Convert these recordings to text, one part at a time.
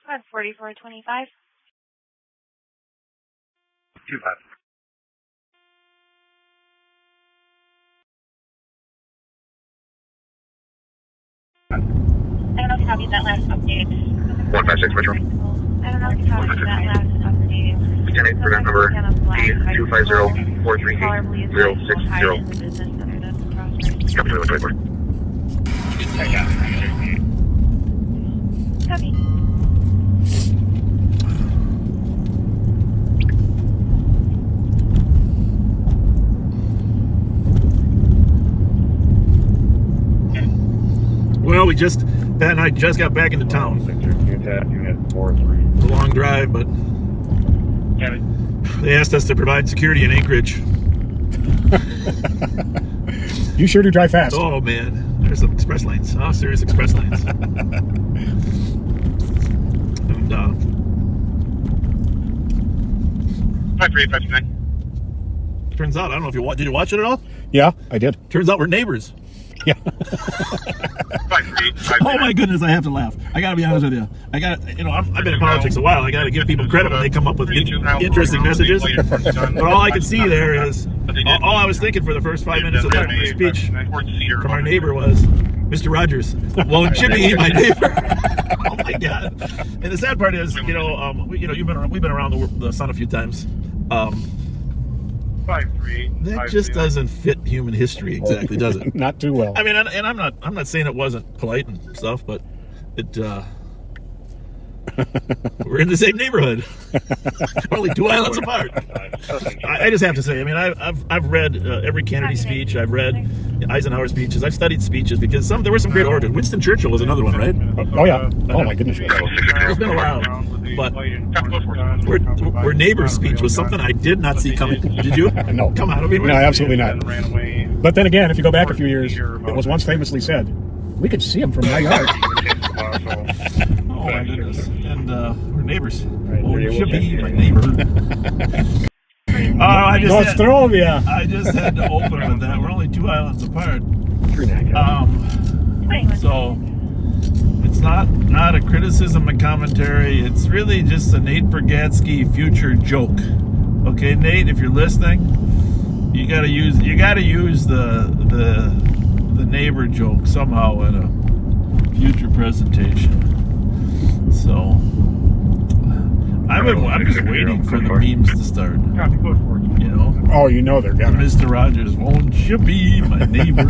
4425. 25. I don't know if you copied that last update. 156 Metro. I don't know if you copied that last update. 10-8, prevent number P250-438-060. Copy 24. Copy. Well, Pat and I just got back into town. It's a long drive, but they asked us to provide security in Anchorage. You sure do drive fast. Oh, man. There's some express lanes. Oh, serious express lanes. And, 53859. turns out, I don't know if you did you watch it at all? Yeah, I did. Turns out we're neighbors. Yeah. 53859. Oh my goodness, I have to laugh. I gotta be honest with you. I've been in politics a while. I gotta give people credit when they come up with interesting messages. But all I could see there is, all I was thinking for the first 5 minutes of that speech from our neighbor was, Mr. Rogers, won't Jimmy, my neighbor? Oh my God. And the sad part is, we've been around the sun a few times. That just doesn't fit human history exactly, does it? Not too well. I mean, and I'm not saying it wasn't polite and stuff, but it we're in the same neighborhood. We're only 2 islands apart. I just have to say, I mean, I've read every Kennedy speech. I've read Eisenhower speeches. I've studied speeches because there were some great orators. Winston Churchill was another one, right? Oh yeah. Oh my goodness. It's been a while, but our neighbor's speech was something I did not see coming. Did you? No. Come on. I mean, No, absolutely not. But then again, if you go back a few years, it was once famously said, we could see him from my yard. Oh my goodness. And we're neighbors. Oh, you should be my neighbor. I just had to open with that. We're only 2 islands apart. So it's not a criticism and commentary. It's really just a Nate Bergatsky future joke. Okay, Nate, if you're listening, you gotta use the neighbor joke somehow in a future presentation. So I'm just waiting for the memes to start. You know? Oh, you know they're gonna. Mr. Rogers, won't you be my neighbor?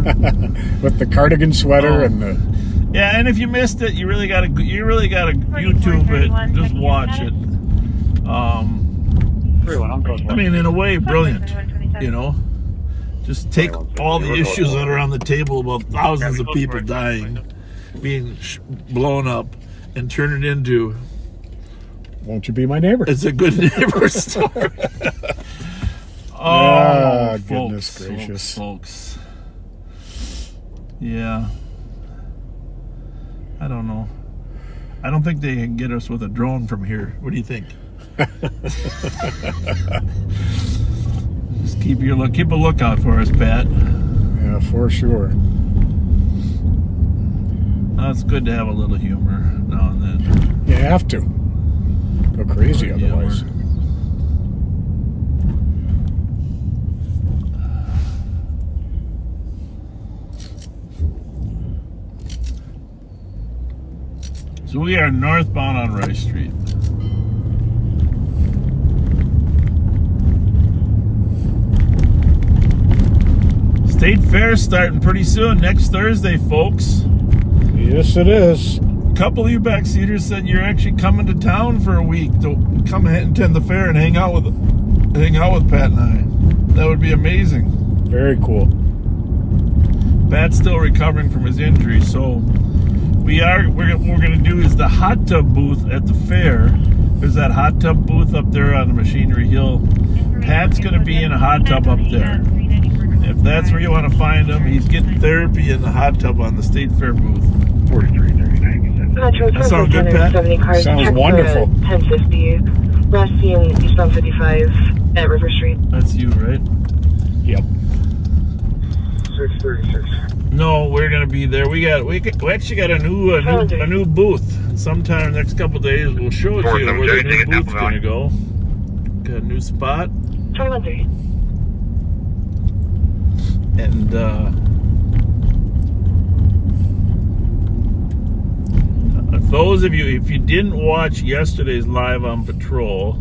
With the cardigan sweater and the. Yeah, and if you missed it, you really gotta YouTube it. Just watch it. I mean, in a way, brilliant. You know, just take all the issues that are on the table about thousands of people dying, being blown up, and turn it into. Won't you be my neighbor? It's a good neighbor story. Goodness gracious. Folks. Yeah. I don't know. I don't think they can get us with a drone from here. What do you think? Just keep a lookout for us, Pat. Yeah, for sure. It's good to have a little humor now and then. You have to. Go crazy otherwise. So we are northbound on Rice Street. State Fair starting pretty soon, next Thursday, folks. Yes, it is. A couple of you backseaters said you're actually coming to town for a week to come and attend the fair and hang out with Pat and I. That would be amazing. Very cool. Pat's still recovering from his injury, so what we're going to do is the hot tub booth at the fair. There's that hot tub booth up there on the Machinery Hill. Pat's going to be in a hot tub up there. If that's where you want to find him, he's getting therapy in the hot tub on the State Fair booth. 4339. That sounds good, Pat? Sounds wonderful. 1050, last seen eastbound 55 at River Street. That's you, right? Yep. 636. No, we're gonna be there. We actually got a new booth. Sometime next couple days, we'll show it to you where the new booth's gonna go. Got a new spot. 213. And those of you, if you didn't watch yesterday's Live on Patrol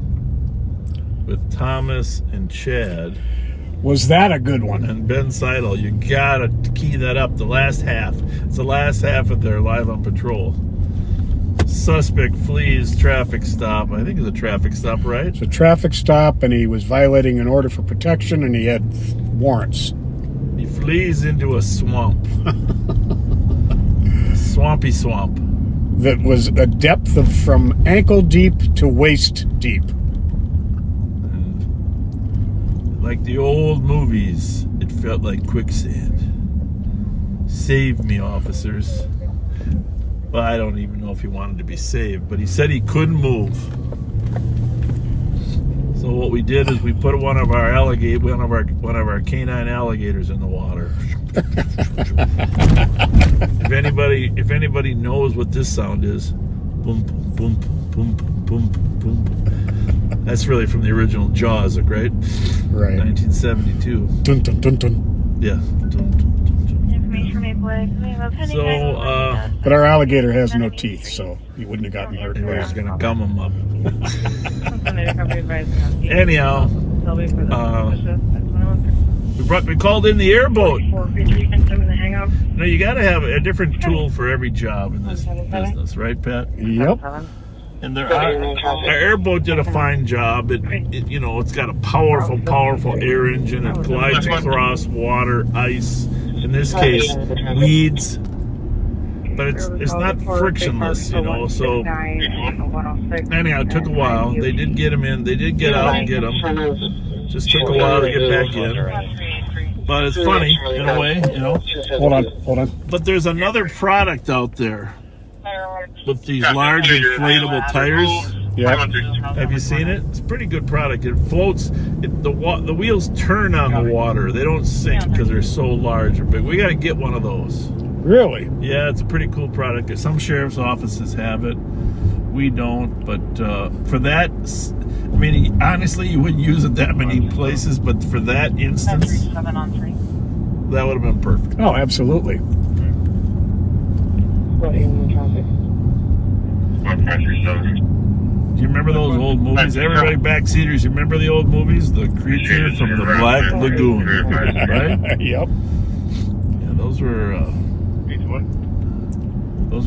with Thomas and Chad, Was that a good one? and Ben Seidel, you gotta key that up. The last half. It's the last half of their Live on Patrol. Suspect flees traffic stop. I think it's a traffic stop, right? It's a traffic stop, and he was violating an order for protection, and he had warrants. He flees into a swamp. Swampy swamp. That was a depth of from ankle deep to waist deep. And like the old movies, it felt like quicksand. Save me, officers. Well, I don't even know if he wanted to be saved, but he said he couldn't move. So what we did is we put one of our canine alligators in the water. If anybody knows what this sound is, boom, boom, boom, boom, boom, boom. That's really from the original Jaws, right? Right. 1972. Dun, dun, dun, dun. Yeah. Dun, dun, dun, dun. Information from Midway. We have a Pennington. But our alligator has no teeth, so he wouldn't have gotten hurt. We're just gonna gum them up. Anyhow, We called in the airboat. Hang No, you got to have a different tool for every job in this business, right, Pat? Yep. And our airboat did a fine job. It's got a powerful air engine. It glides across water, ice. In this case, weeds. But it's not frictionless, So anyhow, it took a while. They did get him in. They did get out and get him. Just took a while to get back in. But it's funny in a way, Hold on. But there's another product out there with these large inflatable tires. Yeah. Have you seen it? It's a pretty good product. It floats. The wheels turn on the water. They don't sink because they're so large or big. We got to get one of those. Really? Yeah, it's a pretty cool product. Some sheriff's offices have it. We don't. But for that, I mean, honestly, you wouldn't use it that many places. But for that instance, that would have been perfect. Oh, absolutely. Do you remember those old movies? Everybody backseaters, you remember the old movies? The creature from the Black Lagoon, right? Yep. Yeah, those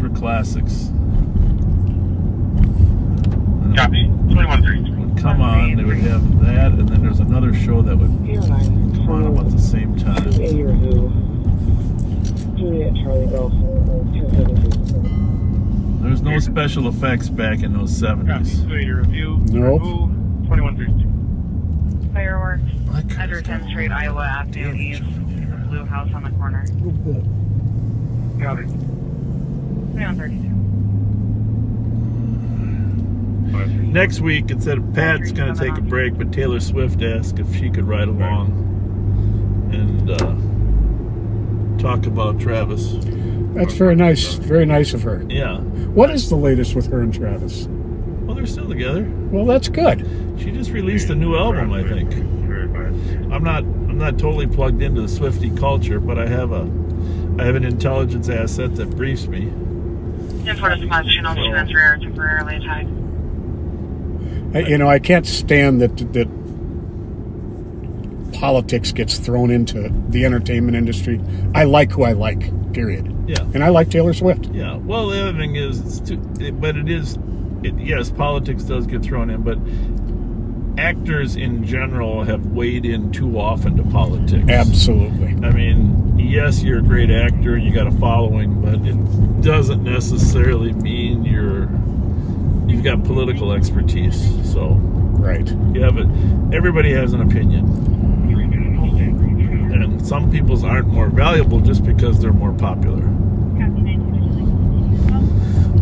were classics. Copy. 21-3. Would come on, they would have that, and then there's another show that would come on about the same time. There's no special effects back in those 70s. Nope. 21-3. Fireworks. Under 10th Street, Iowa Avenue East. The blue house on the corner. Copy. 2132. Next week, instead of Pat's going to take a break, but Taylor Swift asked if she could ride along and talk about Travis. That's very nice. Very nice of her. Yeah. What is the latest with her and Travis? Well, they're still together. Well, that's good. She just released a new album, I think. I'm not totally plugged into the Swiftie culture, but I have an intelligence asset that briefs me. Import response channel transfer temporarily tied. I can't stand that politics gets thrown into the entertainment industry. I like who I like, period. Yeah. And I like Taylor Swift. Yeah. Well, the other thing is, yes, politics does get thrown in, but actors in general have weighed in too often to politics. Absolutely. I mean, yes, you're a great actor, you got a following, but it doesn't necessarily mean you've got political expertise. So Right. you have it. Everybody has an opinion, and some people's aren't more valuable just because they're more popular.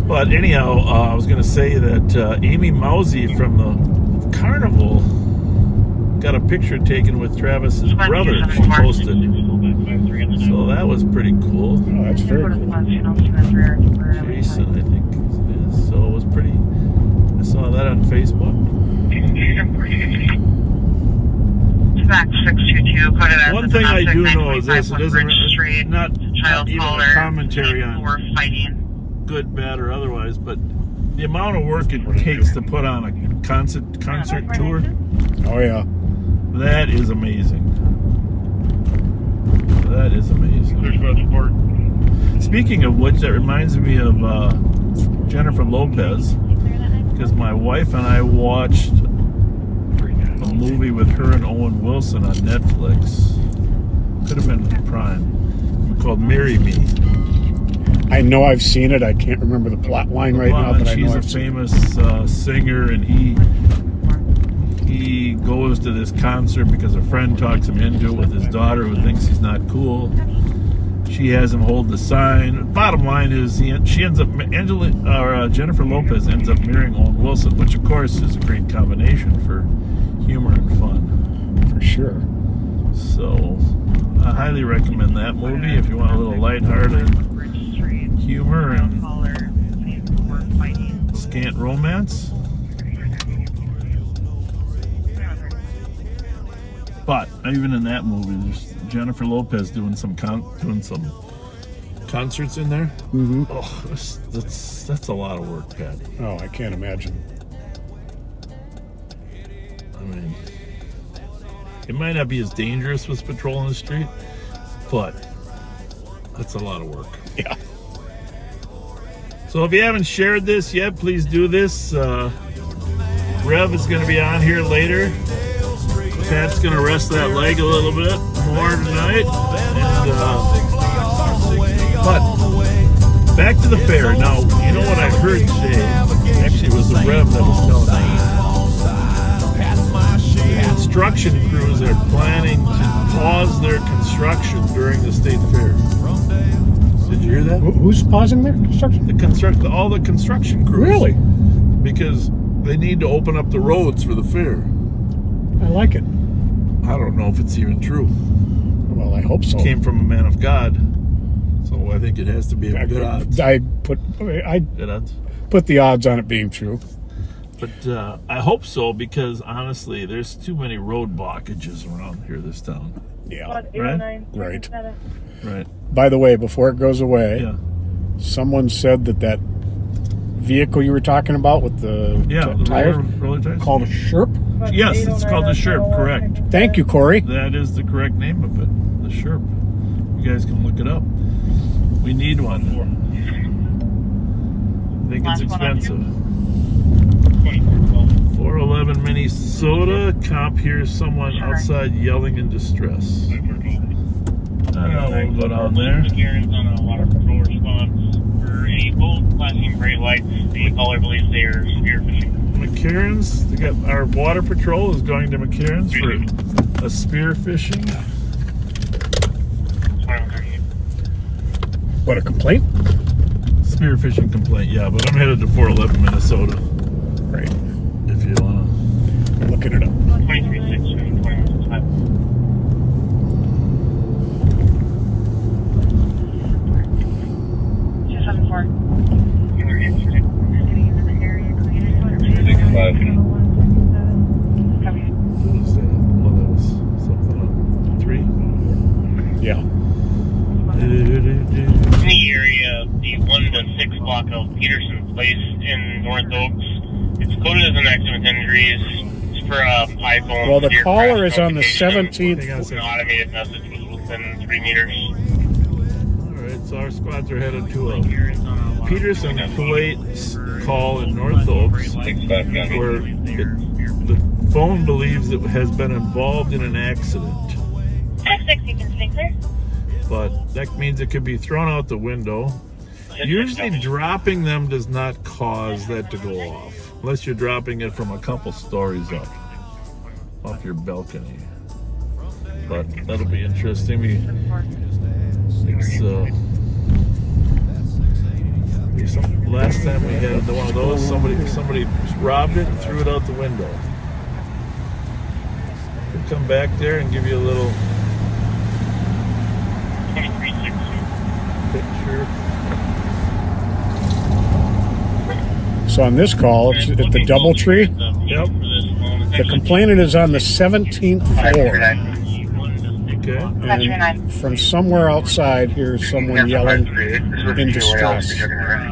But anyhow, I was going to say that Amy Mousy from the Carnival got a picture taken with Travis's brother. She posted. So that was pretty cool. Oh, that's very cool. Jason, I think it is. So it was pretty. I saw that on Facebook. Back 622. One thing I do know is this: it doesn't not even a commentary on fighting. good, bad, or otherwise, but the amount of work it takes to put on a concert tour, Oh, yeah. that is amazing. That is amazing. Speaking of which, that reminds me of Jennifer Lopez, because my wife and I watched a movie with her and Owen Wilson on Netflix. Could have been Prime. Called "Marry Me." I know I've seen it. I can't remember the plot line right now, but I know she's a I've seen it. famous singer, and he goes to this concert because a friend talks him into it with his daughter, who thinks he's not cool. She has him hold the sign. Bottom line is, she ends up Jennifer Lopez ends up marrying Owen Wilson, which of course is a great combination for humor and fun. For sure. So I highly recommend that movie if you want a little lighthearted humor and scant romance. But even in that movie, there's Jennifer Lopez doing some concerts in there. Mm-hmm. Oh, that's a lot of work, Pat. Oh, I can't imagine. I mean, it might not be as dangerous with patrolling the street, but that's a lot of work. Yeah. So if you haven't shared this yet, please do this. Rev is going to be on here later. Pat's going to rest that leg a little bit more tonight. But back to the fair. Now, you know what I heard today? Actually, it was the Rev that was telling me. Construction crews are planning to pause their construction during the state fair. Did you hear that? Who's pausing their construction? All the construction crews. Really? Because they need to open up the roads for the fair. I like it. I don't know if it's even true. Well, I hope so. It came from a man of God, so I think it has to be a good odds. I put the odds on it being true. But I hope so, because honestly, there's too many road blockages around here, this town. Yeah. Right? Right. By the way, before it goes away, Yeah. someone said that vehicle you were talking about with the tires roller tires called a Sherp. Yes, it's called the Sherp. Correct. Thank you, Corey. That is the correct name of it, the Sherp. You guys can look it up. We need one. I think it's expensive. 411 Minnesota. Cop hears someone outside yelling in distress. We'll go down there. McCarran's on a lot of patrol response for any boat flashing bright lights. The caller believes they are spearfishing. McCarran's, our water patrol is going to McCarran's for a spear fishing. What, a complaint? Spear fishing complaint, yeah, but I'm headed to 411 Minnesota. Right. If you want to. Looking it up. 23.6 and 21.5. What was that? Well, that was something on 3. Yeah. In the area, the 1 to 6 block of Peterson Place in North Oaks, it's coded as an accident injuries. It's for iPhone. Well, the caller is on the 17th. An automated message was within 3 meters. Alright, so our squads are headed to a Peterson Place call in North Oaks, where the phone believes it has been involved in an accident. 6, you can speak, sir. But that means it could be thrown out the window. Usually dropping them does not cause that to go off, unless you're dropping it from a couple stories up off your balcony. But that'll be interesting. Last time we had one of those, somebody robbed it and threw it out the window. We'll come back there and give you a little picture. So on this call, it's at the Doubletree. Yep. The complainant is on the 17th floor. Okay. And from somewhere outside, here's someone yelling in distress.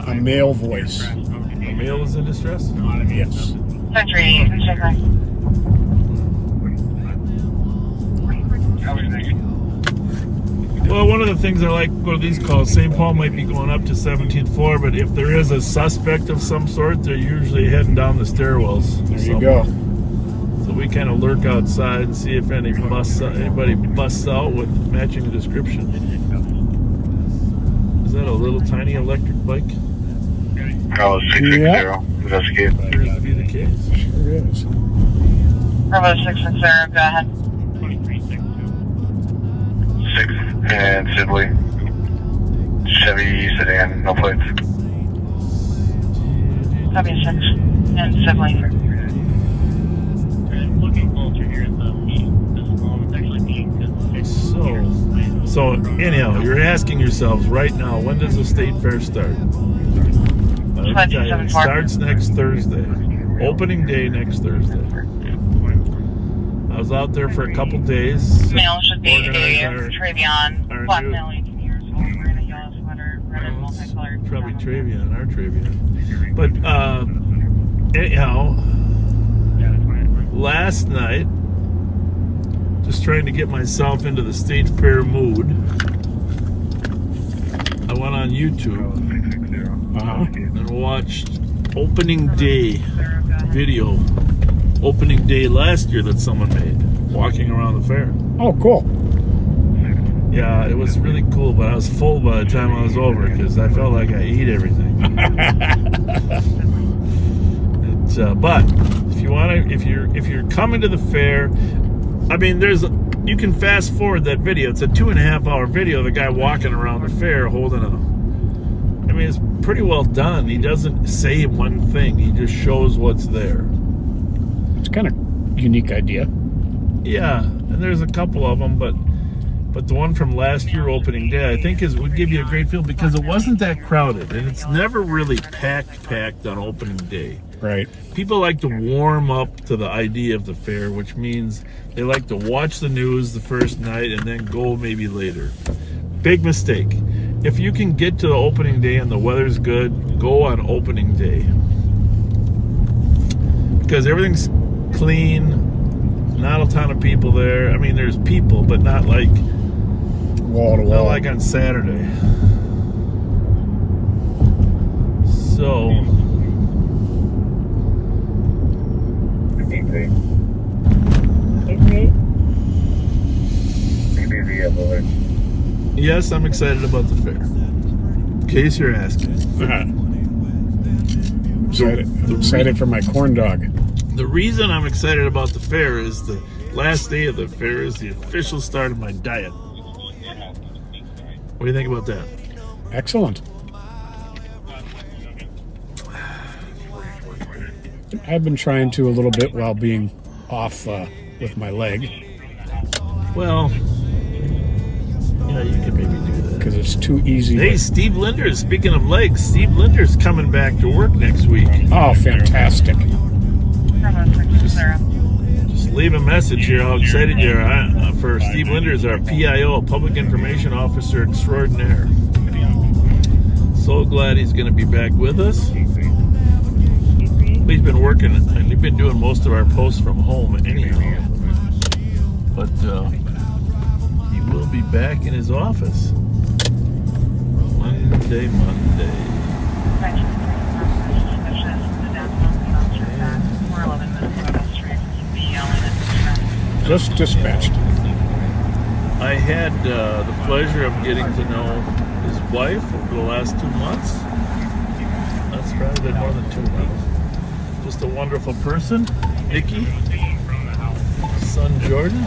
A male voice. A male is in distress? Yes. Century, check that. Well, one of the things I like about these calls, St. Paul might be going up to 17th floor, but if there is a suspect of some sort, they're usually heading down the stairwells. There you go. So we kind of lurk outside and see if anybody busts out with matching description. Is that a little tiny electric bike? Oh, 660. Investigate. Appears to be the case. Sure is. Bravo 660, go ahead. 6 and Sibley. Chevy sedan, no plates. Copy 6 and Sibley. So anyhow, you're asking yourselves right now, when does the state fair start? It starts next Thursday. Opening day next Thursday. I was out there for a couple days. Male should be a Travion, black male, 18 years old, wearing a yellow sweater, red and multicolored. Probably Travion, our Travion. But anyhow, last night, just trying to get myself into the state fair mood, I went on YouTube and watched opening day video. Opening day last year that someone made, walking around the fair. Oh, cool. Yeah, it was really cool, but I was full by the time I was over because I felt like I ate everything. But if you want to, if you're coming to the fair, I mean, you can fast forward that video. It's a 2.5 hour video of the guy walking around the fair holding I mean, it's pretty well done. He doesn't say one thing. He just shows what's there. It's kind of unique idea. Yeah, and there's a couple of them, but the one from last year opening day, I think would give you a great feel because it wasn't that crowded, and it's never really packed on opening day. Right. People like to warm up to the idea of the fair, which means they like to watch the news the first night and then go maybe later. Big mistake. If you can get to the opening day and the weather's good, go on opening day. Because everything's clean, not a ton of people there. I mean, there's people, but not like wall to wall. Not like on Saturday. So yes, I'm excited about the fair. In case you're asking. Excited for my corn dog. The reason I'm excited about the fair is the last day of the fair is the official start of my diet. What do you think about that? Excellent. I've been trying to a little bit while being off with my leg. Well, yeah, you could maybe do that. Because it's too easy. Hey, Steve Linders, speaking of legs, Steve Linders coming back to work next week. Oh, fantastic. Just leave a message here how excited you are for Steve Linders, our PIO, Public Information Officer Extraordinaire. So glad he's going to be back with us. He's been working, and he's been doing most of our posts from home anyhow. But he will be back in his office Monday. Just dispatched. I had the pleasure of getting to know his wife over the last 2 months. That's probably been more than 2 months. Just a wonderful person, Nikki, son Jordan.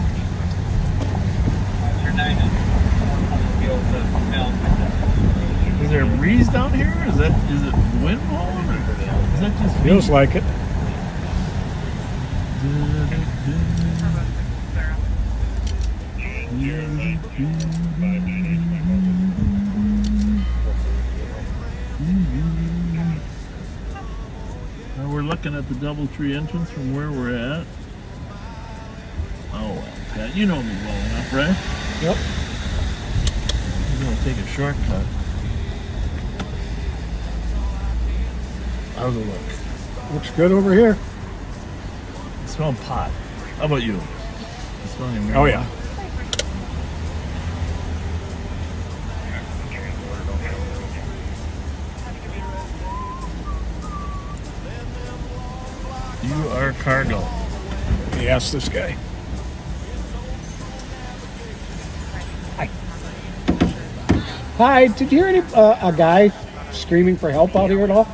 Is there a breeze down here? Is it wind blowing? Or is that just feels like it? we're looking at the DoubleTree entrance from where we're at. Oh, well, Pat, you know me well enough, right? Yep. I'm gonna take a shortcut. How's it look? Looks good over here. I smell pot. How about you? I smell your marijuana. Oh, yeah. You are cargo. He asked this guy. Hi. Hi, did you hear any a guy screaming for help out here at all?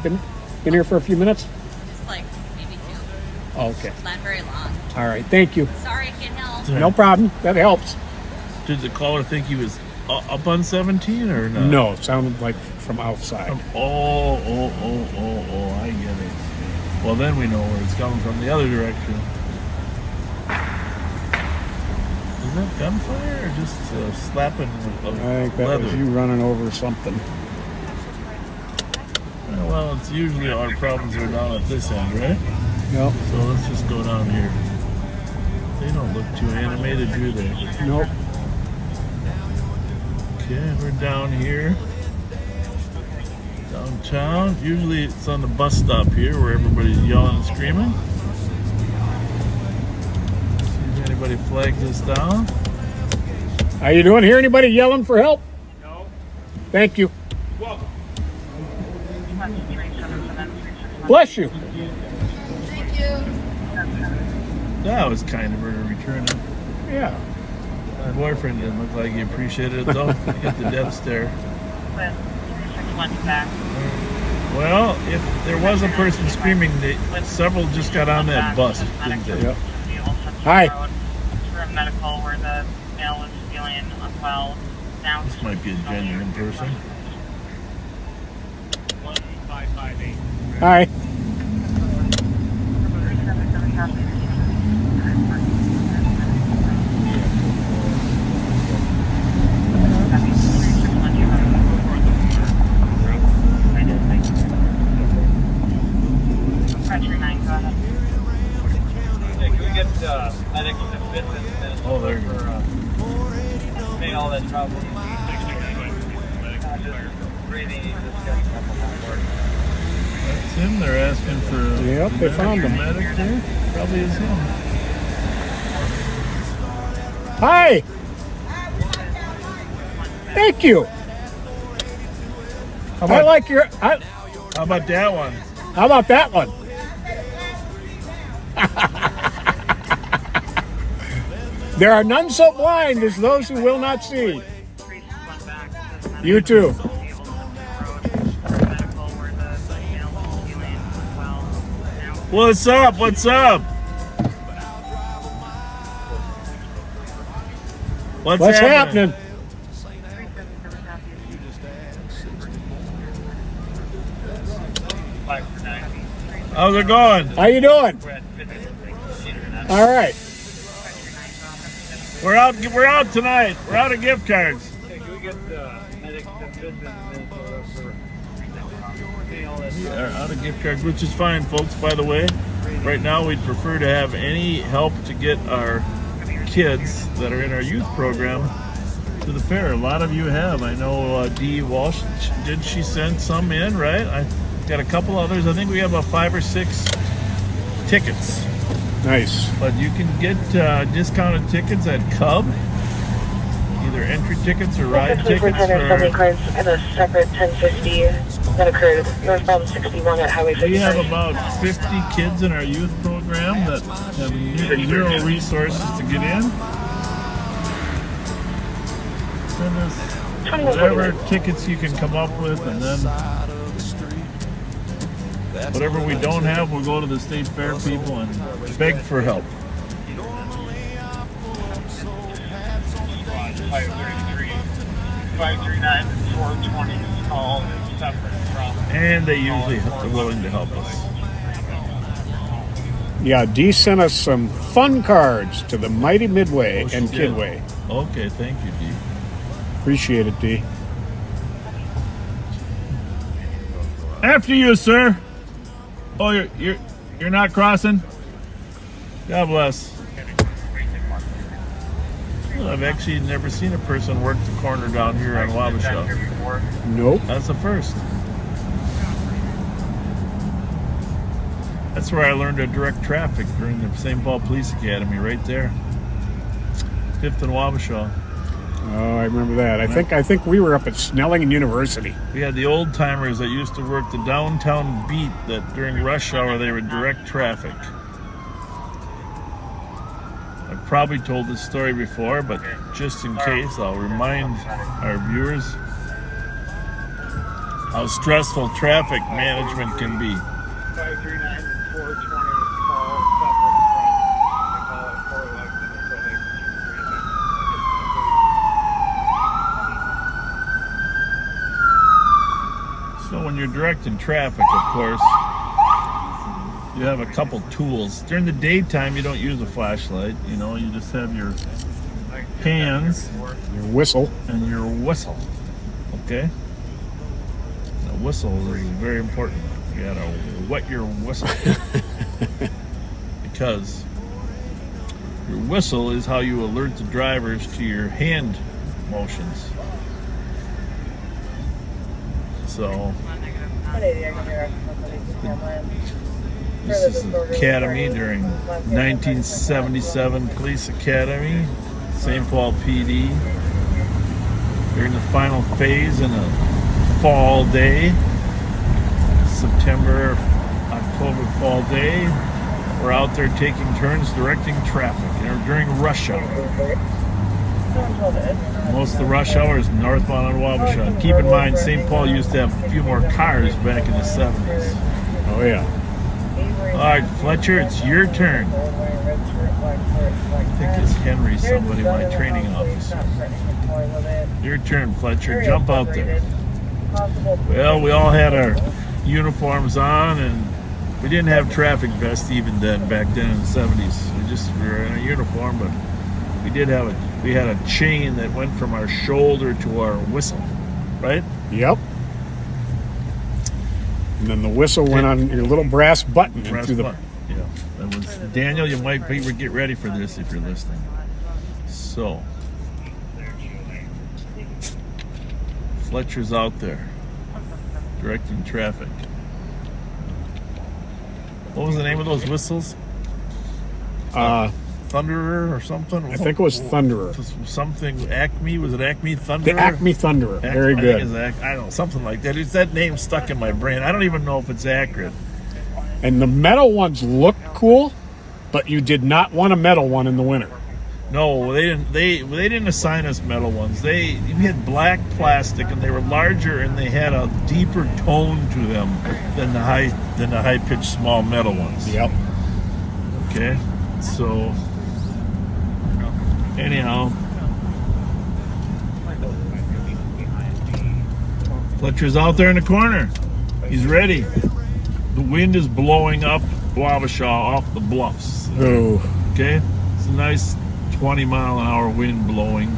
Been here for a few minutes? Just like maybe 2. Oh, okay. Not very long. All right, thank you. Sorry, I can't help. No problem. That helps. Did the caller think he was up on 17 or no? No, it sounded like from outside. Oh, I get it. Well, then we know where it's coming from, the other direction. Is that gunfire or just slapping of I think that leather? was you running over something. Well, it's usually our problems are down at this end, right? Yep. So let's just go down here. They don't look too animated, do they? Nope. Okay, we're down here. Downtown. Usually it's on the bus stop here where everybody's yelling and screaming. See if anybody flags us down. How you doing? Hear anybody yelling for help? No. Thank you. Welcome. Bless you. Thank you. That was kind of her to return it. Yeah. My boyfriend didn't look like he appreciated it though. He got the death stare. Well, if there was a person screaming, several just got on that bus, didn't they? Yep. Hi. For medical where the male was feeling unwell. Now This might be a genuine person. 1558. Hi. Oh, there you go. All that trouble. That's him. They're asking for a Yep, they found him. medic there. Probably is him. Hi. Thank you. How I about, like your. how about that one? How about that one? There are none so blind as those who will not see. You too. What's up? What's up? What's happening? How's it going? How you doing? All right. We're out tonight. We're out of gift cards. We are out of gift cards, which is fine, folks, by the way. Right now, we'd prefer to have any help to get our kids that are in our youth program to the fair. A lot of you have. I know Dee Walsh, did she send some in, right? I got a couple others. I think we have about 5 or 6 tickets. Nice. But you can get discounted tickets at Cub, either entry tickets or ride tickets. And a separate 1050 that occurred northbound 61 at Highway 59. We have about 50 kids in our youth program that have zero resources to get in. Send us whatever tickets you can come up with, and then whatever we don't have, we'll go to the state fair people and beg for help. 539 420 is called is separate from. And they usually are willing to help us. Yeah, Dee sent us some fun cards to the Mighty Midway and did. Kidway. Okay, thank you, Dee. Appreciate it, Dee. After you, sir. Oh, you're not crossing? God bless. Well, I've actually never seen a person work the corner down here on Wabasha. Nope. That's the first. That's where I learned to direct traffic during the St. Paul Police Academy, right there. 5th and Wabasha. Oh, I remember that. I think we were up at Snelling University. We had the old timers that used to work the downtown beat that during rush hour they would direct traffic. I've probably told this story before, but just in case, I'll remind our viewers how stressful traffic management can be. 539-420 So when you're directing traffic, of course, you have a couple tools. During the daytime, you don't use a flashlight. You know, you just have your hands, Your whistle. and your whistle. Okay? The whistle is very important. You gotta wet your whistle. Because your whistle is how you alert the drivers to your hand motions. So this is Academy during 1977 Police Academy, St. Paul PD. During the final phase in a fall day, September, October fall day. We're out there taking turns directing traffic during rush hour. Most of the rush hour is northbound on Wabasha. Keep in mind, St. Paul used to have a few more cars back in the 70s. Oh, yeah. All right, Fletcher, it's your turn. I think it's Henry, somebody, my training officer. Your turn, Fletcher. Jump out there. Well, we all had our uniforms on, and we didn't have traffic vests even then, back then in the 70s. We were in a uniform, but we had a chain that went from our shoulder to our whistle, right? Yep. And then the whistle went on your little brass button. Brass button. Yeah. That was Daniel. You might get ready for this if you're listening. So, Fletcher's out there directing traffic. What was the name of those whistles? Thunderer or something? I think it was Thunderer. Something Acme. Was it Acme Thunderer? The Acme Thunderer. Very good. I don't know, something like that. It's that name stuck in my brain. I don't even know if it's accurate. And the metal ones look cool, but you did not want a metal one in the winter. No, they didn't. They didn't assign us metal ones. We had black plastic, and they were larger, and they had a deeper tone to them than the high pitched small metal ones. Yep. Okay, so anyhow, Fletcher's out there in the corner. He's ready. The wind is blowing up Wabasha off the bluffs. Oh. Okay, it's a nice 20-mile-an-hour wind blowing.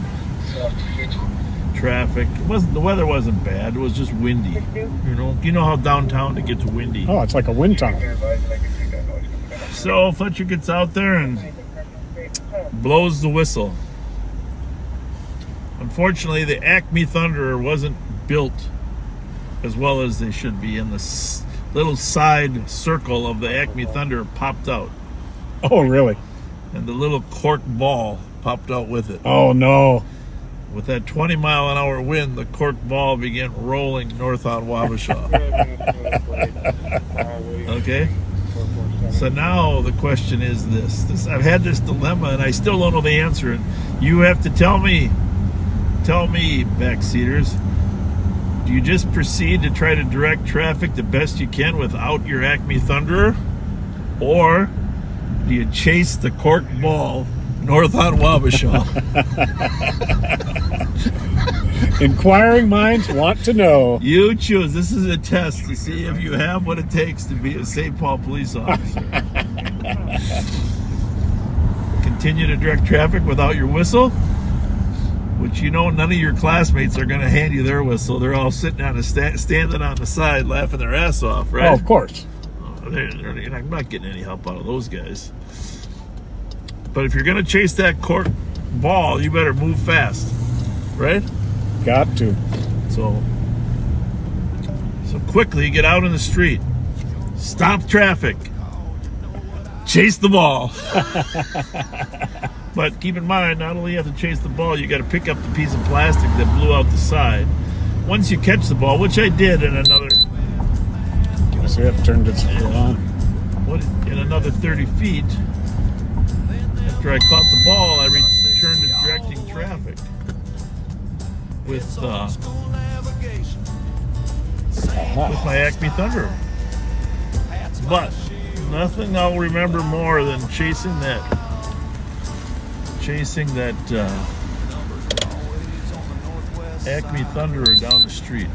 Traffic. The weather wasn't bad. It was just windy. You know how downtown it gets windy. Oh, it's like a wind tunnel. So Fletcher gets out there and blows the whistle. Unfortunately, the Acme Thunderer wasn't built as well as they should be, and the little side circle of the Acme Thunderer popped out. Oh, really? And the little cork ball popped out with it. Oh, no. With that 20-mile-an-hour wind, the cork ball began rolling north on Wabasha. Okay? So now the question is this. I've had this dilemma, and I still don't know the answer. And you have to tell me, backseaters, do you just proceed to try to direct traffic the best you can without your Acme Thunderer? Or do you chase the cork ball north on Wabasha? Inquiring minds want to know. You choose. This is a test to see if you have what it takes to be a St. Paul police officer. Continue to direct traffic without your whistle, which none of your classmates are going to hand you their whistle. They're all sitting on standing on the side laughing their ass off, right? Oh, of course. I'm not getting any help out of those guys. But if you're going to chase that cork ball, you better move fast, right? Got to. So quickly get out in the street, stop traffic, chase the ball. But keep in mind, not only you have to chase the ball, you got to pick up the piece of plastic that blew out the side. Once you catch the ball, which I did in another... See, it turned its on. In another 30 feet, after I caught the ball, I returned to directing traffic with my Acme Thunder. But nothing I'll remember more than chasing that Acme Thunderer down the street.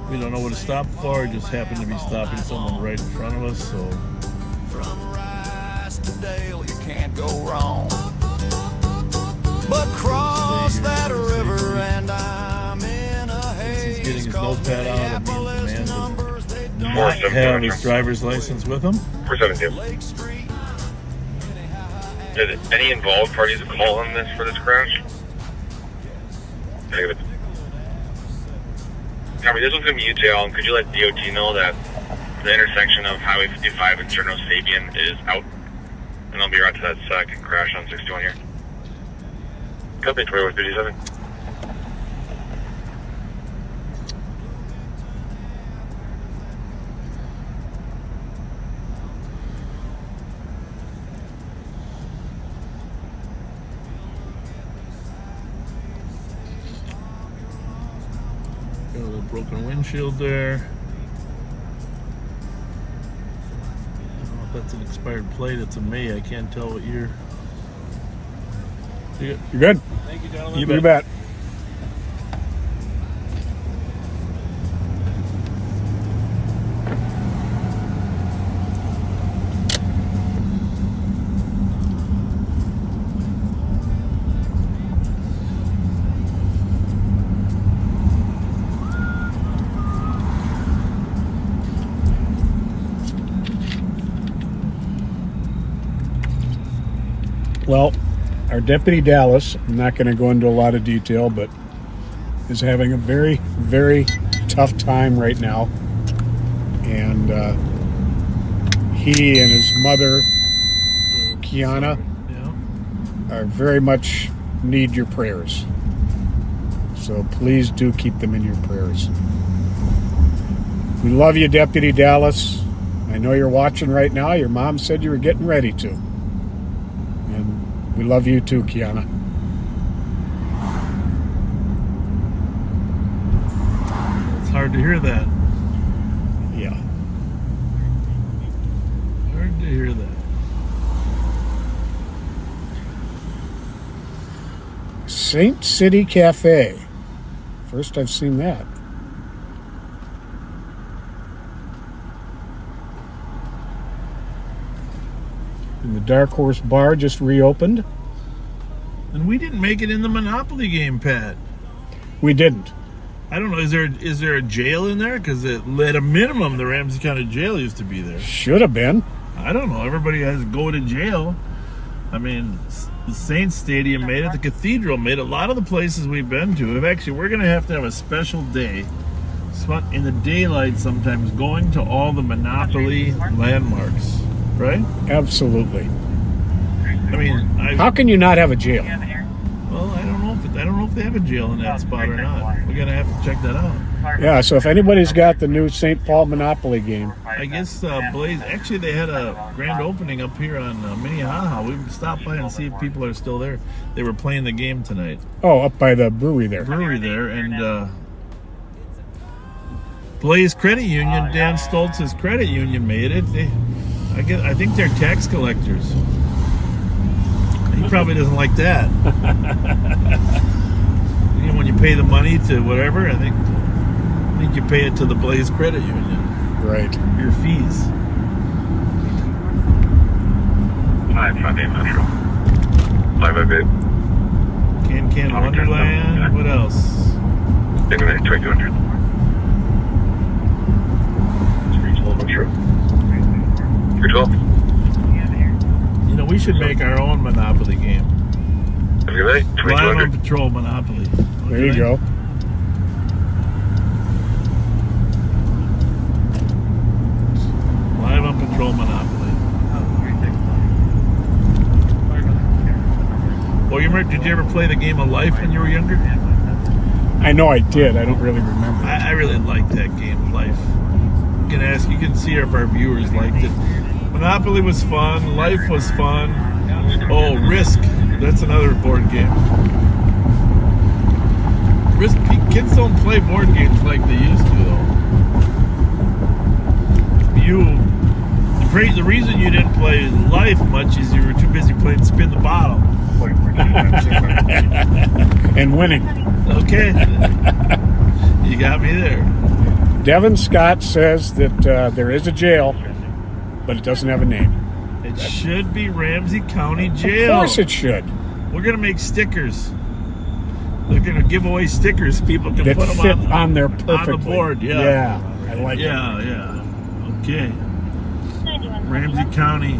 We don't know what to stop for. It just happened to be stopping someone right in front of us. So from Rise to Dale, you can't go wrong. But cross that river and I'm in a haze. He's getting his notepad out. It means the man does not have his driver's license with him. 472. Did any involved parties call on this for this crash? Negative. Copy, this one's going to be you, J. Allen. Could you let DOT know that the intersection of Highway 55 and Cherno Sabian is out? And I'll be right to that second crash on 61 here. Copy, 2157. Got a little broken windshield there. I don't know if that's an expired plate. It's a May. I can't tell what year. You're good. Thank you, gentlemen. You bet. Well, our Deputy Dallas, I'm not going to go into a lot of detail, but is having a very, very tough time right now. And he and his mother, Kiana, are very much need your prayers. So please do keep them in your prayers. We love you, Deputy Dallas. I know you're watching right now. Your mom said you were getting ready to. And we love you too, Kiana. It's hard to hear that. Yeah. Hard to hear that. Saint City Cafe. First I've seen that. And the Dark Horse Bar just reopened. And we didn't make it in the Monopoly game, Pat. We didn't. I don't know. Is there a jail in there? Because at a minimum, the Ramsey County Jail used to be there. Should have been. I don't know. Everybody has to go to jail. I mean, the Saints Stadium made it. The Cathedral made it. A lot of the places we've been to. We're going to have a special day in the daylight sometimes going to all the Monopoly landmarks. Right? Absolutely. I mean, how can you not have a jail? Well, I don't know if they have a jail in that spot or not. We're gonna have to check that out. Yeah. So if anybody's got the new St. Paul Monopoly game, I guess Blaze. Actually, they had a grand opening up here on Minnehaha. We can stop by and see if people are still there. They were playing the game tonight. Oh, up by the brewery there. And Blaze Credit Union, Dan Stoltz's credit union made it. I think they're tax collectors. He probably doesn't like that. When you pay the money to whatever, I think you pay it to the Blaze Credit Union. Right. Your fees. 558 Metro. 558. Can Wonderland. What else? 2200. 312 Metro. 312. You know, we should make our own Monopoly game. Have you ready? Live 2200. on Patrol Monopoly. There you go. Live on Patrol Monopoly. Well, did you ever play the game of Life when you were younger? I know I did. I don't really remember. I really liked that game of Life. You can see if our viewers liked it. Monopoly was fun. Life was fun. Oh, Risk. That's another board game. Risk. Kids don't play board games like they used to, though. The reason you didn't play Life much is you were too busy playing Spin the Bottle. And winning. Okay. You got me there. Devin Scott says that there is a jail, but it doesn't have a name. It should be Ramsey County Jail. Of course it should. We're going to make stickers. They're going to give away stickers. People can That put them fit on there on perfectly. the board. Yeah. Yeah, I like it. Yeah. Okay. Ramsey County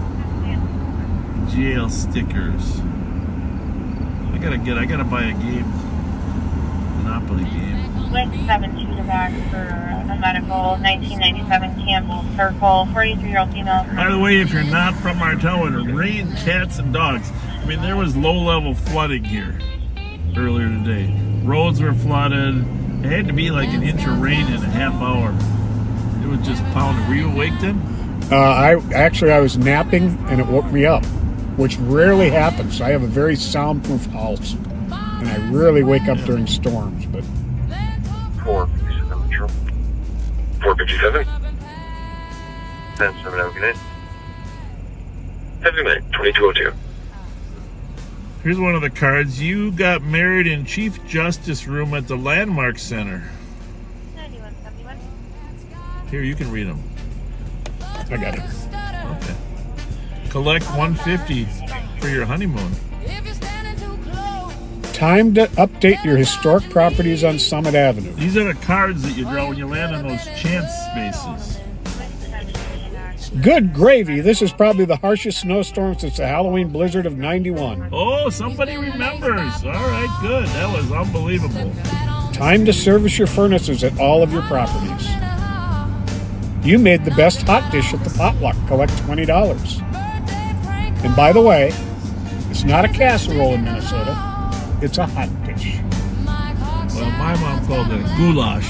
Jail stickers. I gotta buy a game. Monopoly game. Went 7-2 to back for a medical, 1997 Campbell Circle, 43-year-old female. By the way, if you're not from Martel, it rained cats and dogs. I mean, there was low-level flooding here earlier today. Roads were flooded. It had to be like an inch of rain in a half hour. It was just pounding. Were you awake then? I was napping and it woke me up, which rarely happens. I have a very soundproof house, and I rarely wake up during storms. But 457 Metro. 457. 10-7, have a good night. Have a good night. 2202. Here's one of the cards. You got married in Chief Justice Room at the Landmark Center. 9171. Here, you can read them. I got it. Okay. Collect $150 for your honeymoon. Time to update your historic properties on Summit Avenue. These are the cards that you draw when you land on those chance spaces. Good gravy. This is probably the harshest snowstorm since the Halloween blizzard of '91. Oh, somebody remembers. All right, good. That was unbelievable. Time to service your furnaces at all of your properties. You made the best hot dish at the potluck. Collect $20. And by the way, it's not a casserole in Minnesota. It's a hot dish. Well, my mom called it a goulash.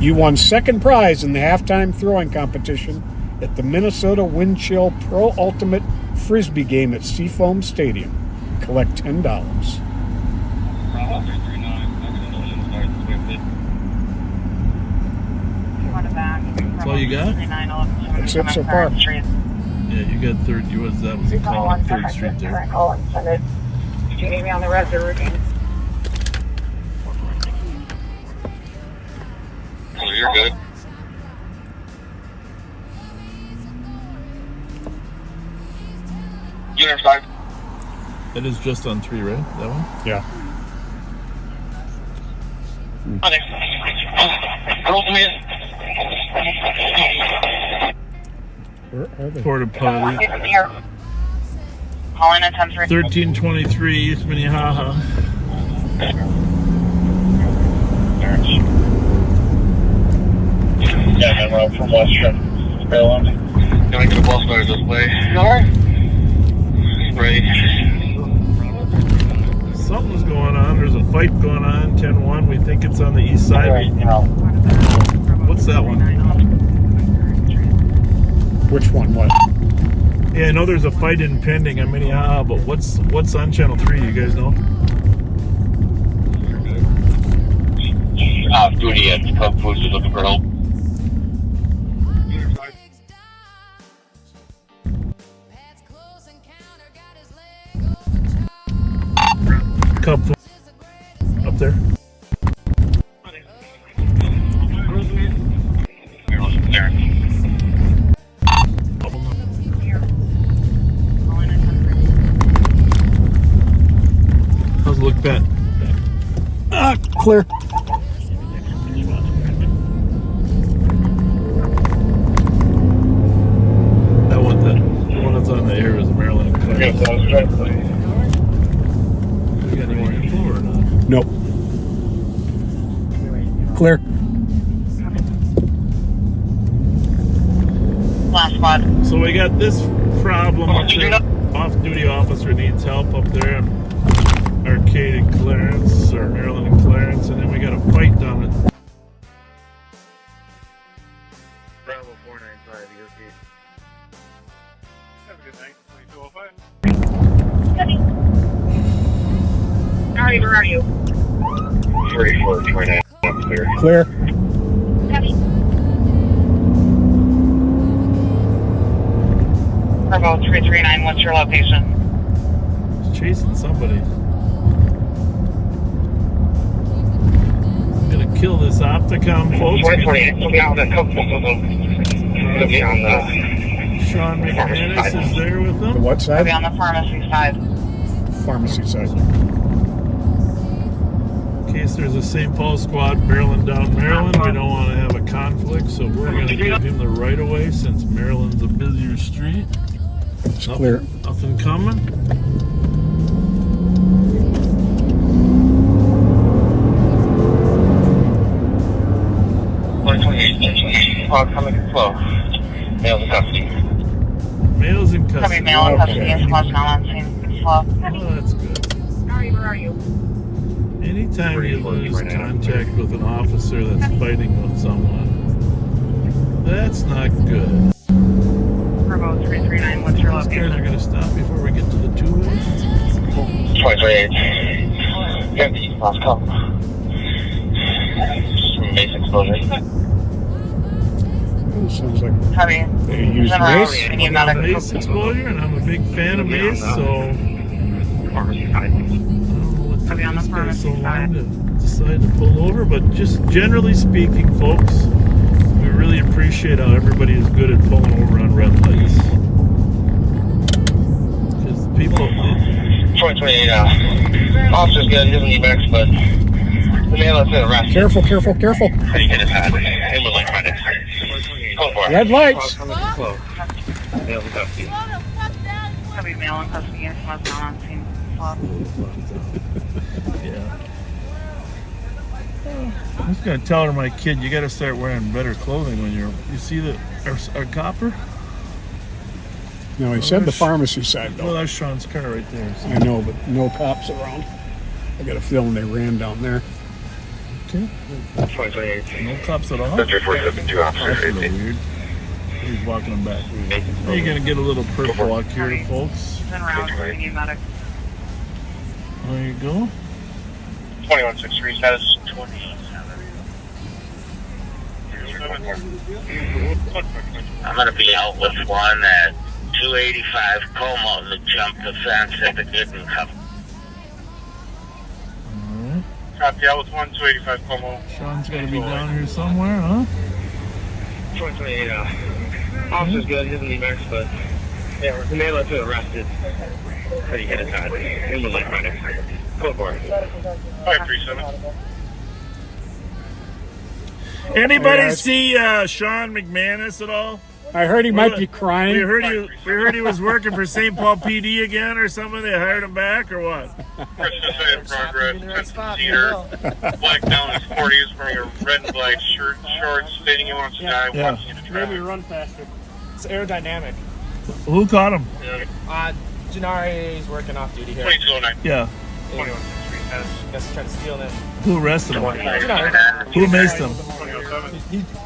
You won second prize in the halftime throwing competition at the Minnesota Wind Chill Pro Ultimate Frisbee game at Seafoam Stadium. Collect $10. That's all you got? That's it so far. Yeah, you got third. That was a call on 3rd Street there. You need me on the rest of the routine. Oh, you're good. Unit 5. It is just on 3, right? That one? Yeah. Where are they? Porta Potty. Calling at 10-3. 1323 East Minnehaha. Yeah, man, we're from Western. Gonna get a bus there this way. Alright. Spray. Something's going on. There's a fight going on. 10-1. We think it's on the east side. What's that one? Which one? What? Yeah, I know there's a fight impending on Minnehaha, but what's on Channel 3? You guys know? Duty at Cub Foods is looking for help. Cub Food up there. Clear. That one, the one that's on the air is Maryland and Clarence. You got any more info or not? Nope. Clear. Last squad. So we got this problem. The off-duty officer needs help up there in Arcade and Clarence, or Maryland and Clarence, and then we got a fight down at Bravo 495, you okay? Have a good night. 2205. Alright, where are you? 3429, I'm clear. Clear. Bravo 339, what's your location? He's chasing somebody. I'm gonna kill this Opticom, folks. 428, we'll be out in a couple of them. We'll be on the... Sean McManus is there with The them. what I'll side? be on the pharmacy side. Pharmacy side. In case there's a St. Paul squad barreling down Maryland, we don't want to have a conflict, so we're gonna give him the right of way since Maryland's a busier street. It's clear. Nothing coming. Coming slow. Males in custody. Males in Copy, custody. male in custody, and squad's now on scene. Slow. Oh, that's good. Alright, where are you? Anytime you lose contact with an officer that's fighting with someone, that's not good. Bravo 339, what's your These guys are location? going to stop before we get to the two-way. 428. Empty, last call. Some mace explosion. Sounds like Copy. they use General, mace. we need I'm a medic. mace explosion, and I'm a big fan of mace, so I don't know what I'll be on the these guys so pharmacy long to decide to pull over, but just generally speaking, folks, we really appreciate how everybody is good at pulling over on red lights. Because people, 428, officer's good, he doesn't need medics, but the male is arrested. Careful, careful, careful. How do you get his hat? Him with like medics. Go for it. Red lights. Coming slow. Males in custody. Copy, male in custody, and squad's now on scene. Slow. yeah. I'm just gonna tell her, my kid, you gotta start wearing better clothing when you see our copper. No, he said the pharmacy side Well, though. that's Sean's car right there. So. I know, but no cops around. I got a feeling they ran down there. Okay. 428. No cops at all. Center 472, officer That's a little safety. weird. He's walking them back. Now you're gonna get a little perp walk here, folks. He's en route, we need medic. There you go. 2163, status 27. I'm going to be out with one at 285 Como to jump the fence at the Gooden Cup. Alright. Copy, out with 285 Como. Sean's gotta be down here somewhere, huh? 428, officer's good, he doesn't need medics, but yeah, the male is arrested. How do you get his hat? Him with like medics. Go for it. 537. Anybody Hey, guys. see Sean McManus at all? I heard he might be crying. We heard he was working for St. Paul PD again or something. They hired him back or what? First in progress, 10th seater. Black down his 40s, wearing a red and black shirt, shorts, stating he wants to die, Yeah. walking into traffic. run faster. It's aerodynamic. Who caught him? Janari is working off duty here. 2209. Yeah. 2163, status Guess trying to steal them. Who arrested him? Janari. Who maced him? 2007.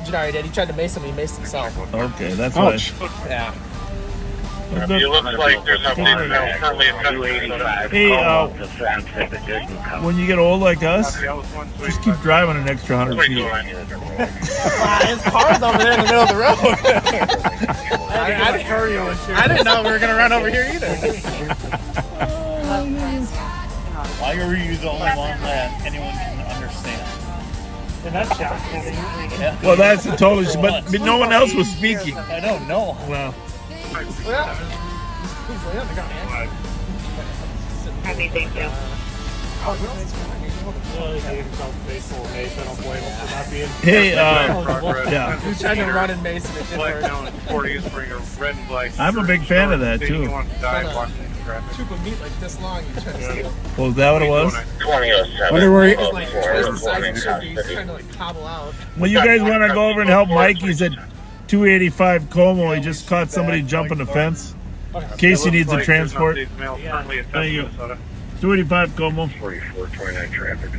Janari did. He tried to mace him. He maced himself. Okay, that's Ouch. Yeah. right. It looks like there's updates now currently at 285 Hey, Como to fence at the Gooden Cup. When you get old like us, just keep driving an extra 100 feet. 2209. His car's over there in the middle of the road. I didn't know we were going to run over here either. Why are you the only one that anyone can understand? And that's shocking. Well, that's a total. But no one else was speaking. I don't know. Well, Copy, thank you. Hey, He's trying to run in Mason. It didn't work. I'm a big fan of that too. Tube of meat like this long. He's trying to steal. Well, is that what it was? 2007. Wonder where he- He's like twice the size it should be. He's trying to like cobble out. Well, you guys want to go over and help Mike? He's at 285 Como. He just caught somebody jumping the fence. In case he needs a transport. Thank you. 285 Como. 4429 traffic.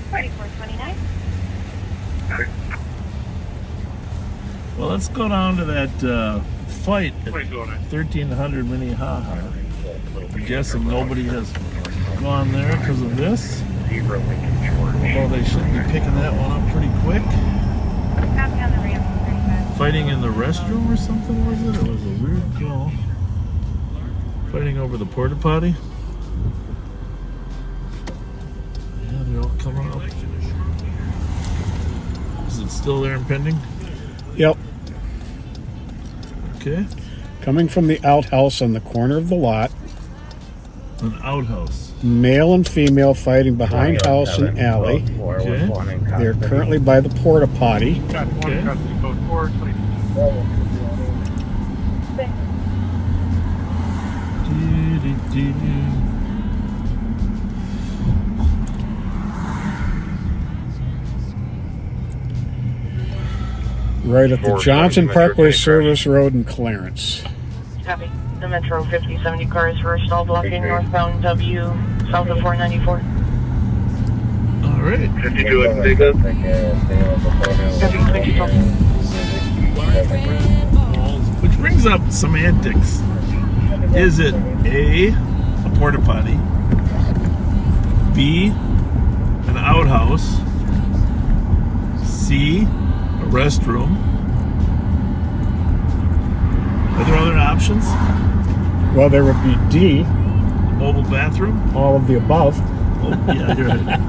4429. Well, let's go down to that fight at 1300 Minnehaha. I'm guessing nobody has gone there because of this. Although they should be picking that one up pretty quick. Copy on the ramp. 35. Fighting in the restroom or something, was it? It was a weird call. Fighting over the porta potty. Yeah, they're all coming up. Is it still there and pending? Yep. Okay. Coming from the outhouse on the corner of the lot. An outhouse. Male and female fighting behind house and alley. Okay. They're currently by the porta potty. Okay. Right at the Johnson Parkway Service Road in Clarence. Copy. The Metro 5070 cars were stall blocking northbound W south of 494. All right. 52 and big up. Which brings up semantics. Is it A, a porta potty, B, an outhouse, C, a restroom? Are there other options? Well, there would be D, Mobile bathroom? all of the above. Oh, yeah, you're right.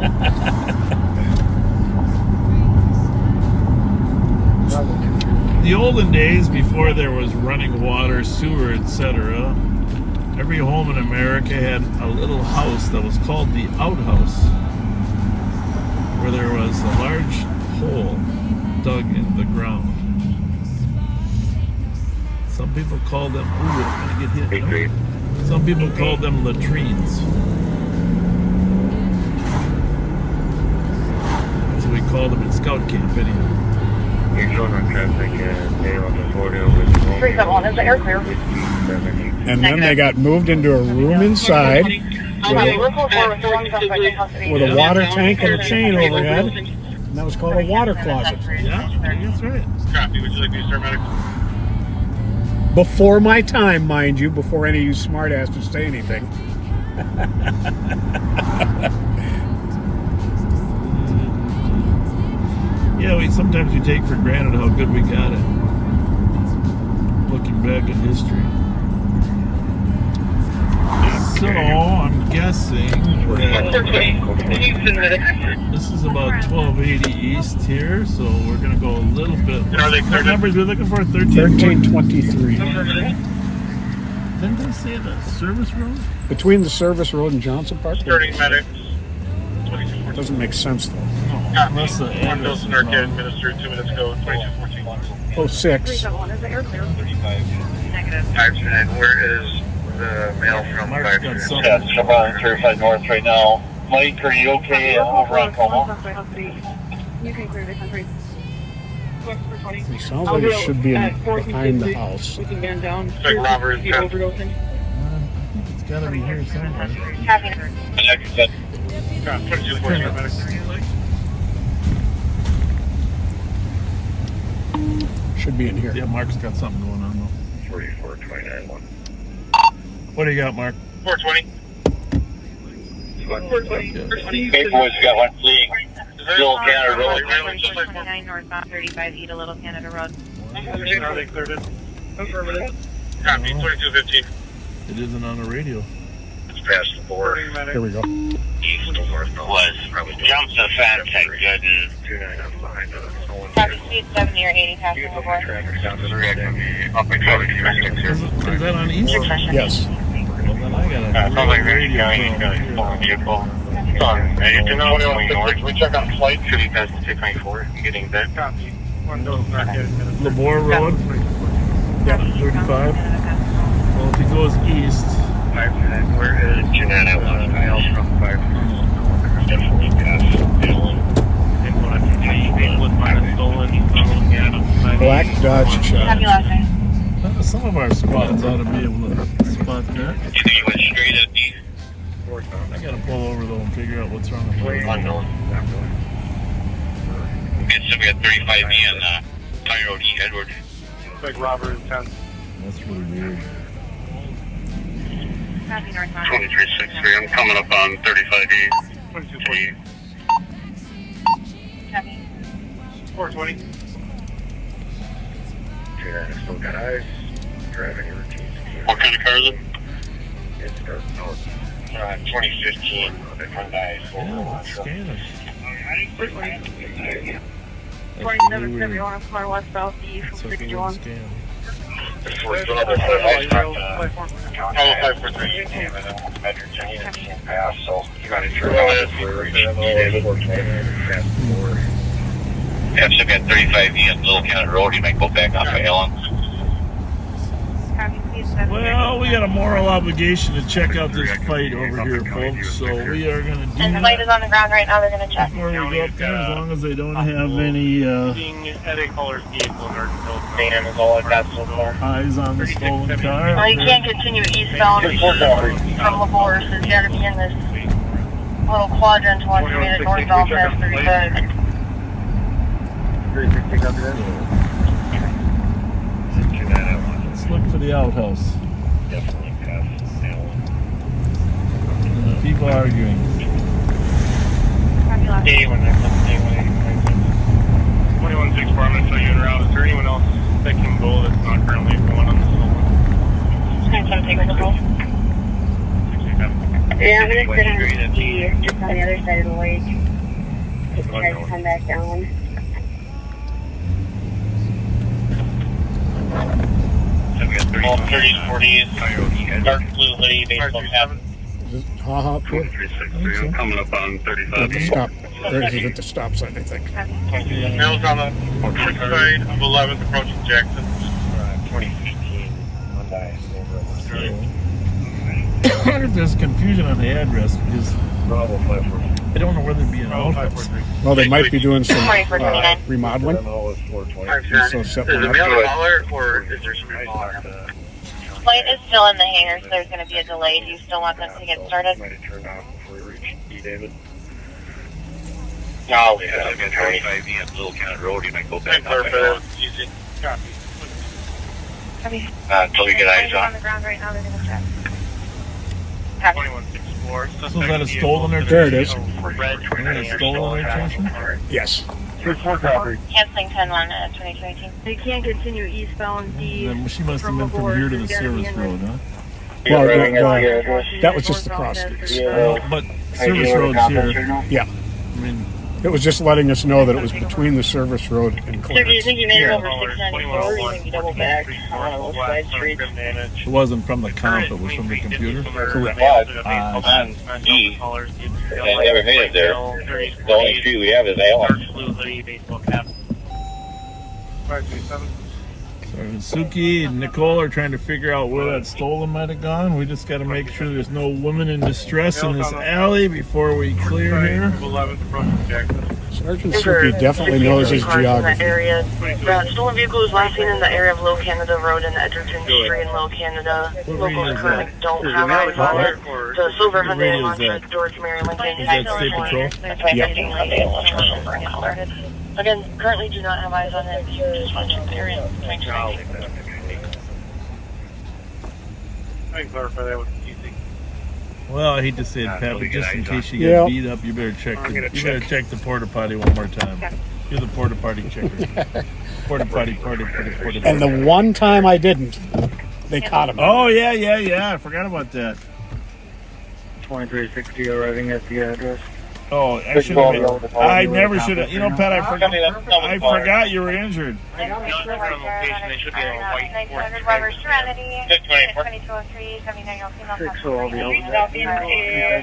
The olden days, before there was running water, sewer, etc., every home in America had a little house that was called the outhouse, where there was a large hole dug in the ground. Some people called them, ooh, I'm gonna get hit. No? Some people called them latrines. That's what we called them in scout camp, anyhow. 371 is the air clear. And then they got moved into a room inside with a water tank and a chain overhead. And that was called a water closet. Yeah, that's right. Copy. Would you like me to start medic? Before my time, mind you, before any of you smartasses say anything. Yeah, sometimes we take for granted how good we got it. Looking back at history. So, I'm guessing that this is about 1280 east here, so we're going to go a little bit. What numbers are we looking for? 1323. Didn't they say the service road? Between the service road and Johnson Park? Starting medic. Doesn't make sense, though. Unless the One address dose is Narcan wrong. administered 2 minutes ago, 2214. 06. 371 is the air clear. Negative. 529, where is the mail from Mark's got 529? something. Yeah, it's about 35 north right now. Mike, are you okay over on Como? You can clear the country. It sounds like it should be behind the house. We can get down. Like Robert is Overdosing. It's got to be here somewhere. Copy. 2214 medic. Should be in here. Yeah, Mark's got something going on though. 4429. What do you got, Mark? 420. 420. Hey, boys, we got one fleeing. Little Canada Road. 29 northbound 35 eat a Little Canada Road. Are they cleared it? Affirmative. Copy, 2215. It isn't on the radio. It's past the board. Here we go. East to north was jumps the fence and good and 29 up behind us. Copy, speed 70 or 80 past the board. Traffic down to the red. Up and coming. Is that on east? Yes. Well, then I got Sounds like a radio County program here. vehicle. Ready to know what's going north. We check out flight. Should be past the 224. Getting that. Copy. One goes back in. Lamore Road. Yep. 35. Well, if he goes east. Where is Jeanette at 1 mile from 5? Definitely past Dillon. Black Dodge Happy Charge. last night. Some of our spots ought to be able to spot that. You think you went straight at the I gotta pull over though and figure out what's wrong with the unknown? Okay, so we got 35E on Tire Road E, Edward. Looks like Robert is 10. That's really weird. Happy northbound. 2363, I'm coming up on 35E. 2240. Happy. 420. Still got eyes. Driving routines. What kind of car is it? It's 2015 Hyundai. Yeah, scanner. 2771 car westbound D from So if you 61. want to scan. So you got to turn on it. I've still got 35E on Little County Road. You might go back off of Ellen. Happy, please. Well, we got a moral obligation to check out this fight over here, folks. So we are gonna do And the light is on the ground right now. They're going to check. before we go up there, as long as they don't have any Seeing Eddie Color's vehicle in Arkansas. Dan is all I've got so far. eyes on the stolen car. Well, you can't continue eastbound from Labor, so you gotta be in this little quadrant once you made it northbound past 35. Let's look for the outhouse. Definitely past Ellen. People arguing. Happy last night. Day 2164, I'm going to show you en route. Is there anyone else that can go that's not currently going on the stolen? Yeah, I'm gonna sit on the ski just on the other side of the lake. Just try to come back down. All 30s, 40s, dark blue hoodie, baseball cap. Haha, up here. 2363, I'm coming up on At the 35. stop. Or is it at the stop sign, I think. Mills on the north side of 11th approaching Jackson. 2015 Hyundai. I wonder if there's confusion on the address because Bravo 543. I don't know where there'd be an Oh, outhouse. 543. Well, they might be doing some 2429. remodeling. MO is 420. So set Is one the up. mail caller or is there some caller? Light is still in the hangar, so there's going to be a delay. Do you still want them to get started? Might have turned off before we reached D. David. No, we have 35E on Little County Road. You might go back off of Ellen. Easy. Copy. Happy. Until we get eyes on on. the ground right now. They're going to check. Happy. 2164. So is that a stolen or There it is. Red. Is that a stolen or something? Yes. Canceling 10-1 at 2018. You can't continue eastbound D. Then she must have been from here to the service road, huh? Well, that was just the cross streets. But service road's here. Yeah. I mean, It was just letting us know that it was between the service road and So do you Clarence. think you made it over 694 or you think you double back on one of those side streets? it wasn't from the comp, it was from the computer. Correct. And never made it there. The only street we have is Allen. Blue hoodie, baseball cap. 537. So Suki and Nicole are trying to figure out where that stolen might have gone. We just got to make sure there's no women in distress in this alley before we clear here. 11th approaching Jackson. Sergeant Suki definitely knows his geography. The stolen vehicle was last seen in the area of Low Canada Road and Edgerton Street in Low Canada. Locals currently don't have eyes on it. The silver Hyundai launched George Mary Lincoln. Is that State Patrol? Again, currently do not have eyes on it. Just want to check the area. I can clarify that with easy. Well, I hate to say it, Pat, but just in case you Yeah. get beat up, you better check. Better check the porta potty one more time. You're the porta potty checker. porta potty. And the one time I didn't, they caught him. Oh yeah. I forgot about that. 2360 arriving at the address. Oh, I should have. I never should have. You know, Pat, I forgot you were injured. They should be a white 900 Weber Serenity. 2203, 79-year-old female.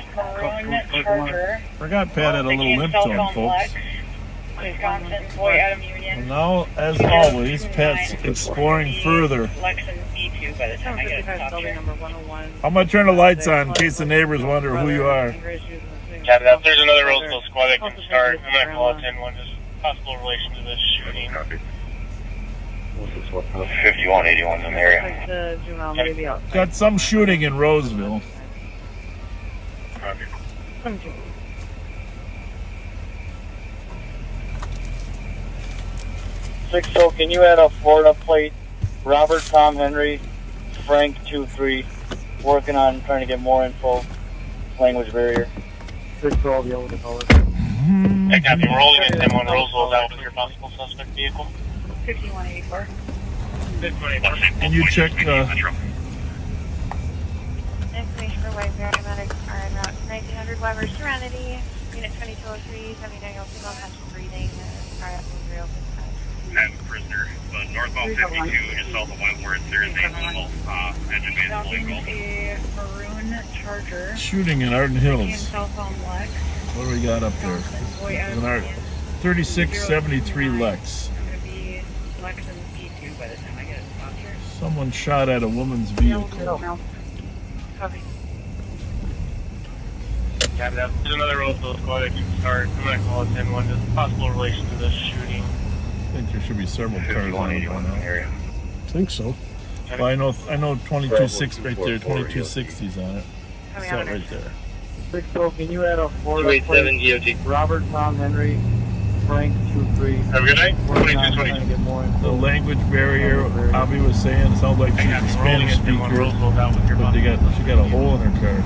Forgot Pat had a little limp to him, folks. Wisconsin, boy out of Union. And now, as always, Pat's exploring further. Lexington E2 by the time I get to talk to her. I'm going to turn the lights on in case the neighbors wonder who you are. Copy that. There's another Roseville squad that can start. I'm going to call it 10-1, just possible relation to this shooting. 5181 in the area. Got some shooting in Roseville. Copy. Cisco, can you add a Florida plate? Robert, Tom, Henry, Frank, 2-3. Working on trying to get more info. Language barrier. Cisco, I'll be able to call it. Hey, copy. We're holding it 10-1 Roseville. That was your possible suspect vehicle. 5184. Can you check Information for white paramedics are en route to 1900 Weber Serenity. Unit 2203, 79-year-old female, conscious breathing. Are at Burrill. I have a prisoner, but northbound 52, just south of Wentworth, there is a little engine vehicle. A maroon Charger. shooting in Arden Hills? Southbound Lex. What do we got up there? An 3673 Lex. I'm going to be Lexington E2 by the time I get it stopped here. Someone shot at a woman's vehicle. Copy. Copy that. There's another Roseville squad that can start. I'm going to call it 10-1, just possible relation to this shooting. I think there should be several cars on it by now. I think so. Well, I know 2260 right there, 2260's on it. It's that right there. Cisco, can you add a Florida 287 plate? Robert, Tom, Henry, Frank, 2-3. Have a good night. Working on trying to get more info. The language barrier, Abby was saying, it sounds like she's a Spanish speaker, but she got a hole in her car.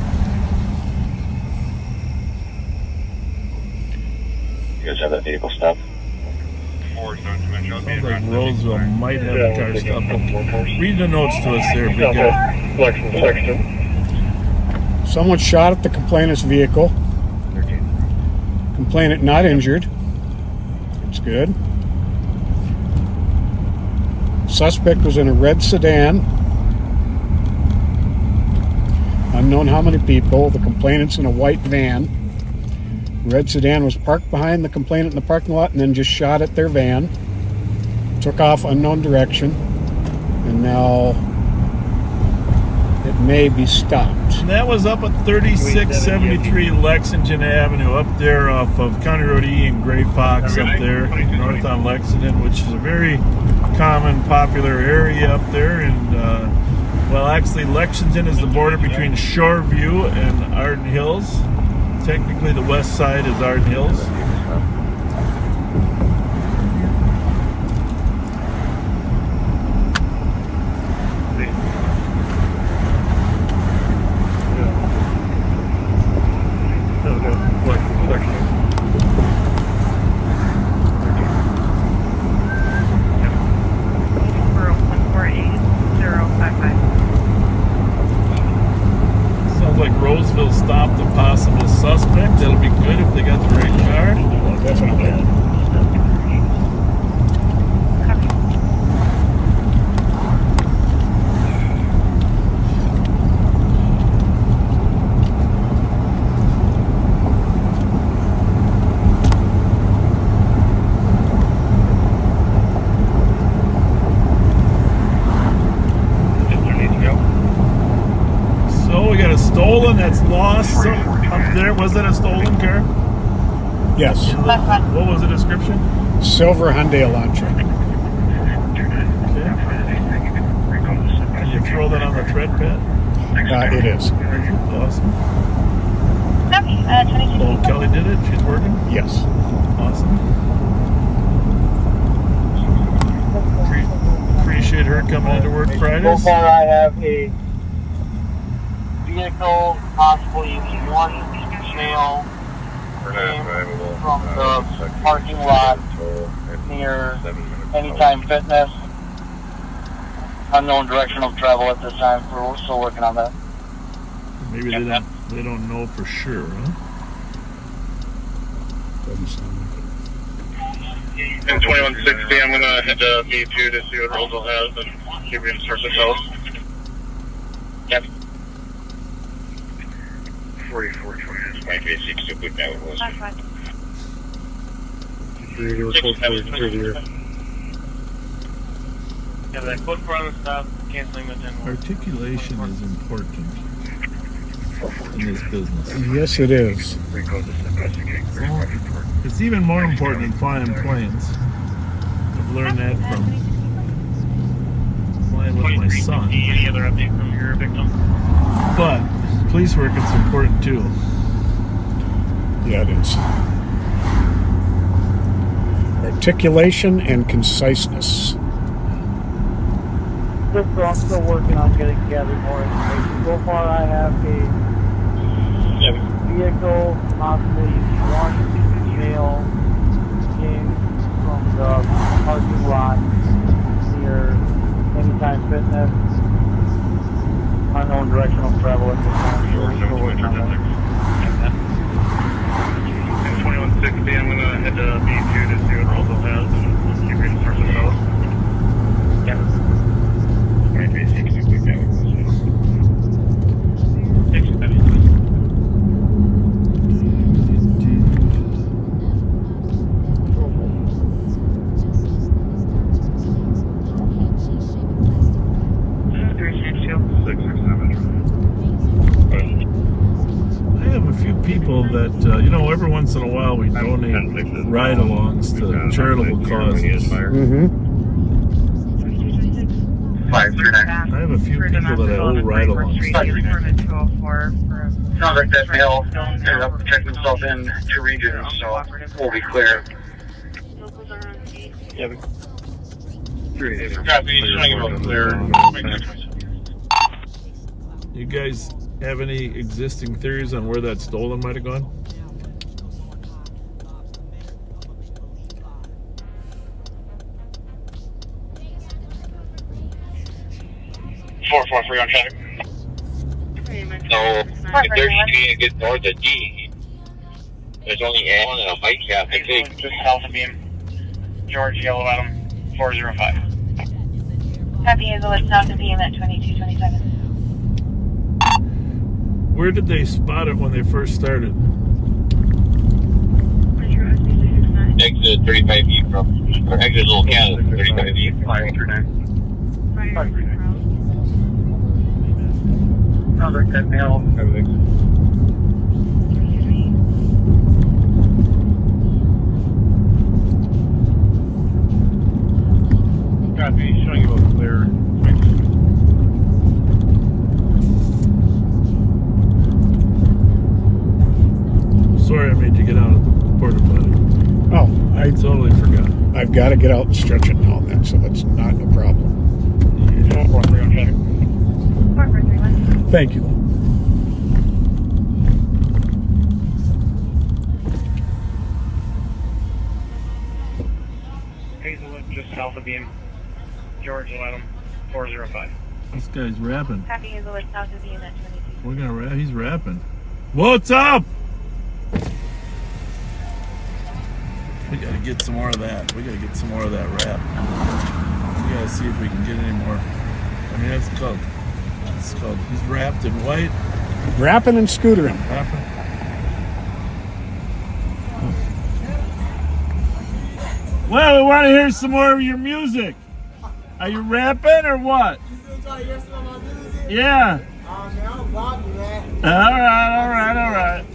You guys have that vehicle stopped? Sounds like Roseville might have the car stopped. Read the notes to us there, big guy. Someone shot at the complainant's vehicle. Complainant not injured. That's good. Suspect was in a red sedan. Unknown how many people. The complainant's in a white van. Red sedan was parked behind the complainant in the parking lot and then just shot at their van. Took off unknown direction. And now it may be stopped. And that was up at 3673 Lexington Avenue, up there off of County Road E and Gray Fox up there, north on Lexington, which is a very common, popular area up there. And, well, actually, Lexington is the border between Shoreview and Arden Hills. Technically, the west side is Arden Hills. Sounds like Roseville stopped a possible suspect. That'll be good if they got the right car. Definitely. So we got a stolen that's lost up there. Was it a stolen car? Yes. What was the description? Silver Hyundai Elantra. Okay. Can you throw that on the thread, Pat? It is. Awesome. Copy. 22. Oh, Kelly did it? She's working? Yes. Awesome. Appreciate her coming into work So Fridays. far I have a vehicle, possibly one male, came from the parking lot near Anytime Fitness. Unknown direction of travel at this time, so we're still working on that. Maybe they don't know for sure, huh? Doesn't sound like it. In 2160, I'm gonna head to B2 to see what Rosal has and see if we can source the tow. Yep. 4420. My basic super network was. Yeah, that code for on the stop, canceling the 10. Articulation is important in this business. Yes, it is. It's even more important than flying planes. I've learned that from flying with my son. Any other update from your victim? But police work is important too. Yeah, it is. Articulation and conciseness. Cisco, I'm still working on gathering more information. So far, I have a vehicle, possibly one male, came from the parking lot near Anytime Fitness. Unknown direction of travel at this time. So we're still working on that. 2160, I'm gonna head to B2 to see what Rosal has and see if we can source the tow. Yeah. My basic super network was. People that, every once in a while we donate ride-alongs to charitable causes. Mm-hmm. I have a few people that I owe ride-alongs to. Sounds like that male ended up checking himself in 2 regions, so we'll be clear. Yeah, copy, just trying to get clear. You guys have any existing theories on where that stolen might have gone? Free on traffic. So, if they're shooting a good north of D, there's only Allen and a bike path, I think. Just south of beam. George, Yellow Adam, 405. Copy, Hazel, it's south of beam at 2227. Where did they spot it when they first started? Exit 35 feet from, or exit Little Canada, 35 feet. 539. Sounds like that male. Copy, showing you a clear. Sorry I made you get out of the porta potty. Oh, I totally forgot. I've got to get out and stretch it now and then, so that's not a problem. Thank you. Hazelwood, just south of beam. George, Adam, 405. This guy's rapping. Copy, Hazel, it's south of beam at 2227. We're gonna rap. He's rapping. What's up? We gotta get some more of that. We gotta get some more of that rap. We gotta see if we can get any more. I mean, it's called. He's wrapped in white. Rapping and scootering. Rapping. Well, we want to hear some more of your music. Are you rapping or what? Yeah. All right.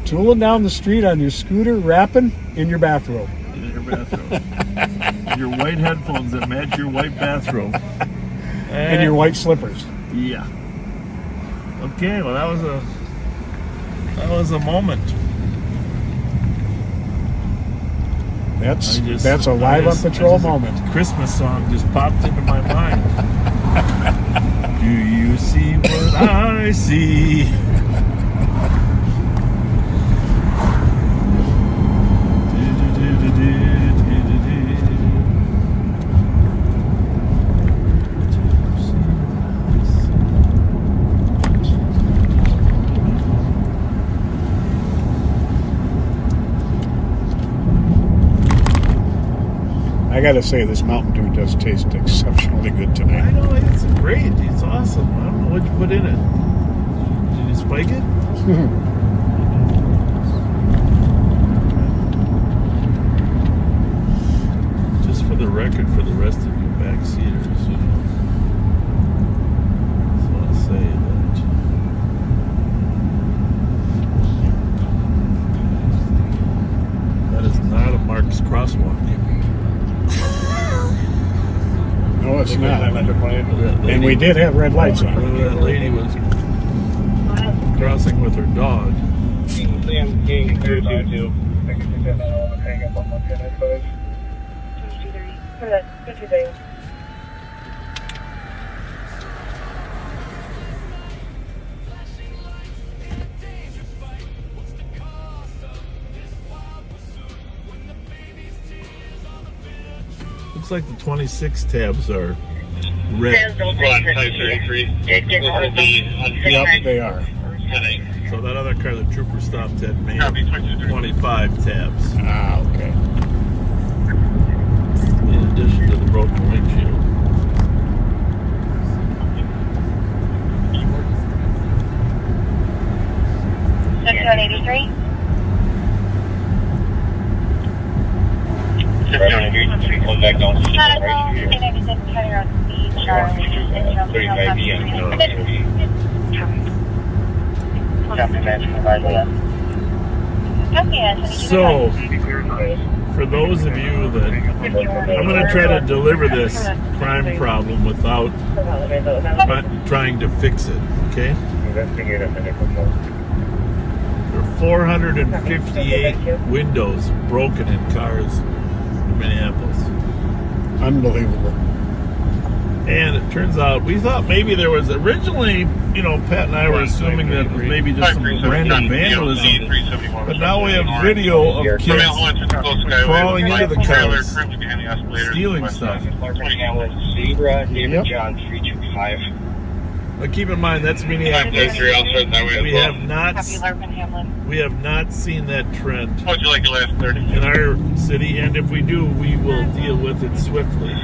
Tooling down the street on your scooter, rapping in your bathrobe. In your bathrobe. Your white headphones that match your white bathrobe. And your white slippers. Yeah. Okay, well that was a moment. That's a live on patrol moment. Christmas song just popped into my mind. Do you see what I see? I gotta say, this Mountain Dew does taste exceptionally good I tonight. know, it's great. It's awesome. I don't know what you put in it. Did you spike it? Just for the record, for the rest of you backseaters, you know. Just want to say that is not a Mark's crosswalk. No, it's not. And we did have red lights on. That lady was crossing with her dog. Looks like the 26 tabs are red. Yep, they are. So that other car the trooper stopped at may have 25 tabs. Ah, okay. In addition to the broken windshield. So, for those of you that, I'm going to try to deliver this crime problem without trying to fix it, okay? There are 458 windows broken in cars in Minneapolis. Unbelievable. And it turns out, we thought maybe there was originally, you know, Pat and I were assuming that it was maybe just some random vandalism. But now we have video of kids crawling into the cars, stealing stuff. But keep in mind, that's Minneapolis. We have not seen that trend in our city, and if we do, we will deal with it swiftly.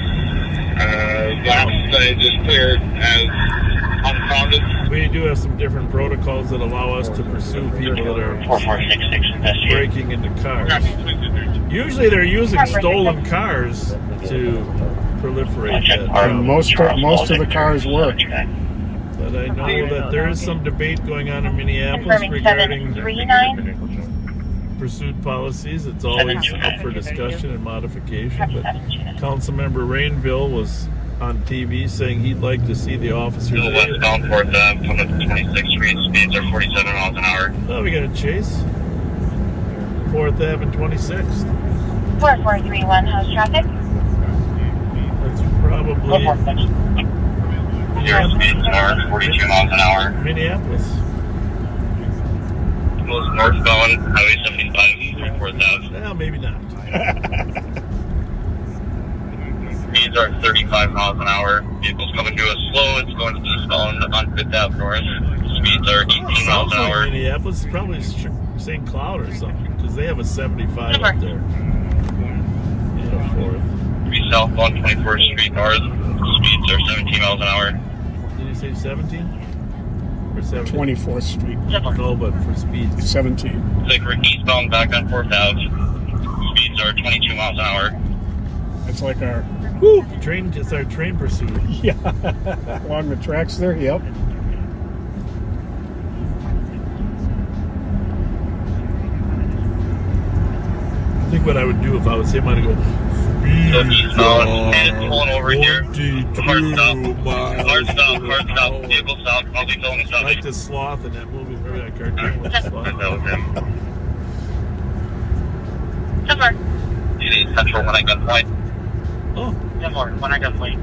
Last just cleared as unfounded. We do have some different protocols that allow us to pursue people that are breaking into cars. Usually they're using stolen cars to proliferate that. And most of the cars were. But I know that there is some debate going on in Minneapolis regarding pursuit policies. It's always up for discussion and modification. But Councilmember Rainville was on TV saying he'd like to see the officers. Westbound 4th Ave, coming up to 26th Street, speeds are 47 miles an hour. Oh, we got a chase. 4th Ave and 26th. 4431, how's traffic? That's probably Your speeds are 42 miles an hour. Minneapolis. Goes northbound, Highway 75, 4th Ave. Well, maybe not. Speeds are 35 miles an hour. Vehicles coming to us slow. It's going to eastbound on 5th Ave North. Speeds are 18 miles an hour. Minneapolis is probably St. Cloud or something, because they have a 75 up there. Yeah, 4th. Be southbound 24th Street North. Speeds are 17 miles an hour. Did you say 17? Or 17? 24th Street. No, but for speed. 17. Like we're eastbound back on 4th Ave. Speeds are 22 miles an hour. It's like our train. It's our train pursuit. Yeah, along the tracks there. Yep. I think what I would do if I was him, I'd go. So eastbound, and it's pulling over here. Hard stop. Vehicle stop. I'll be filling this up. Like the sloth in that movie. Remember that cartoon with the sloth? That was him. You need Central when I got point. Oh. Similar when I got point.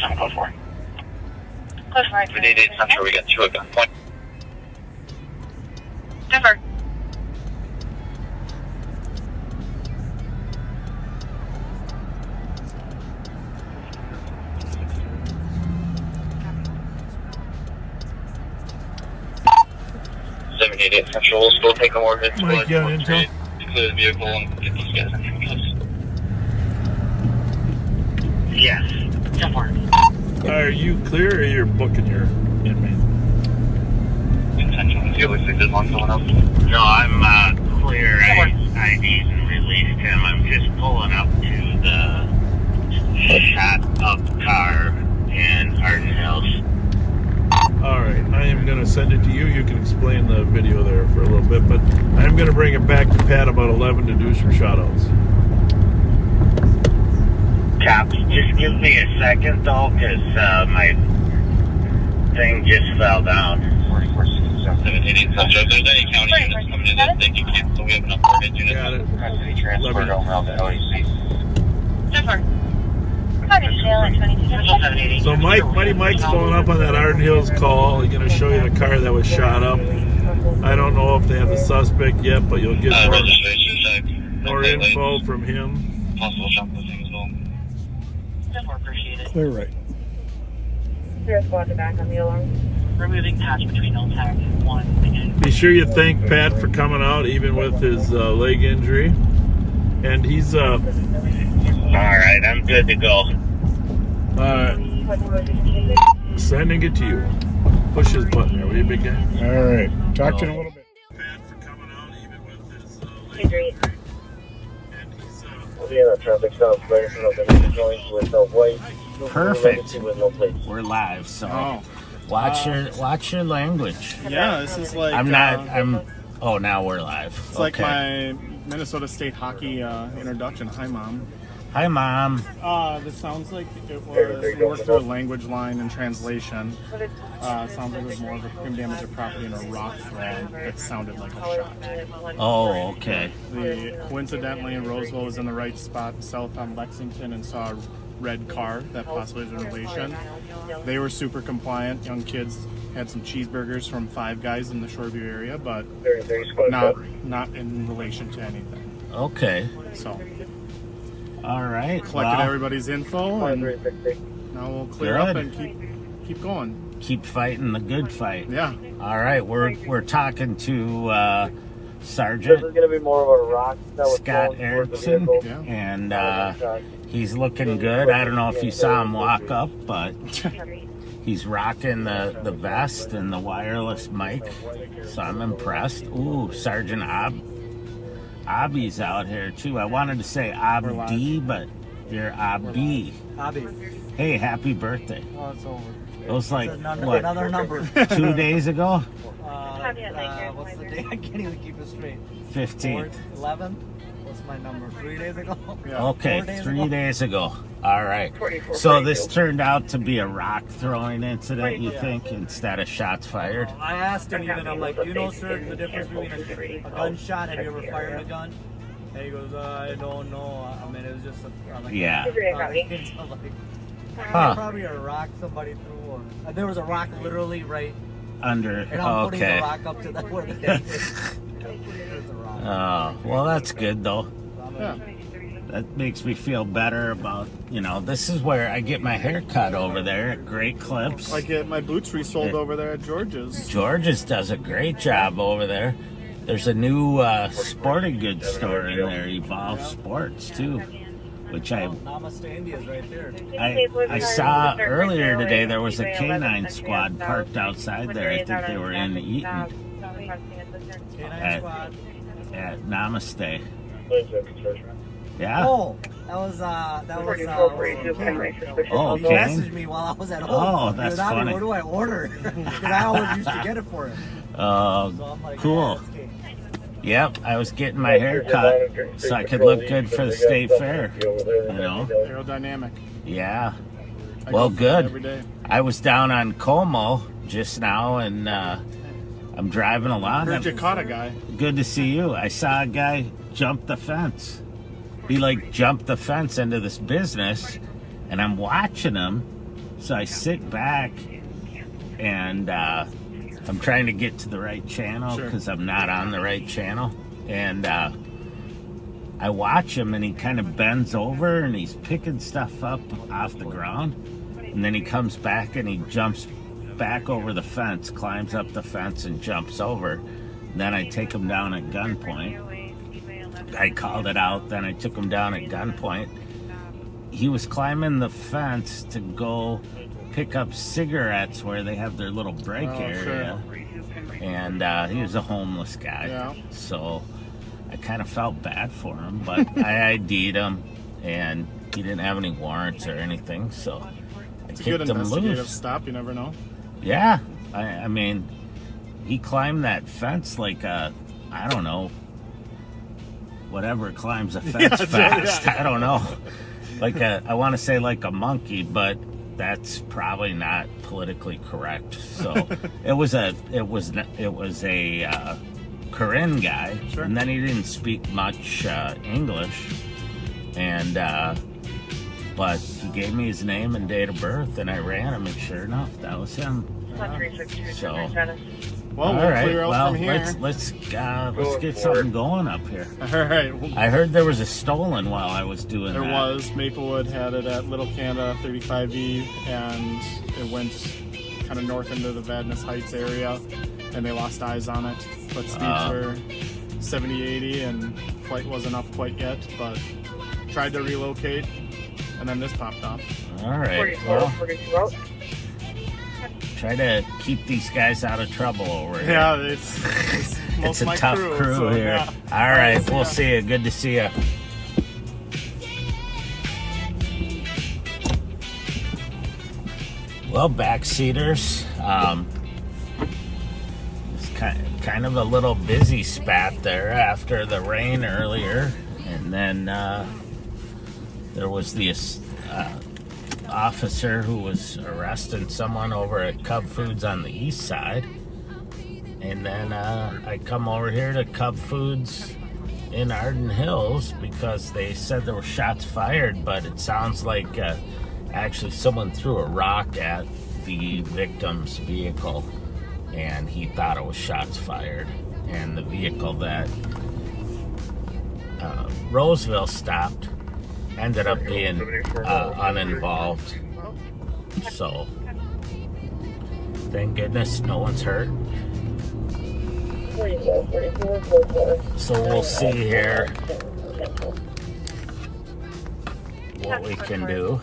I'm code 4. Close for it. We need Central. We got 2 at gunpoint. Denver. 788 Central. We'll still take a more hits. Mike, you got intel? To clear the vehicle and get these guys in handcuffs. Yes. Are you clear or you're booking your inmate? Intention to see if they did want someone else. No, I'm clear. I released him. I'm just pulling up to the shot up car in Arden Hills. All right, I am going to send it to you. You can explain the video there for a little bit, but I'm going to bring it back to Pat about 11 to do some shout-outs. Cops, just give me a second though, because my thing just fell down. 788 Central. If there's any county units coming in that they can cancel, we have enough warhead units. Got it. Custody transferred over on the OEC. So Mighty Mike's going up on that Arden Hills call. He's going to show you the car that was shot up. I don't know if they have the suspect yet, but you'll get more info from him. Possible shoplifting as well. They're right. Zero squad back on the alarm. Removing patch between all tags. 1 again. Be sure you thank Pat for coming out, even with his leg injury. And he's All right, I'm good to go. Sending it to you. Push his button there, will you, big guy? All right. Talk to you in a little bit. Pat for coming out, even with his leg Agreed. injury. And he's Yeah, traffic stop, Ferguson of the joint with no white. Perfect. With no plates. We're live, so Oh. watch your language. Yeah, this is like. Oh, now we're live. It's like my Minnesota State hockey introduction. Hi, Mom. Hi, Mom. This sounds like it was they worked through a language line and translation. It sounds like it was more of a crime damage of property and a rock thrown that sounded like a shot. Oh, okay. Coincidentally, Roseville was in the right spot south on Lexington and saw a red car that possibly was in relation. They were super compliant. Young kids had some cheeseburgers from Five Guys in the Shoreview area, but not in relation to anything. Okay. So. All right. Collected everybody's info, and now we'll clear up and keep going. Keep fighting the good fight. Yeah. All right. We're talking to Sergeant. This is going to be more of a rock that was Scott Erickson, and he's looking good. I don't know if you saw him walk up, but he's rocking the vest and the wireless mic, so I'm impressed. Ooh, Sergeant Abby's out here too. I wanted to say Abdi, but you're Abby. Abby. Hey, happy birthday. Oh, it's over. It was like, another number. 2 days ago? What's the day? I can't even keep it straight. 15th. 11th? What's my number? 3 days ago? Okay, 3 days ago. All right. So this turned out to be a rock throwing incident, you think, instead of shots fired? I asked him even, I'm like, you know, sir, the difference between a gunshot? Have you ever fired a gun? And he goes, I don't know. I mean, it was just probably a rock somebody threw. Or there was a rock literally right under. And I'm putting the rock up to where the deck is. Oh, well, that's good though. Yeah. That makes me feel better about, this is where I get my hair cut over there at Great Clips. I get my boots resold over there at George's. George's does a great job over there. There's a new sporting goods store in there, Evolve Sports, too, which Namaste India's right there. I saw earlier today there was a K9 squad parked outside there. I think they were in Eaton at Namaste. Yeah. Oh, that was He messaged me while I was at home. Oh, that's funny. What do I order? Because I always used to get it for him. Cool. Yep, I was getting my hair cut so I could look good for the state fair. Aerodynamic. Yeah. Well, good. I was down on Como just now, and I'm driving along. Heard you caught a guy. Good to see you. I saw a guy jump the fence. He jumped the fence into this business, and I'm watching him. So I sit back, and I'm trying to get to the right channel because I'm not on the right channel. And I watch him, and he kind of bends over, and he's picking stuff up off the ground. And then he comes back, and he jumps back over the fence, climbs up the fence, and jumps over. Then I take him down at gunpoint. I called it out. Then I took him down at gunpoint. He was climbing the fence to go pick up cigarettes where they have their little break area. Sure. And he was a homeless guy. Yeah. So I kind of felt bad for him, but I ID'd him, and he didn't have any warrants or anything, so I kicked him loose. It's a good investigative stop, you never know. Yeah, I mean, he climbed that fence like I don't know, whatever climbs a fence fast. I don't know. Like I want to say like a monkey, but that's probably not politically correct. So it was a Korean guy, sure. And then he didn't speak much English, and but he gave me his name and date of birth, and I ran him, and sure enough, that was him. So, well, we'll clear out from here. Let's get something going up here. All right. I heard there was a stolen while I was doing that. There was. Maplewood had it at Little Canada 35E, and it went kind of north into the Vadnais Heights area, and they lost eyes on it. But speeds were 70, 80, and flight wasn't up quite yet, but tried to relocate, and then this popped up. All right. Well, try to keep these guys out of trouble over here. Yeah, it's it's a tough crew so, here. Yeah. All right, we'll see you. Good to see you. Well, backseaters, it's kind of a little busy spat there after the rain earlier, and then there was the officer who was arresting someone over at Cub Foods on the east side, and then I come over here to Cub Foods in Arden Hills because they said there were shots fired, but it sounds like actually someone threw a rock at the victim's vehicle, and he thought it was shots fired, and the vehicle that Roseville stopped ended up being uninvolved. So thank goodness no one's hurt. So we'll see here what we can do.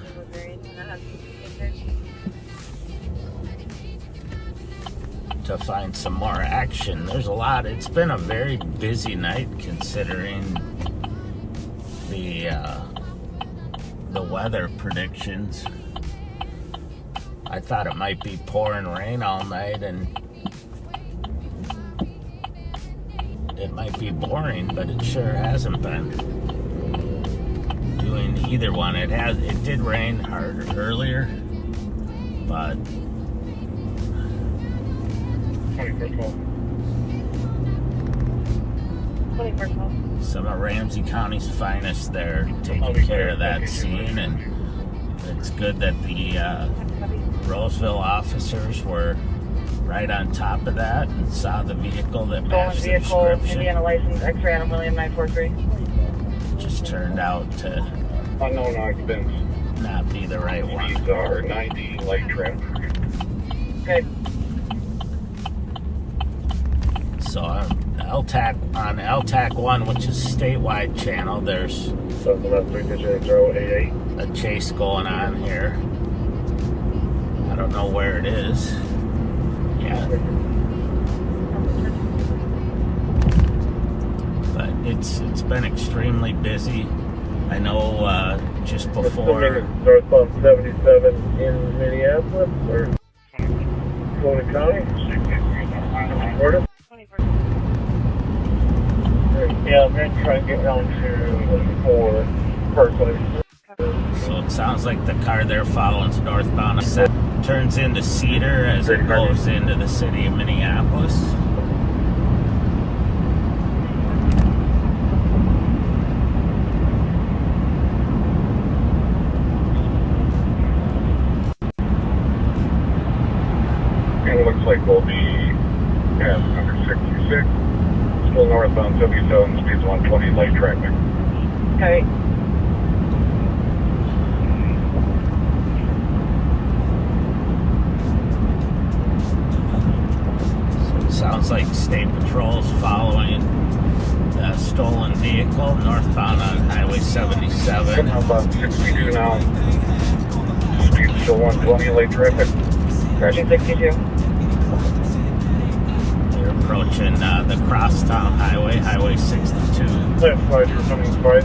To find some more action. There's a lot. It's been a very busy night considering the weather predictions. I thought it might be pouring rain all night, and it might be boring, but it sure hasn't been doing either one. It did rain hard earlier, but some of Ramsey County's finest there taking care of that scene, and it's good that the Roseville officers were right on top of that and saw the vehicle that matched the description. Indiana license, X-ray on William 943. Just turned out to unknown occupants. Not be the right one. These are 90 light trim. Okay. So on LTAC 1, which is statewide channel, there's a chase going on here. I don't know where it is yet, but it's been extremely busy. I know just before. Northbound 77 in Minneapolis or Florida County. Florida. Yeah, I'm going to try and get down to 4 Berkeley. So it sounds like the car they're following is northbound. It turns into Cedar as it goes into the city of Minneapolis. And it looks like we'll be under 66. Still northbound 77, speeds 120, light traffic. Okay. So it sounds like State Patrol patrols following a stolen vehicle northbound on Highway 77. I'm about 62 now. Speed still 120, late traffic. Crashing 62. They're approaching the Crosstown Highway, Highway 62. Left side, you're coming by.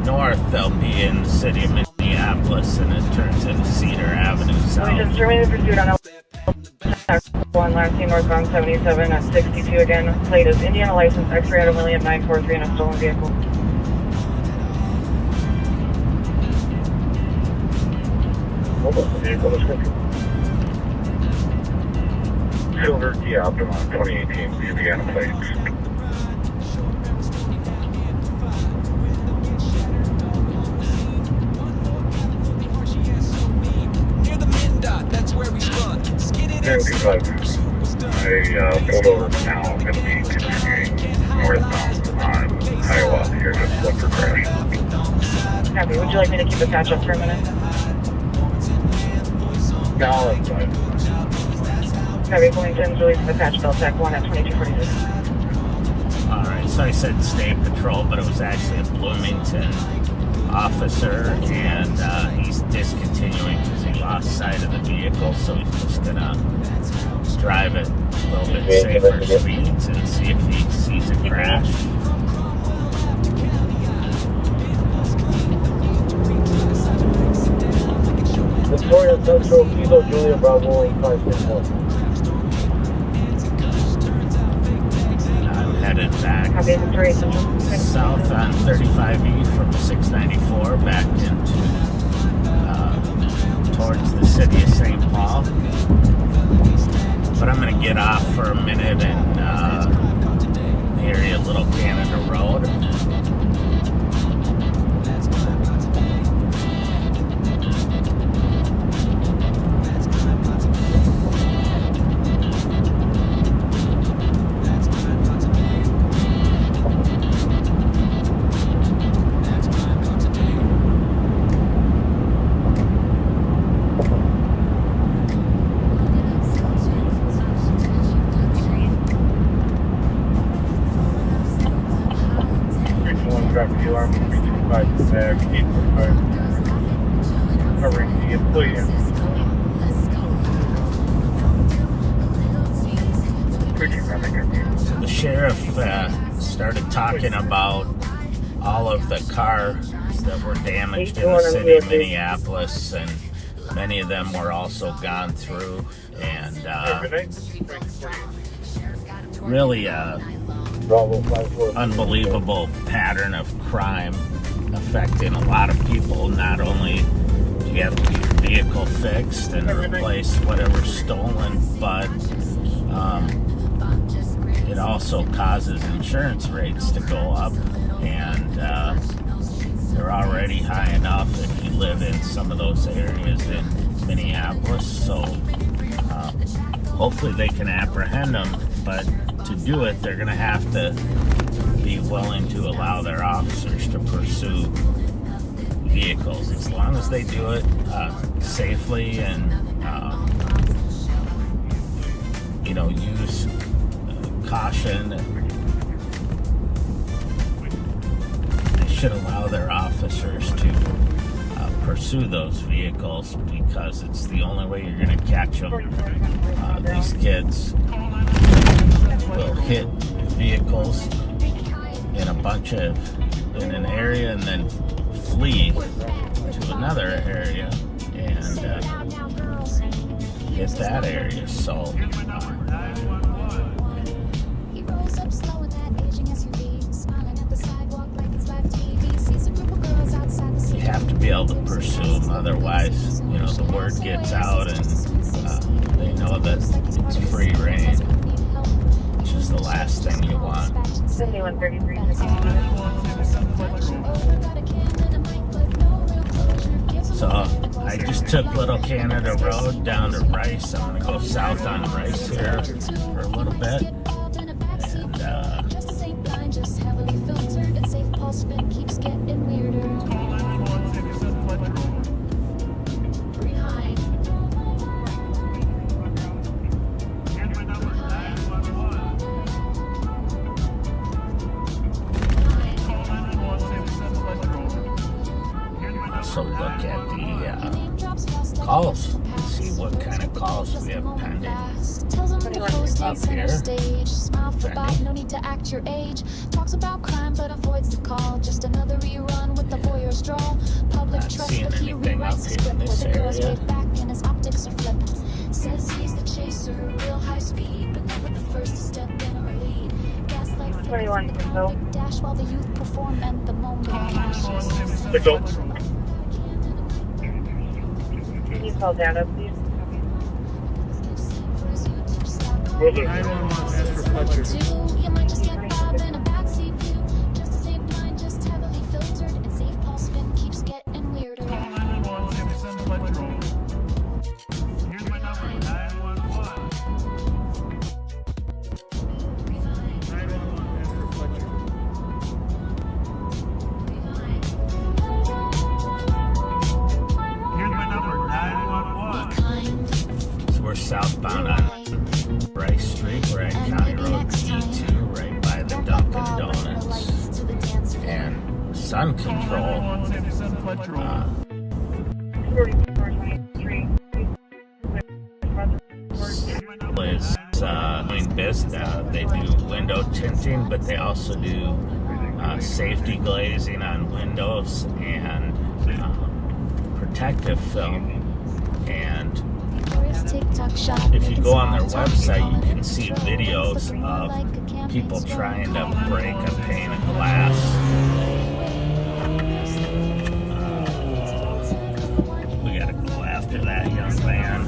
North, they'll be in the city of Minneapolis, and it turns into Cedar Avenue South. Police terminated pursuit on one last seen northbound 77 at 62 again. Plate is Indiana license, X-ray out of William 943 in a stolen vehicle. Hold up, the vehicle description. Silver Kia Optima 2018 Bobaganda plates. Then I pulled over now. I'm going to be continuing northbound on Iowa here, just look for crash. Copy. Would you like me to keep the patch up for a minute? No, that's fine. Copy. Pennington's released the patch belt tech 1 at 2246. Alright, so I said state patrol, but it was actually a Bloomington officer, and he's discontinuing because he lost sight of the vehicle, so he's just gonna drive it a little bit safer speeds and see if he sees a crash. Victoria Central, Kilo Julia Bravo 561. I'm headed back south on 35E from 694 back into towards the city of St. Paul. But I'm going to get off for a minute in the area of Little Canada Road. Traffic alarm 325 back, 845. Covering the employee. The sheriff started talking about all of the cars that were damaged in the city of Minneapolis, and many of them were also gone through, and really unbelievable pattern of crime affecting a lot of people. Not only do you have to get your vehicle fixed and replace whatever's stolen, but it also causes insurance rates to go up, and they're already high enough if you live in some of those areas in Minneapolis. So hopefully they can apprehend them, but to do it, they're going to have to be willing to allow their officers to pursue vehicles, as long as they do it safely and use caution. They should allow their officers to pursue those vehicles, because it's the only way you're going to catch them. These kids will hit vehicles in an area and then flee to another area and hit that area. So you have to be able to pursue them, otherwise the word gets out and they know that it's free reign, which is the last thing you want. 7133. So I just took Little Canada Road down to Rice. I'm going to go south on Rice here for a little bit. And calls. Let's see what kind of calls we have pending. Up here. No need to act your age. Talks about crime but avoids the call. Just another rerun with the voyeur's drawl. Public Not trust seeing but he anything up rewrites the here in script this with the girls area. way back and his optics are flipped. Says he's the chaser, real high speed, but never the first to step in or lead. Gaslight flicker from the convict dash while the youth perform and the moment flashes. Can you call data, please? Will do. 911, ask for Fletcher. You might just get robbed in a backseat view. Just to stay blind, just heavily filtered. And safe Paul spin keeps getting weirder. 911, send Fletcher over. Here's my number, 911. 911, ask for Fletcher. Here's my number, 911. So we're southbound on Bryce Street. We're at County Road E2, right by the Dunkin' Donuts. And Sun Control is doing business. They do window tinting, but they also do safety glazing on windows and protective film. And if you go on their website, you can see videos of people trying to break a pane of glass. We gotta go after that young man.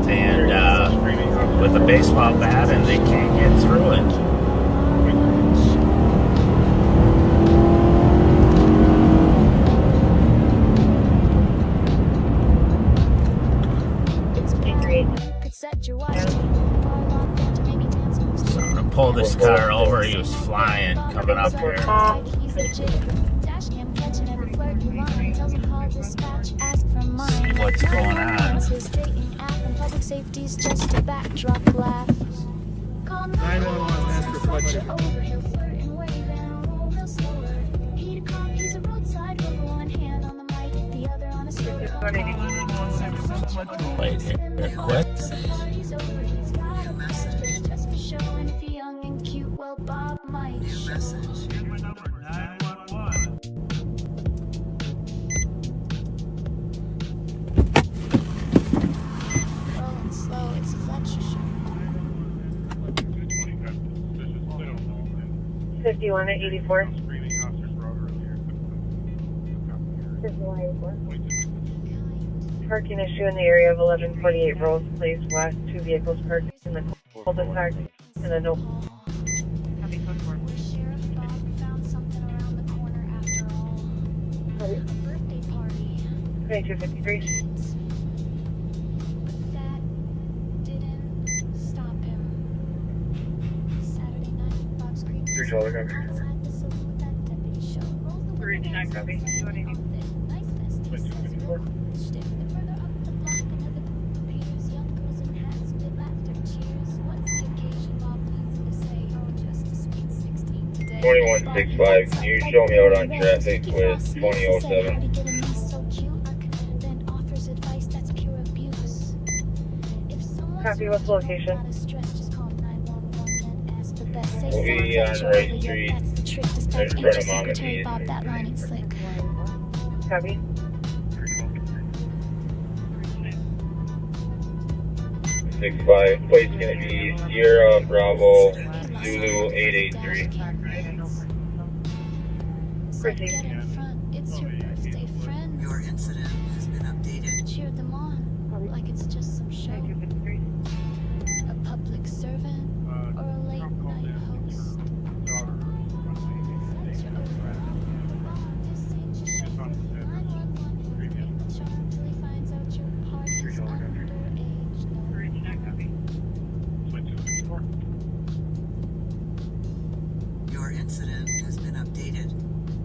And with a baseball bat, and they can't get through it. So I'm gonna pull this car over. He was flying coming up here. See what's going on. Public safety's just a backdrop laugh. 911, ask for Fletcher. He's a roadside with one hand on the mic, the other on a scooter. Wait here, quick. Just for show, and if you're young and cute, well, Bob might show. Here's my number, 911. Rolling slow, it's a Fletcher show. 51 at 84. 51 84. Parking issue in the area of 1148 Rose Place West. 2 vehicles parked in the cul-de-sac in the no. Sheriff Bob found something around the corner after all. A birthday party. 2253. But that didn't stop him. Saturday night, Bob's Creek. 312 copy. Outside the saloon with that deputy show. Rolls the window down, copy. nice vest, he says, real cool shtick. And further up the block, another group appears. Young girls in hats with laughter cheers. What's the occasion? Bob leans in to say, oh, just a sweet 16 today. 2165, can you show me out on traffic with 2007? Copy, what's the location? We'll be on Wright Street, in front of Mama D's. Copy. Place gonna be Sierra Bravo Zulu 883. Proceed. It's your birthday, friend. Your incident has been updated. Cheer them on, like it's just some show. A public servant or a late night host. Fletcher over. This ain't your shit. 911 ain't the charm till he finds out your party's underage. Your incident has been updated.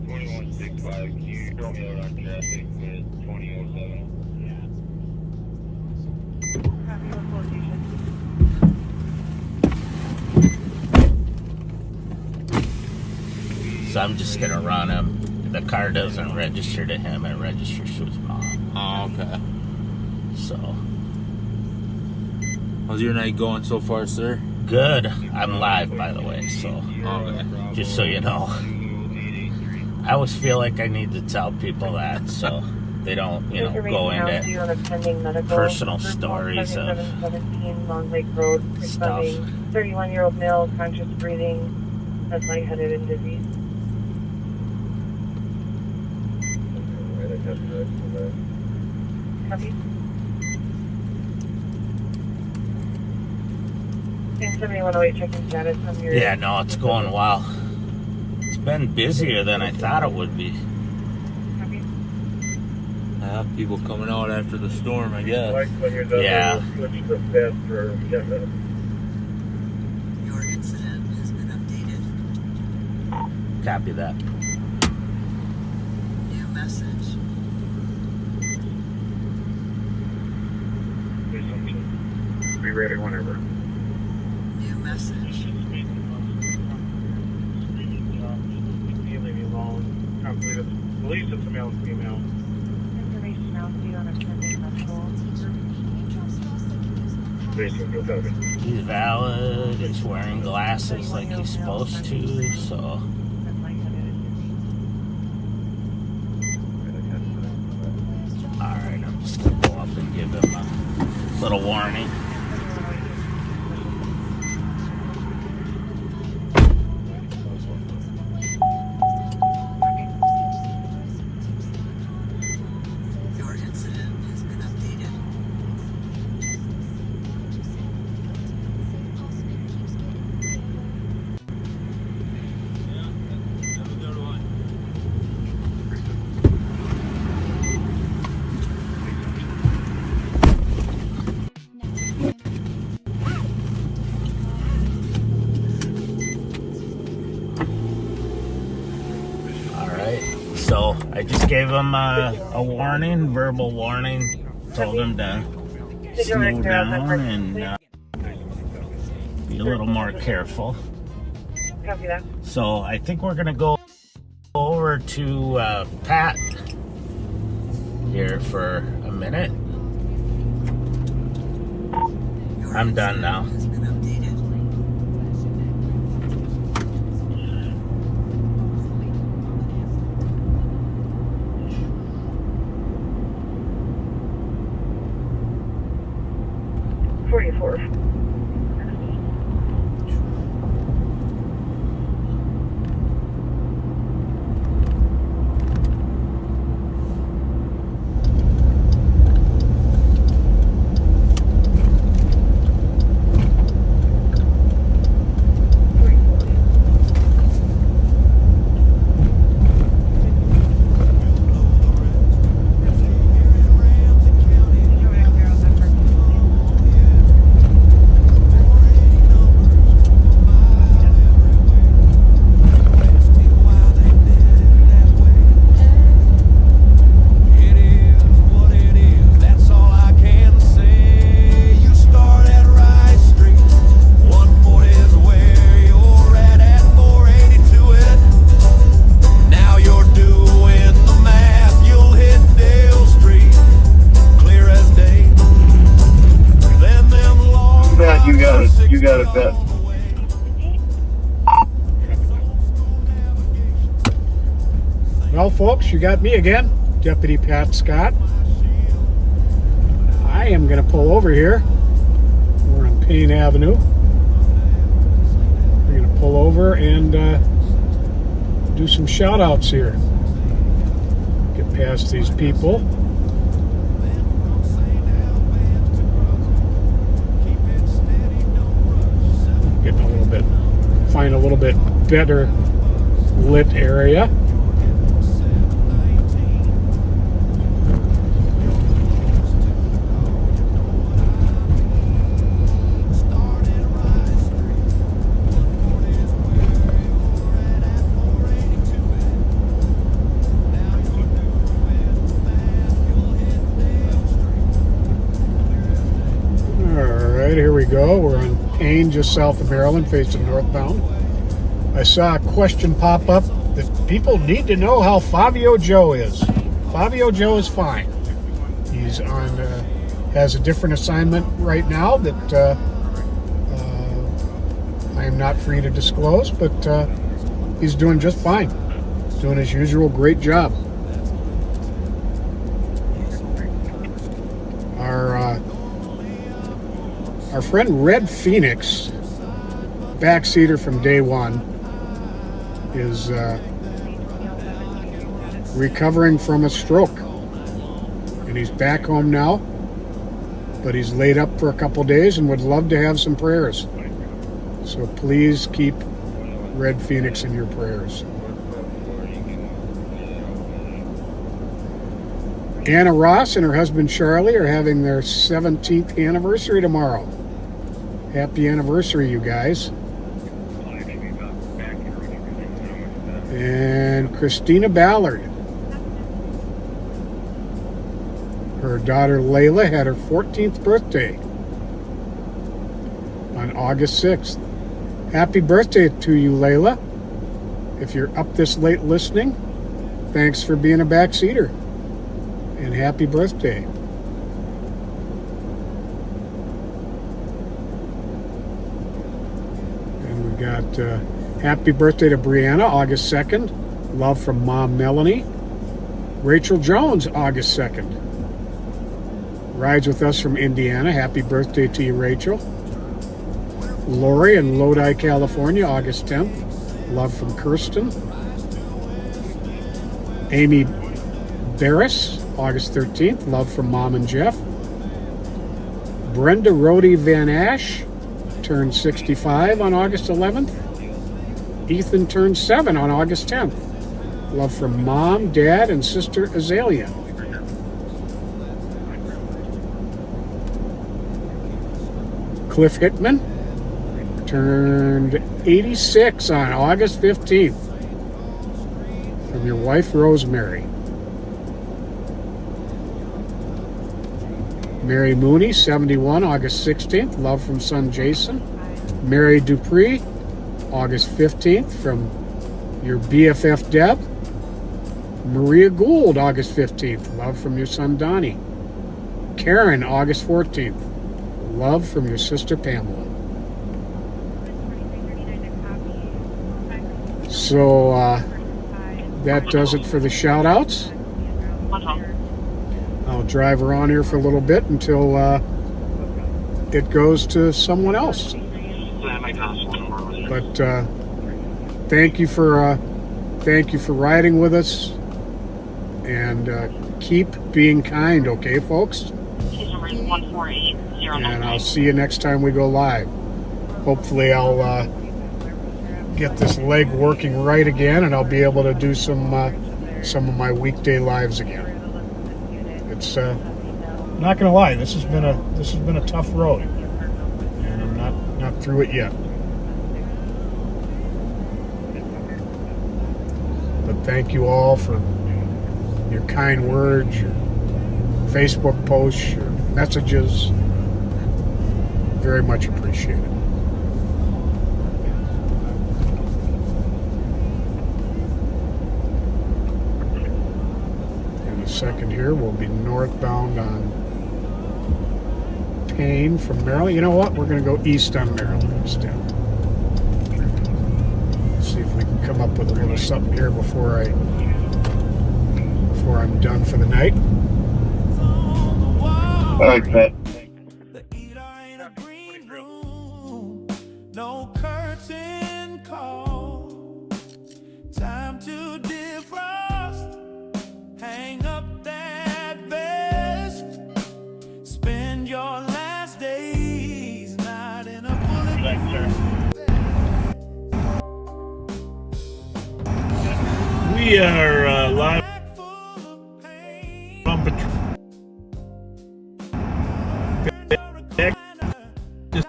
2165, can you show me out on traffic with 2007? Copy, what's the location? So I'm just gonna run him the car doesn't register to him, it registers to his mom. Oh, okay. So. How's your night going so far, sir? Good. I'm live, by the way, so. Okay. Just so you know. I always feel like I need to tell people that, so they don't, go into personal stories of 7717 Long Lake Road, stuff. 31-year-old male, conscious breathing, that's lightheaded and dizzy. Copy. 7108 checking status on your... Yeah, no, it's going well. It's been busier than I thought it would be. Copy. People coming out after the storm, I guess. Yeah. Your incident has been updated. Copy that. New message. Be ready whenever. New message. Leave me alone. I believe it's, at least it's a male and female. Information now to you on a pending medical. He's valid, he's wearing glasses like he's supposed to, so. Alright, I'm just gonna go up and give him a little warning. Your incident has been updated. So I just gave him a warning, verbal warning, told him to slow down and be a little more careful. Copy that. So I think we're gonna go over to Pat here for a minute. I'm done now. You got it, bet. Well, folks, you got me again, Deputy Pat Scott. I am going to pull over here. We're on Payne Avenue. We're going to pull over and do some shout-outs here. Get past these people. Getting a little bit, find a little bit better lit area. Here we go. We're on Payne, just south of Maryland, facing northbound. I saw a question pop up that people need to know how Fabio Joe is. Fabio Joe is fine. He's on, has a different assignment right now that I am not free to disclose, but he's doing just fine. He's doing his usual great job. Our friend Red Phoenix, backseater from day one, is recovering from a stroke. And he's back home now, but he's laid up for a couple days and would love to have some prayers. So please keep Red Phoenix in your prayers. Anna Ross and her husband Charlie are having their 17th anniversary tomorrow. Happy anniversary, you guys. And Christina Ballard. Her daughter Layla had her 14th birthday on August 6th. Happy birthday to you, Layla. If you're up this late listening, thanks for being a backseater. And happy birthday. And we got happy birthday to Brianna, August 2nd. Love from Mom Melanie. Rachel Jones, August 2nd. Rides with us from Indiana. Happy birthday to you, Rachel. Lori in Lodi, California, August 10th. Love from Kirsten. Amy Barris, August 13th. Love from Mom and Jeff. Brenda Rhodey Van Ash turned 65 on August 11th. Ethan turned 7 on August 10th. Love from Mom, Dad, and Sister Azalea. Cliff Hickman turned 86 on August 15th. From your wife, Rosemary. Mary Mooney, 71, August 16th. Love from son Jason. Mary Dupree, August 15th. From your BFF Deb. Maria Gould, August 15th. Love from your son Donnie. Karen, August 14th. Love from your sister Pamela. So that does it for the shout outs. I'll drive around here for a little bit until it goes to someone else. But thank you for riding with us, and keep being kind, okay, folks? And I'll see you next time we go live. Hopefully I'll get this leg working right again, and I'll be able to do some of my weekday lives again. It's not gonna lie, this has been a tough road, and I'm not through it yet. But thank you all for your kind words, your Facebook posts, your messages. Very much appreciated. In a second here, we'll be northbound on Payne from Maryland. You know what? We're going to go east on Maryland instead. See if we can come up with a little something here before I'm done for the night. All right, Pat. No curtain call. Time to defrost. Hang up that vest. Spend your last days not in a bullet. We are live from just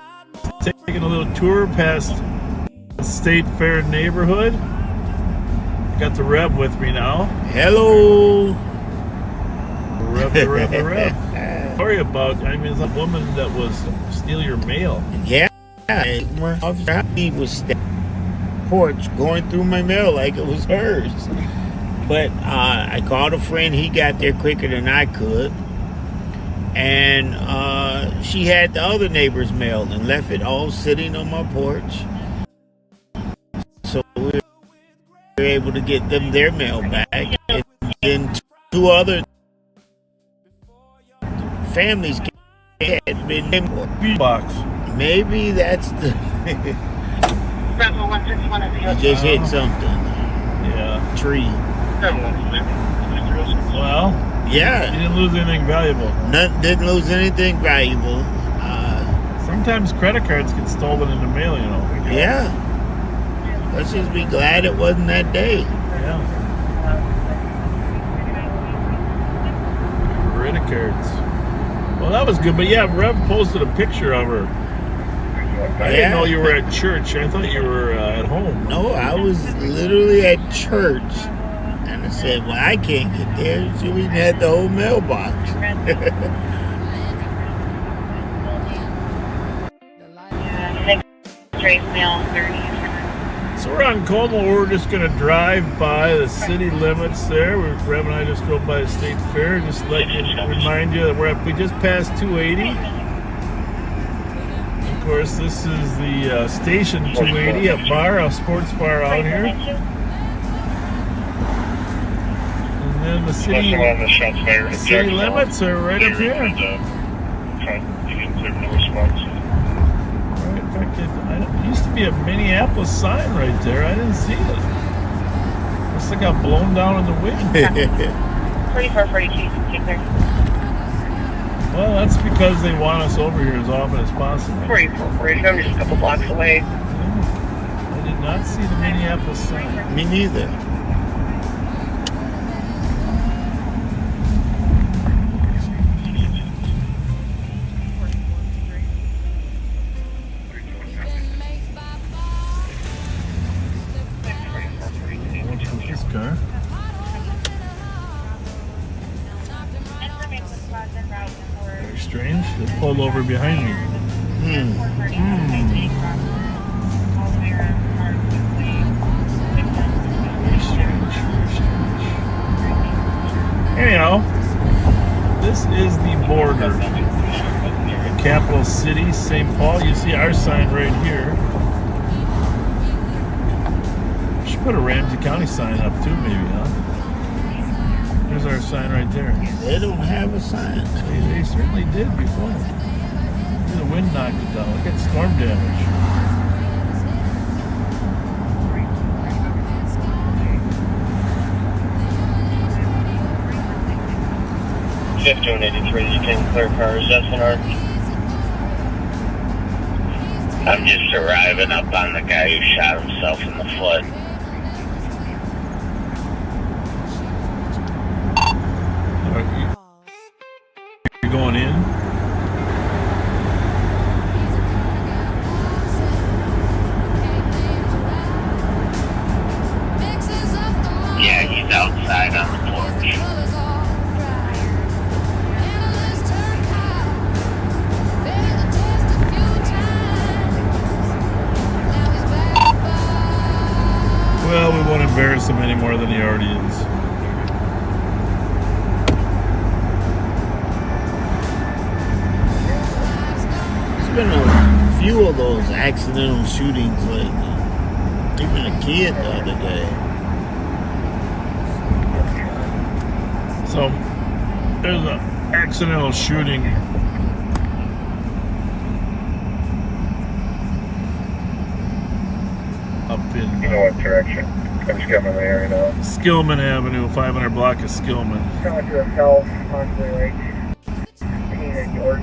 taking a little tour past State Fair neighborhood. Got the Rev with me now. Hello. Rev. Sorry about, it's a woman that was steal your mail. Yeah. He was porch going through my mail like it was hers. But I called a friend. He got there quicker than I could. And she had the other neighbor's mail and left it all sitting on my porch. So we were able to get them their mail back. And then 2 other families had been box. Maybe that's the Bravo 161 is you just hit something. Yeah. Tree. Well, yeah. You didn't lose anything valuable. Didn't lose anything valuable. Sometimes credit cards get stolen in the mail, you know. Yeah. Let's just be glad it wasn't that day. Yeah. Credit cards. Well, that was good. But yeah, Rev posted a picture of her. I didn't know you were at church. I thought you were at home. No, I was literally at church. And I said, well, I can't get there. So we had the whole mailbox. So we're on Como. We're just going to drive by the city limits there. Rev and I just drove by the State Fair. Just let you remind you that we just passed 280. Of course, this is the Station 280, a sports bar out here. And then the city limits are right up here. In fact, it used to be a Minneapolis sign right there. I didn't see it. Must have got blown down in the wind. 4442, keep there. Well, that's because they want us over here as often as possible. 4442, I'm just a couple blocks away. I did not see the Minneapolis sign. Me neither. Car. Very strange. They pulled over behind me. Very strange. Anyhow, this is the border. The capital city, St. Paul. You see our sign right here. Put a Ramsey County sign up too, maybe, huh? There's our sign right there. They don't have a sign. They certainly did before. The wind knocked it down. Look at storm damage. You can clear cars, SNR. I'm just arriving up on the guy who shot himself in the foot. You're going in? Yeah, he's outside on the porch. Well, we won't embarrass him any more than he already is. There's been a few of those accidental shootings lately. Even a kid the other day. So, there's an accidental shooting up in... You know what direction? I'm just coming there, you know. Skillman Avenue, 500 block of Skillman. Coming to the south, possibly like Pennington, York.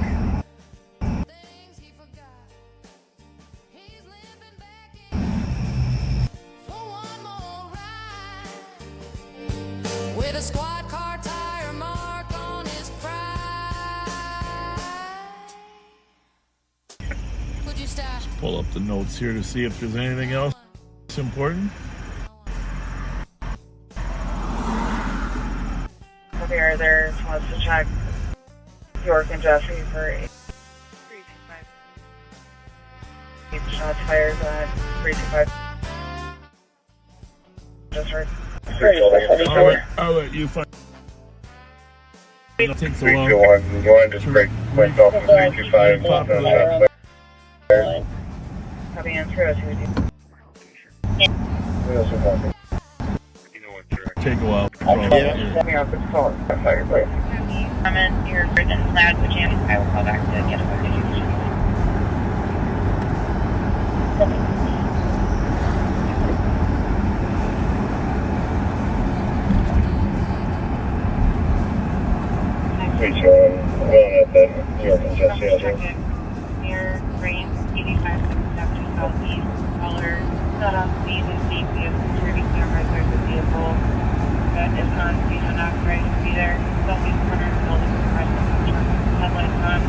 With a squad car tire mark on his pride. Would you stop? Pull up the notes here to see if there's anything else important. We are there. Wants to check York and Jeffrey for 325. Shots fired at 325. Just right. I'll let you find. It takes a while. 321, go ahead, just break points off of 325. Copy and 302. Take a while. Let me off this call. I'm in your written plaid pajamas. I will call back to get a message. Near Rain, 85 southeast, color, not on speed and safety of security cameras. There's a vehicle that is on speed and authorized to be there. Southeast corner of the building with the rest of the truck. Headlights on.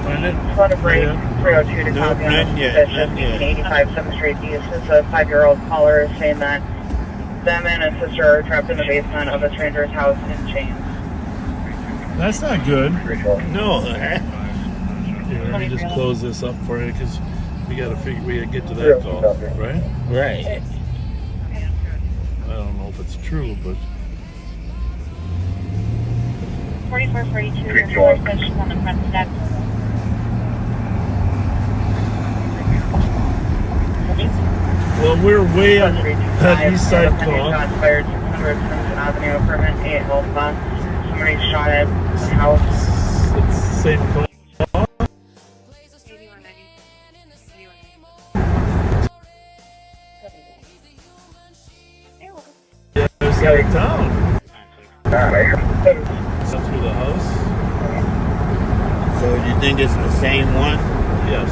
Find it? Front of break, 302 to copy on position, 85 7th Street East. This is a 5-year-old caller is saying that them and his sister are trapped in the basement of a stranger's house in chains. That's not good. No. Here, let me just close this up for you because we gotta get to that call, right? Right. I don't know if it's true, but 4442, there's four stations on the front steps. well, we're way on that east side call. Shots fired 600 Simpson Avenue, apartment 8 Alpha. Somebody shot at the house. It's the same call. Yeah, other side of town. That's through the house. So you think it's the same one? Yes.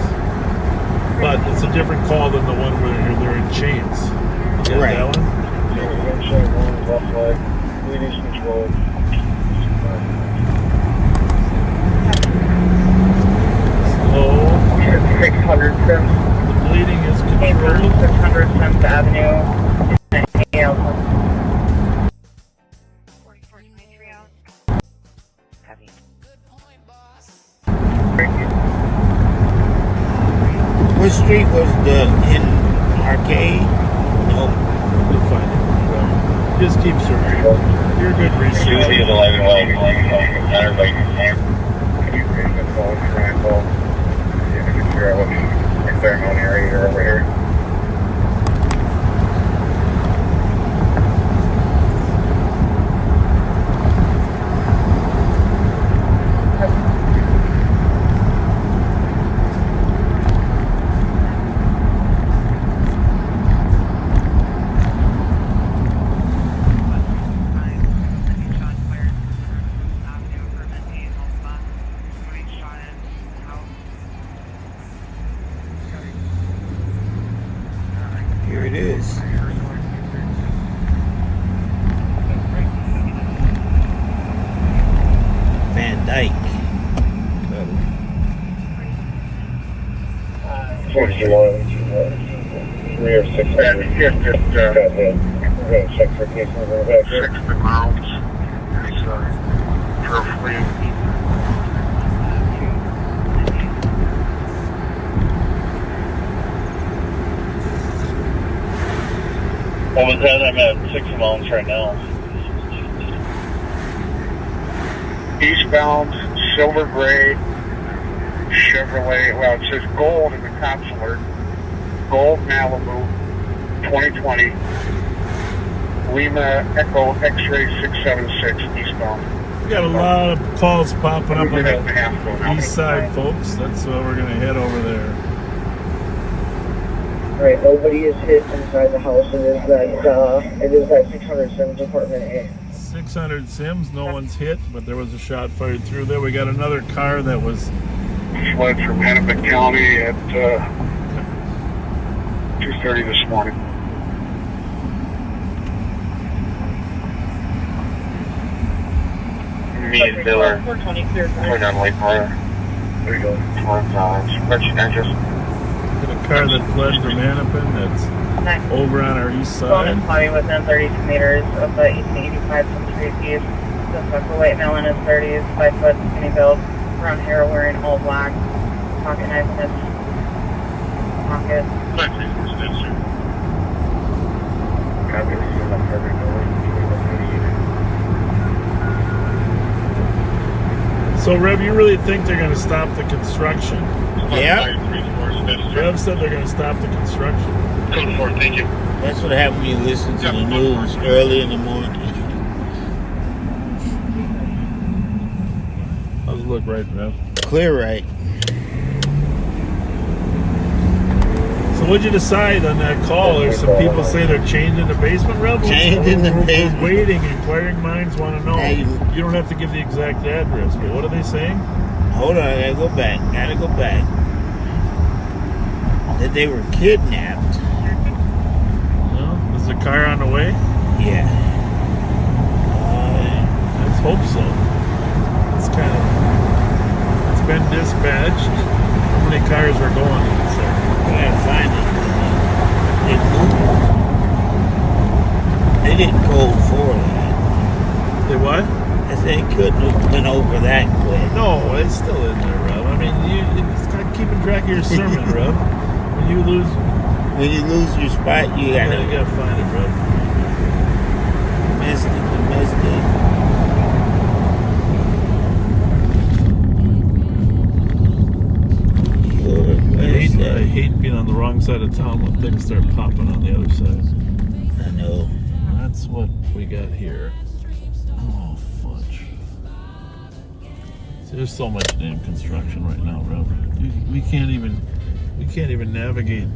But it's a different call than the one where they're in chains. You got Right. that one? Slow. 600 Sims. The bleeding is controlled. 600 Sims Avenue. Alpha. What street was the in Arcade? No. We'll find it. Just keep searching. You're a good researcher. Usually the lighting well, everybody can you bring the phone for info? See if we can figure out what ceremony area you're over here. Here it is. Van Dyke. 41, 3 or 6. Just check for cases in the back here. 6 miles. It's carefully. What was that? I'm at 6 miles right now. Eastbound, silver gray, Chevrolet. Well, it says gold in the consular. Gold Malibu, 2020. Lima Echo X-ray 676 eastbound. We got a lot of calls popping up on the east side, folks. That's why we're gonna head over there. Alright, nobody is hit inside the house. It is that 600 Sims apartment A. 600 Sims, no one's hit, but there was a shot fired through there. We got another car that was Fled from Pennington County at 2:30 this morning. Me and Miller, 420 clear. going on Lake Mara. There you go. Towards Fletcher, I just got a car that fled from Hennepin that's over on our east Phone side. is potty within 32 meters of the 1885 Street East. Suspect for white male in his 30s, 5 foot, skinny build, brown hair, wearing all black, pocket knife in his pocket. Copy the scene on Frederick Building, 2138. So, Rev, you really think they're going to stop the construction? Yeah. Rev said they're going to stop the construction. Code 4, thank you. That's what happens when you listen to the news early in the morning. How's it look right, Rev? Clear right. So what'd you decide on that call? There's some people say they're changing the basement, Rev? Changing the basement. We're waiting. Inquiring minds want to know. You don't have to give the exact address, but what are they saying? Hold on, I gotta go back. That they were kidnapped. Well, is the car on the way? Yeah. Let's hope so. It's been dispatched. How many cars are going? I gotta find it. They moved. They didn't code for that. They what? I said they couldn't have been over that quick. No, it's still in there, Rob. I mean, it's kind of keeping track of your sermon, Rob. When you lose your spot, you gotta find it, Rob. Missed it. I hate being on the wrong side of town when things start popping on the other side. I know. That's what we got here. Oh, fudge. See, there's so much damn construction right now, Rob. We can't even navigate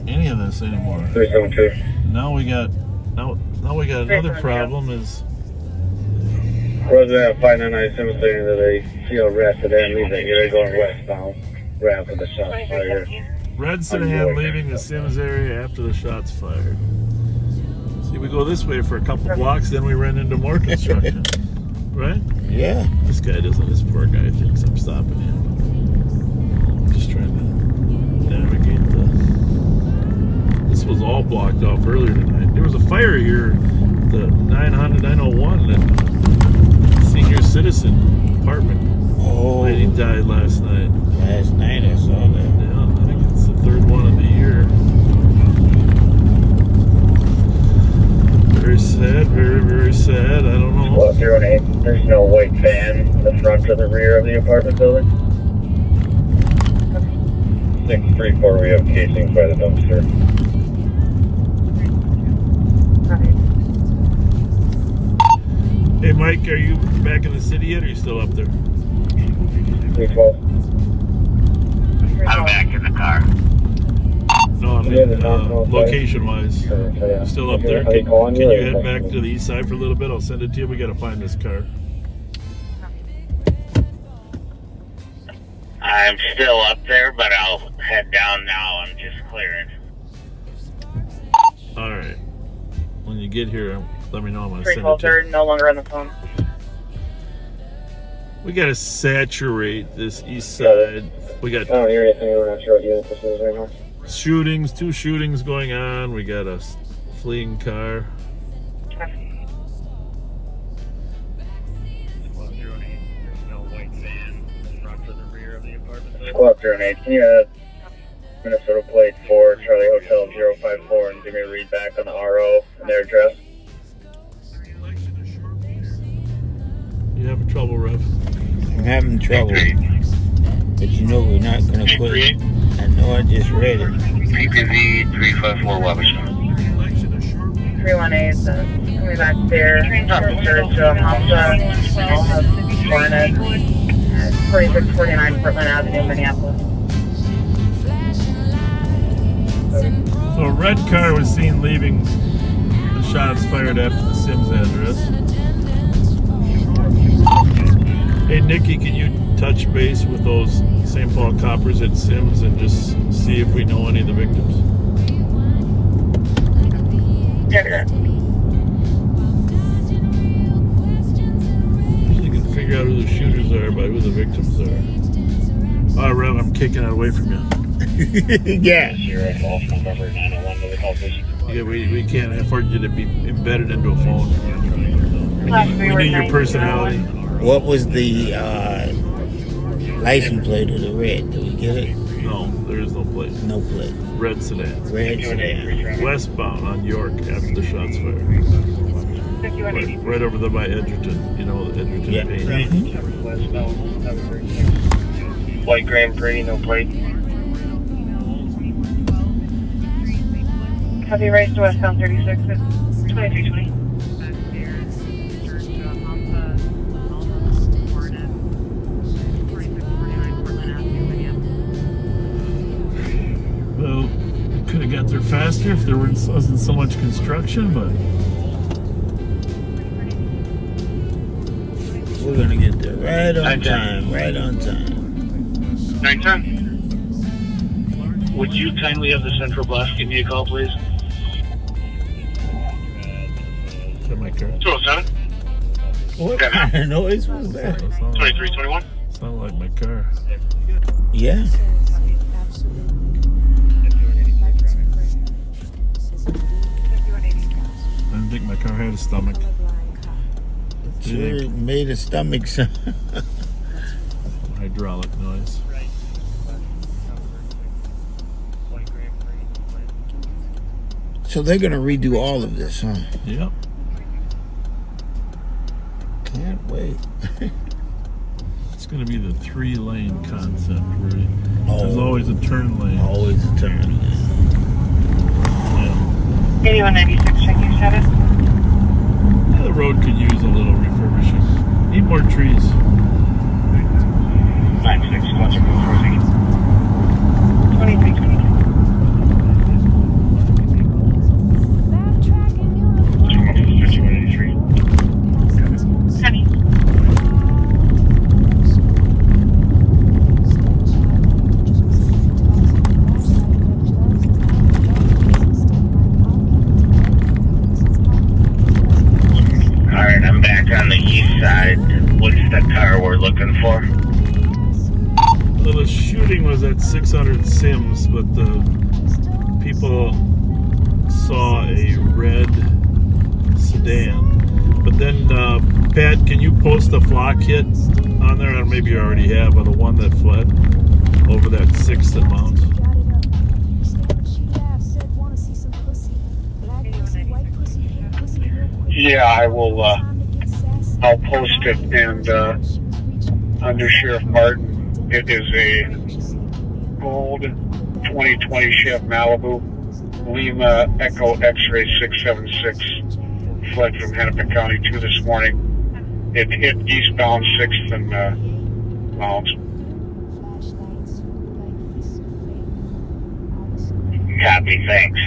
any of this anymore. 372. Now we got another problem is Resident 599 Sims saying that they feel arrested and leaving. They're going westbound right after the shots fired. Red sedan leaving the Sims area after the shots fired. See, we go this way for a couple blocks, then we run into more construction. Right? Yeah. This poor guy thinks I'm stopping him. I'm just trying to navigate this was all blocked off earlier tonight. There was a fire here, the 901, that senior citizen apartment. Oh. Lady died last night. Last night I saw that. Yeah, I think it's the third one of the year. Very sad, very, very sad. I don't know. Well, 08, there's no white van in the front or the rear of the apartment building. 634, we have casings by the dumpster. Hey, Mike, are you back in the city yet, or are you still up there? 312. I'm back in the car. No, I mean, location-wise. Still up there? Can you head back to the east side for a little bit? I'll send it to you. We got to find this car. I'm still up there, but I'll head down now. I'm just clearing. All right. When you get here, let me know. I'm going to send it 312, to you. they're no longer on the phone. We got to saturate this east side. We got I don't hear anything. We're not sure what unit this is right now. shootings, 2 shootings going on. We got a fleeing car. Squad 08, can you add Minnesota plate 4 Charlie Hotel 054 and give me a read back on the RO and their address? You having trouble, Rev? I'm having trouble. But you know we're not going to quit. I know I just read it. PPV 354 Wabasha. 318, coming back there. Officers to Hamza, all have Hornet, 4649 Portland Avenue, Minneapolis. So a red car was seen leaving the shots fired after the Sims address. Hey Nikki, can you touch base with those St. Paul coppers at Sims and just see if we know any of the victims? You can figure out who the shooters are by who the victims are. All right, Rev, I'm kicking it away from you. Yeah. You're at phone number 901 that we call vision. Yeah, we can't afford you to be embedded into a phone. We need your personality. What was the license plate of the red? Did we get it? No, there is no plate. No plate. Red sedan. Red sedan. Westbound on York after the shots fired. Right over there by Edgerton. You know, Edgerton. Yeah. Maine. White Grand Prix, no plate. Copy, right to westbound 36 at 2320. Well, could have got there faster if there wasn't so much construction, but we're gonna get there right on time. Right on time. 910. Would you kindly have the central boss give me a call, please? is that my car? 207. What kind of noise was that? 2321. Sound like my car. Yeah. I didn't think my car had a stomach. Sure made a stomach sound. Hydraulic noise. So they're gonna redo all of this, huh? Yep. Can't wait. It's going to be the 3-lane concept, right? There's always a turn lane. Always a turn lane. Yeah. 8196, check your status. Yeah, the road could use a little refurbishing. Need more trees. 96, Fletcher, 2322. 5183. Honey. Alright, I'm back on the east side. What's the car we're looking for? Well, the shooting was at 600 Sims, but the people saw a red sedan. But then, Pat, can you post a flock hit on there? Or maybe you already have, of the one that fled over that 6th and Mount. Yeah, I will. I'll post it, and under Sheriff Martin, it is a gold 2020 Chevy Malibu, Lima Echo X-Ray 676, fled from Hennepin County 2 this morning. It hit eastbound 6th and Mount. Copy, thanks.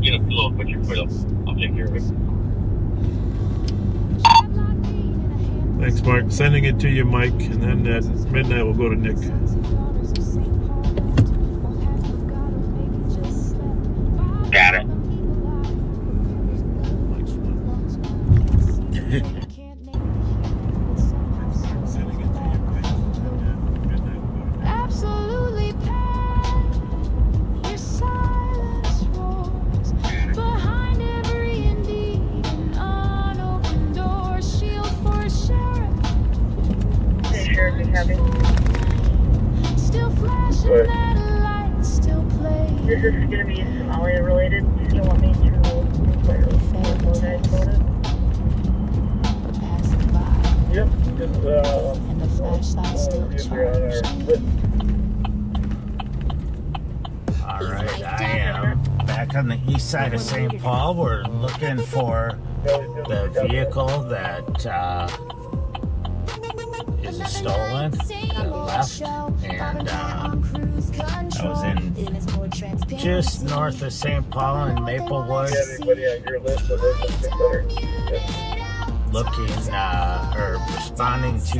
Get a pillow, put your foot up. I'll take care of it. Thanks, Mark. Sending it to you, Mike, and then at midnight we'll go to Nick. Got it. Absolutely packed. Your silence roars behind every indeed an unopened door. Shield for a sheriff. Sheriff is having. Still flashing that light. Still playing. This is going to be Somalia related. Do you want me to inquire what guys voted? Yep. And the flashlight still charged. All right, I am back on the east side of St. Paul. We're looking for the vehicle that is stolen, that left, and I was in just north of St. Paul in Maplewood, looking or responding to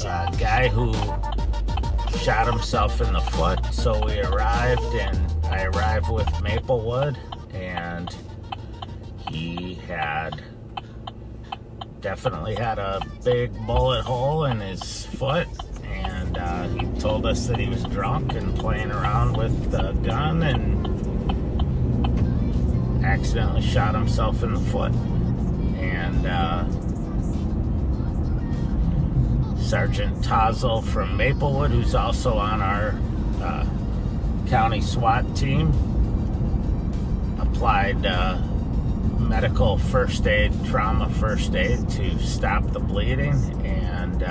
a guy who shot himself in the foot. So we arrived, and I arrived with Maplewood, and he definitely had a big bullet hole in his foot, and he told us that he was drunk and playing around with the gun and accidentally shot himself in the foot. And Sergeant Tozel from Maplewood, who's also on our county SWAT team, applied medical first aid, trauma first aid to stop the bleeding, and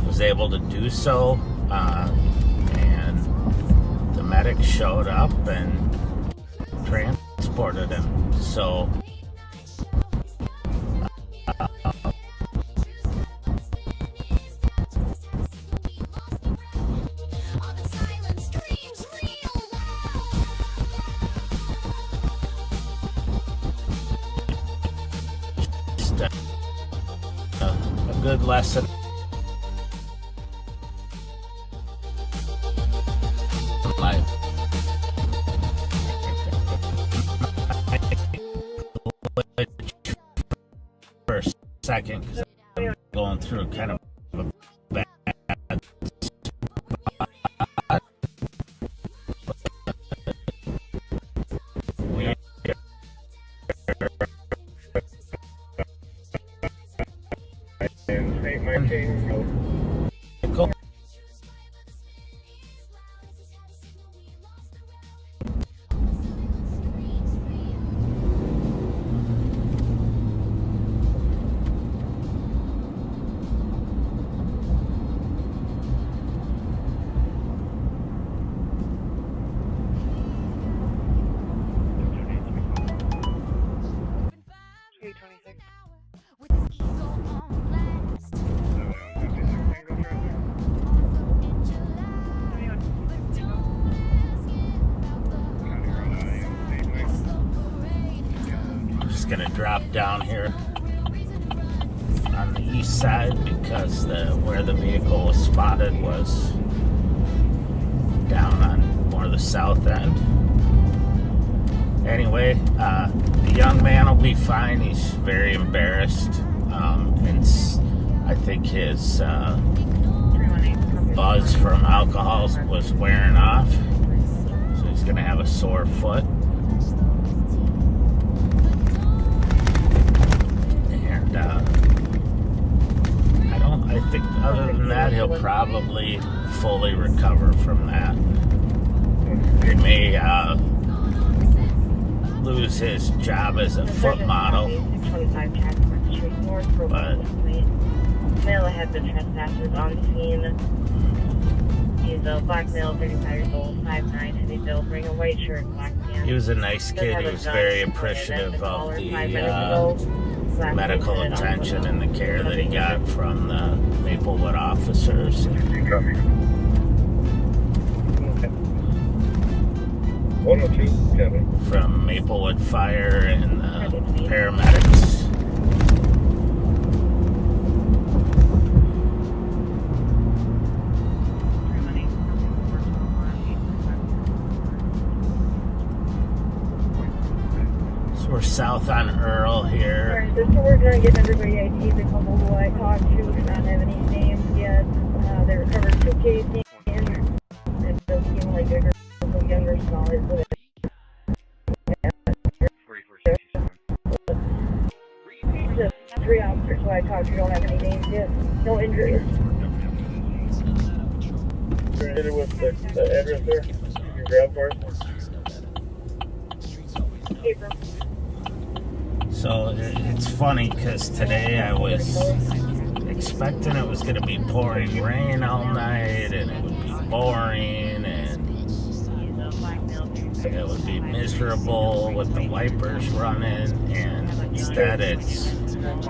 was able to do so. And the medic showed up and transported him. So a good lesson. Life. For a second, because I'm going through kind of a bad spot. Gonna drop down here on the east side because where the vehicle was spotted was down on more the south end. Anyway, the young man will be fine. He's very embarrassed, and I think his buzz from alcohol was wearing off, so he's gonna have a sore foot. I think other than that, he'll probably fully recover from that. He may lose his job as a foot model, but male had been trespassers on the scene. He's a black male, 35 years old, 5'9", heavy build, wearing a white shirt, black pants. He was a nice kid. He was very appreciative of the medical attention and the care that he got from the Maplewood officers. From Maplewood Fire and the paramedics. We're south on Earl here. Alright, so we're going to get everybody IDs. A couple who I talked to do not have any names yet. They recovered 2 casings. It does seem like they're younger, smaller. Just 3 officers who I talked to don't have any names yet. No injuries. With the address there, you can grab for us. April. So it's funny because today I was expecting it was going to be pouring rain all night and it would be boring and it would be miserable with the wipers running, and instead it's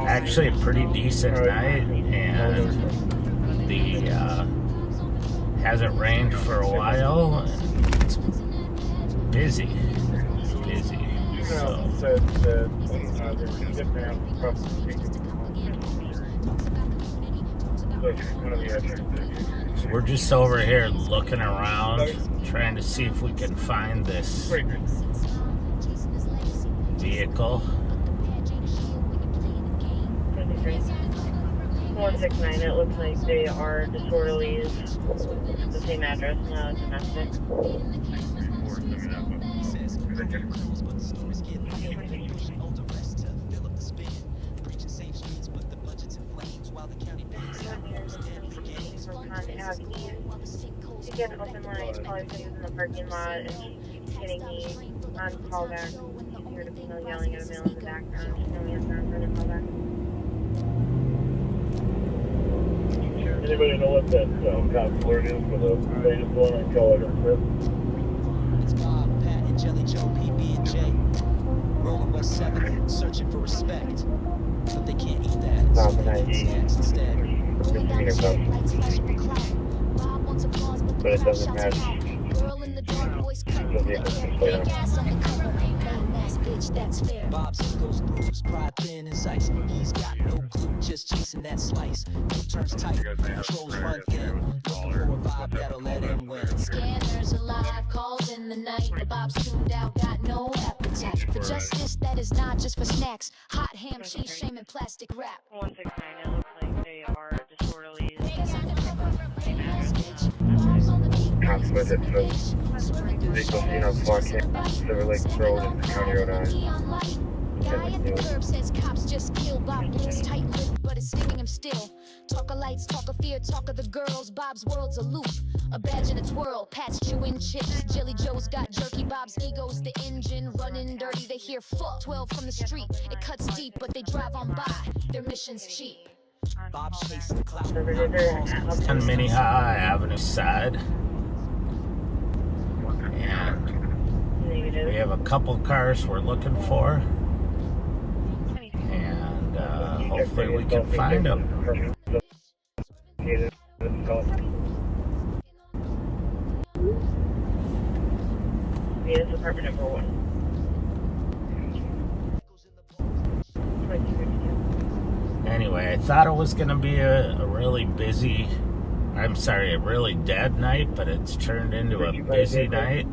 actually a pretty decent night, and the hasn't rained for a while and it's busy. So we're just over here looking around, trying to see if we can find this vehicle. 169, it looks like they are disorderlies. The same address, domestic. You get an open line, caller says in the parking lot, and she's hitting me on callback. You hear the female yelling at a male in the background. There's no answer on further callback. Anybody know what that cop alert is for the latest one on Keller Cliff? It's Bob, Pat, and Jelly Joe, PB, and J. Rolling West 7th, searching for respect. But they can't eat that, so they eat snacks instead. But it doesn't match. Bob's ego's bruised, pride thin as ice. He's got no clue, just chasing that slice. He turns tight, controls run thin. Looking for a vibe that'll let him win. Scanners alive, calls in the night. The Bob's tuned out, got no appetite for justice that is not just for snacks. Hot ham, cheese, shame, and plastic wrap. 169, it looks like they are disorderly. Cops with it, so they go see on Flock Silver Lake Road and County Road Guy at the curb says cops just killed Bob. Looks tight-lipped, but it's stinging him still. Talk of lights, talk of fear, talk of the girls. Bob's world's a loop, a badge in its whirl. Pat's chewing chips, Jelly Joe's got jerky. Bob's ego's the engine, running dirty. They hear fuck 12 from the street. It cuts deep, but they drive on by. Their mission's cheap. Bob's chasing the cloud. On Minnehaha Avenue side. And we have a couple cars we're looking for. And hopefully we can find them. Yeah, it's apartment number 1. Anyway, I thought it was going to be a really busy, a really dead night, but it's turned into a busy night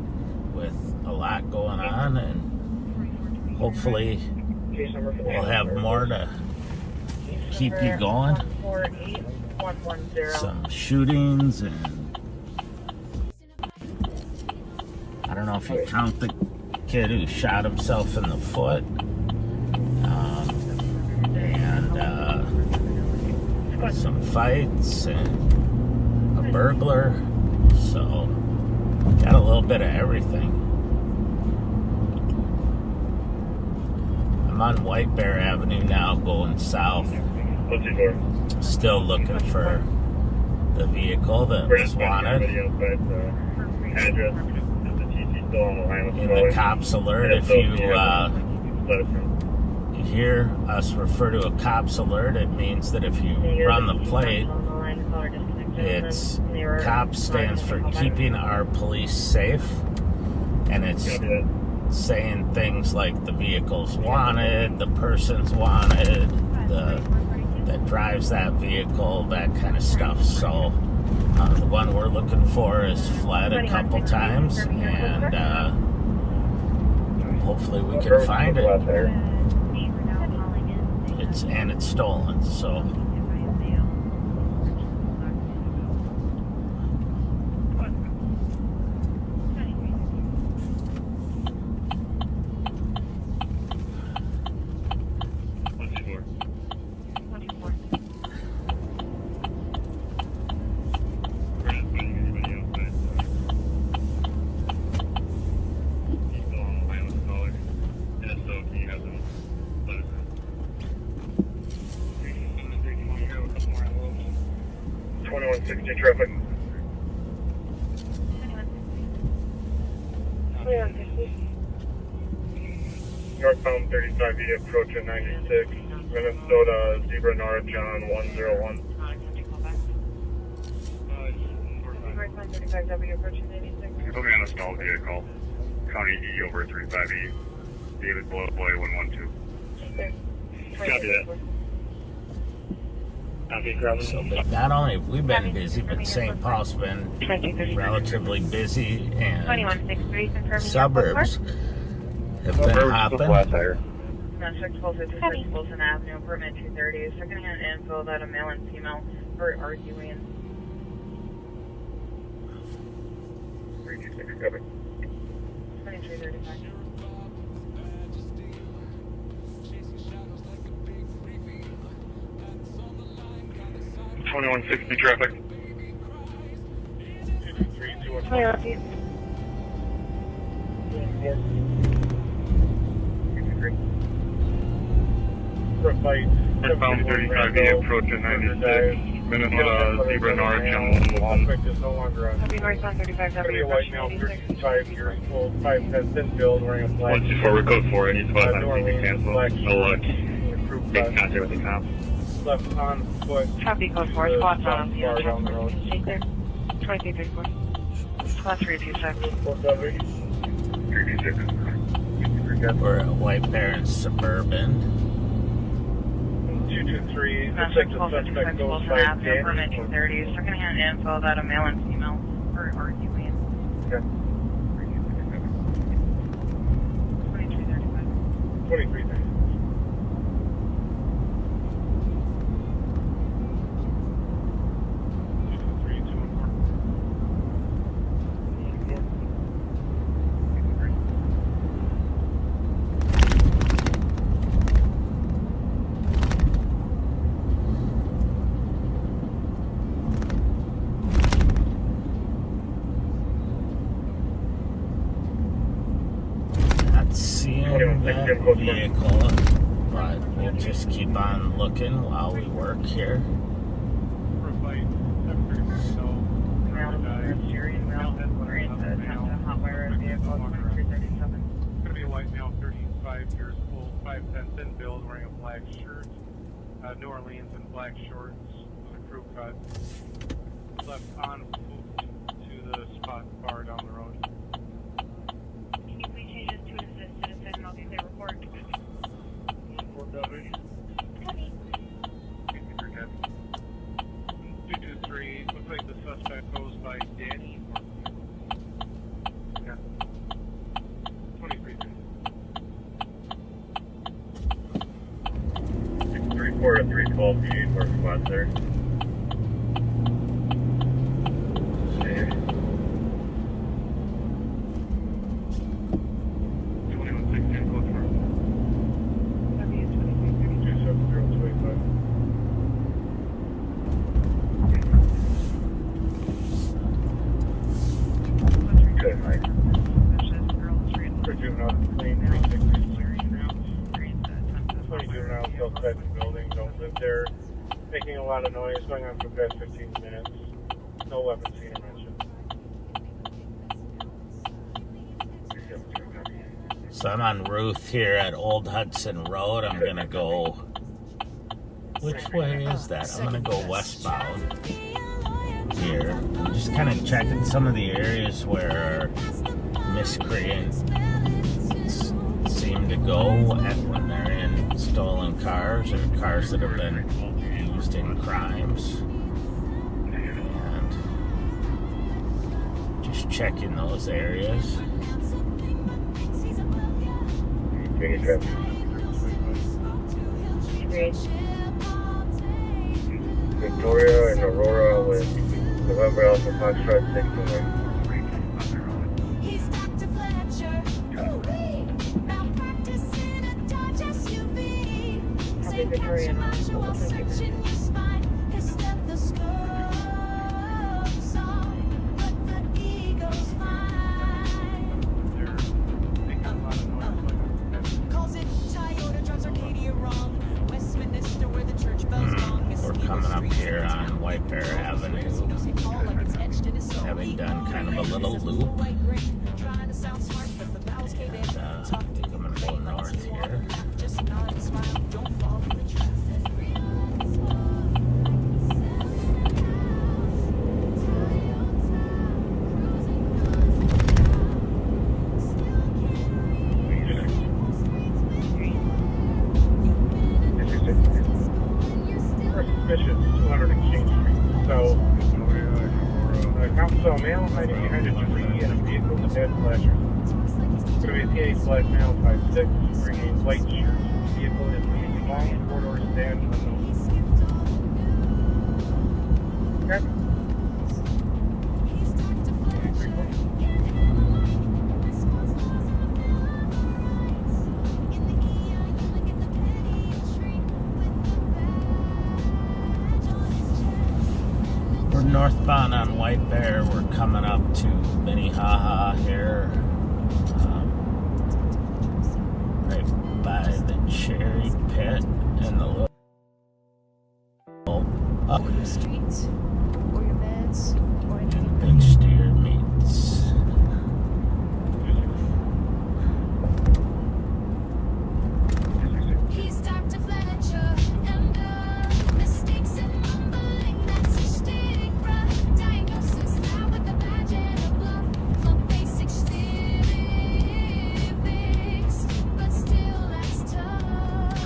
with a lot going on, and hopefully we'll have more to keep you going. Some shootings, and I don't know if you count the kid who shot himself in the foot. Some fights and a burglar, so got a little bit of everything. I'm on White Bear Avenue now, going south. Still looking for the vehicle that was wanted. In the cops alert, if you hear us refer to a cops alert, it means that if you run the plate, it's COPS stands for keeping our police safe, and it's saying things like the vehicle's wanted, the person's wanted, that drives that vehicle, that kind of stuff. So the one we're looking for is fled a couple times, and hopefully we can find it. It's stolen, so traffic. Northbound 35E approaching 96, Minnesota, Zebra North, John 101. You're looking on a small vehicle, County E over 35E, David Boy 112. Copy that. So, but not only have we been busy, but St. Paul's been relatively busy, and suburbs have been hopping. Check 1256 Wilson Avenue, apartment 230. Secondhand info that a male and female were arguing. 326, copy. 2335. 2160 traffic. 223, Westbound 35E approaching 96. Minnesota Zebra North and Happy northbound 35, W. White male, 35 years old, 5'10", thin build, wearing a black. 124, code 4. Any spot on TV cancel. No make contact with the cops. Left on foot. Copy code 4, squats on. Down the road. Take there. 2334. Squat 326. 326. We're at White Bear and Suburban. 223. Looks like the suspect goes by Danny. From 1930s. Secondhand info about a male and female for arguing. Okay. 2335. 2335. That vehicle, but we'll just keep on looking while we work here. Gonna be a white male, 35 years old, 5'10", thin build, wearing a black shirt, New Orleans and black shorts with a crew cut. Left on foot to the spot bar down the road. Can you please change this to an assist citizen and I'll do their report? 223, looks like the suspect goes by Danny. Yeah. 23. 634 to 312 D, work spot there. They're making a lot of noise, going on for the past 15 minutes. No weapons being mentioned. So I'm on Ruth here at Old Hudson Road. I'm gonna go. Which way is that? I'm gonna go westbound here. I'm just kind of checking some of the areas where miscreants seem to go at when they're in stolen cars or cars that have been used in crimes, and just checking those areas. Victoria and Aurora with November Alpha Foxtrot 61. Victoria and We're coming up here on White Bear Avenue, having done kind of a little loop, and I'm gonna go north here. So a male hiding behind a tree and a vehicle with head flashers. It's going to be a teenage black male, 5'6", wearing a white shirt. The vehicle is a long four-door sedan unknown. Okay. northbound on White Bear. We're coming up to Minnehaha here, right by the Cherry Pit and the little up Or your streets, or your beds, or anything. Big Steer meets. He's Dr. Fletcher, and mistakes and mumbling, that's a stigma. Diagnosis now with the badge and a bluff for basic civics, but still that's tough.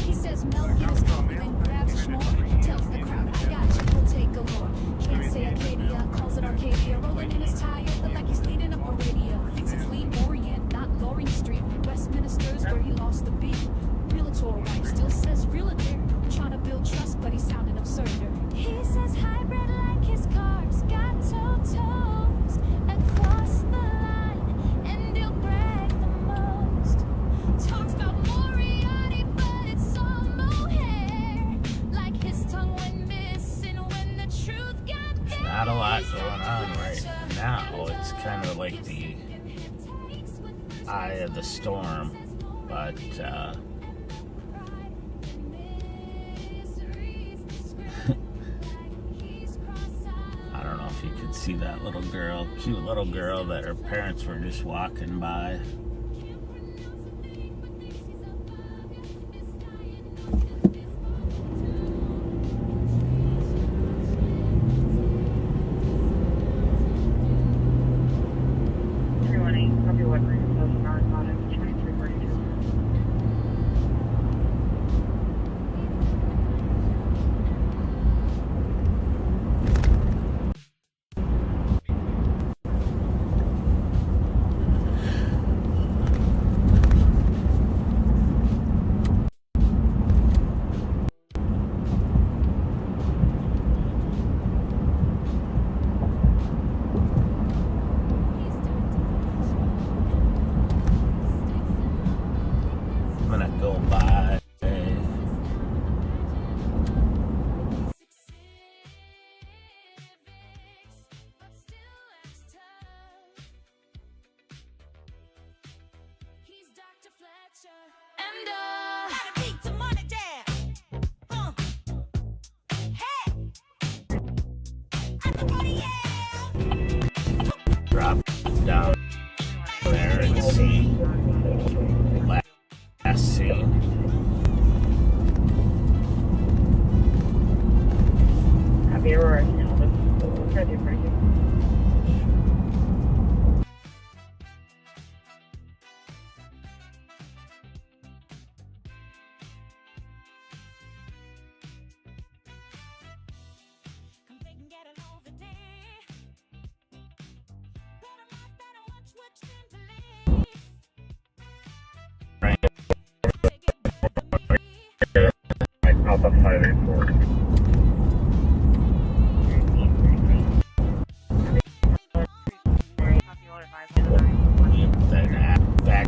He says milk in his coffee, then grabs a schmore. Tells the crowd, I got you, we'll take a look. Can't say Acadia, calls it Arcadia. Rolling in his tire, but like he's leading up a radio. Thinks it's Lee Orient, not Loring Street. Westminster's where he lost the beat. Realtor wife still says realtor. Trying to build trust, but he's sounding absurder. He says hybrid like his car's got toes across the line, and he'll brag the most. Talks about Moriarty, but it's all mohair. Like his tongue went missing when the truth got there. Not a lot going on right now. It's kind of like the eye of the storm, but I don't know if you could see that little girl, cute little girl that her parents were just walking by. Copy what brings us northbound at 2342. I'm gonna go by. He's Dr. Fletcher, and gotta beat the money down. Hey, everybody, yeah. Drop down there and see last scene. Happy Aurora, ready for you. South of 584. Then back.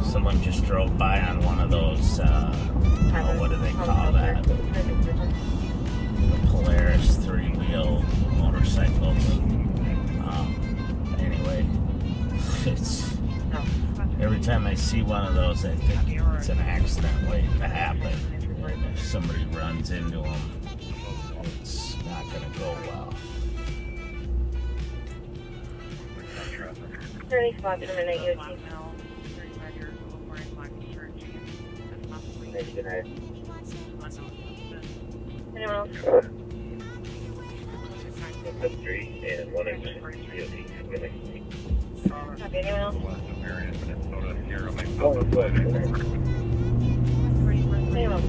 Someone just drove by on one of those, what do they call that? The Polaris 3-wheel motorcycles. Anyway, it's every time I see one of those, I think it's an accident waiting to happen. And if somebody runs into them, it's not going to go well. 35 terminate UT. Anyone else? 3 and 1 exit 3OT. Happy, anyone else? Oh, it's what? Anyone else?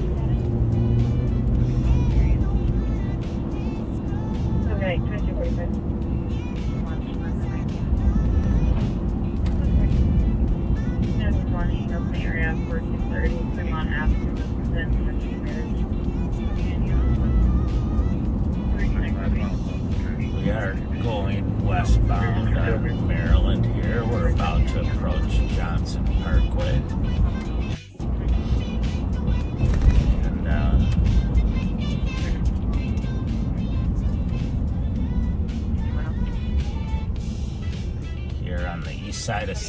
Okay, 2245. Morning, open area 1430, Fremont Avenue, within 15 minutes. We are going westbound on Maryland here. We're about to approach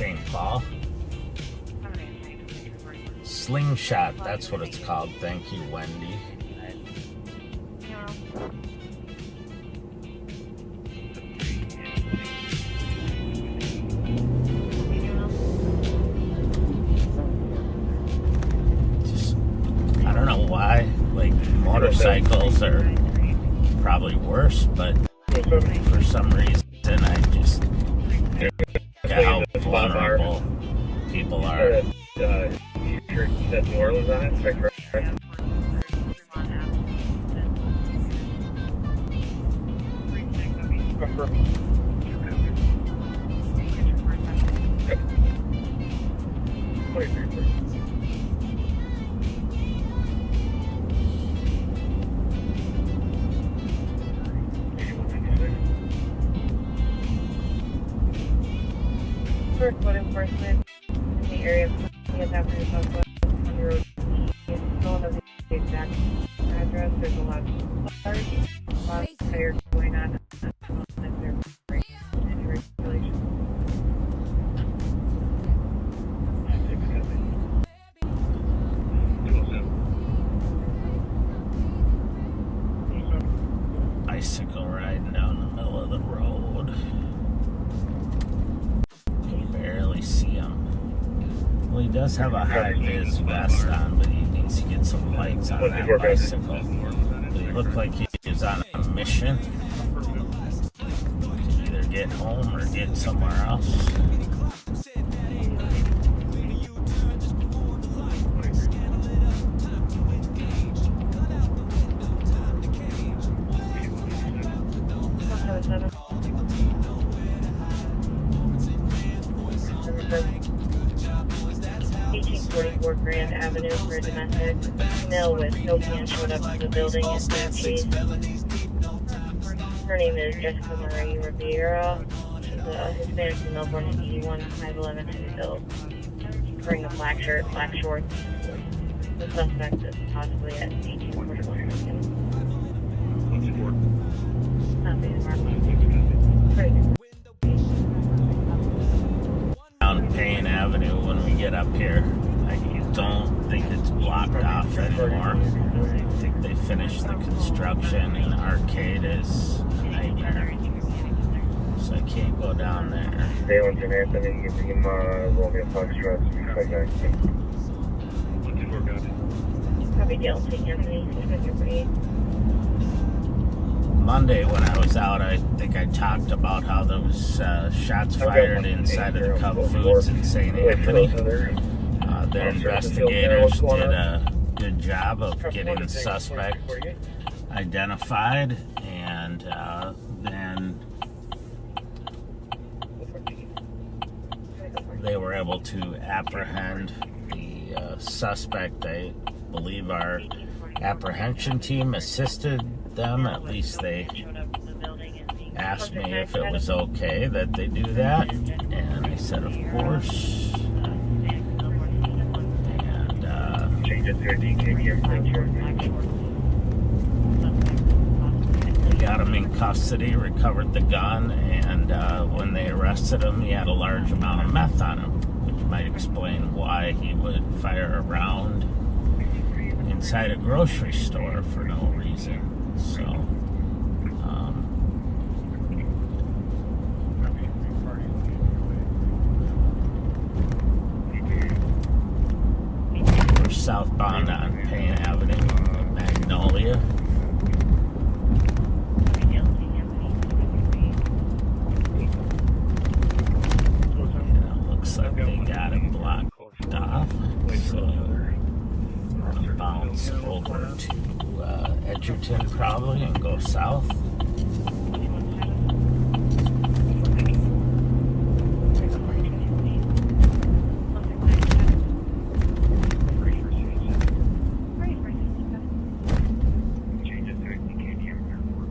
St. Paul. Slingshot, that's what it's called. Thank you, Wendy. I don't know why, like, motorcycles are probably worse, but for some reason I just think how vulnerable people are. You said New Orleans on it, is that correct? For code enforcement in the area of happening southwest on the road. No one knows the exact address. There's a lot of fire going on. Any regulations. Bicycle riding down the middle of the road. You can barely see him. Well, he does have a high-vis vest on, but he needs to get some lights on that bicycle. But he looked like he was on a mission to either get home or get somewhere else. Grand Avenue for a domestic. Male with no can showed up to the building at Ramsey. Her name is Jessica Marie Rivera. She's a Hispanic female born in 81, 5'11", and built. Wearing a black shirt, black shorts. The suspect is possibly at 1841 Lincoln. Not being marked. Pretty good. Down Payne Avenue when we get up here. I don't think it's blocked off anymore. I think they finished the construction and Arcade is a nightmare. So I can't go down there. Millingren, Anthony, Romeo Foxtrot, 359. Probably Delta, Anthony. Monday when I was out, I think I talked about how there was shots fired inside of the Cub Foods in St. Anthony. Their investigators did a good job of getting the suspect identified, and then they were able to apprehend the suspect. I believe our apprehension team assisted them. At least they asked me if it was okay that they do that, and I said of course. We got him in custody, recovered the gun, and when they arrested him, he had a large amount of meth on him, which might explain why he would fire a round inside a grocery store for no reason. So, we're southbound on Payne Avenue, Magnolia. Looks like they got it blocked off, so we're gonna bounce over to Edgerton probably and go south.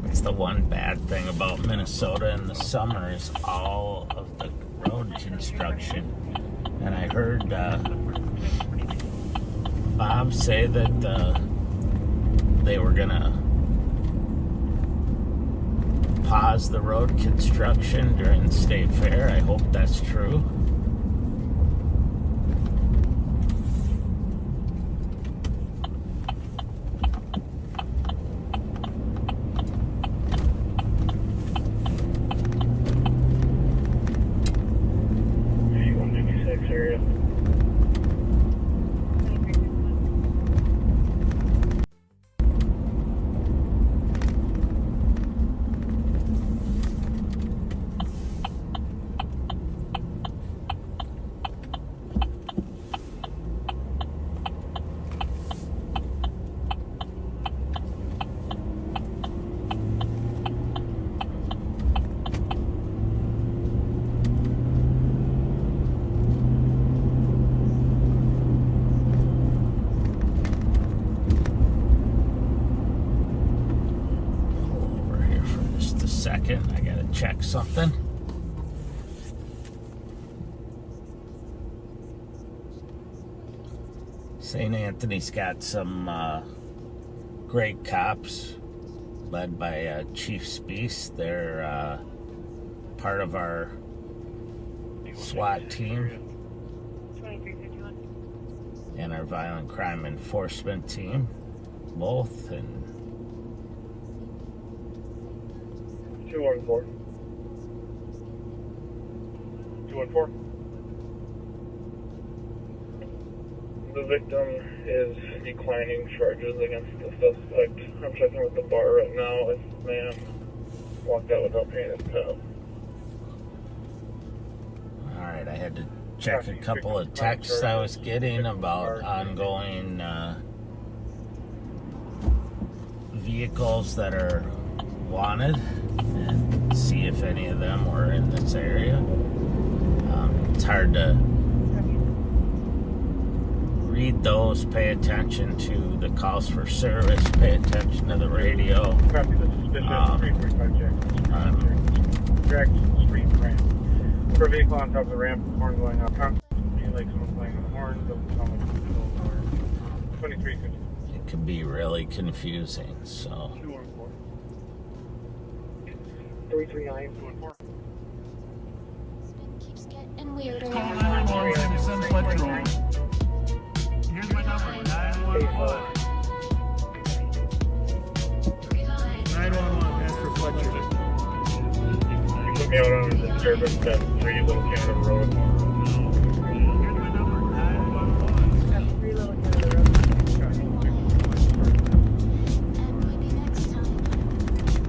That's the one bad thing about Minnesota in the summer is all of the road construction. And I heard Bob say that they were gonna pause the road construction during the state fair. I hope that's true. check something. St. Anthony's got some great cops led by Chief Speece. They're part of our SWAT team and our violent crime enforcement team, both. And 214. 214. The victim is declining charges against the suspect. I'm checking with the bar right now. This man walked out without paying his tab. Alright, I had to check a couple of texts I was getting about ongoing vehicles that are wanted and see if any of them were in this area. It's hard to read those, pay attention to the calls for service, pay attention to the radio. Direct street ramp. For a vehicle on top of the ramp, horn going up. Constantly like someone playing on the horn, doesn't sound like a vehicle or 2350. It can be really confusing, so. 214. 339. 214. Keeps getting weirder. Call 911, send Fletcher over. Here's my number, 911. 911, ask for Fletcher. You put me out on a disturbance at 3 Little Canada Road. And maybe next time,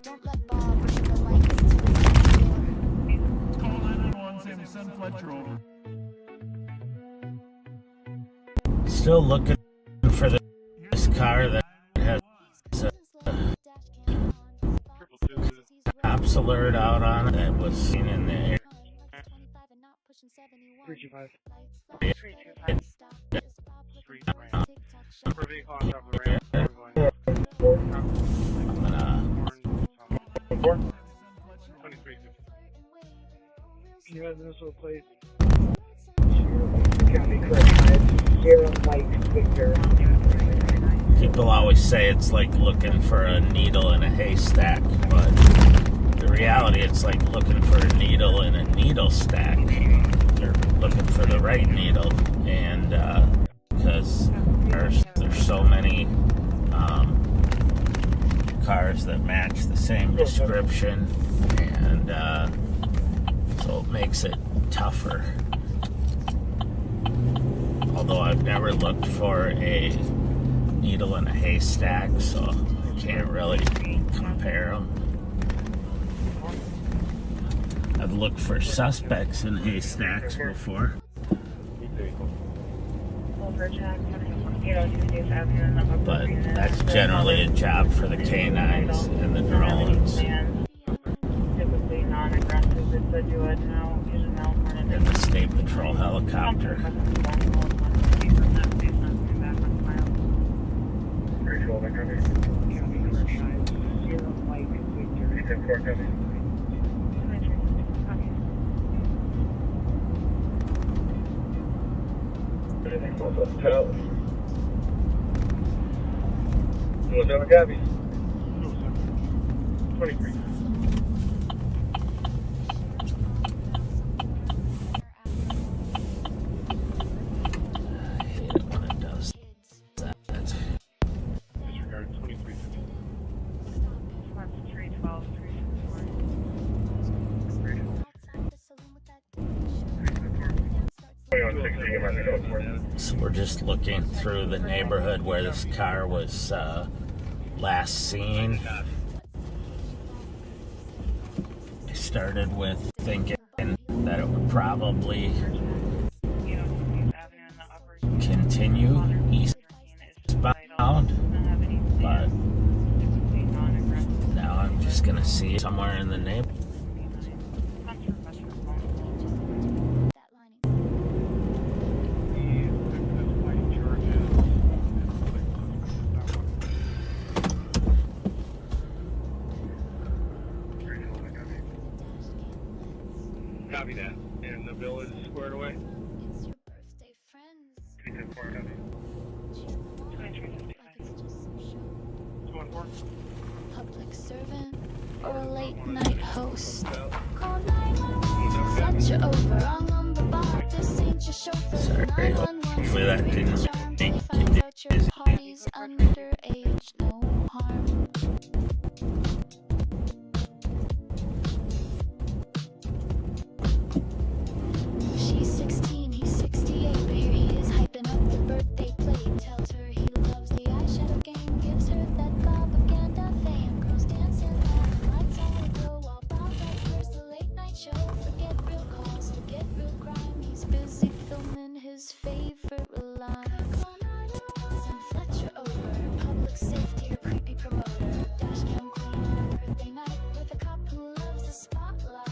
don't let Bob bring the lights to the Call 911, send Fletcher over. Still looking for this car that has a cops alert out on it that was seen in the air. 325. For a vehicle on top of the ramp, horn going up. I'm gonna 2350. You have this little plate. County correct. Zero Mike Victor. People always say it's like looking for a needle in a haystack, but the reality, it's like looking for a needle in a needle stack. They're looking for the right needle, and because there's so many cars that match the same description, and so it makes it tougher. Although I've never looked for a needle in a haystack, so I can't really compare them. I've looked for suspects in haystacks before. But that's generally a job for the canines and the drones. Typically non-aggressive, it's a do it now, use it now, And the state patrol helicopter. What's up, Gabby? 23. I hate it when it does that. Disregard 23. So we're just looking through the neighborhood where this car was last seen. I started with thinking that it would probably continue eastbound, but now I'm just gonna see it somewhere in the neighborhood. Copy that. And the bill is squared away. It's your birthday, friends. 374 copy. 2350. Like it's just some show. 214. Public servant or a late night host. Call 911. Fletcher over. Wrong number, Bob. This ain't your chauffeur. Sorry, hopefully that didn't make you Find out your dizzy. party's underage. No harm. She's 16, he's 68, but here he is hyping up the birthday plate. Tells her he loves the eyeshadow game, gives her that Bobaganda fame. Girls dancing on lights all aglow while Bob covers the late night show. Forget real calls, forget real crime. He's busy filming his favorite line. Send Fletcher over, public safety or creepy promoter. Dash cam queen on a birthday night with a cop who loves the spotlight.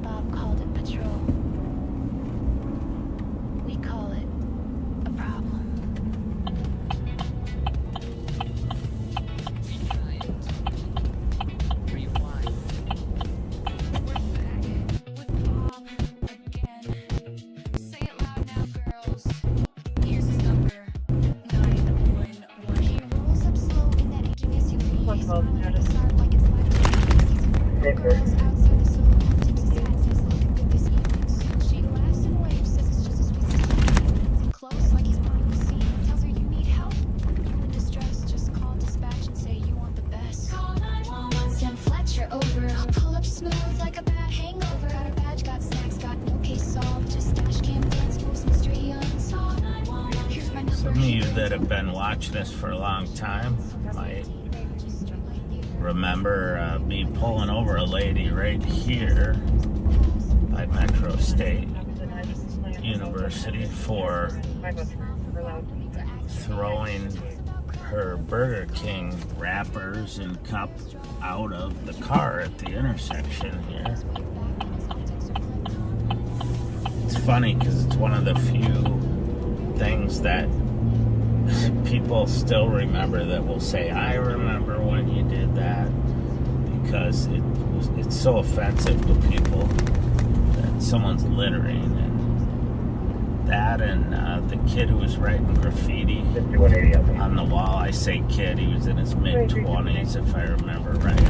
Bob called it patrol. We call it a problem. Rewind. We're back with Bob again. Say it loud now, girls. Here's his number. 911. He rolls up slow in that aging SUV. He's Call smiling at status. the start like it's like sees a group of girls outside the saloon. Tips his hat, says, "Look at this evenings." She laughs and waves, says it's just a sweet 16. Close like he's part of the scene. Tells her you need help. You in distress, just call dispatch and say you want the best. Call 911. Send Fletcher over. I'll pull up smooth like a bad hangover. Got her badge, got snacks, got no case solved. Just dash cam dance moves, mystery unsolved. Here's my number. Some of you that have been watching this for a long time might remember me pulling over a lady right here by Metro State University for throwing her Burger King wrappers and cup out of the car at the intersection here. It's funny because it's one of the few things that people still remember that will say, I remember when you did that, because it's so offensive to people that someone's littering. And that and the kid who was writing graffiti on the wall, I say kid, he was in his mid-20s if I remember right.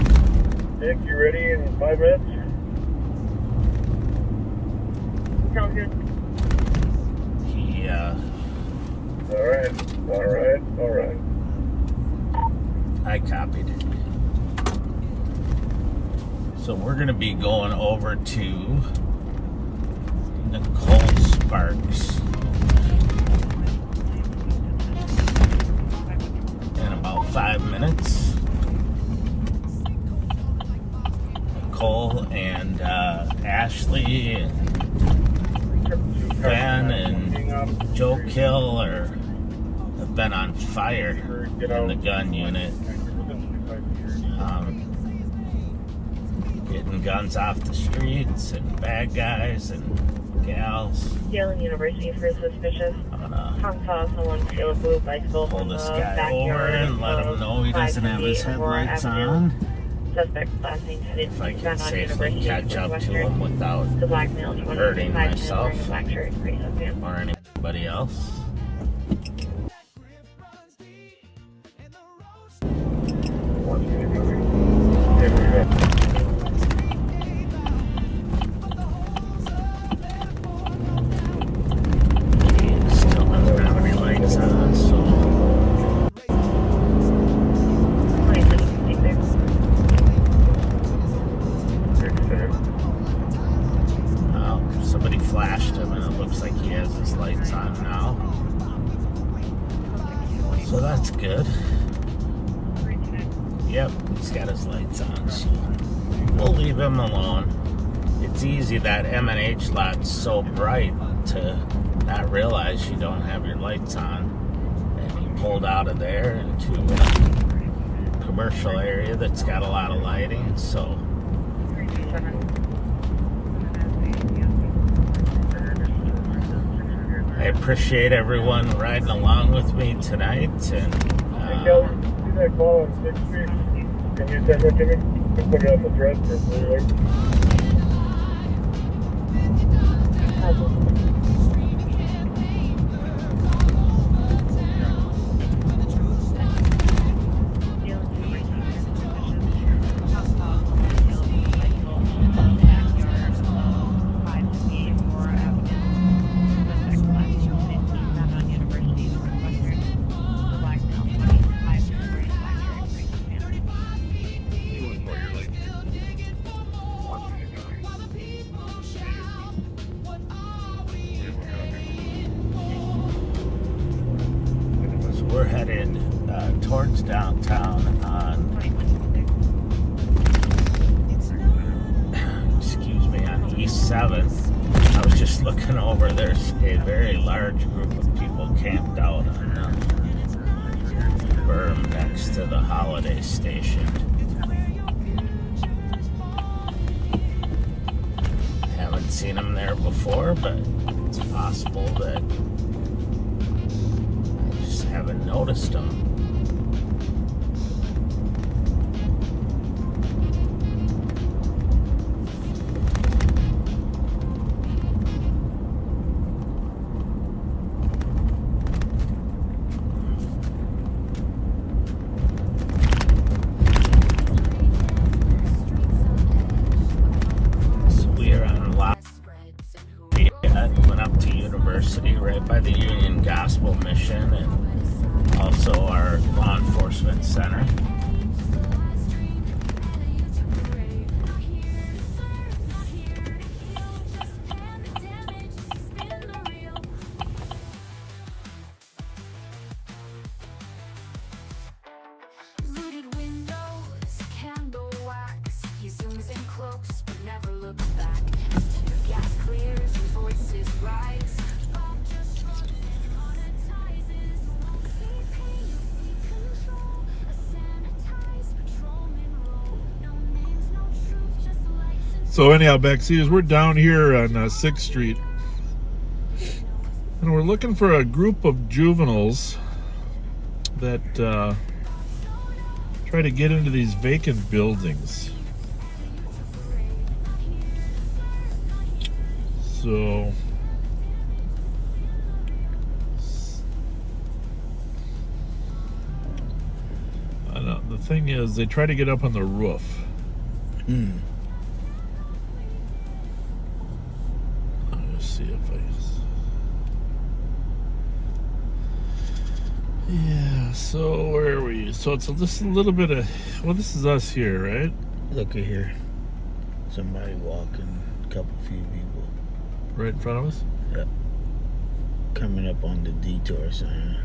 Nick, you ready in 5 minutes? Sounds good. He, All right. I copied it. So we're going to be going over to Nicole Sparks in about 5 minutes. Nicole and Ashley and Ben and Joe Kill have been on fire in the gun unit. Getting guns off the streets and bad guys and gals. Yale University for suspicious. Tom saw someone steal a blue bicycle Pull from the this guy backyard. over and let him know he doesn't have his headlights on. Suspect last name headed If I to can Verna safely University catch up to Western. him without The blackmail to one of the hurting 5 myself wearing a black shirt, gray sweatpants. or anybody else. Still doesn't have any lights on, so somebody flashed him and it looks like he has his lights on now. So that's good. Yep, he's got his lights on, so we'll leave him alone. It's easy, that M&H lot's so bright to not realize you don't have your lights on. And he pulled out of there into a commercial area that's got a lot of lighting, so I appreciate everyone riding along with me tonight. And see that call on 6th Street? Can you send it to me? I'll put it on the thread for Burrill. we're headed towards downtown on, excuse me, on East 7th. I was just looking over, there's a very large group of people camped out on the berm next to the holiday station. Haven't seen them there before, but it's possible that I just haven't noticed them. Right by the Union Gospel Mission and also our law enforcement center. Rooted windows, candle wax. He zooms in close but never looks back. As tear gas clears and voices rise. So anyhow, Bexies, we're down here on 6th Street, and we're looking for a group of juveniles that try to get into these vacant buildings. So I know, the thing is, they try to get up on the roof. Yeah, so where are we? So it's just a little bit of, well, this is us here, right? Look at here. Somebody walking, a few people. Right in front of us? Yep. Coming up on the detour sign.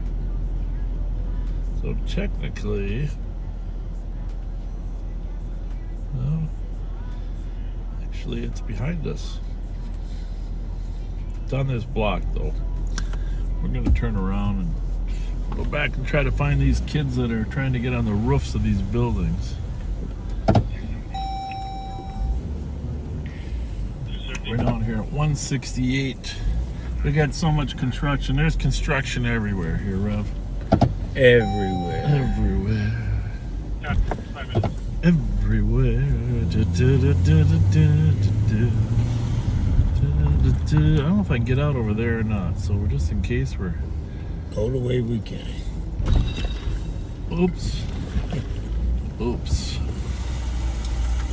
So technically, well, actually it's behind us. It's on this block though. We're gonna turn around and go back and try to find these kids that are trying to get on the roofs of these buildings. We're down here at 168. We got so much construction. There's construction everywhere here, Rev. Everywhere. Everywhere. Everywhere. I don't know if I can get out over there or not, so we're just in case we're... Go the way we can. Oops. Oops.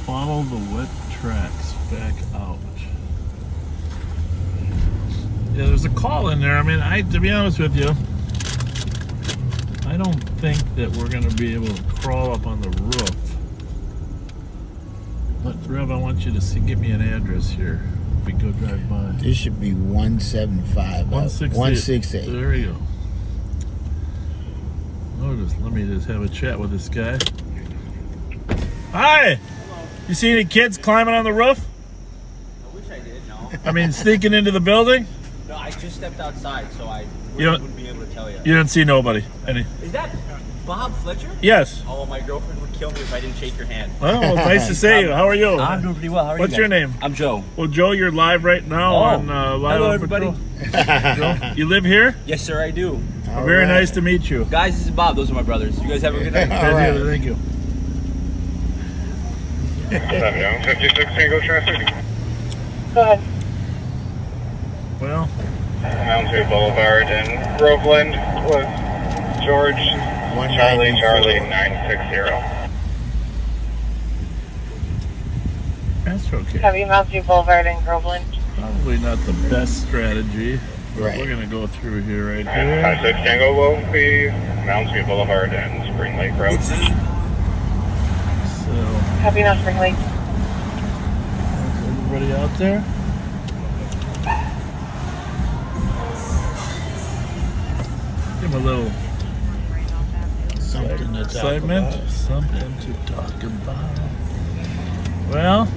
Follow the wet tracks back out. Yeah, there's a call in there. I mean, to be honest with you, I don't think that we're going to be able to crawl up on the roof. But, Rev, I want you to give me an address here. If we go drive by. This should be 175. 168. There you go. Let me just have a chat with this guy. Hi! You see any kids climbing on the roof? I wish I did, no. I mean, sneaking into the building? No, I just stepped outside, so I wouldn't be able to tell you. You didn't see nobody? Any? Is that Bob Fletcher? Yes. Oh, my girlfriend would kill me if I didn't shake your hand. Well, nice to see you. How are you? I'm doing pretty well. How are you? What's your name? I'm Joe. Well, Joe, you're live right now on Live hello, on everybody. Joe, you live here? Yes, sir, I do. Very nice to meet you. Guys, this is Bob. Those are my brothers. You guys have a good night. Thank you. 56 Tango traffic. Go ahead. Well, Mountain Boulevard and Groveland was George Charlie 960. that's okay. Heavy Mountain Boulevard in Groveland. Probably not the best strategy. But Right. we're going to go through here right And here. 56 Tango will be Mountain Boulevard and Spring Lake Road. So, Heavy Mountain Spring Lake. is everybody out there? Give him a little Something to talk excitement. about. Something to talk about. Well,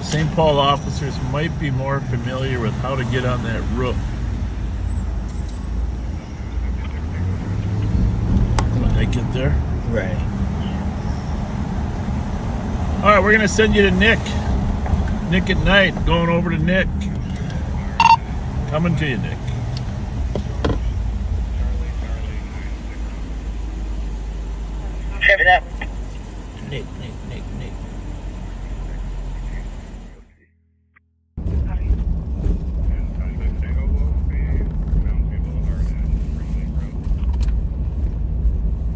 St. Paul officers might be more familiar with how to get on that roof when they get there. Right. All right, we're gonna send you to Nick. Nick at night. Going over to Nick. Coming to you, Nick. Trip it up. Nick.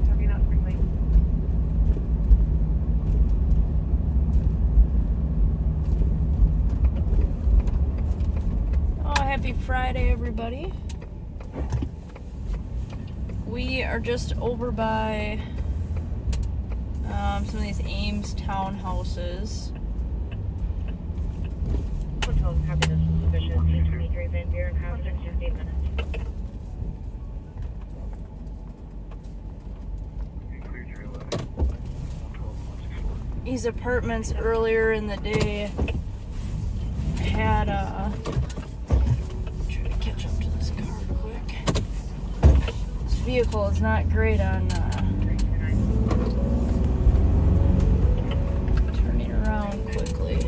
Heavy Mountain Spring Lake. Oh, happy Friday, everybody. We are just over by some of these Ames townhouses. Hotel copy this suspicious 823 Van Buren House in 15 minutes. These apartments earlier in the day had try to catch up to this car quick. This vehicle is not great on turning around quickly.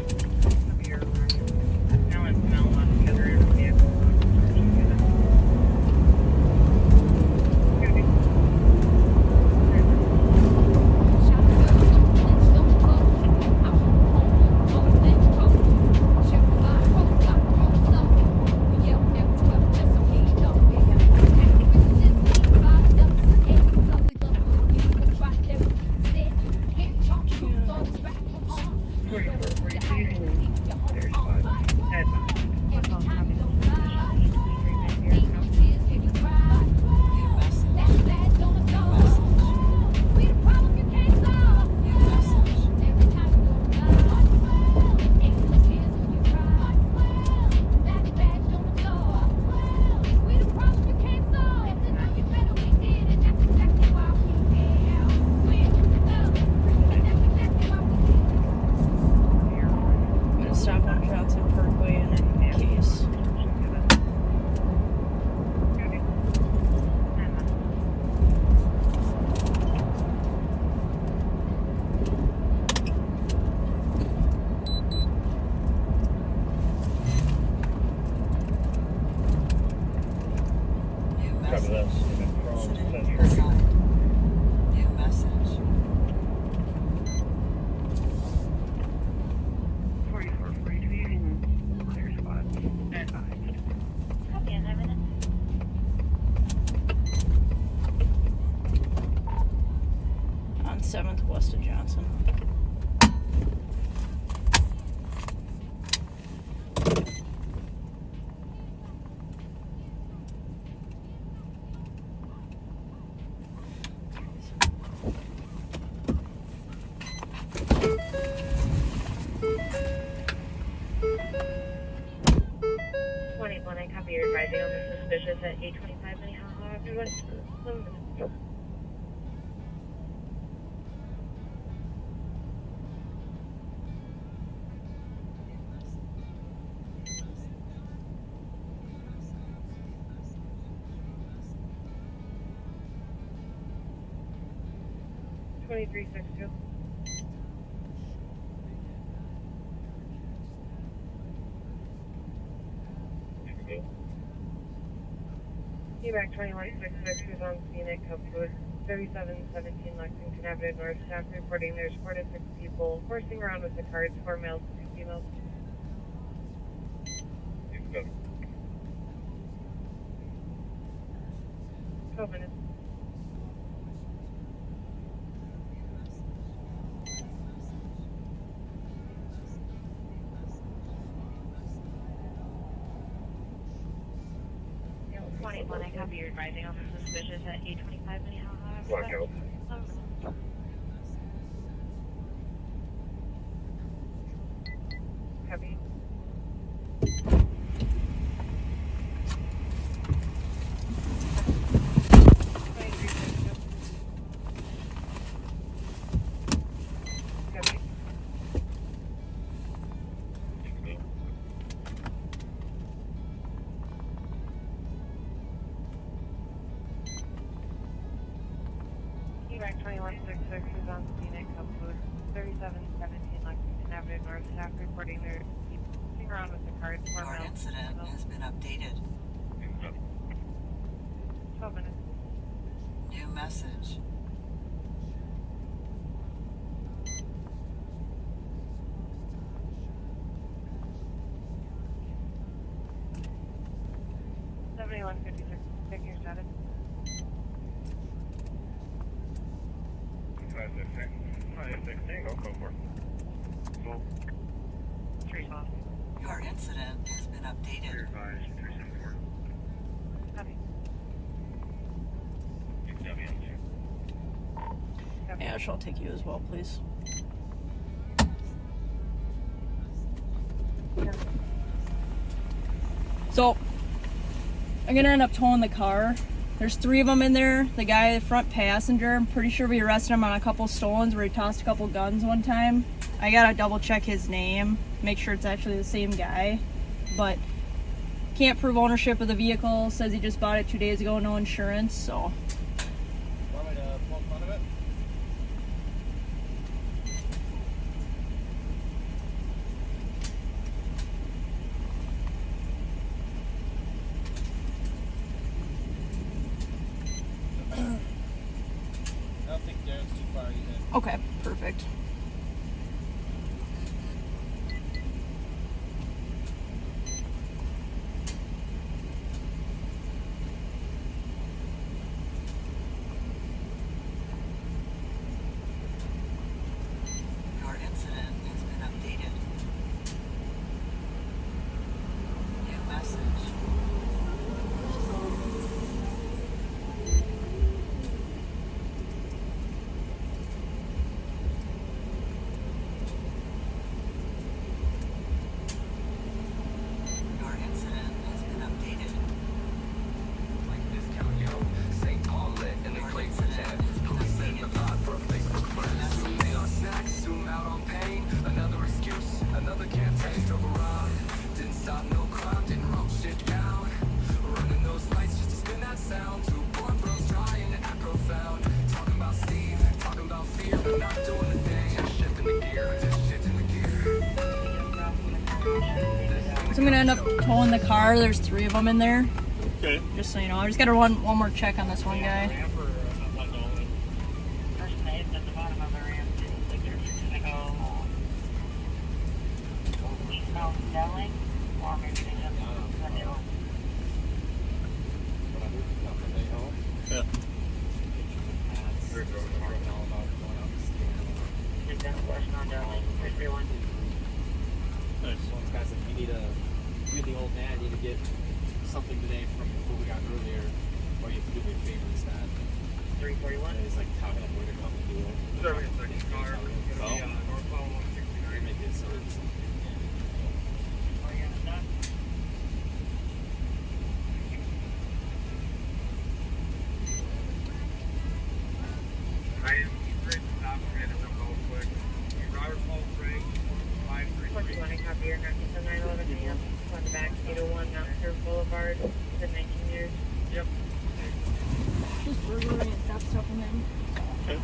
On 7th west of Johnson. I copy your advising on the suspicious at 825 Minnehaha. Everyone, 11 minutes. 2362. Feedback 2166 is on scenic code 3717 Lexington Avenue North. Staff reporting there's 4 to 6 people horsing around with the cards, 4 males, 2 females. 12 minutes. I copy your advising officer suspicious at 825 Minnehaha. Blackout. Copy. Feedback 2166 is on scenic code 3717 Lexington Avenue North. Staff reporting there's people horsing around with the cards, 4 Your males. incident has been updated. 12 minutes. New message. Check your status. 516, go for it. 312. Your incident has been updated. 374. Copy. Ash, I'll take you as well, please. So, I'm gonna end up towing the car. There's 3 of them in there. The guy, the front passenger, I'm pretty sure we arrested him on a couple stolens where he tossed a couple guns one time. I gotta double check his name, make sure it's actually the same guy. But can't prove ownership of the vehicle, says he just bought it 2 days ago, no insurance, so. Want me to pull in front of it? I don't think Darren's too far either. Okay, perfect. Your incident has been updated. New message. Your incident has been updated. St. Paul lit and they play pretend. Police in the pot for a Facebook friend. They on snacks, zoom out on pain. Another excuse, another campaign. Drove around, didn't stop no crime, didn't roll shit down. Running those lights just to spin that sound. 2 born bros trying to act profound. Talking about Steve, talking about fear, but not doing the thing. Just shifting the gear, just shifting the gear. So I'm gonna end up towing the car. There's 3 of them in there. Okay. Just so you know, I just gotta run one more check on this one guy. Person that hit at the bottom of the ramp is like they're just gonna go eastbound Stelling, or maybe they just send it on. Yeah. Take down westbound Stelling, 331. Nice. One guy said, you need a really old man, you need to get something today from what we got earlier, or you have to do me a favor instead. 341. And he's like touting up where to come and do it. Disturbance, second car. So, Northbound 169. make it so it's Are you on the dot? I am ready to stop and get it real quick. Robert Paul Frank, 533. 420, copy your message to 911 AM. On the back, 801 Mount Curve Boulevard, been 19 years. Yep. Just burglary and theft stuff in him. Okay.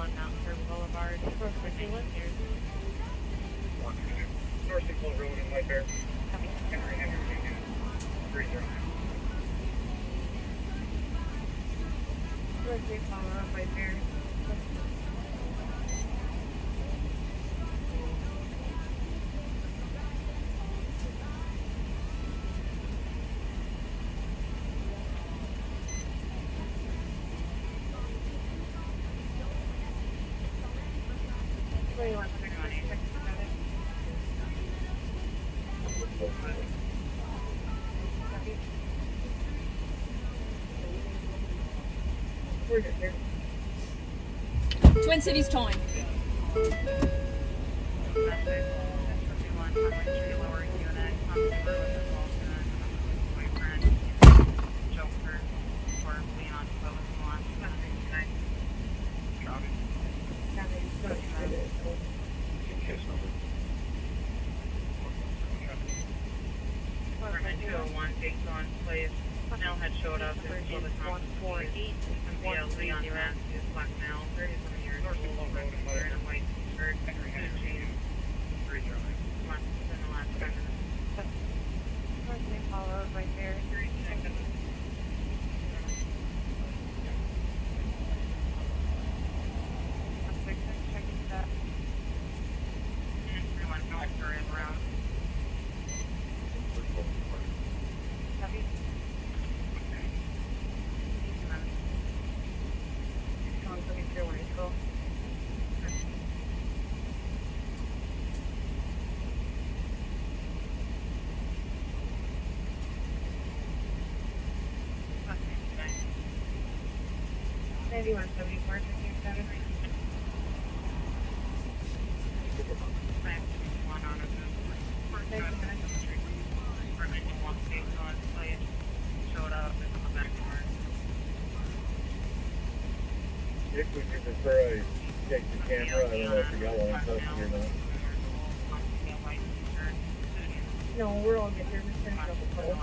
331 Mount Curve Boulevard. Vigilance. North Nicole Road in White Bear. Henry, 309. Birthday follow-up White Bear. Twin Cities towing. Now had showed up and so the 148 MPLC on that is black male, 37 years old, wearing a white t-shirt, jeans, less than the last 5 minutes. Birthday follow-up right there. 3 seconds. Checking that. Everyone back for him around. Copy. Maybe 174, checking status. If we could prefer I take the camera, I don't know if you got one on something or not. No, we're all good here. Just finish up the poll.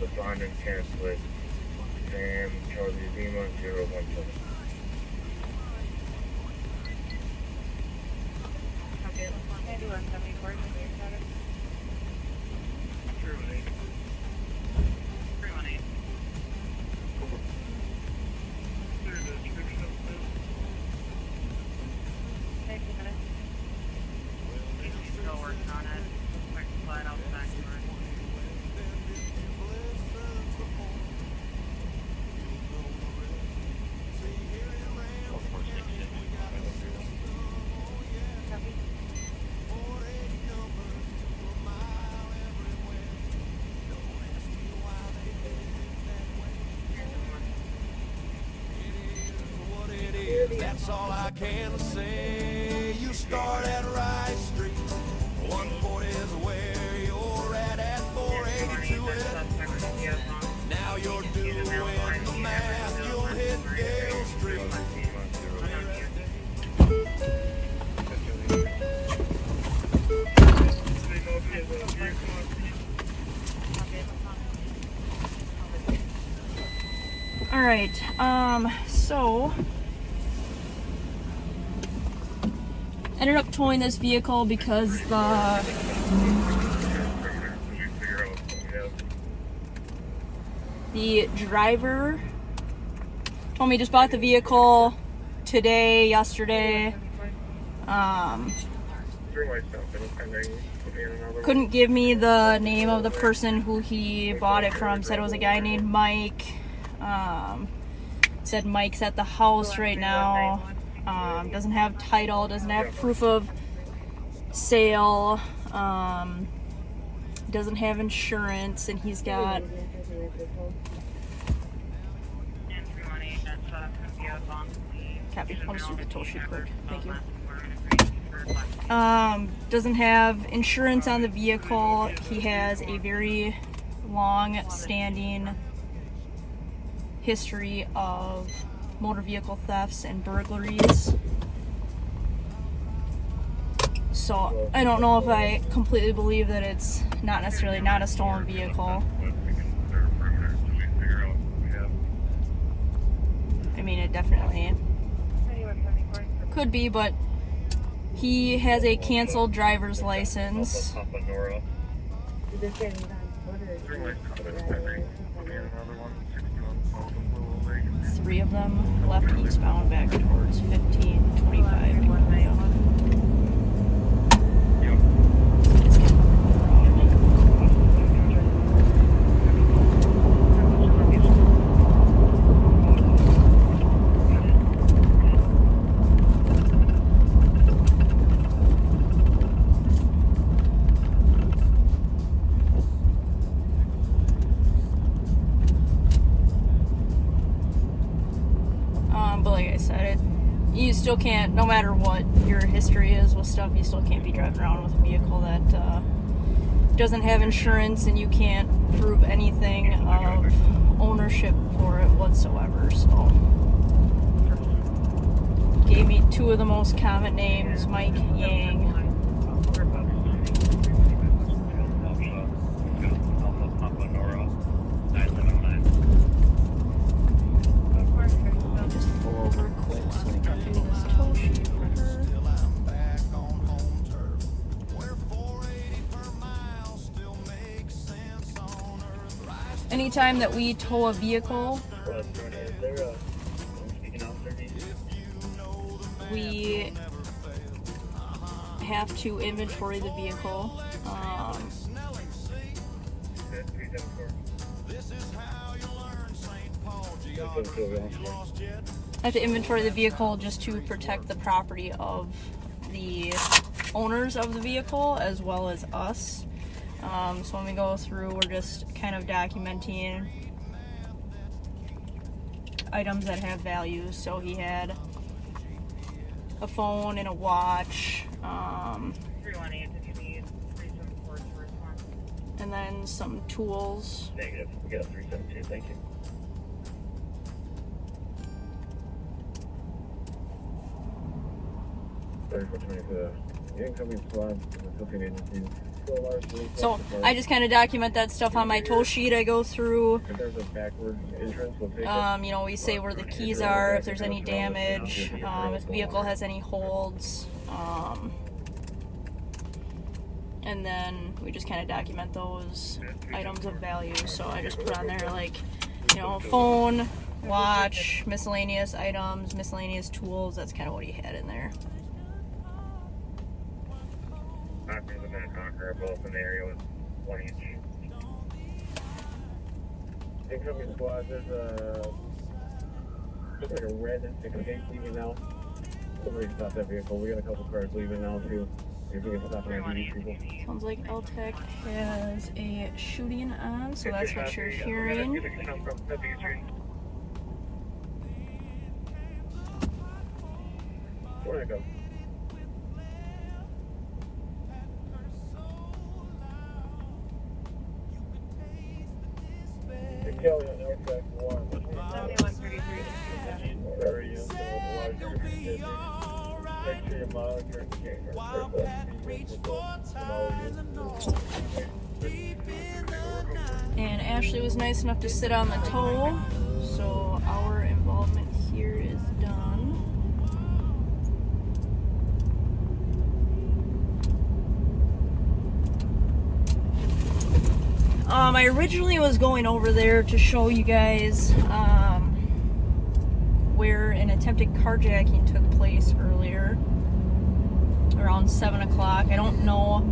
The bond and cancel it. Sam Charlie Lima 017. Okay, let's on maybe 174, checking status. 318. 318. Thank you, minutes. Still working on it. Quick slide out the back door. That's all I can say. You start at Rice Street. 140 is where you're at 482 it. Now you're doing the math. You'll hit Gale Street. All right. So ended up towing this vehicle because the driver told me he just bought the vehicle today, yesterday. Couldn't give me the name of the person who he bought it from. Said it was a guy named Mike. Said Mike's at the house right now. Doesn't have title, doesn't have proof of sale, doesn't have insurance, and he's got copy. I'll just do the tow sheet quick. Thank you. Doesn't have insurance on the vehicle. He has a very long-standing history of motor vehicle thefts and burglaries. So I don't know if I completely believe that it's not necessarily not a stolen vehicle. I mean, it definitely could be, but he has a canceled driver's license. Three of them left eastbound back towards 1525. But like I said, you still can't, no matter what your history is with stuff, you still can't be driving around with a vehicle that doesn't have insurance, and you can't prove anything of ownership for it whatsoever. So, gave me two of the most common names, Mike Yang. Anytime that we tow a vehicle, we have to inventory the vehicle. I have to inventory the vehicle just to protect the property of the owners of the vehicle as well as us. So when we go through, we're just kind of documenting items that have values. So he had a phone and a watch, and then some tools. Negative. We got 372. Thank you. The incoming squad, the agencies. So I just kind of document that stuff on my tow sheet. I go through, you know, we say where the keys are, if there's any damage, if the vehicle has any holds, and then we just kind of document those items of value. So I just put on there, like, you know, phone, watch, miscellaneous items, miscellaneous tools. That's kind of what he had in there. Both in the area with 1 each. Incoming squad, there's looks like a red escape leaving now. Somebody stopped that vehicle. We got a couple cars leaving now too. If we can stop these people. Sounds like LTEC has a shooting on, so that's what you're hearing. Where'd it go? Kelly on Northwest 1. 7133. Very young, make sure you're monitoring the And Ashley was nice enough to sit on the tow, so our involvement here is done. I originally was going over there to show you guys where an attempted carjacking took place earlier, around 7 o'clock. I don't know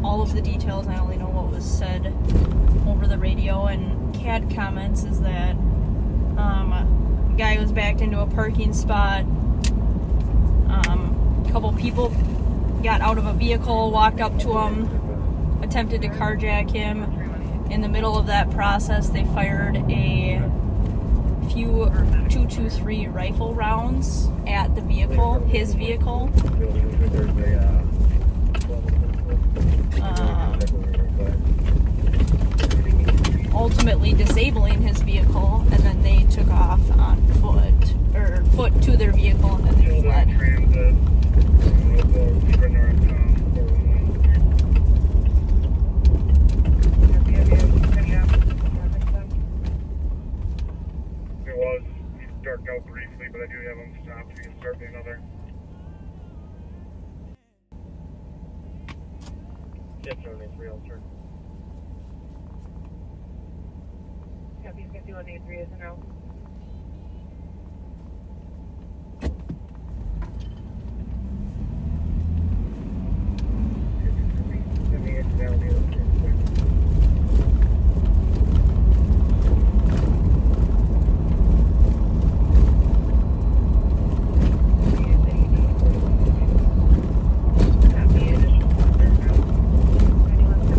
all of the details. I only know what was said over the radio, and CAD comments is that a guy was backed into a parking spot. A couple people got out of a vehicle, walked up to him, attempted to carjack him. In the middle of that process, they fired a few 223 rifle rounds at the vehicle, his vehicle. Ultimately disabling his vehicle, and then they took off on foot to their vehicle, and then they fled. It was darked out briefly, but I do have them stopped. We can start another. Yes, sir. It's real, sir. Copy 5183 is in route.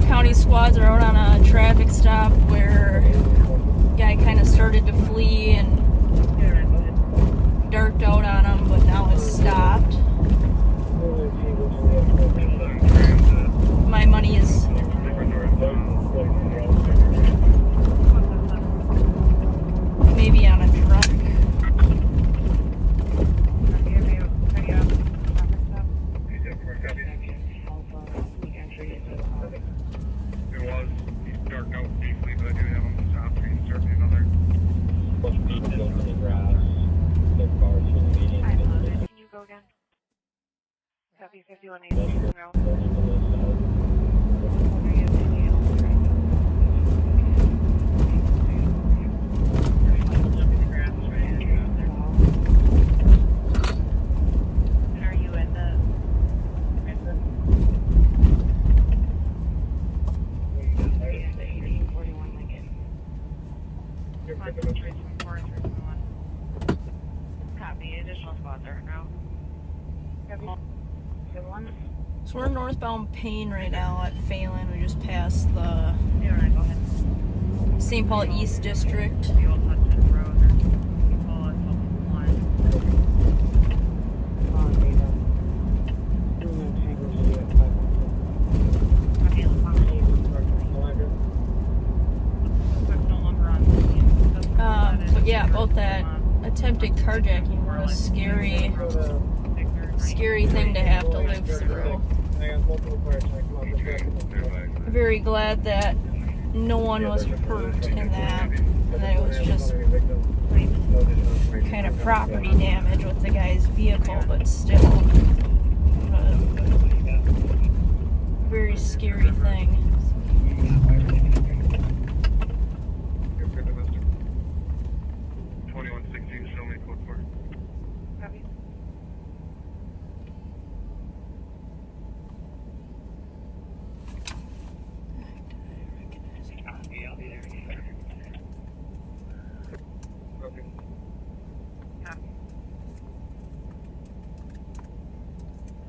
County squads are out on a traffic stop where a guy kind of started to flee and darked out on him, but now is stopped. My money is maybe on a truck. It was darked out briefly, but I do have them stopped. We can start another. Can you go again? Copy 5183 is in route. Are you at the Copy, additional squads are now. Good one. So we're northbound Payne right now at Phelan. We just passed the St. Paul East District. But yeah, about that attempted carjacking was a scary thing to have to live through. I'm very glad that no one was hurt in that, and that it was just kind of property damage with the guy's vehicle, but still a very scary thing.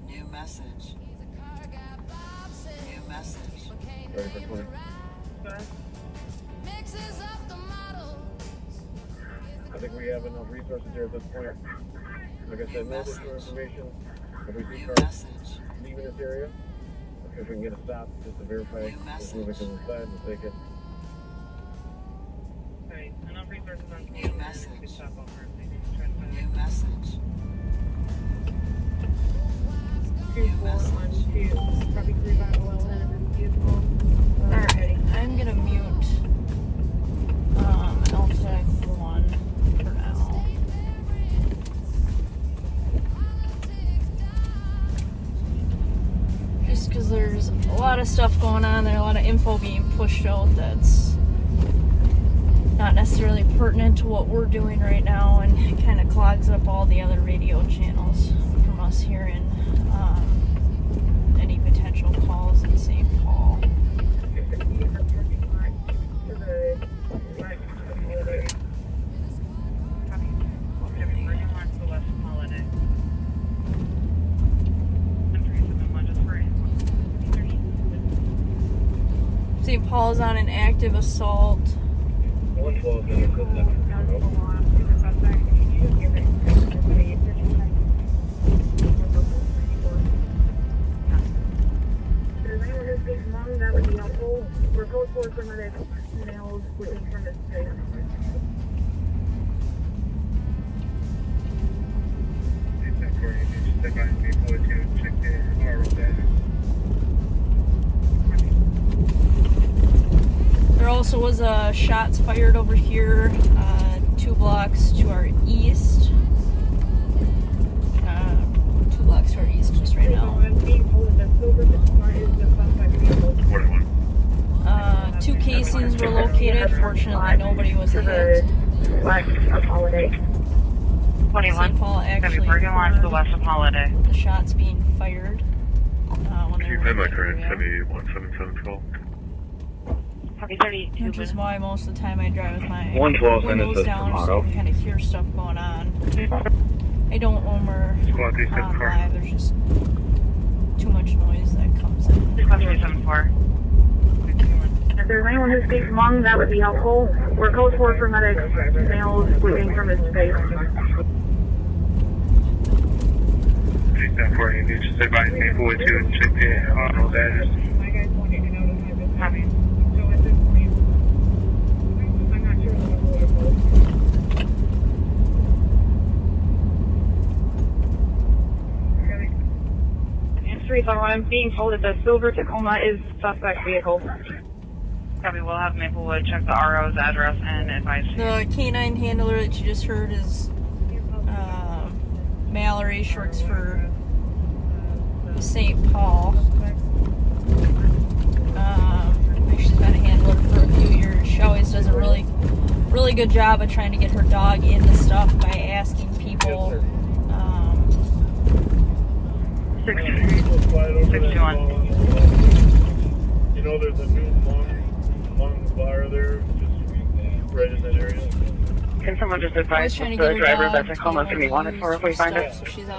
New message. New message. Ready for 20. I think we have enough resources here at this point. Like I said, no additional information. If we see cars leaving this area, if we can get a stop just to verify who's moving to the side, we'll take it. Alright, enough resources on New message. New message. Alright, I'm gonna mute LTAC 1 for now. Just because there's a lot of stuff going on there, a lot of info being pushed out that's not necessarily pertinent to what we're doing right now, and it kind of clogs up all the other radio channels from us hearing any potential calls in St. Paul. St. Paul's on an active assault 112 Minnesota 7. That would be helpful. We're code 4 for medic males waiting from this place. There also was shots fired over here, 2 blocks to our east. 2 blocks to our east just right now. 2 casings were located. Fortunately, nobody was hit. Holiday. 21. St. Paul actually Bergen launch to the west of Holiday. the shots being fired. When they were in My that current area. 71712. Copy 32. Which is why most of the time I drive with my 112 windows Minnesota down so Tomato. I can kind of hear stuff going on. I don't when we're Squad 374. on live. There's just too much noise that comes in. Squad 374. If there's anyone who speaks Hmong, that would be helpful. We're code 4 for medic males waiting from his space. 374, you need to stay by Maple 2 and check the auto address. Copy. I'm being told that the silver Tacoma is suspect vehicle. Copy, we'll have Maplewood check the RO's address and advise you. The canine handler that you just heard is Mallory. She works for St. Paul. She's been a handler for a few years. She always does a really good job of trying to get her dog into stuff by asking people. 61. You know, there's a new Hmong bar there, just right in that area. Can someone just I was advise trying to the get her driver dog that Tacoma's going to be wanted for if we find it? So she's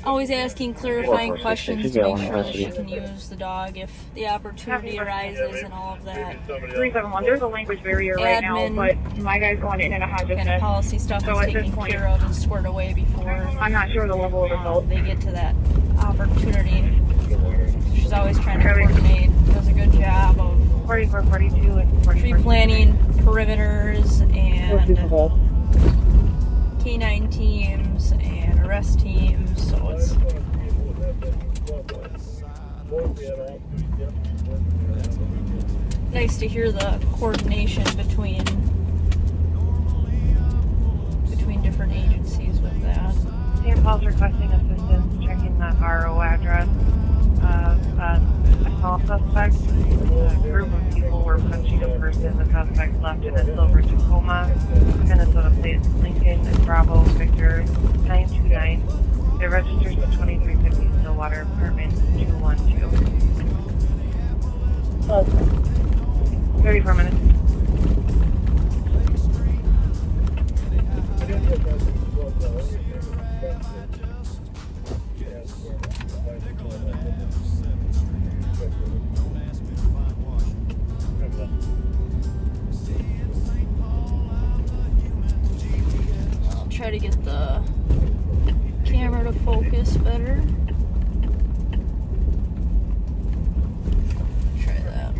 always asking clarifying questions to make sure that she can use the dog if the opportunity arises and all of that. 371, there's a language barrier right now, Admin, but my guy's going in and a kind of hodgepodge. policy stuff So is at this taken point, care of and squared away before I'm not sure the level of assault. they get to that opportunity. She's always trying to coordinate, does a good job of 44, 42, and 44. tree planning, perimeters, and canine teams and arrest teams. So it's nice to hear the coordination between different agencies with that. St. Paul's requesting assistance checking the RO address of a assault suspect. A group of people were punching a person. The suspect left in a silver Tacoma, Minnesota plates Lincoln, Bravo, Victor 929. It registers with 2350 Stillwater, apartment 212. 34 minutes. I'll try to get the camera to focus better. Try that.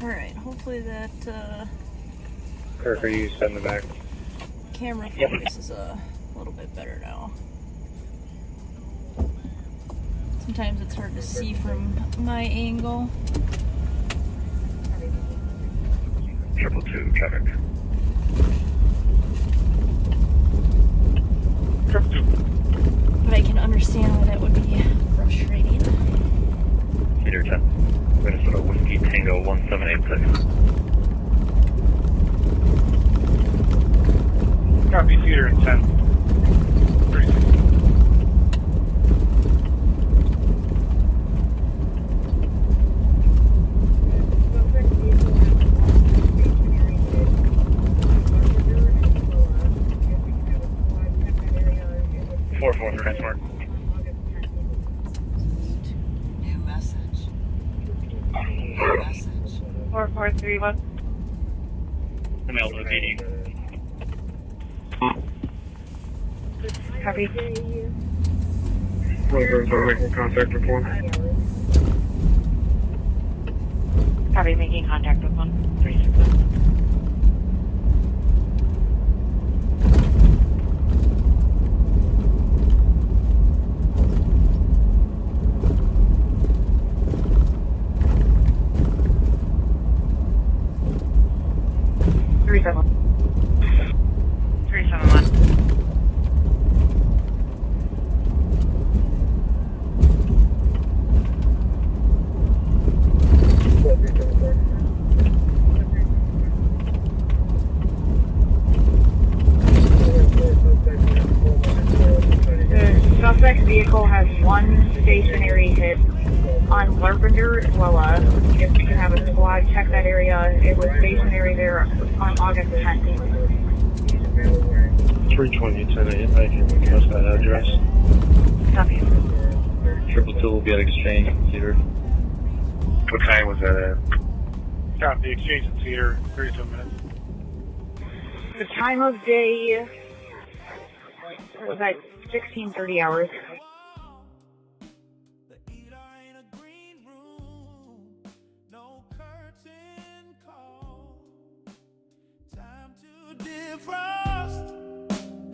Alright, hopefully that Kirk, are you setting the back? camera focus is a little bit better now. Sometimes it's hard to see from my angle. 222 traffic. But I can understand why that would be frustrating. Cedar 10. Minnesota Whiskey Tango 1786. Copy, Cedar 10. 36. 4-4 transport. New message. New message. 4431. Mail to the PD. Copy. We're making contact with one. Copy, making contact with 136. 371. The suspect vehicle has one stationary hit on Larpenter as well as if we can have a squad check that area. It was stationary there on August 10th. 320 10 I can request that address. Copy. 222 will be at exchange in Cedar. What time was that at? Stop the exchange in Cedar, 32 minutes. The time of day was at 16:30 hours.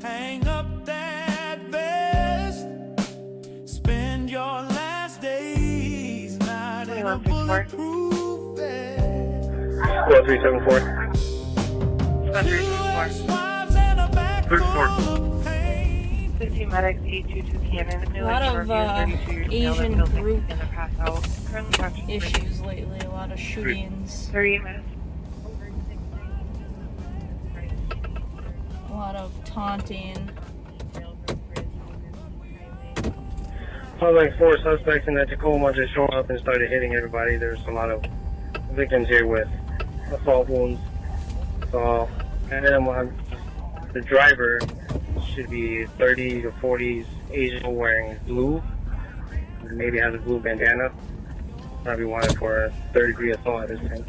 Hang up that vest. Spend your last days not in a bulletproof vest. 374. 34. 15 medics, 822 cannon. A lot of Asian group issues lately. A lot of shootings. 38 minutes. A lot of taunting. Like 4 suspects in that Tacoma just showed up and started hitting everybody. There's a lot of victims here with assault wounds. So, and then the driver should be 30 to 40s Asian wearing blue. Maybe has a blue bandana. Probably wanted for a third-degree assault at this time.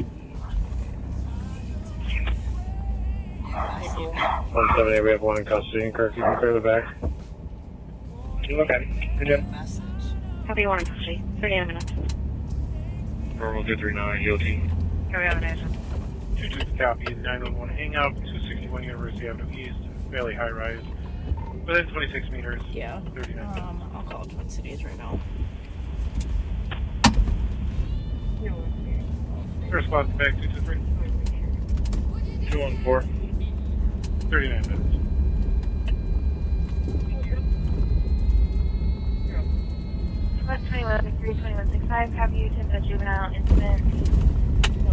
178, we have one in custody in Kirk. You can clear the back. You look at it. Good job. Copy 1 custody. 39 minutes. Burrill 239, EOT. Carry on, Nation. 22 copy, 911 hang up, 261 University Avenue East, fairly high rise. Within 26 meters. Yeah. 39. I'll call Twin Cities right now. Response back 223. 214. 39 minutes. West 2163, 2165, have you tip a juvenile incident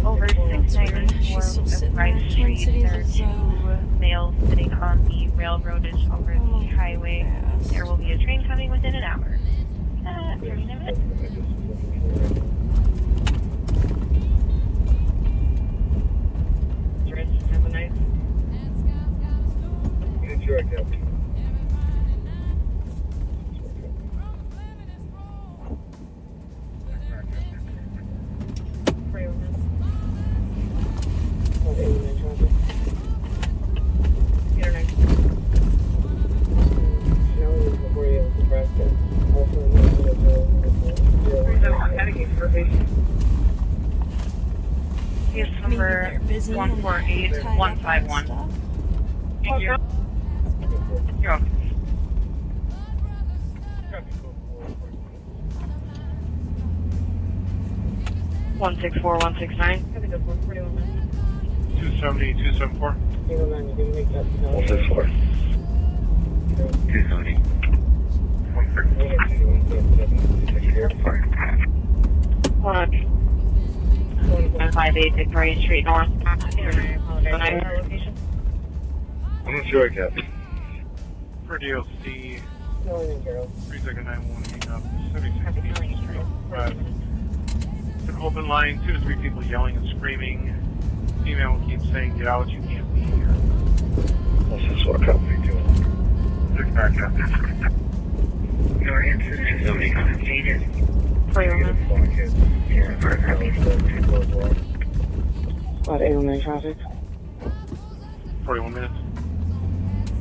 over 694 Vries Street. There are 2 males sitting on the railroadage over the highway. There will be a train coming within an hour. 39 minutes. Have a nice. Sure, Captain. Case number 148151. Thank you. You're welcome. 164169. 270, 274. 164. 270. 158 Victoria Street North. I'm not sure, Captain. For DOC, 3291 hang up, 76 Main Street. It's an open line, 2 to 3 people yelling and screaming. Female keeps saying, get out, you can't be here. This is what company doing. 6 back, Captain. Your incident is updated. 41 minutes. About 809 traffic. 41 minutes.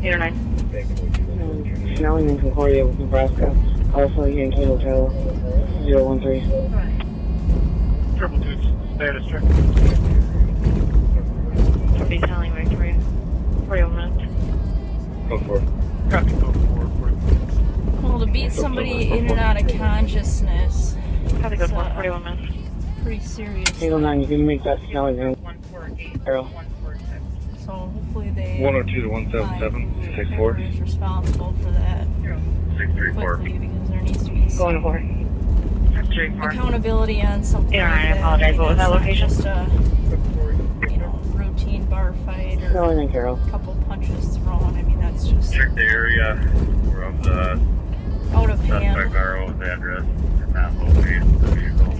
8 or 9. Snelling in Concordia with Nebraska. Alpha Yankee Hotel 013. Triple two. Status check. I'll be telling Victoria. 41 minutes. Code 4. Copy code 4. Well, to beat somebody in and out of consciousness. Have to go for 41 minutes. Pretty serious. 809, you can make that Snelling room. Arrow. So hopefully they 102 to 177, 64. is responsible for that 634. quickly, because there needs to be some Going to 4. accountability on something. Yeah, like I apologize. What was that location? Just a routine bar fight or Snelling and Carroll. a couple punches thrown. I mean, that's just Check the area of the out of suspect hand. RO's address and that location the vehicle.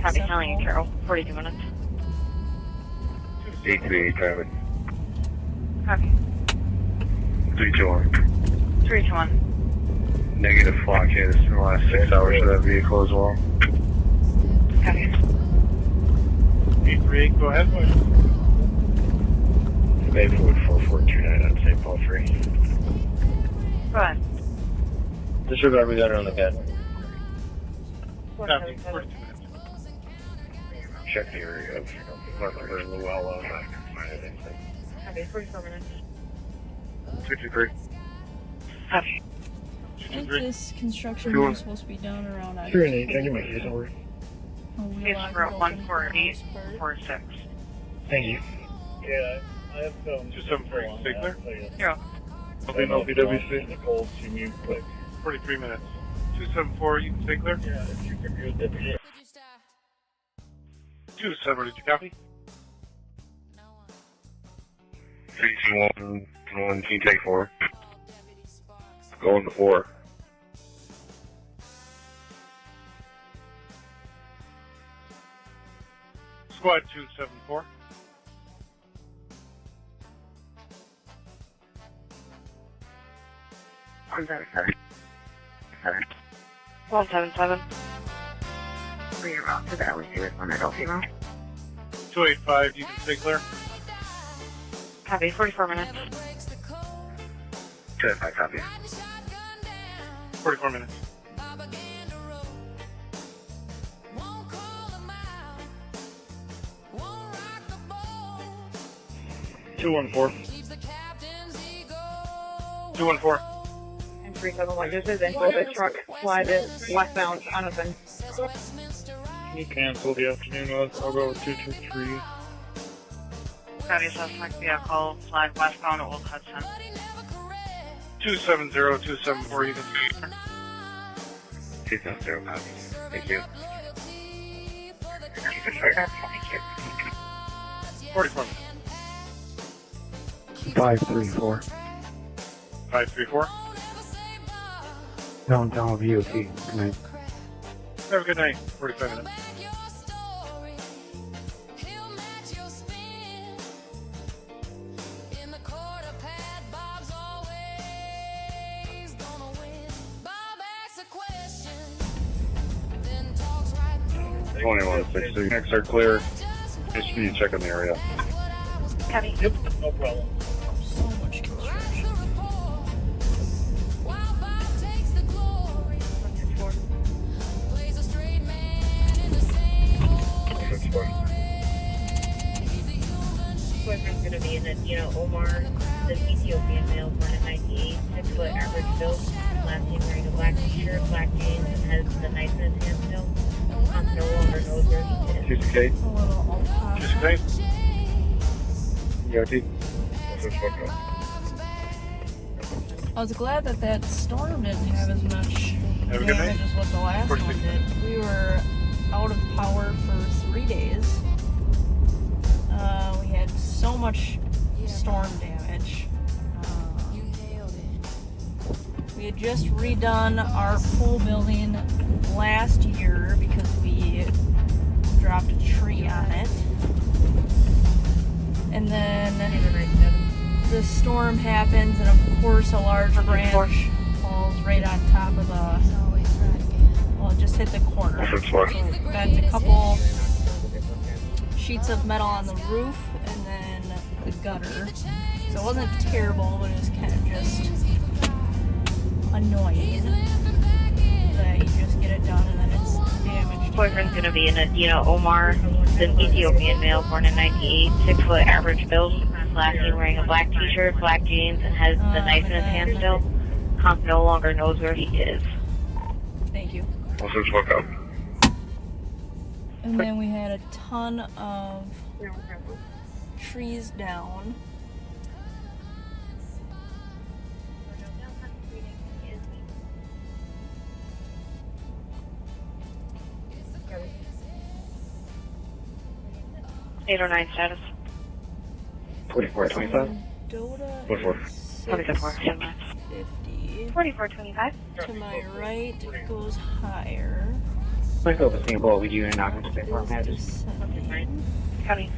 Copy telling you, Carol. 42 minutes. 828 traffic. Copy. 321. 321. Negative flock hits in the last 6 hours for that vehicle as well. Copy. 838, go ahead. Maplewood 4429 on St. Paul Free. Go ahead. Disregard we got her on the bed. Copy. 42 minutes. Check the area of Fletcher, Llewellyn, Copy. 44 minutes. 63. Copy. I think this construction Sure. is supposed to be done around Sure, Nate, can I get my keys over? It's for 14846. Thank you. Yeah, I have 274. Stay clear? Yeah. Nothing LPWC. The cold, you mute quick. 43 minutes. 274, you can stay clear? Yeah, if you can mute it. 27, did you copy? 321, can you take 4? Going to 4. Squad 274. I'm very sorry. 177. We are off to the LEC with one adult female. 285, you can stay clear? Copy. 44 minutes. 285, copy. 44 minutes. Two 1-4. 214. And 371, just as info, the truck slided westbound on a thing. Can you cancel the afternoon? I'll go with 223. Copy, suspect vehicle, flag westbound Old Hudson. 270, 274, you can stay clear? 270, copy. Thank you. 44 minutes. 534. 534. Downtown VOT. Good night. Have a good night. 45 minutes. Hey, 2160. Next are clear. Just for you to check on the area. Copy. Yep, no problem. So much construction. Boyfriend's gonna be in the, Omar, the Ethiopian male, born in 98, 6 foot average build, last name wearing a black t-shirt, black jeans, and has the knife in his hand still. No longer knows where he is. 268. A little off. 268. EOT. I was glad that storm didn't have as much Have a good night. damage as what the last one 46 did. We were out of power for 3 days. We had so much storm damage. We had just redone our pool building last year because we dropped a tree on it. And then the storm happens, and of course a large branch falls right on top of the, well, it just hit the corner. So it bent a couple sheets of metal on the roof and then the gutter. So it wasn't terrible, but it was kind of just annoying that you just get it done and then it's damaged. Boyfriend's going to be in Adina Omar. He's an Ethiopian male born in 98, 6 foot average build. Last seen wearing a black t-shirt, black jeans, and has the knife in his hand still. Comp no longer knows where he is. Thank you. Officers, welcome. And then we had a ton of trees down. Eight or 9 status. 4425. 44. 4425. To my right goes higher. Let's go with single. We do an occupancy for matches. County.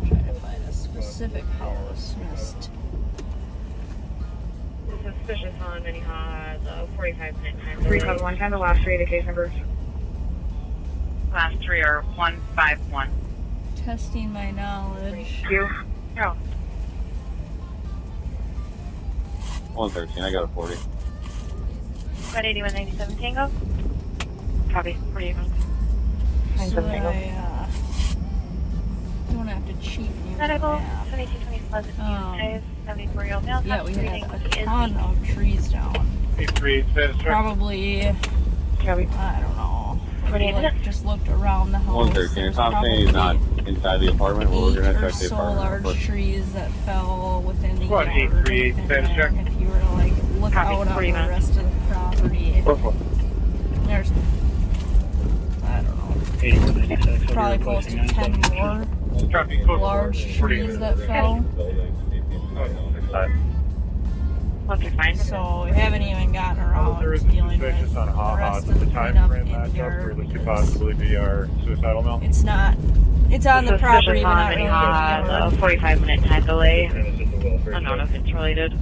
Trying to find a specific house. Missed. Suspicious on Minnehaha, the 45-minute time. 351, kind of the last 3 of the case numbers. Last 3 are 151. Testing my knowledge. You? No. 113, I got a 40. 18197 Tango. Copy. 48. So I don't have to cheat you. Medical. 2220 Pleasant View. 74-year-old male. Yeah, we had a ton of trees down. 83, status check. Probably, I don't know. Like, just looked around the house. 113, if I'm saying he's not inside the apartment, well, we're going to check the so apartment. large trees that fell within the Squad yard. 838, status check. If you were to like look out on the rest of the property, there's, I don't know, probably close to 10 more large trees that fell. So we haven't even gotten around to dealing with the rest of the cleanup in here. Could possibly be our suicidal mail. It's not. It's on the property, but not really in the Minnehaha, yard. a 45-minute time delay. Unknown if it's related.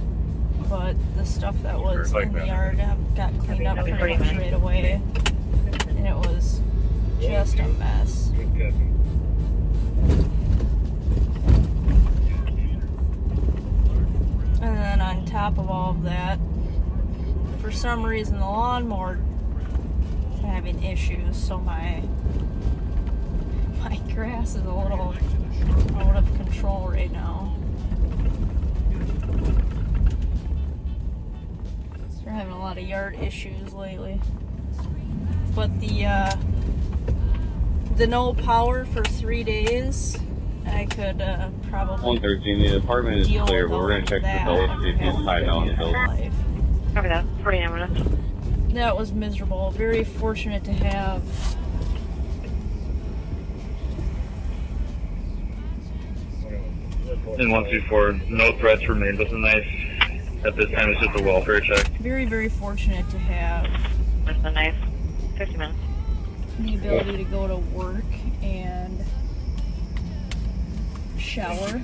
But the stuff that was in the yard got cleaned up pretty much right away. And it was just a mess. And then on top of all of that, for some reason the lawnmower is having issues, so my grass is a little out of control right now. We're having a lot of yard issues lately. But the no power for 3 days, I could probably 113, the apartment is clear, but we're going to check the bill, see if he's inside now in the building. Copy that. 49 minutes. That was miserable. Very fortunate to have In 124, no threats remain, but the knife at this time is just a welfare check. very, very fortunate to have Where's the knife? 50 minutes. the ability to go to work and shower.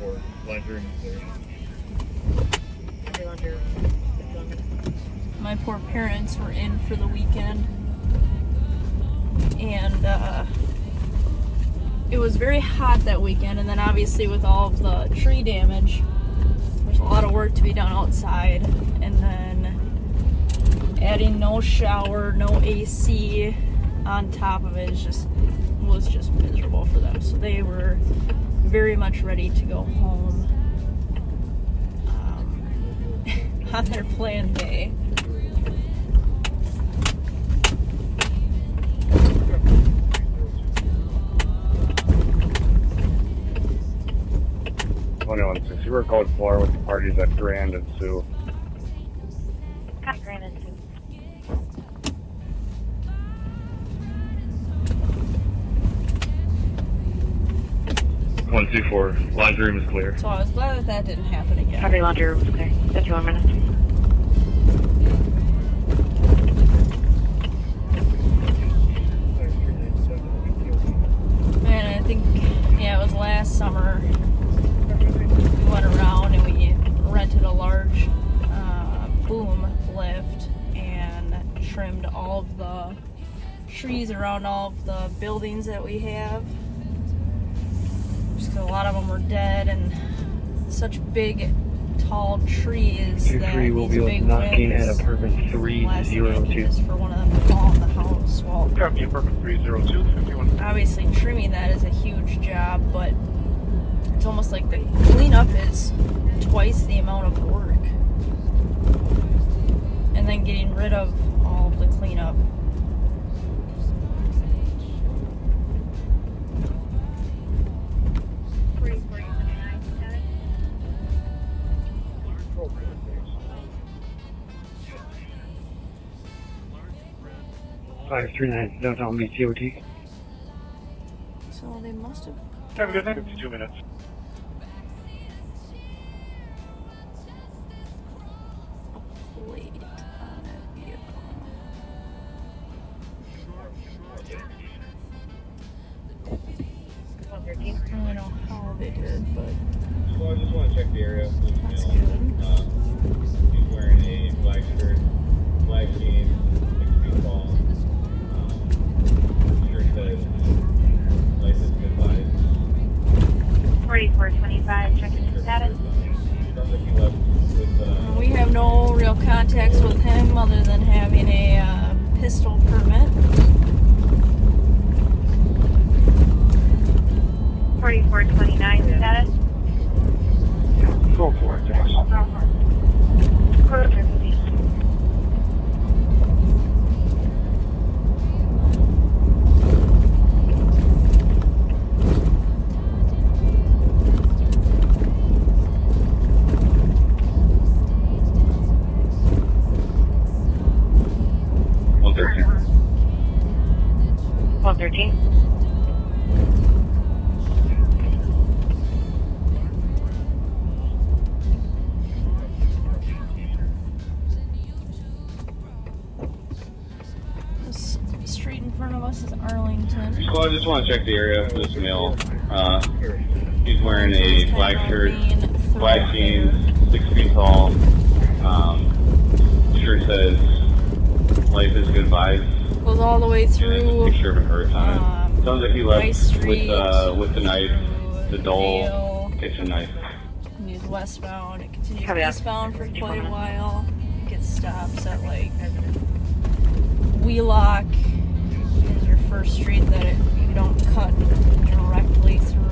My poor parents were in for the weekend, and it was very hot that weekend, and then obviously with all of the tree damage, there's a lot of work to be done outside, and then adding no shower, no AC on top of it was just miserable for them. So they were very much ready to go home on their plan day. You were code 4 with the parties at Grand and Sioux. Copy Grand and Sioux. 124, laundry room is clear. So I was glad that that didn't happen again. Copy laundry room is clear. 51 minutes. And I think, yeah, it was last summer. We went around and we rented trees around all of the buildings that we have. Just 'cause a lot of them are dead and such big, tall trees that 2-3 will these be big knocking at winds. apartment Last thing I need 302. is for one of them to fall in the house. Well, Copy, apartment 302, 51. obviously trimming that is a huge job, but it's almost like the cleanup is twice the amount of work. And then getting rid of all of the cleanup. Five 39 downtown BTOT. So they must have. Have a good night. 52 minutes. Plate on that vehicle. I don't really know how they did, but So I just want to check the area. that's good. He's wearing a black shirt, black jeans, 6 feet tall. Shirt says license goodbye. 4425, checking the status. Sounds like he left with We have no real contacts with him other than having a pistol permit. 4429, status. Go for it, Josh. Perfect. This street in front of us is Arlington. So I just want to check the area of this male. He's wearing a black shirt, black jeans, 6 feet tall. Shirt says life is goodbye. Goes all the way through Picture of a hearse on it. Sounds like he left Rice Street with the knife, the dull Vale. kitchen knife. Continues westbound. It continues Copy that. eastbound for quite a while. It gets stops at like Wheelock is your first street that you don't cut directly through.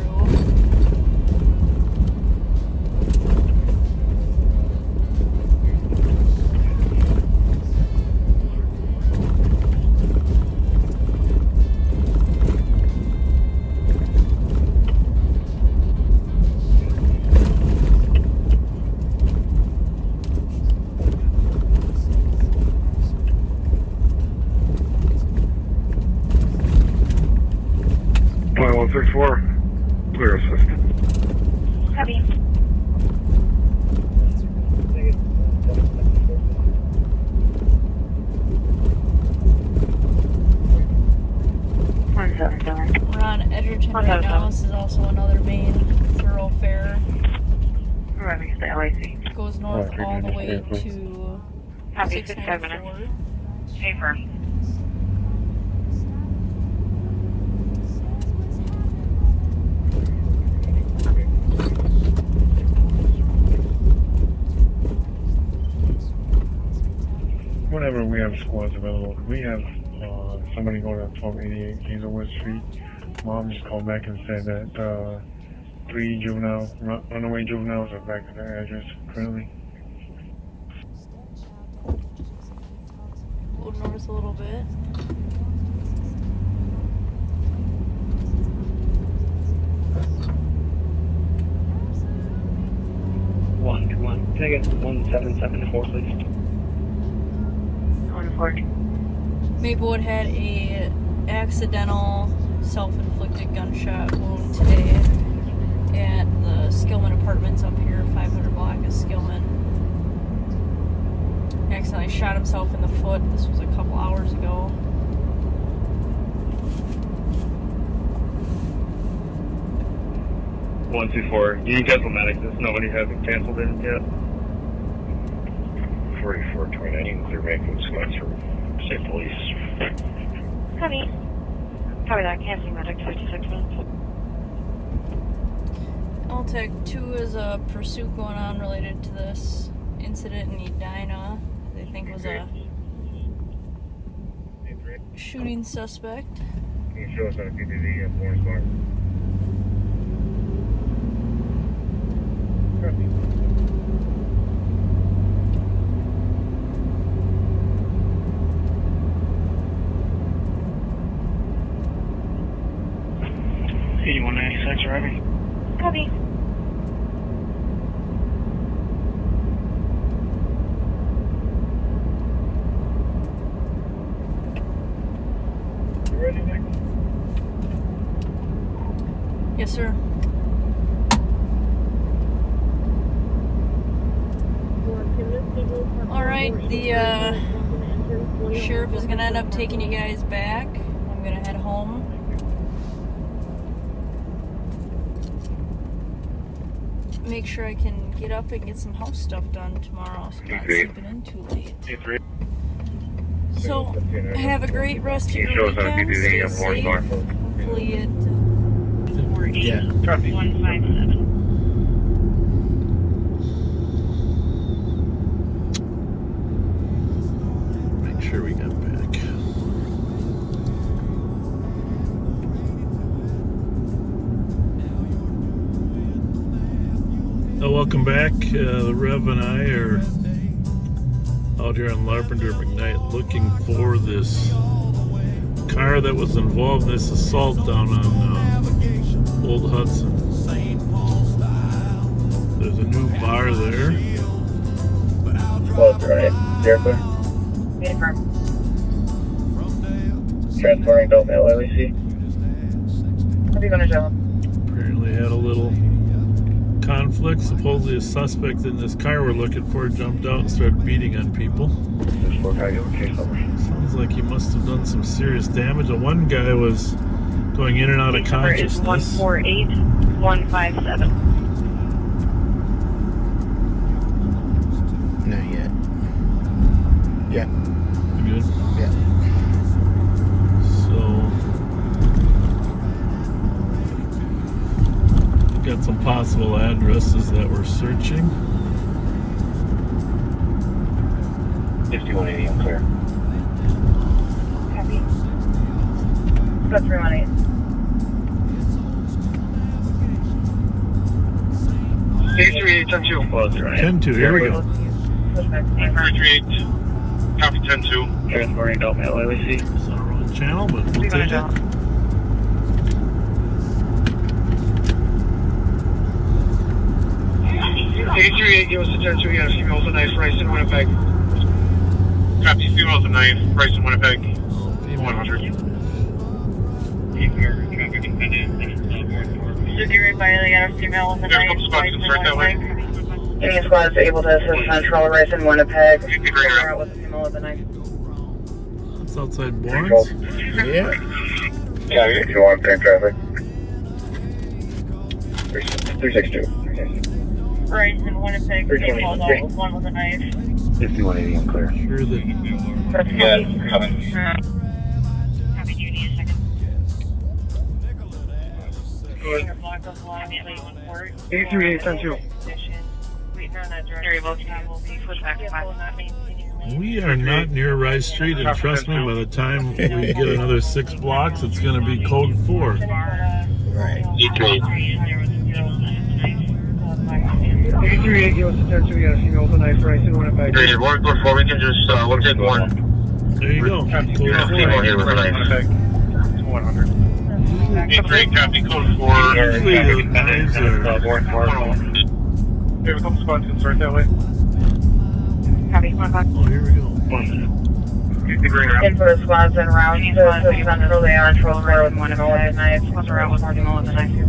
Point 164. Clear assist. Copy. We're on Edgerton right now. This is also another main thoroughfare. It goes north all the way to Copy, 6 minutes. 694. Stay firm. Whenever we have squads available, we have somebody going to 1288 Hazelwood Street. Mom just called back and said that 3 runaway juveniles are back at their address currently. Go north a little bit. Can I get 1774, please? 140. Maplewood had a accidental self-inflicted gunshot wound today at the Skillman Apartments up here, 500 block of Skillman. Accidentally shot himself in the foot. This was a couple hours ago. One, 2, 4. You need cancel-matic. This nobody hasn't canceled it yet. 4429, clear back from squads for state police. Copy. Copy that. Canceling medic 56 minutes. I'll take 2 is a pursuit going on related to this incident in Edina. They think was a shooting suspect. Can you show us on a PPV at Florence Bar? arriving. Copy. You ready, Nick? Yes, sir. All right, the sheriff is gonna end up taking you guys back. I'm gonna head home. Make sure I can get up and get some house stuff done tomorrow, so I'm not sleeping in too late. So, have a great rest of your weekend. Stay safe. Hopefully it... Yeah. Copy. 157. Make sure we got back. Welcome back. The Rev and I are out here on Larpenteur McKnight looking for this car that was involved in this assault down on Old Hudson. There's a new bar there. Close, right? Careful. Transporting Delta LLC. What are you gonna do? Apparently had a little conflict. Supposedly a suspect in this car we're looking for jumped out and started beating on people. Sounds like he must have done some serious damage. The one guy was going in and out of consciousness. 148157. Not yet. Yeah. You good? Yeah. So got some possible addresses that we're searching. 5180, I'm clear. Copy. That's 318. 838 close, right? 10-2, here we go. 338, copy 10-2. Transporting Delta LLC. It's on the wrong channel, but we'll take it. A38, give us a 10-2, yeah, female with a knife, Rice in Winnipeg. Copy, female with a knife, Bryce in Winnipeg. 100. Did you finally get a female with a knife? Right that way. Any squad is able to assist Central Rice in Winnipeg. Figure out with a female with a knife. It's outside Barnes. Yeah. Yeah, if you want train traffic. 362. Rice in Winnipeg, female out with one with a knife. 5180, I'm clear. Sure that. Yeah, coming. Copy, do you need a second? 838, 10-2. We are not near Rice Street, and trust me, by the time we get another 6 blocks, it's going to be code 4. Right. 838, give us a 10-2, yeah, female with a knife, Rice in Winnipeg. Hey, Warwick before we can just one take one. There you go. Code 4. Female here with a knife. 100. 838, copy code 4. Usually the knives are... Here we come, squad, can start that way. Copy, 1 o'clock. Oh, here we go. In for the squads and rounds to Central, they are control with one with a knife. Squads around with female with a knife here.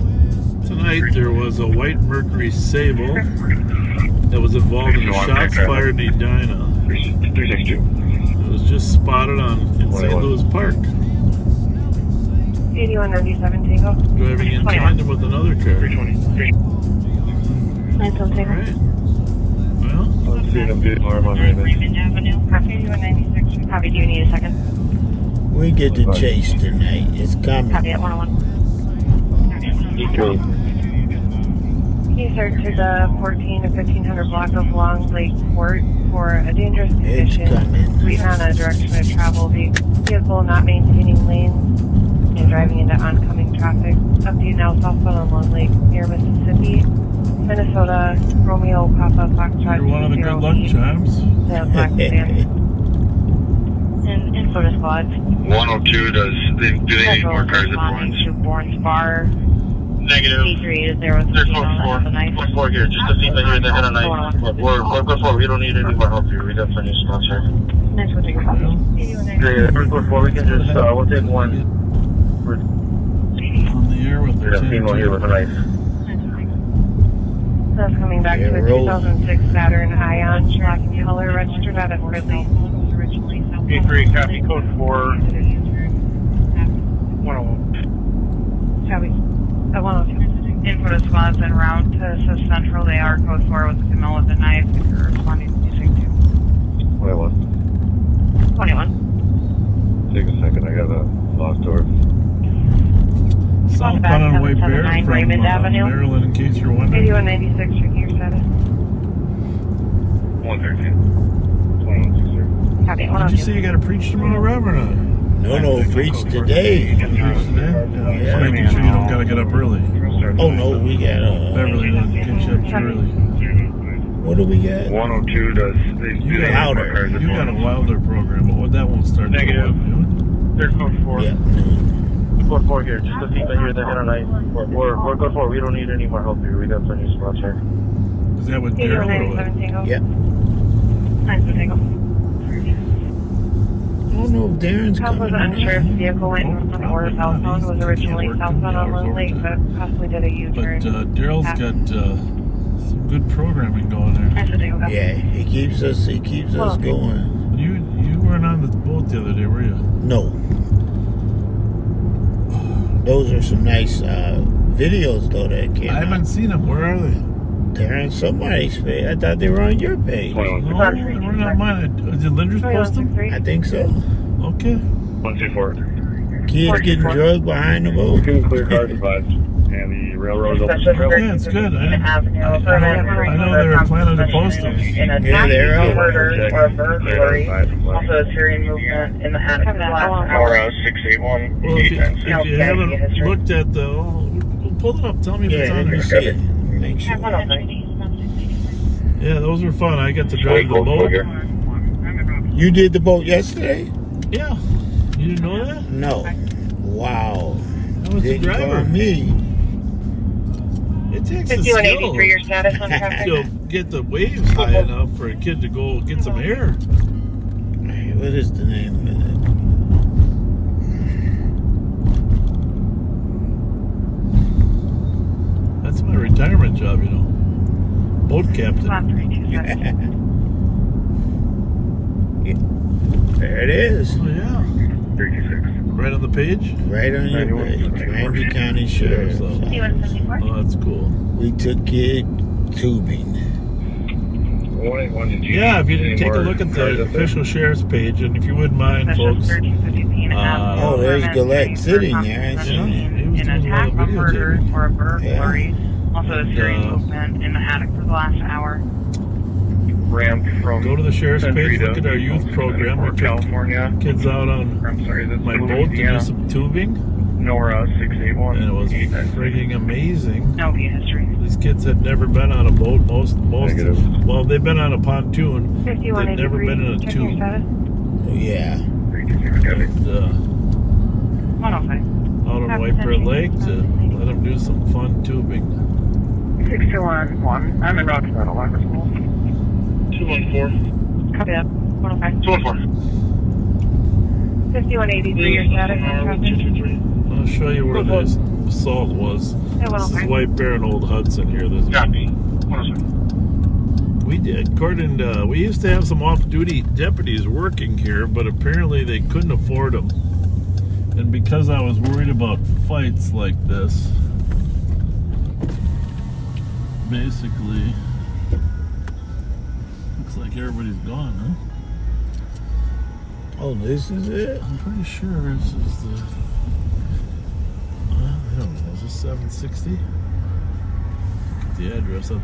Tonight there was a white Mercury Sable that was involved in the shots fired in Edina. 362. It was just spotted in St. Louis Park, 8197 Tango. driving in tandem with another car. 320. Nice one, Tango. Alright. Well, Raymond Avenue. Copy, 8196. Copy, do you need a second? We get the chase tonight. It's coming. Copy at 101. He searched to the 14 to 1500 block of Long Lake Court for a dangerous condition. Leading on a direction of travel. Vehicle not maintaining lanes and driving into oncoming traffic. Update now southbound on Long Lake near Mississippi. Minnesota, Romeo, Papa, Foxtrot. You're one of the good luck chimes. Black Sedan. And info to squads. 102 do they need more cars at Florence? To Bourne's Bar. Negative. P3 to 0 There's no 4 here. Just a feedback here. They're gonna night. We're good for. We don't need any more help here. We definitely need sponsor. Next we'll take a copy. Yeah, before we can just, we'll take one. On the air with the female here with a knife. That's coming back to a 2006 Saturn Ion, black in color, registered out of Ridley. P3, copy code 4. 101. Copy. 102. Info to squads en route to South Central. They are code 4 with a female with a knife. If you're responding to music too. 21. 21. Take a second, I got a locked door. Southbound on White Bear from Raymond Avenue. Maryland, in case you're wondering. 8196, checking your status. 113. 2160. Copy. Did you say you got to preach tomorrow, Reverend? No, preach today. Preach today? Yeah. Yeah. Making sure you don't got to get up early. Oh no, we got Beverly doesn't get you up too early. What do we got? 102 does. You got a Wilder program, but that won't start till Negative. what? They're code 4. Yeah. Code 4 here. Just a feedback here. They're gonna night. We're good for. We don't need any more help here. We definitely need sponsor. Is that with Daryl or what? Yep. Nice to take off. I don't know if Darren's Cop was coming. unsure if the vehicle went from or southbound, was originally southbound on Long Lake, but possibly did a U-turn. But Daryl's got some good programming going there. Nice to take off. Yeah, he keeps us going. You weren't on the boat the other day, were you? No. Those are some nice videos though that came I haven't seen them. Where are they? They're on somebody's page. I thought they were on your page. No, they weren't on mine. Did Linders post them? I think so. Okay. 124. Kids getting drugged behind the boat. 2 clear cars advised. And the railroad's open to travel. Yeah, it's good. I know they were planning to post them. Yeah, they're out. Murder or burglary. Also a serious movement in the attic of the last hour. 681. Well, if you haven't looked at the... pull it up. Tell me if it's on there. See it. Make sure. Yeah, those were fun. I got to drive the boat. You did the boat yesterday? Yeah. You didn't know that? No. Wow. I was the Didn't driver. call me. It takes a 5183, skill your status on traffic. to get the waves high enough for a kid to go get some air. What is the name of it? That's my retirement job, you know. Boat captain. There it is. Oh, yeah. 326. Right on the page? Right on your page. Ramsey County Sheriff's Office. Oh, that's cool. We took kid tubing. 181. Yeah, if you didn't take a look at the official sheriff's page, and if you wouldn't mind, folks. Oh, there's Gillette sitting there. I seen it. An attack, a murder, or a burglary. Also a serious movement in the attic for the last hour. Ramp from Go to the sheriff's page, look at our youth program. We took California. kids out on my boat to do some tubing. Nora 681. And it was frigging amazing. No history. These kids had never been on a boat. Most well, they've been on a pontoon. They've never been in a tube. Yeah. And, out on White Bear Lake to let them do some fun tubing. 6211. I'm in Rochester. 214. Copy that. 105. 214. 5183, your status on traffic. I'll show you where the assault was. This is White Bear and Old Hudson here. Copy. We did. According to, we used to have some off-duty deputies working here, but apparently they couldn't afford them. And because I was worried about fights like this, basically, looks like everybody's gone, huh? Oh, this is it? I'm pretty sure this is the... I don't know, is this 760? Get the address up.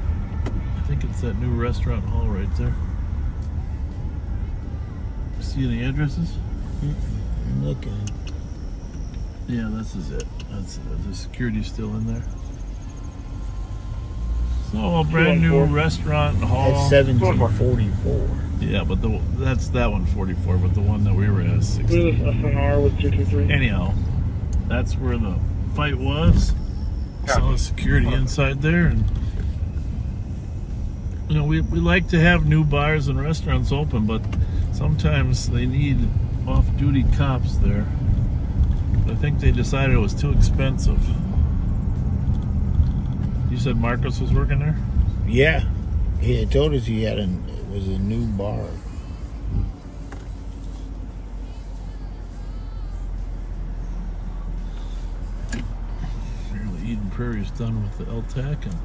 I think it's that new restaurant hall right there. See any addresses? I'm looking. Yeah, this is it. That's the security's still in there. So a brand new restaurant hall. That's 1744. Yeah, but that's that one 44, but the one that we were at is 60. SNR with 223. Anyhow, that's where the fight was. Saw the security inside there, and you know we like to have new bars and restaurants open, but sometimes they need off-duty cops there. I think they decided it was too expensive. You said Marcos was working there? Yeah. He had told us he had it was a new bar. Apparently Eden Prairie is done with the LTAC, and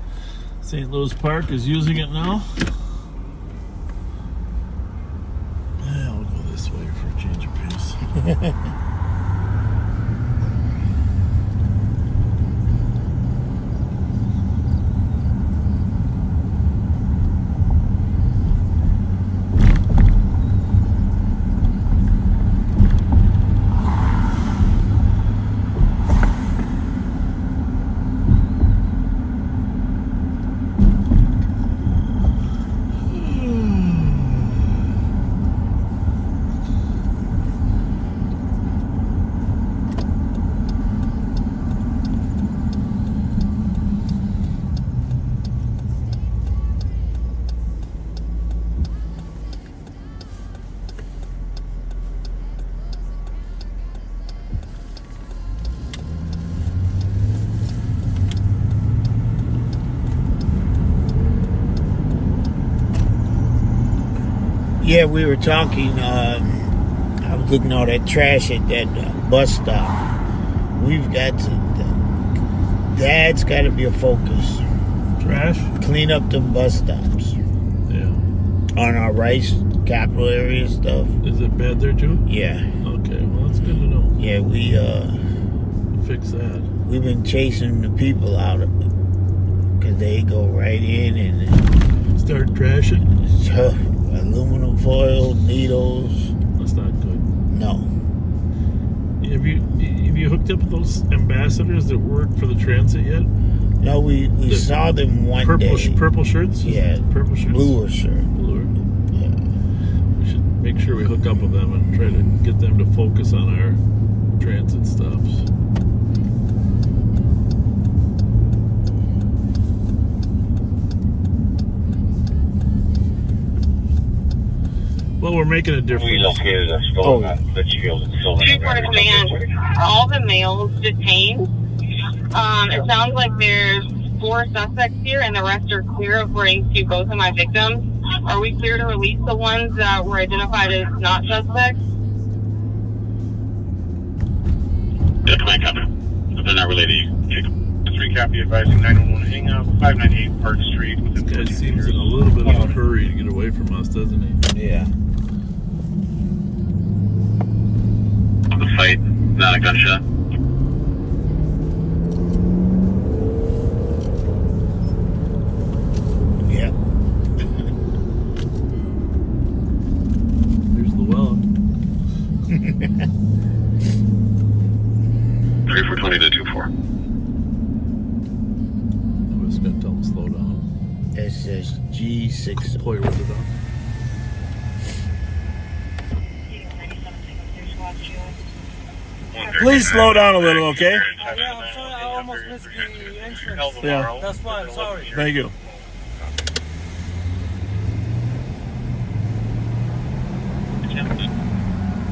St. Louis Park is using it now. Yeah, we'll go this way for a change of pace. Yeah, we were talking. I was looking at all that trash at that bus stop. We've got to. That's got to be a focus. Trash? Clean up them bus stops. Yeah. On our Rice capital area stuff. Is it bad there too? Yeah. Okay, well that's good to know. Yeah, we fix that. We've been chasing the people out of it because they go right in and start trashing. Aluminum foil, needles. That's not good. No. Have you hooked up with those ambassadors that work for the transit yet? No, we saw them one day. Purple shirts? Yeah. Purple shirts? Bluer shirt. Bluer. Yeah. We should make sure we hook up with them and try to get them to focus on our transit stops. Well, we're making a difference. We located a stolen at Litchfield and Sylvan. Report command. Are all the males detained? It sounds like there's 4 suspects here and the rest are clear according to both of my victims. Are we clear to release the ones that were identified as not suspects? Yeah, command copy. If they're not related, take 3 copy advising 911 hang up 598 Park Street. This guy seems in a little bit of a hurry to get away from us, doesn't he? Yeah. The fight, not a gunshot. Yeah. Here's the well. 3420 to 24. I was gonna tell him to slow down. SSG6. Play with it on. Please slow down a little, okay? Yeah, I'm sorry, I almost missed the entrance. Yeah. That's fine, sorry. Thank you.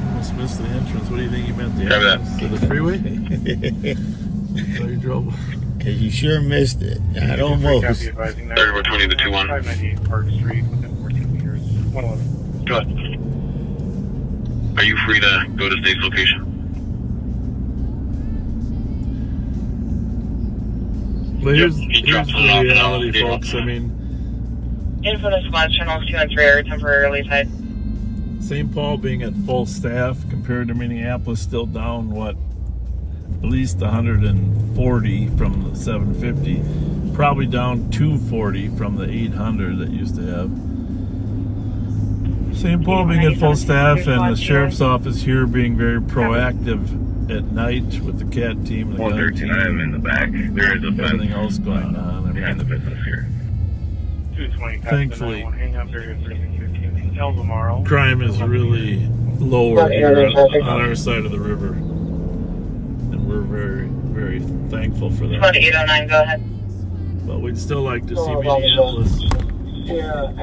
Almost missed the entrance. What do you think you meant? The entrance to the freeway? So you drove. Because you sure missed it. Not almost. 3420 to 21. 598 Park Street within 14 meters. 111. Go ahead. Are you free to go to state's location? But here's the dropped it off reality, now. folks. I mean, Info to squad channels 2 and 3 are temporarily tied. St. Paul being at full staff compared to Minneapolis, still down what, at least 140 from the 750, probably down 240 from the 800 that used to have. St. Paul being at full staff, and the sheriff's office here being very proactive at night with the CAT team, the gun 113, I am in the back. There is a fence. everything else going on. Behind the business here. 220. Thankfully, Hang up there. Tell tomorrow. crime is really lower here on our side of the river, and we're very, very thankful for that. 809, go ahead. But we'd still like to see Minneapolis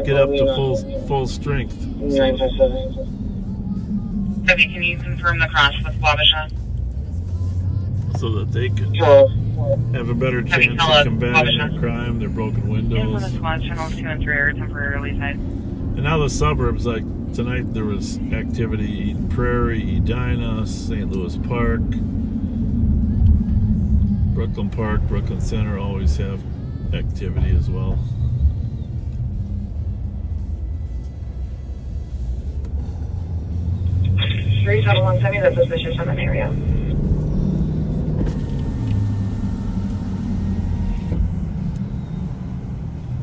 get up to full strength. Debbie, can you confirm the cross with Bobaganda? So that they can have a better chance of combating their crime, their broken windows. The squad channels 2 and 3 are temporarily tied. And now the suburbs, like tonight there was activity, Eden Prairie, Edina, St. Louis Park, Brooklyn Park, Brooklyn Center always have activity as well. Three total 170, that's suspicious from an area.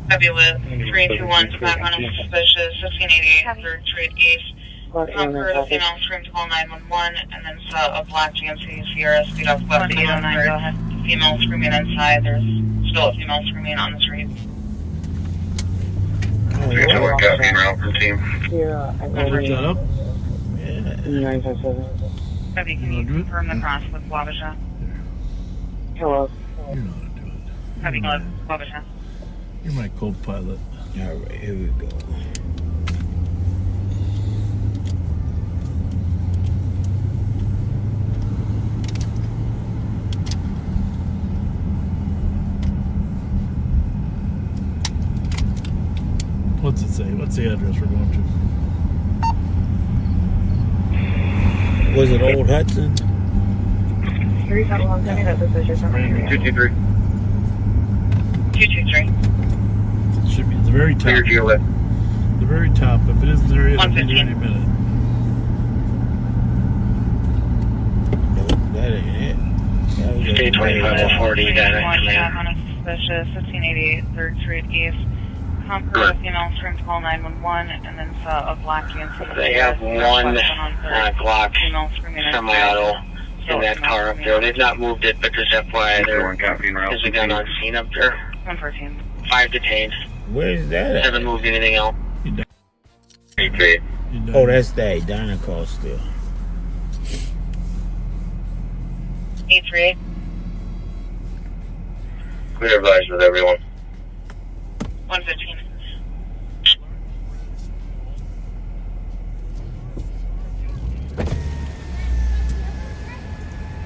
Heavy lit, 321, back on a suspicious, 1588, 3rd Street East. Comfort, the female screamed to call 911, and then saw a black GMC Sierra speed up west to 809, go ahead. Female screaming inside, there's still a female screaming on the street. 321, caffeine route from team. Yeah, I Is that up? 957. Heavy, can you confirm the cross with Bobaganda? Hello. You know how to do it. Heavy, Bobaganda. You're my co-pilot. All right, here we go. What's it say? What's the address we're going to? Was it Old Hudson? 3 total 170, that's suspicious from an area. 223. 223. It should be at the very top. Clear GOS. The very top. If it isn't there, it'll be there 115. any minute. Nope, that ain't it. That was State 2540, direct Back command. on a suspicious, 1588, 3rd Street East. Comfort, the female screamed to call 911, and then saw a black GMC. They have one Glock semi-auto in that car up there. They've not moved it, but just FYI, there is a gun on scene up there. 114. 5 detained. Where's that at? Haven't moved anything else. 838. Oh, that's that Edina call still. 838. Clear advised with everyone. 115.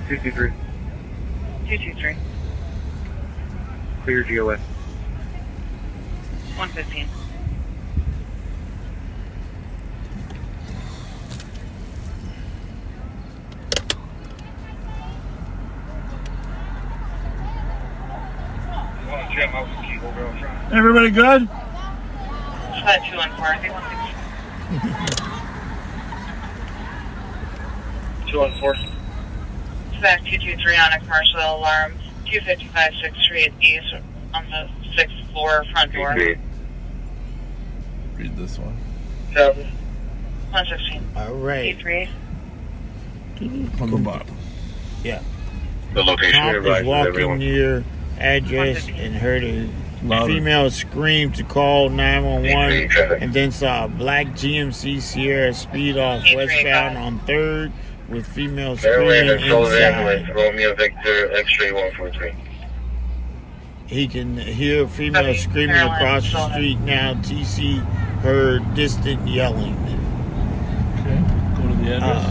Two-two-three. 223. Clear GOS. 115. Everybody good? Flat 214. 214. Back 223 on a commercial alarm. 255 6th Street East on the 6th floor front door. Read this one. 116. All right. 838. On the bottom. Yeah. The location Cop advised is with walking everyone. near address and heard a Louder. female scream to call 911 and then saw a black GMC Sierra speed off westbound on 3rd with female Fairway screaming and Sullivan ambulance. inside. Romeo Victor X-ray 143. He can hear a female Copy. screaming Maryland, across the Sullivan. street now. TC heard distant yelling. Okay. Go to the address.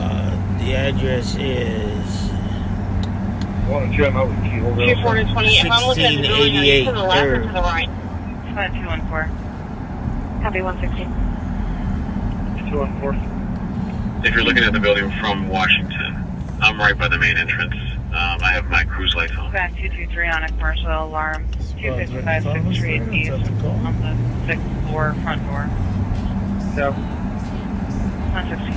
The address is 2420. If I'm looking at the building, are you to the left or to the right? Flat 214. Copy 116. 214. If you're looking at the building from Washington, I'm right by the main entrance. I have my cruise lights on. Back 223 on a commercial alarm. 255 6th Street East on the 6th floor front door. 7. 160.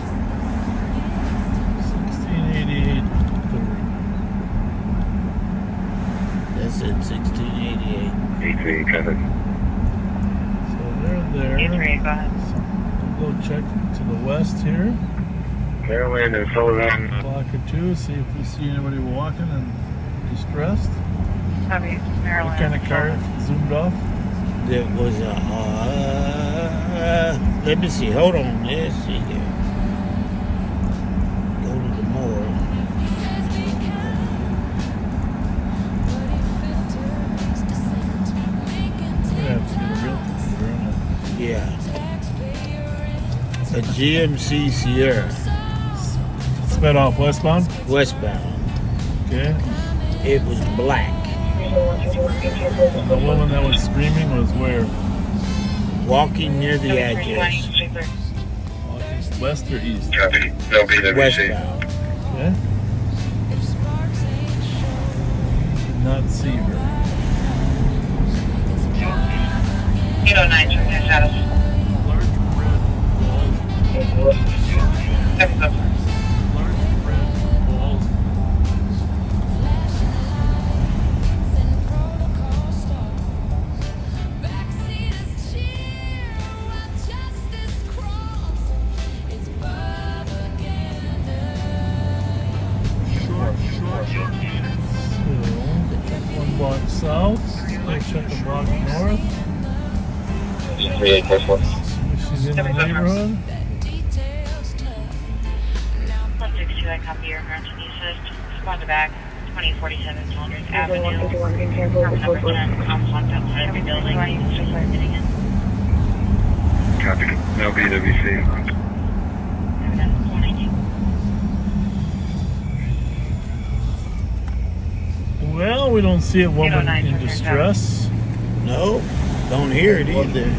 1688. That's it, 1688. 83, traffic. So they're there. 83, go ahead. We'll go check to the west here. Maryland and Sullivan. Block or two, see if we see anybody walking and distressed. Copy. What Maryland. kind of car zoomed off? There was a, let me see, hold on, let's see here. Go to the morgue. We're gonna have to get a real computer on it. Yeah. A GMC Sierra. Sped off westbound? Westbound. Okay. It was black. The woman that was screaming was where? Walking near the address. Walking west or east? Copy. They'll be there. Westbound. Okay. Did not see her. 809, check your status. Large red balls. Large red balls. One block south, let's check a block north. 3844. She's in the neighborhood. 162, I copy your emergency assist. Respond to back. 2047 Saunders Avenue. Number 10, conflict outside of the building. Just getting in. Copy. No BWC. Well, we don't see a woman in distress. No, don't hear it either.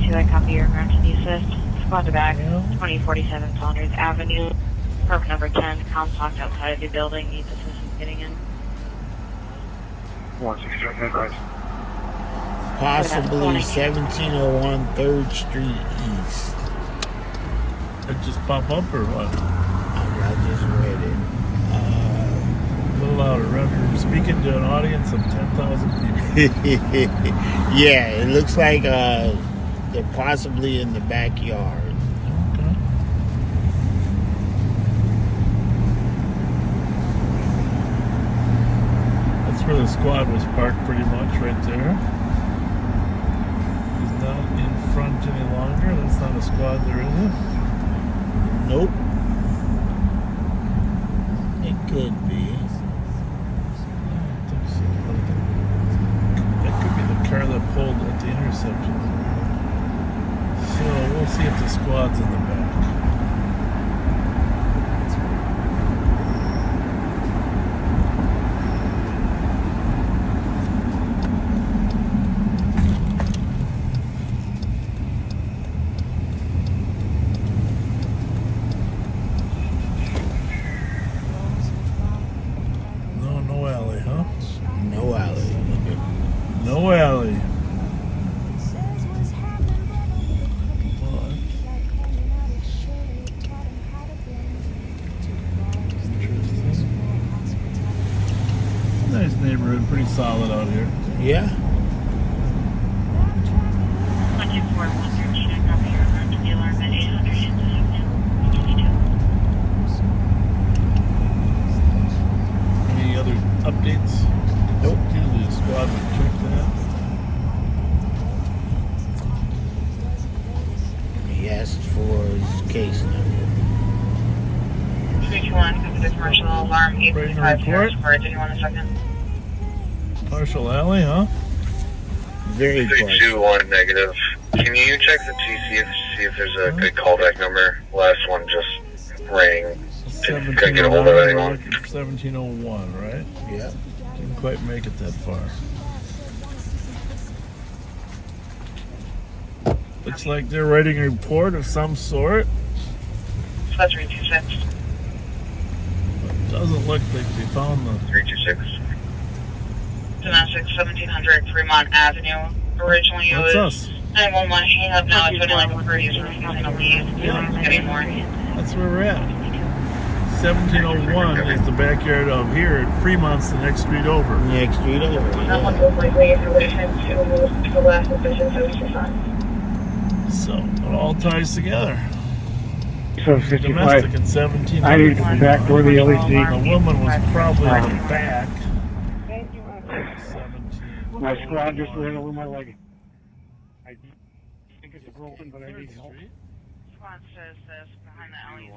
I copy your emergency assist. Squad to back, 2047 Saunders Avenue. Permit number 10, contact outside of the building. Needs assistance getting in. 162, right. Possibly 1701 3rd Street East. It just pop up or what? I just read A it. little louder. We're speaking to an audience of 10,000 people. Yeah, it looks like they're possibly in the backyard. Okay. That's where the squad was parked pretty much, right there. He's not in front any longer. That's not a squad there, is it? Nope. It could be. That could be the car that pulled at the intersection. So we'll see if the squad's in the back. No alley, huh? No alley. No alley. Nice neighborhood, pretty solid out here. Yeah. 124, 113, I copy your emergency alarm at 800 Any other updates? Nope. Usually the squad would check that. He asked for his case number. 321, the commercial alarm Writing a 835 report. Harrisburg. Did you want a second? Partial alley, huh? Very partial. 321 negative. Can you check the TC see if there's a good callback number? Last one just rang. Couldn't get a hold of anyone. 1701, right? Yeah. Didn't quite make it that far. Looks like they're writing a report of some sort. That's 326. Doesn't look like they found the 326. Domestic 1700 Fremont Avenue. Originally it That's was us. 911 hang up. Now it's been like a party is refusing to leave. Yeah. Getting more. That's where we're at. 1701 is the backyard of here. Fremont's the next street over. Next street over. That one was likely in relation to the last decision that was just on. So it all ties together. So 55. Domestic in 1700. I need to come back for the LEC. The woman was probably in the back. My squad just ran over my leg. I think it's broken, but I need help. Squad says this behind the LEC.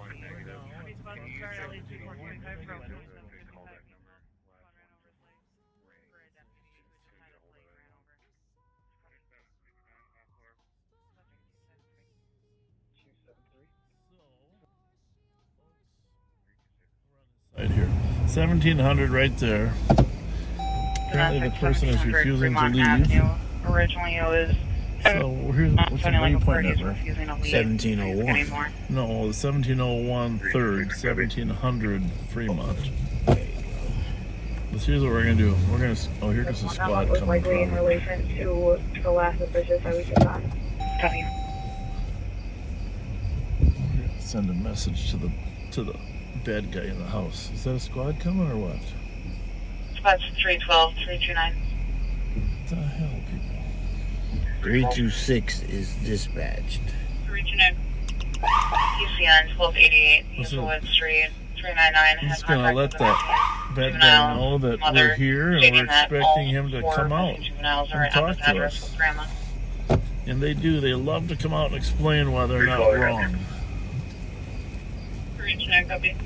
Right here. 1700 right there. Apparently the person is refusing to leave. Avenue. Originally it was So here's what's the way you point at, right? 1701. No, the 1701 third, 1700 Fremont. Let's here's what we're gonna do. We're gonna here comes the That squad one was coming likely in from. relation to the last decision that was just on. Copy. Send a message to the bad guy in the house. Is that a squad coming or what? Squad's 312, 329. What the hell, people? 326 is dispatched. 329. PCN 1288, Hazelwood Street, 399. I'm just gonna let that bad guy know that we're here and we're expecting him to come out and talk to us. And they do. They love to come out and explain why they're not wrong. 329, copy.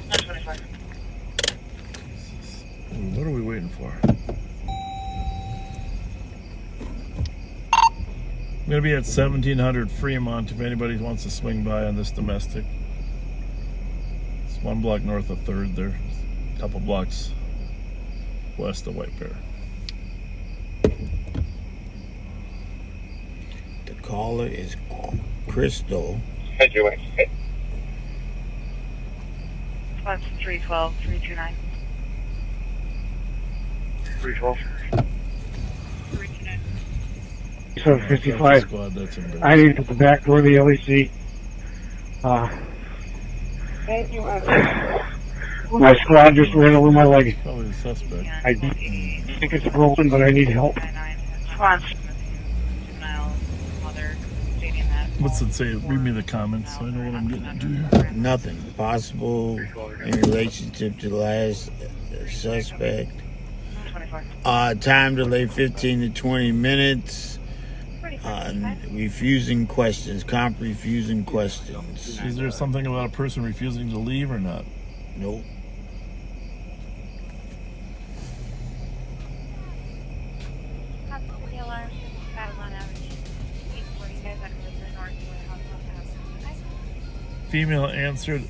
924. What are we waiting for? I'm going to be at 1700 Fremont if anybody wants to swing by on this domestic. It's 1 block north of 3rd there. A couple blocks west of White Bear. The caller is Crystal. Squad's 312, 329. 312. 329. So 55. Squad, that's in I need to come back for the LEC. My squad just ran over my leg. Probably the suspect. I think it's broken, but I need help. Squad's juvenile mother stating that. What's it say? Read me the comments so I know what I'm getting into here. Nothing possible in relationship to the last suspect. 24. Time delay 15 to 20 minutes. Refusing questions. Comp refusing questions. Is there something about a person refusing to leave or not? Nope. Female answered,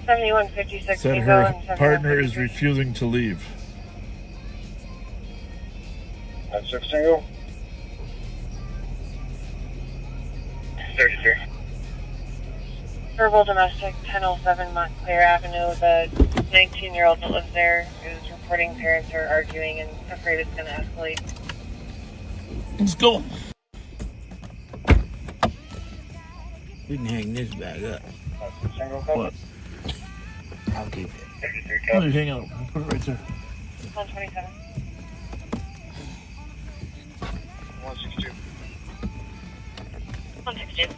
7156. said her partner is refusing to leave. That's 6 single. 33. Verbal domestic, 1007 Montclair Avenue. The 19-year-old that lives there is reporting parents are arguing and afraid it's going to escalate. Let's go. We can hang this bag up. What? I'll keep it. Oh, you hang on. Put it right there. 127. 162. 162.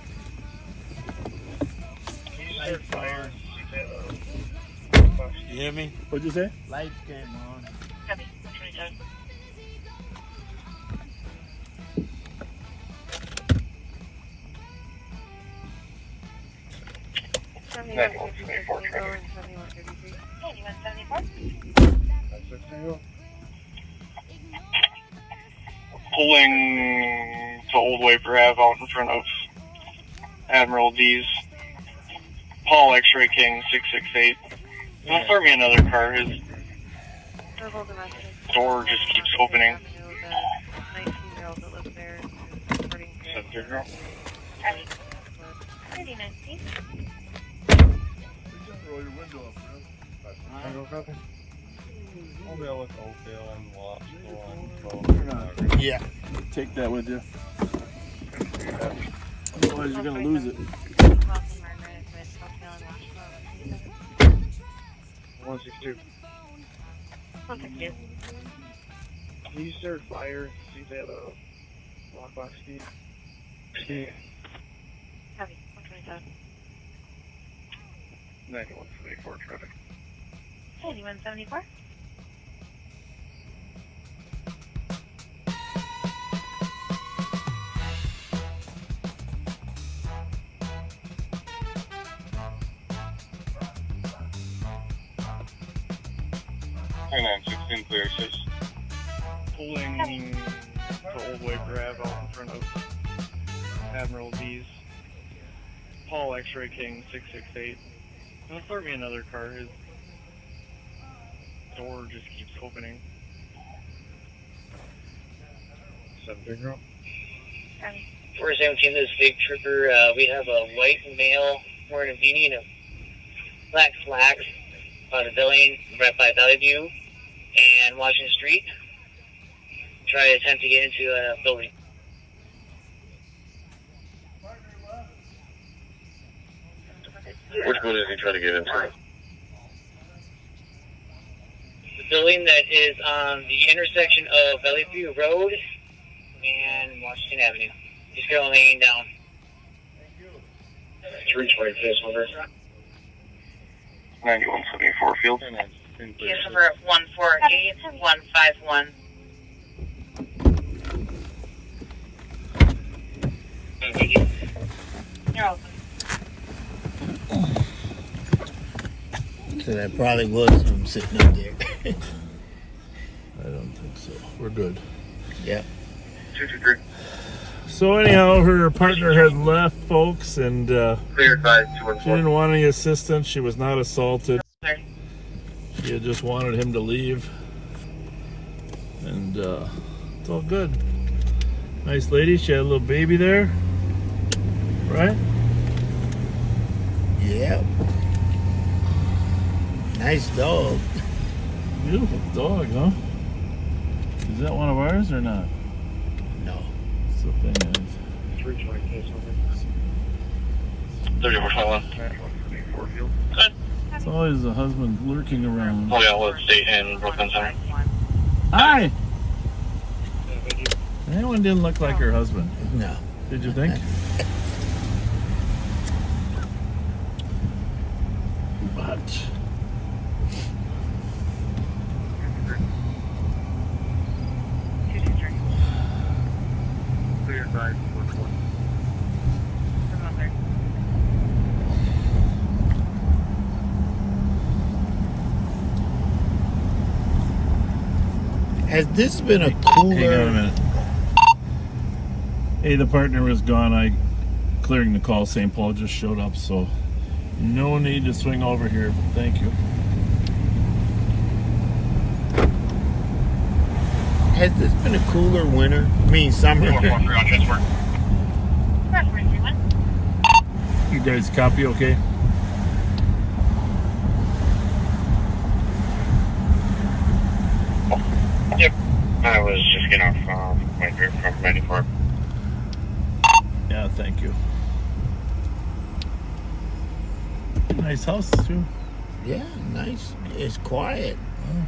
You hear me? What'd you say? Lights came on. Copy. 127. Pulling to Old Wafer Ave out in front of Admiral V's. Paul X-Ray King 668. Don't throw me another car. His door just keeps opening. Yeah. Take that with you. Otherwise, you're going to lose it. 162. 162. Can you start fire? See if they have a lockbox key. Heavy. 127. 9174 traffic. 9174. Clear, says. Pulling to Old Wafer Ave out in front of Admiral V's. Paul X-Ray King 668. Don't throw me another car. His door just keeps opening. 730. 417, this is Big Trooper. We have a white male wearing a beanie and a black slacks by the building right by Valley View and Washington Street. Try to attempt to get into a building. Which building is he trying to get into? The building that is on the intersection of Valley View Road and Washington Avenue. Just go laying down. 326 over. 9174 field. Case number 148151. You're welcome. So that probably was him sitting up there. I don't think so. We're good. Yep. 223. So anyhow, her partner had left, folks, and Cleared by she 214. didn't want any assistance. She was not assaulted. She had just wanted him to leave. And it's all good. Nice lady. She had a little baby there. Right? Yep. Nice dog. Beautiful dog, huh? Is that one of ours or not? No. That's the thing is. 326 over. 3421. Field. It's always the husband lurking around. Oh yeah, well, State and Brooklyn Center. Hi! That one didn't look like her husband. No. Did you think? But Cleared by 420. Has this been a cooler? hang on a minute. Hey, the partner was gone. I clearing the call. St. Paul just showed up, so no need to swing over here. But thank you. Has this been a cooler winter? I mean, summer. You guys copy okay? Yep. I was just getting off my group from 94. Yeah, thank you. Nice house, too. Yeah, nice. It's quiet. Oh.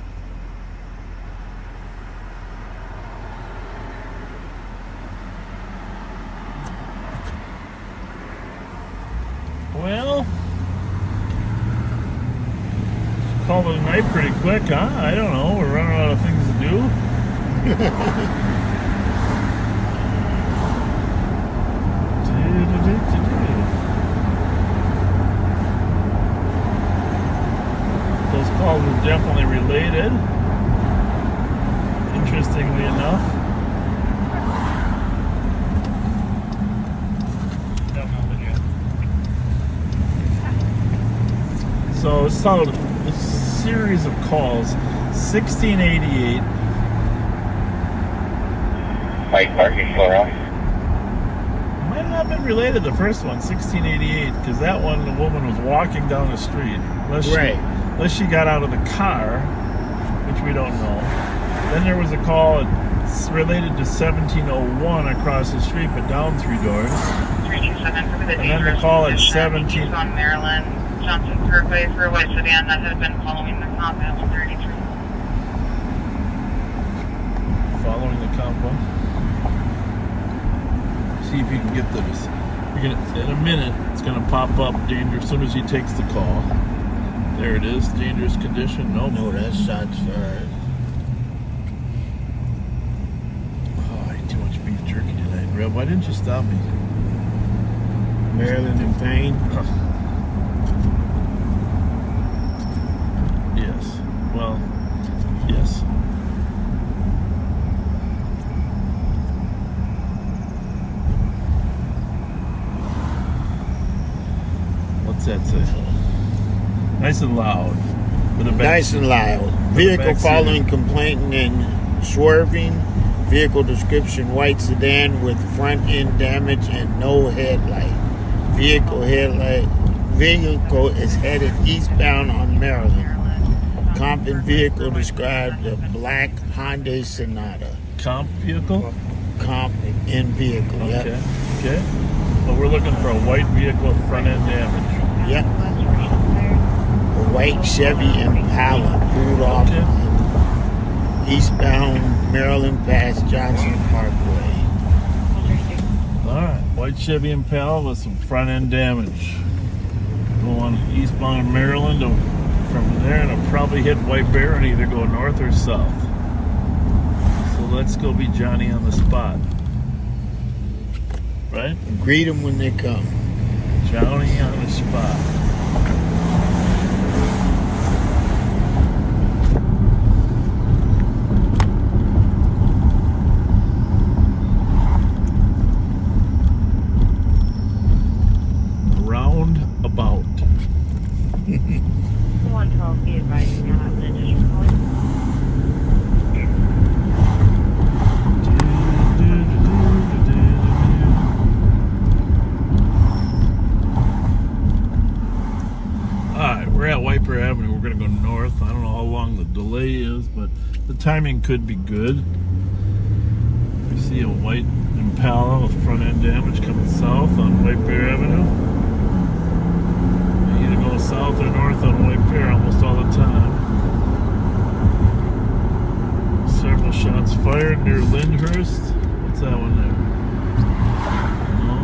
Well, called it a night pretty quick, huh? I don't know. We're running out of things to do. calls are definitely related. Interestingly enough. So it's a series of calls. 1688. White parking floor off. Might not have been related to the first one, 1688, because that one, the woman was walking down the street. Unless she got out of the car, which we don't know. Then there was a call, it's related to 1701 across the street, but down 3 doors. 327 for the And then the call at 17... She's on Maryland, Johnson Parkway for a white sedan that had been following the comp at 133. Following the combo. See if you can get this. In a minute, it's going to pop up danger as soon as he takes the call. There it is, dangerous condition. No, that's shots fired. Oh, I ate too much beef jerky tonight. Rev, why didn't you stop me? Maryland in pain. Yes. Well, yes. What's that say? Nice and loud. Nice and loud. Vehicle following complainant and swerving. Vehicle description: white sedan with front end damage and no headlight. Vehicle is headed eastbound on Maryland. Comp and vehicle described a black Hyundai Sonata. Comp vehicle? Comp in vehicle, okay. Yep. Okay. Well, we're looking for a white vehicle with front end damage. Yep. A white Chevy Impala pulled off eastbound Maryland past Johnson Parkway. Alright, white Chevy Impala with some front end damage. Going eastbound Maryland from there, and it'll probably hit White Bear and either go north or south. So let's go be Johnny on the spot. Right? Greet them when they come. Johnny on the spot. Roundabout. 112, be advised, you're not additional calling. Alright, we're at White Bear Avenue. We're going to go north. I don't know how long the delay is, but the timing could be good. We see a white Impala with front end damage coming south on White Bear Avenue. Either go south or north on White Bear almost all the time. Several shots fired near Lyndhurst. What's that one there? No.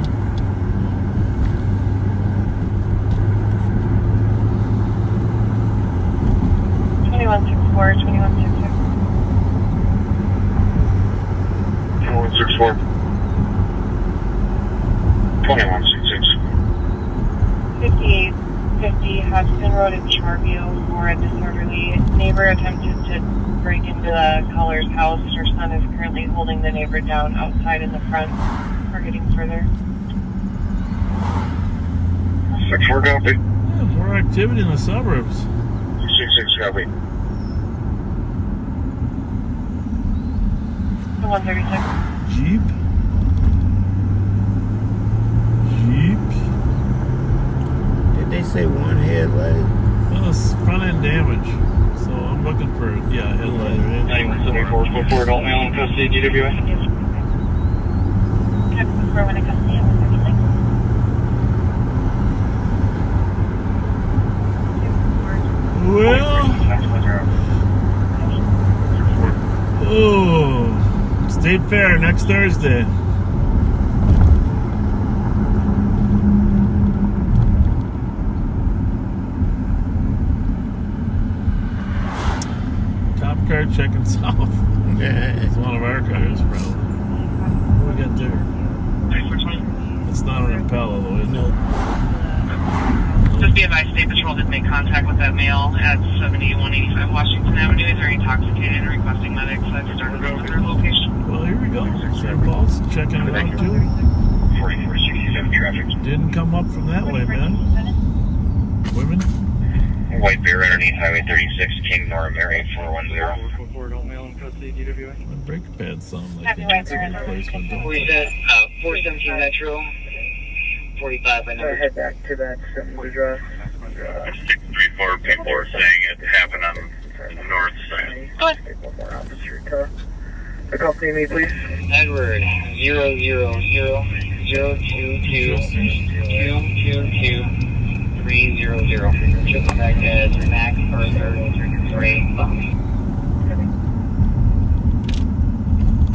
2164, 2166. 2164. 2166. 5850 Hudson Road in Charview for a disorderly neighbor attempted to break into the caller's house. Her son is currently holding the neighbor down outside in the front. We're getting further. 64 copy. Yeah, more activity in the suburbs. 66 copy. 136. Jeep. Did they say one headlight? Well, it's front end damage. So I'm looking for, yeah, headlight. 9174, 44 adult male in custody, GWI. Texas for when it comes to 136. Well, oh, State Fair next Thursday. Cop car checking south. It's one of our cars, probably. What do we got there? It's not an Impala, though, is it? No. Just be advised, State Patrol did make contact with that male at 7185 Washington Avenue. He's very intoxicated and requesting medics. I've started on their location. Well, here we go. St. Paul's checking it out too. 4467 traffic. Didn't come up from that way, man. Women? White Bear underneath Highway 36, King Nora Mary 410. My brake pads sound like Happy they White need some Bear. replacement, don't We they? said 417 Metro, 45 by number. Head back to that September Drive. 634, people are saying it happened on the north side. One more opposite car. Accompany me, please. Edward 000-002222300. Triple back as Max Arthur Ray Buck.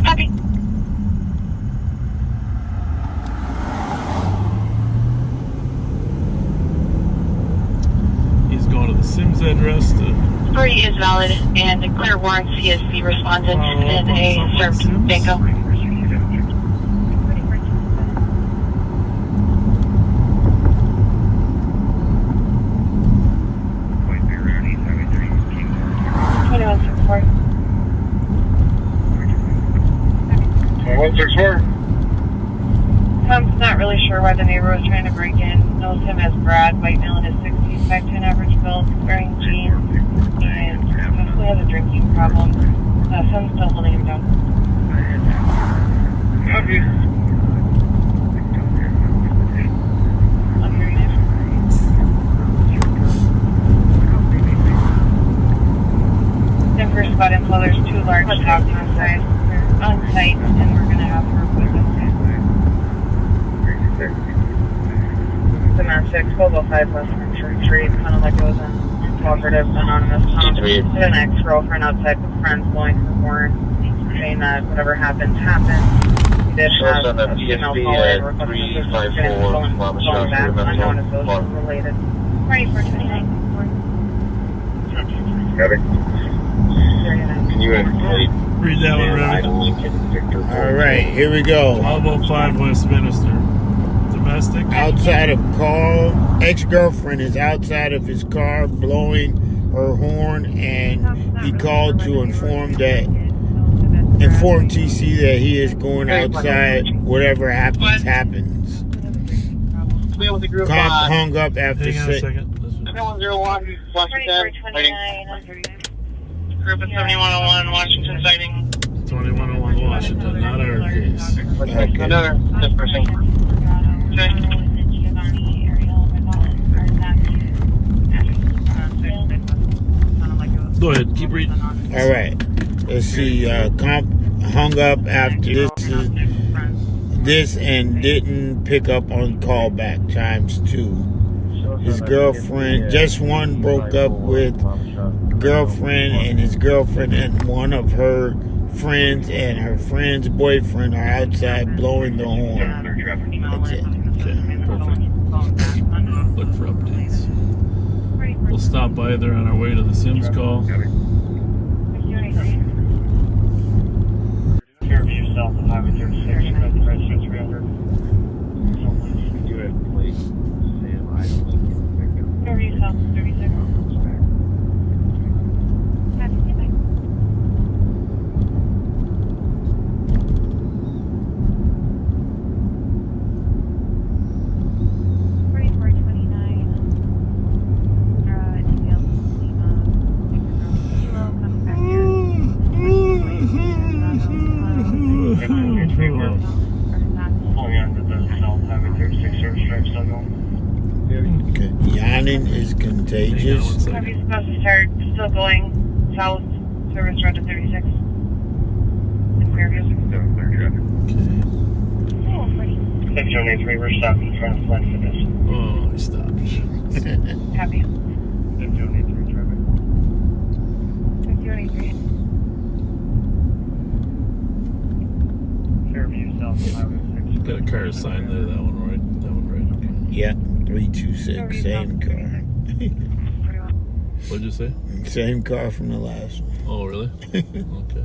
Copy. He's going to the Sims address to Story is valid and the clear warrants CSP responded in a served bingo. I'm not really sure why the neighbor was trying to break in. Knows him as Brad, white male in his 60s, 5'10" average build, wearing jeans, and possibly has a drinking problem. Son's still holding him down. Copy. Then first spot inflow, there's 2 large dogs on site, and we're going to have her with us. The man 6, 1205 Western Church Street, kind of like goes in cooperative, anonymous. Had an ex-girlfriend outside with friends blowing her horn, saying that whatever happens, happens. He did have a female caller and requested assistance in going back, unknown as those were related. 2429. Got it. Can you read that one, Reverend? All right, here we go. 1205 Westminster. Domestic. Outside of car, ex-girlfriend is outside of his car blowing her horn, and he called to inform TC that he is going outside. Whatever happens, happens. Cop hung up after Hang on a second. 7101 Washington. Group at 7101 Washington sighting. 2101 Washington, not our case. Another person. Go ahead, keep reading. All right. Let's see. Comp hung up after this and didn't pick up on callback ×2. His girlfriend, just one broke up with girlfriend, and his girlfriend and one of her friends and her friend's boyfriend are outside blowing the horn. That's it. Okay, perfect. Look for updates. We'll stop by there on our way to the Sims call. Fairview south of Highway 36, register 300. Do it, please. Sam, I don't think Fairview South 36. Okay. Yawning is contagious. Fairview supposed to start still going south, service road to 36. In Fairview. 673, we're stopped in front of Fletcher. Oh, I stopped. Happy. 673 traffic. 623. Fairview south of Highway 6. Got a car sign there, that one right. That one right. Okay. Yeah, 326, same car. What'd you say? Same car from the last one. Oh, really? Okay.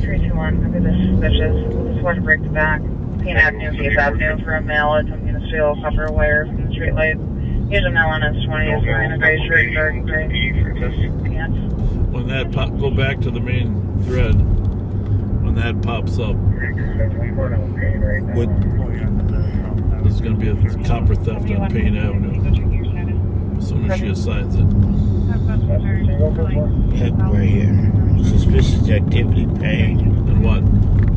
321. Look at this, bitches. Just want to break the back. Payne Avenue, Case Avenue for a male attempting to steal copper wire from the street light. Here's a male on S20 is wearing a gray shirt, dark gray pants. When that go back to the main thread. When that pops up, there's going to be a copper theft on Payne Avenue as soon as she assigns it. Yep, right here. Suspicious activity paid. And what?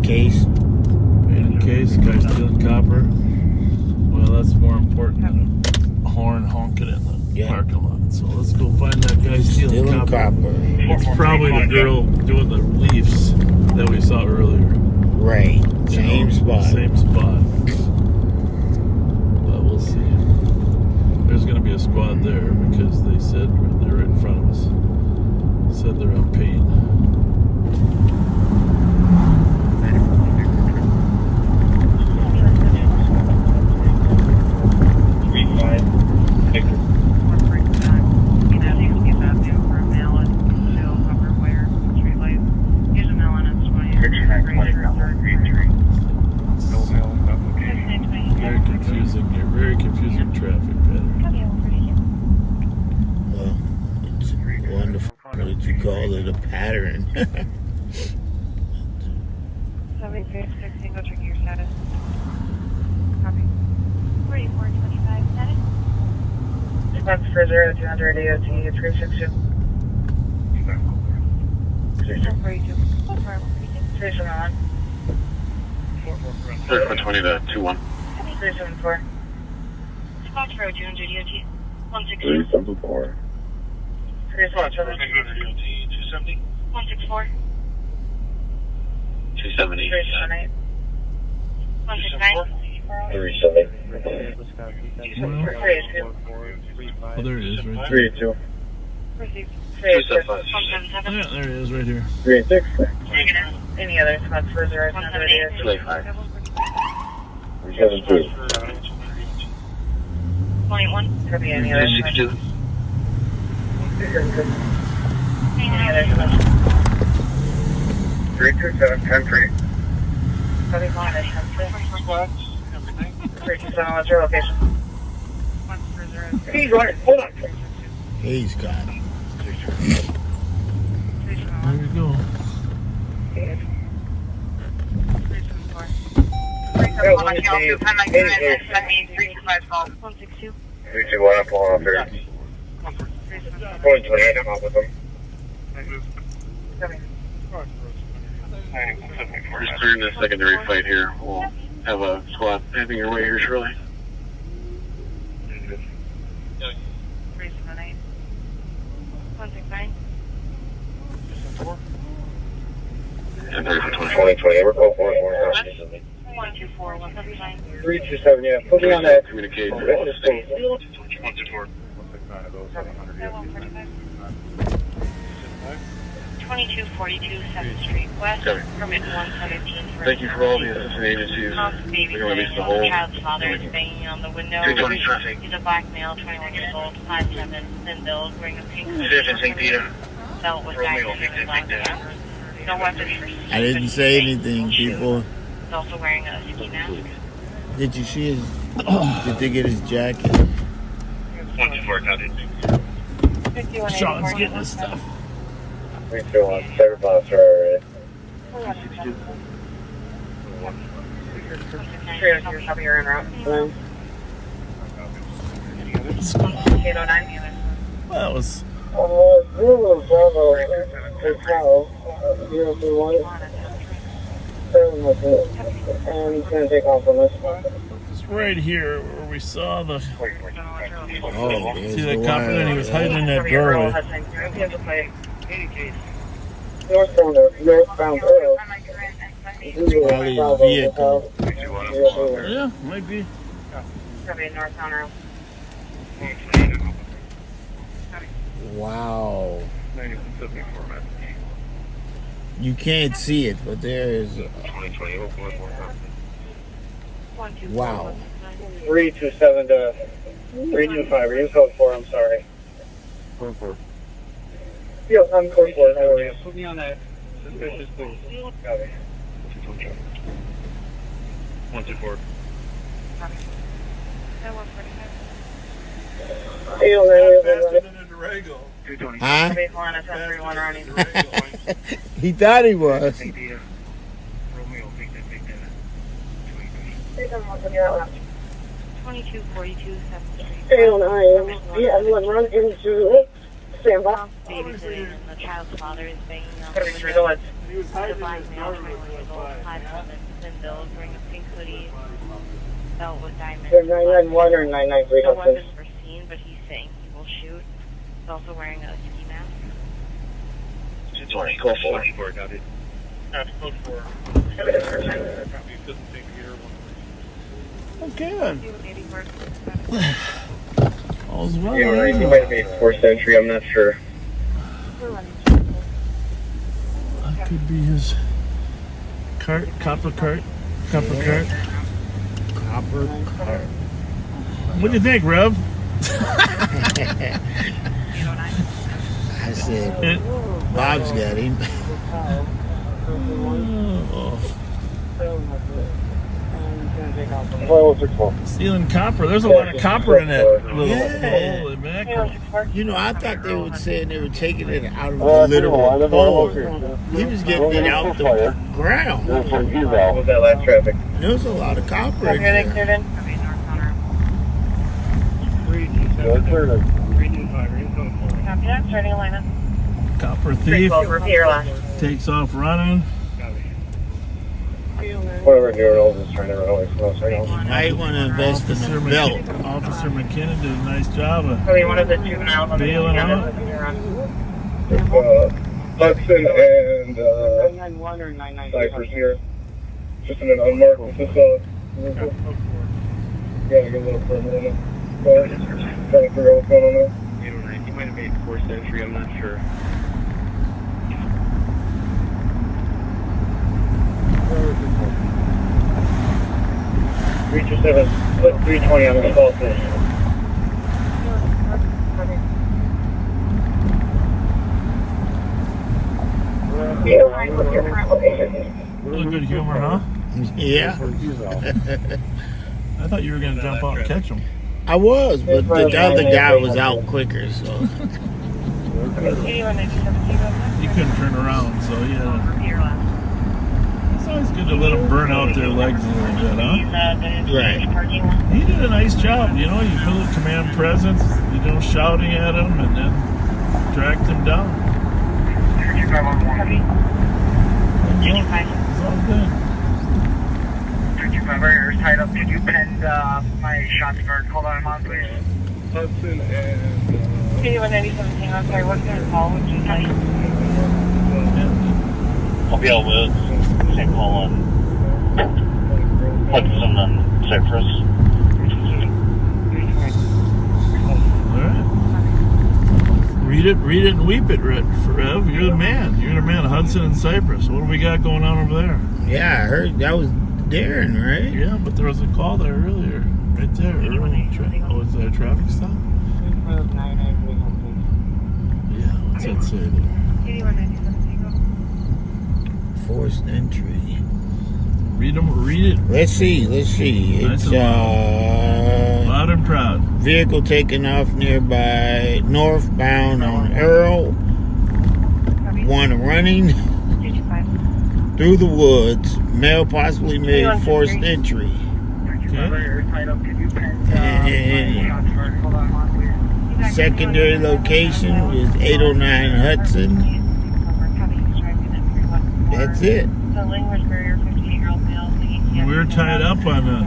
Case. Paid in case, guy stealing copper. Well, that's more important than a horn honking in the parking lot. So let's go find that guy stealing copper. It's probably the girl doing the leaves that we saw earlier. Right. Same spot. Same spot. But we'll see. There's going to be a squad there because they said they're right in front of us. Said they're on Payne. Very confusing traffic pattern. Well, it's wonderful that you call it a pattern. 736, go check your status. Copy. 4425 status. That's for 0200 AOT 362. 442. 371. 120 to 21. 374. Spot for 200 DOT. 162. 374. 374. 164. 270. 378. 169. 370. Oh, there it is, right there. 382. 375. Yeah, there it is, right here. 386. Any other spots for 0200 AOT? 372. 21. Could be any other spots. 362. Any other spots? 327, 10-3. Copy, fine, 10-3. 327, what's your location? He's right, hold on. He's got it. There we go. $162. 321, I'm pulling off here. 128, I'm off with them. Just clearing the secondary fight here. We'll have a squad heading your way here shortly. 378. 169. 2020, we're calling for 124. 179. 327, yeah. Put me on that. Communicate. 124. 2242 7th Street West. Permit 117 for Thank you for all the assistant agencies. Baby We're going to the the whole. child's father is banging on the window. 220 traffic. He's a black male, 21 years old, 5'7", thin build, wearing a pink Citizen St. Peter. belt with diamonds in his left hand. No weapons for I didn't say anything, people. He's also wearing a ski mask. Did you see his... Did they get his jacket? 124 copy. Sean's getting his stuff. 321, third boss, right. 302, copy, you're en route. 809. That was... Bravo, Hotel, 031. And he's going to take off on this. It's right here where we saw the... Oh, See that copper that he was hiding in that doorway. Northbound Burrill. Probably a vehicle. Yeah, might be. Copy, northbound road. Wow. You can't see it, but there is... Wow. 327 to 325. Are you code 4? I'm sorry. Code 4. Yeah, I'm code 4. No worries. Put me on that. Suspicious, please. Copy. 124. Copy. That 145. Huh? Copy, Atlanta 1031 running. He thought he was. 2242 7th Street. 809. Yeah, everyone run into standby. Babysitting and the child's father is banging on the 33 window. lights. The black male, 21 years old, high helmet, thin build, wearing a pink hoodie, belt with diamonds. 991 or 993. No weapons were seen, but he's saying he will shoot. He's also wearing a ski mask. 220, call 4. Copy. Code 4. Okay. All's well. Yeah, he might be 4th century, I'm not sure. That could be his cart, copper cart. Copper cart. What do you think, Rev? I said, Bob's got him. Stealing copper. There's a lot of copper in that little Yeah. hole. Mackerel. You know, I thought they would say they were taking it out of the literal hole. He was getting it out the ground. What was that last traffic? There's a lot of copper in there. Copy that, starting alignment. Copper thief takes off running. Whatever Daryl's is trying to run away from us right now. Might want to invest in a belt. Officer McKinnon did a nice job of Probably one of the juveniles on the bailing out. Hudson and 991 or 993. Cypress here. Just in an unmarked facility. Gotta get a little further in it. Trying to figure out what's going on there. 809. He might have made 4th century, I'm not sure. 327, put 320 on the call, please. What's your current location? Really good humor, huh? Yeah. I thought you were going to jump out and catch him. I was, but the other guy was out quicker, so. He couldn't turn around, so yeah. It's always good to let them burn out their legs a little bit, huh? Right. He did a nice job, you know. You build command presence, you know, shouting at him, and then dragged him down. It's all good. 325 right, you're tied up. Could you pend my shots guard? Hold on, on, please. Hudson and 2197 Tango, sorry, what kind of call would you like? I'll be able with same call on Hudson and Cypress. Alright. Read it, and weep it, Rev. You're the man. You're the man, Hudson and Cypress. What do we got going on over there? Yeah, I heard that was Darren, right? Yeah, but there was a call there earlier. Right there. Was that a traffic stop? Yeah, what's that say there? 8197 Tango. Forced entry. Read it. Let's see. It's loud and proud. Vehicle taking off nearby northbound on Earl. One running through the woods. Male possibly made forced entry. And secondary location is 809 Hudson. That's it. We're tied up on a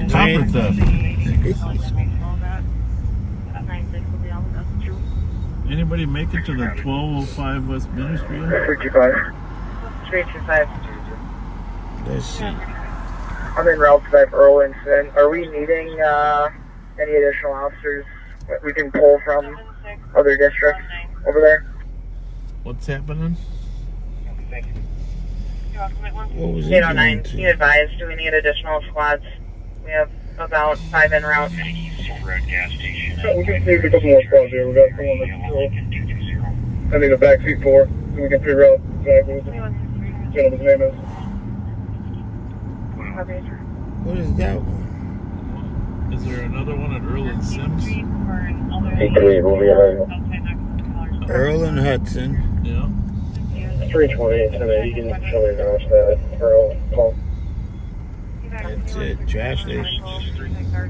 copper theft. Anybody make it to the 1205 West Main Street? 325. Let's see. I'm in Route 5 Erlinson. Are we needing any additional officers that we can pull from other districts over there? What's happening? What was it? 809. Can you advise, do we need additional squads? We have about 5 en route. We can sneak a couple more squads here. We got someone that's I need a backseat for, so we can figure out exactly what the gentleman's name is. What is that one? Is there another one at Earl and Sims? 3, we'll be arriving. Earl and Hudson. Yeah. 320, so that you can show me the rest of that. Earl, call. That's it. Trash station.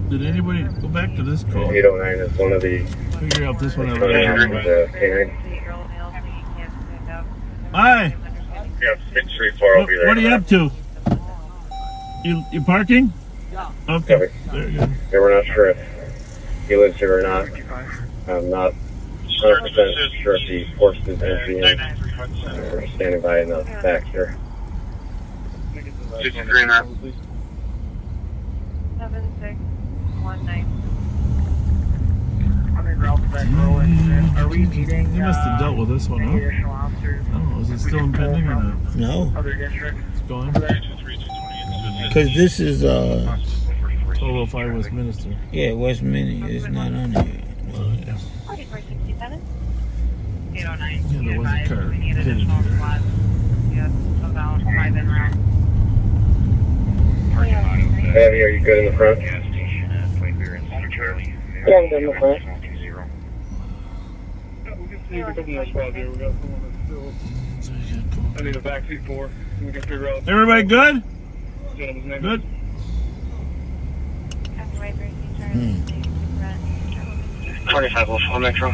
Did anybody go back to this call? 809 is one of the. Figure out this one. Hi. Hi. Yeah, 634, I'll be there. What are you up to? You parking? Yeah. Okay. There you go. Yeah, we're not sure if he lives here or not. I'm not 100% sure if he forced his entry in. We're standing by in the back here. 63 now. 7619. Are we meeting? You must have dealt with this one, huh? Oh, is it still impending or not? No. It's going. Because this is, 1205 Westminster. yeah, Westminster is not on here. Yeah, 4467. 809. there was a car hidden here. Yeah, about 5 in route. Abby, are you good in the front? Yeah, I'm good in the front. We got someone that's still. I need a backseat for. We can figure out. Everybody good? Good? 25 will fall Metro.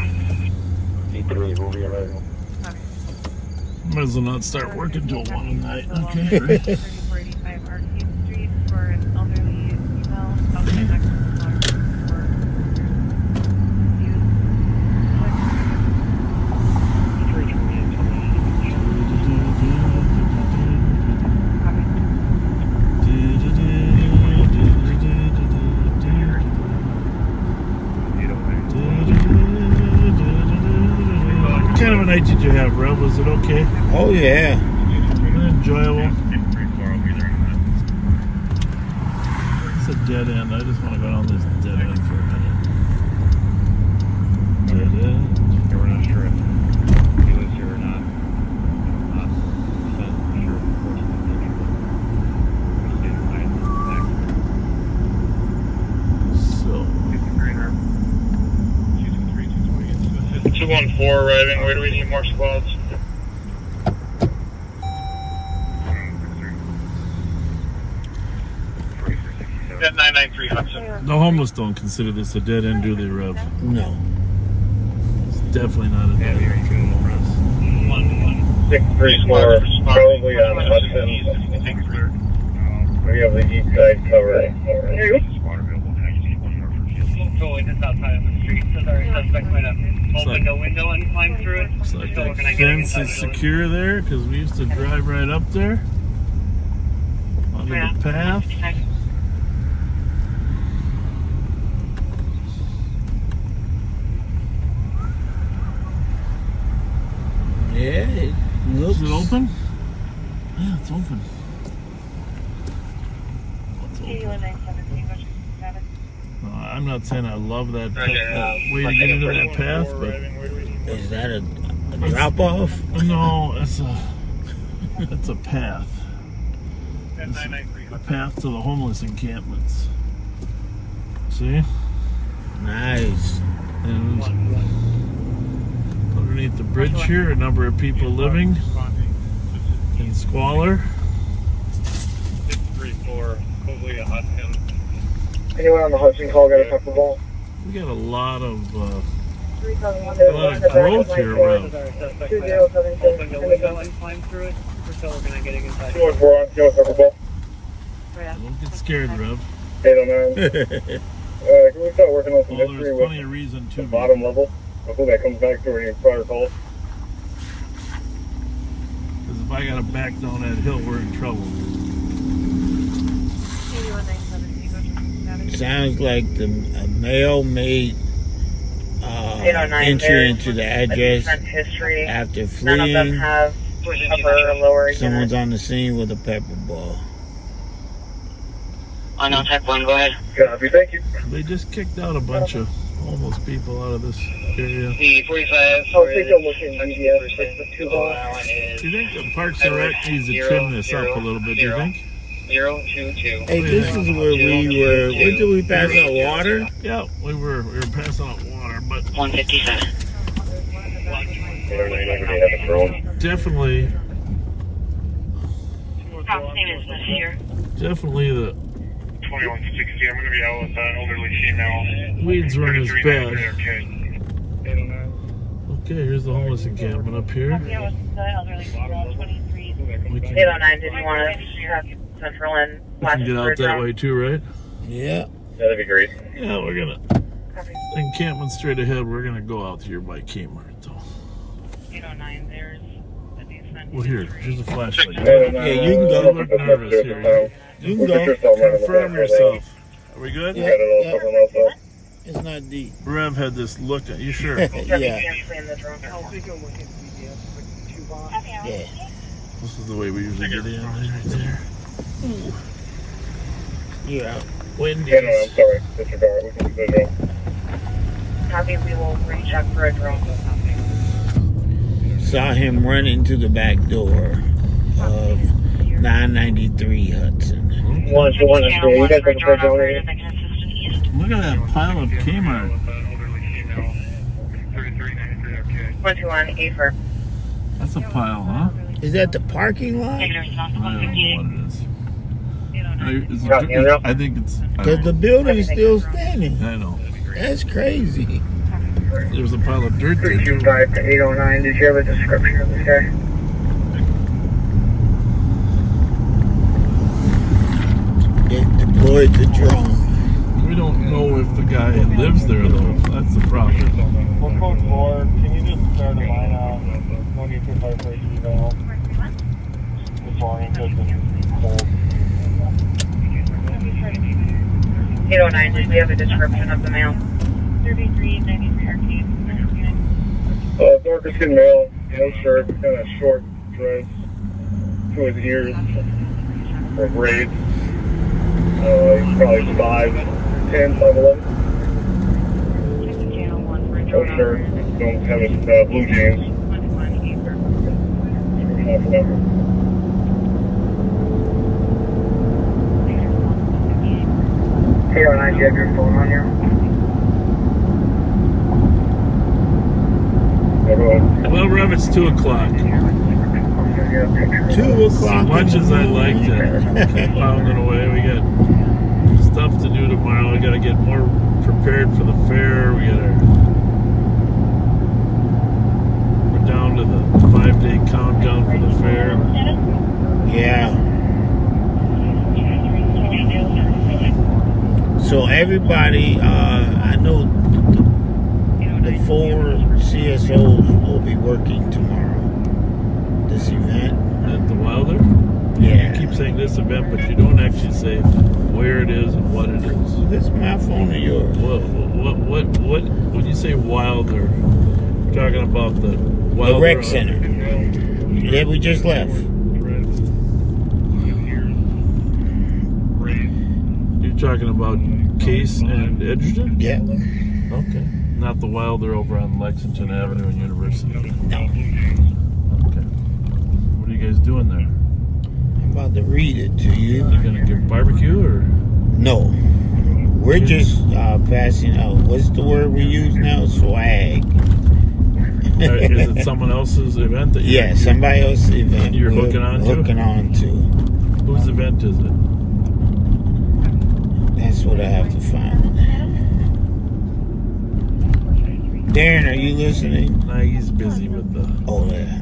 C3 will be arriving. Might as well not start working till 1 at night. Okay. 3485 Arcade Street for an elderly female outside next to the car for What kind of a night did you have, Rev? Was it okay? Oh, yeah. Enjoyable. It's a dead end. I just want to go down this dead end for a minute. Dead end. We're not sure if he lives here or not. Not sure if forced his entry. We're standing by in the back. So. 214 arriving. Where do we need more squads? At 993 Hudson. The homeless don't consider this a dead end, do they, Rev? No. It's definitely not a dead end. 634, probably on Hudson. We have the east side covered. Totally just outside of the street, so our suspect might have opened a window and climbed through it. Looks like that fence is secure there because we used to drive right up there onto the path. Yeah, it looks... Is it open? Yeah, it's open. I'm not saying I love that way to get into that path, but is that a drop off? No, it's a path. It's a path to the homeless encampments. See? Nice. And underneath the bridge here, a number of people living in squalor. 634, hopefully a Hudson. Anyone on the Hudson call got a pepper ball? We got a lot of growth here around. 2076. Opened a window and climbed through it. We're still working on getting inside. 214 on, go pepper ball. Don't get scared, Rev. 809. Can we start working on some Well, history there's with plenty of reason to the be. bottom level? Hopefully that comes back to any prior calls. Because if I gotta back down that hill, we're in trouble. Sounds like a male made entry into the address history. after None of them fleeing. have upper or lower. Someone's on the scene with a pepper ball. On type 1, go ahead. Copy, thank you. They just kicked out a bunch of homeless people out of this area. The 45. I'll take a look in media. It's the 2 ball. Do you think the Parks and Rec needs to trim this up a little bit, do you think? 022. Hey, this is where we were. When did we pass out water? Yeah, we were passing out water, but 157. definitely Top name is Miss here. definitely the 2160. I'm going to be out with an elderly female. weeds weren't as bad. Okay. Okay, here's the homeless encampment up here. Yeah, with the elderly female, 23. We can, 809, did you want to have Central and we can get out that way too, right? Yeah. That'd be great. Yeah, we're gonna encampment straight ahead. We're gonna go out here by Kmart though. 809, there's a decent. Well, here's a flashlight. Yeah, you can go. You look nervous here. You can go. Confirm yourself. Are we good? Yeah, yeah. It's not deep. Rev had this look at you. Sure? Yeah. Yeah. This is the way we usually get in right there. Ooh. Yeah. Windy. Yeah, no, I'm sorry. Disregard. We can do visual. Copy, we will recheck for a drone. Saw him run into the back door of 993 Hudson. 123. You guys looking for a drone here? Look at that pile of Kmart. 121, A4. That's a pile, huh? Is that the parking lot? I don't know what it is. I think it's... Because the building's still standing. I know. That's crazy. There's a pile of dirt there, too. 325 to 809. Did you have a description of this guy? It deployed the drone. We don't know if the guy lives there, though. That's the problem. Well, code 4, can you just start a line out? No need to apply for an eval. This morning, because it's cold. 809, did we have a description of the male? 3393 Arcade. Darker skin male, no shirt, kind of short dress to his ears, or braids. He's probably 5'10", 5'11". No shirt, don't have his blue jeans. Hey, 809, do you have your phone on you? Well, Rev, it's 2 o'clock. 2 o'clock. As much as I'd like to keep pounding away, we got stuff to do tomorrow. We got to get more prepared for the fair. We're down to the 5-day countdown for the fair. Yeah. So everybody, I know the 4 CSOs will be working tomorrow. This event. At the Wilder? Yeah. You keep saying this event, but you don't actually say where it is and what it is. This is my phone or yours? What when you say Wilder, you're talking about the Wilder... The rec center. Yeah, we just left. You're talking about Case and Edgerton? Yeah. Okay. Not the Wilder over on Lexington Avenue and University? No. Okay. What are you guys doing there? I'm about to read it to you. You gonna give barbecue or? No. We're just passing out. What's the word we use now? Swag. Is it someone else's event? That Yeah, somebody else's event. You're hooking on to? Hooking on to. Whose event is it? That's what I have to find. Darren, are you listening? Nah, he's busy with the... Oh, yeah.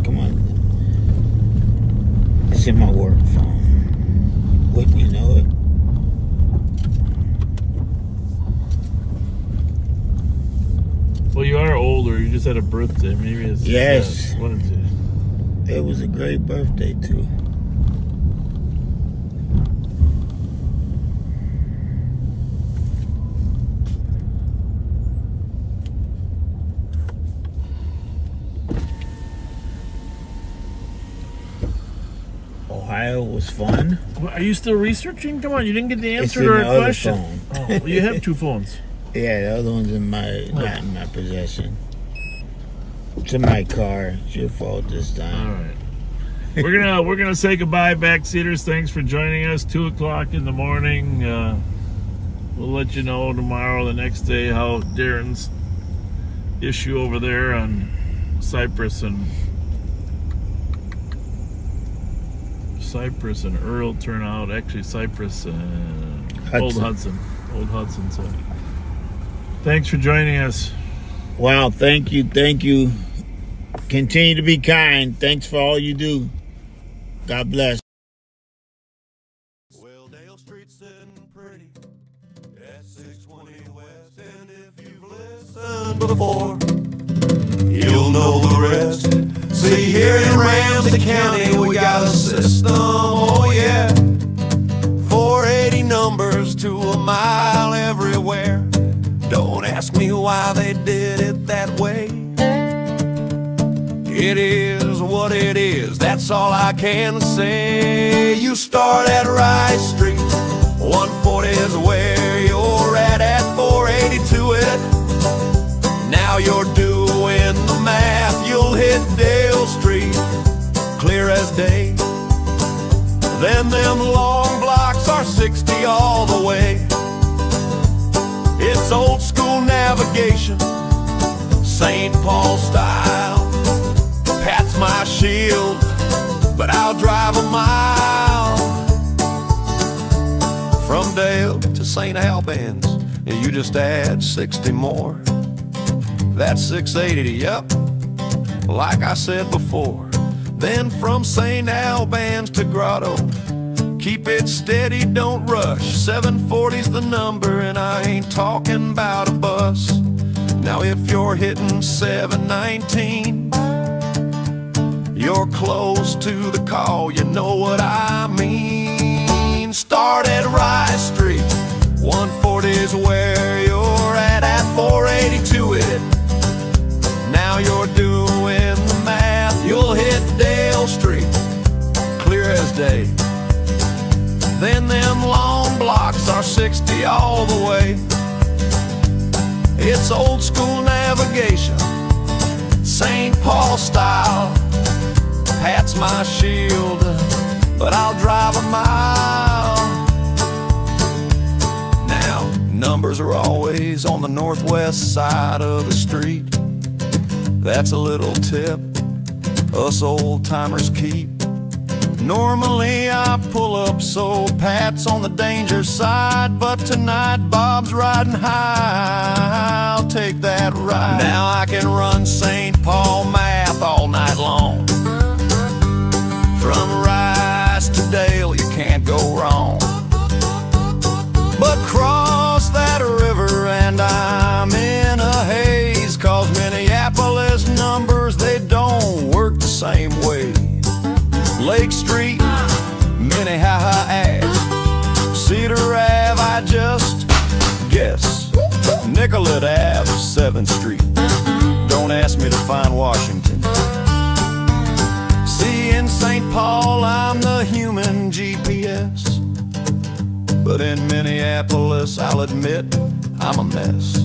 Come on. It's in my work phone. Wouldn't you know it? Well, you are older. You just had a birthday. Maybe it's... Yes. What is it? It was a great birthday, too. Ohio was fun. Well, are you still researching? Come on, you didn't get the It's answer in to the our other question. phone. Oh, well, you have 2 phones. Yeah, the other one's in my not in my possession. It's in my car. It's your fault this time. All right. We're gonna say goodbye, backseaters. Thanks for joining us. 2:00 in the morning. We'll let you know tomorrow, the next day, how Darren's issue over there on Cypress and Earl turn out. Actually, Cypress Old Hudson. So, thanks for joining us. Wow, thank you. Continue to be kind. Thanks for all you do. God bless. Well, Dale Street's sitting pretty at 620 West, and if you've listened before, you'll know the rest. See, here in Ramsey County, we got a system, oh yeah, 480 numbers to a mile everywhere. Don't ask me why they did it that way. It is what it is, that's all I can say. You start at Rice Street, 140 is where you're at 480 to it. Now you're doing the math, you'll hit Dale Street, clear as day. Then them long blocks are 60 all the way. It's old school navigation, St. Paul style. Pat's my shield, but I'll drive a mile. From Dale to St. Albans, you just add 60 more. That's 680, yep, like I said before. Then from St. Albans to Grotto, keep it steady, don't rush. 740's the number, and I ain't talking about a bus. Now if you're hitting 719, you're close to the call, you know what I mean. Start at Rice Street, 140's where you're at 480 to it. Now you're doing the math, you'll hit Dale Street, clear as day. Then them long blocks are 60 all the way. It's old school navigation, St. Paul style. Pat's my shield, but I'll drive a mile. Now, numbers are always on the northwest side of the street. That's a little tip us old timers keep. Normally I pull up so Pat's on the danger side, but tonight Bob's riding high. I'll take that ride. Now I can run St. Paul math all night long. From Rice to Dale, you can't go wrong. But cross that river and I'm in a haze, 'cause Minneapolis numbers, they don't work the same way. Lake Street, Minnehaha Ave, Cedar Ave, I just guess. Nicollet Ave, 7th Street. Don't ask me to find Washington. See, in St. Paul, I'm the human GPS. But in Minneapolis, I'll admit, I'm a mess.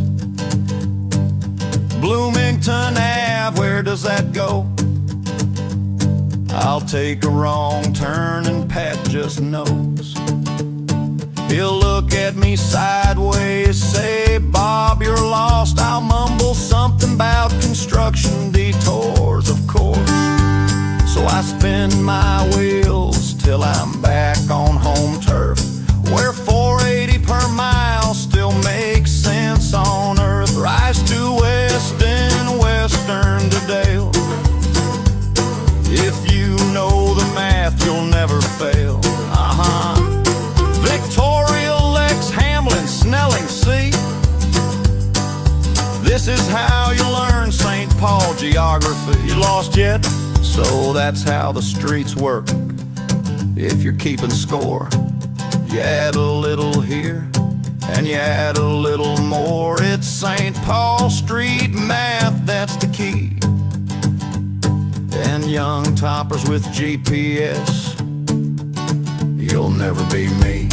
Bloomington Ave, where does that go? I'll take a wrong turn and Pat just knows. He'll look at me sideways, say, Bob, you're lost. I'll mumble something about construction detours, of course. So I spin my wheels till I'm back on home turf, where 480 per mile still makes sense on earth. Rise to Weston, Western to Dale. If you know the math, you'll never fail. Victoria, Lex, Hamlin, Snelling, see? This is how you learn St. Paul geography. You lost yet? So that's how the streets work. If you're keeping score, you add a little here and you add a little more. It's St. Paul Street math, that's the key. And young toppers with GPS, you'll never be me.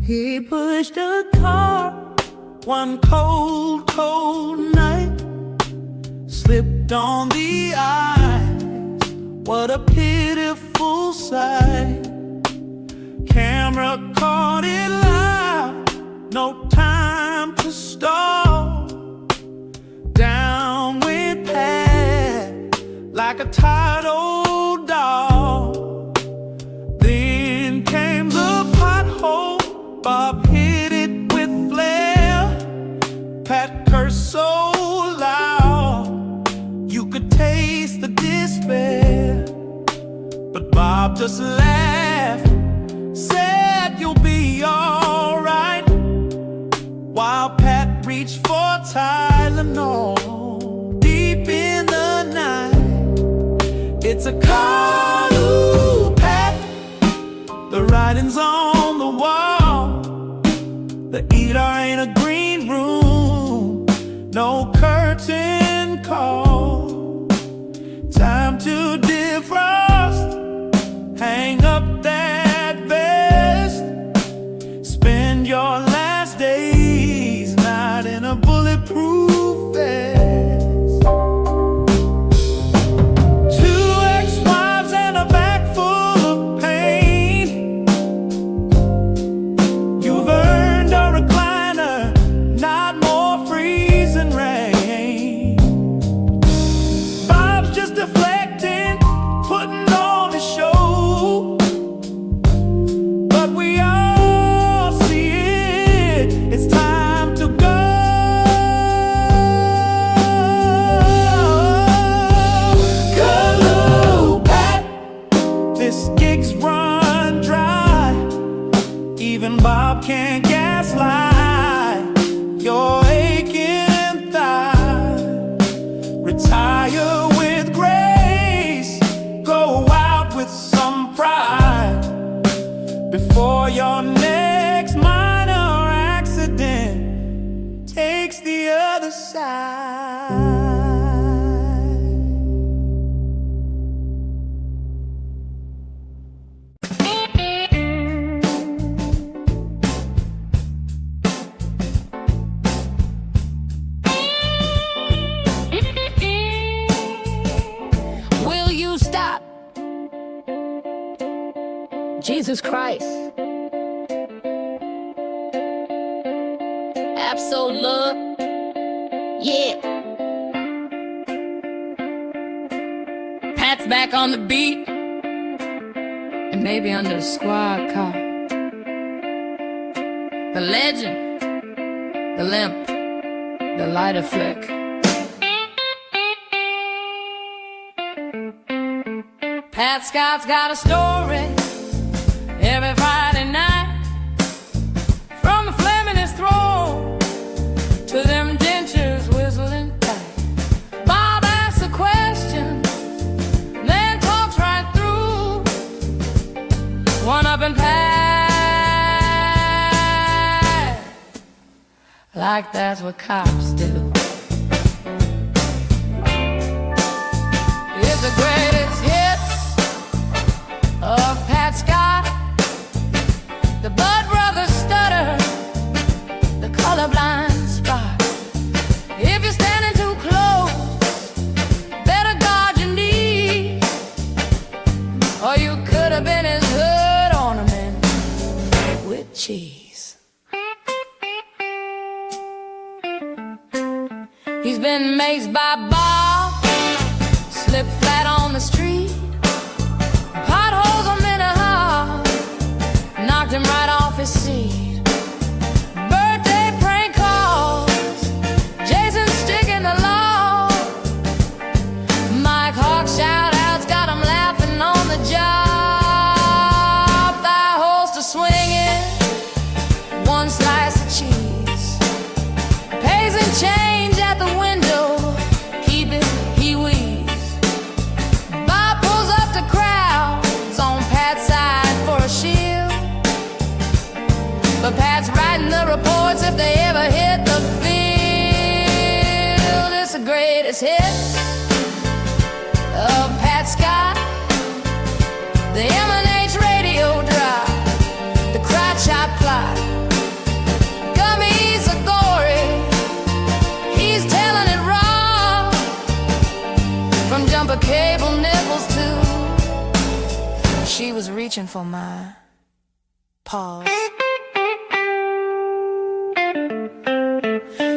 He pushed a car one cold, cold night, slipped on the ice. What a pitiful sight. Camera caught it live, no time to stall. Down went Pat like a tired old dog. Then came the pothole. Bob hit it with flair. Pat cursed so loud you could taste the despair. But Bob just laughed, said you'll be alright, while Pat reached for Tylenol. Deep in the night, it's a call, Pat. The writing's on the wall. The ER ain't a green room, no curtain call. Time to defrost, hang up that vest. Spend your last days not in a bulletproof vest. 2 ex-wives and a bag full of pain. You've earned a recliner, not more freezing rain. Bob's just deflecting, putting on a show. But we all see it, it's time to go. Go, Pat, this gig's run dry. Even Bob can't gaslight your aching thigh. Retire with grace, go out with some pride, before your next minor accident takes the other side. Will you stop? Jesus Christ. Absolute. Yeah. Pat's back on the beat. And maybe under the squad car. The legend. The limp. The lighter flick. Pat Scott's got a story every Friday night, from the flame in his throat to them dentures whistling tight. Bob asks a question, then talks right through. One up and Pat, like that's what cops do. It's the greatest hits of Pat Scott, the Bud Brothers stutter, the colorblind spot. If you're standing too close, better guard your knees, or you could have been his hood ornament with cheese. He's been maced by Bob, slipped flat on the street. Potholes a minute high, knocked him right off his seat. Birthday prank calls, Jason sticking the law. Mike Hawk shout outs got him laughing on the job. Thigh holster swinging, one slice of cheese. Pays and change greatest hits of Pat Scott. The M&H radio drive, the crotch shot plot. Gummies are gory, he's telling it raw. From jumper cable nipples to she was reaching for my paws.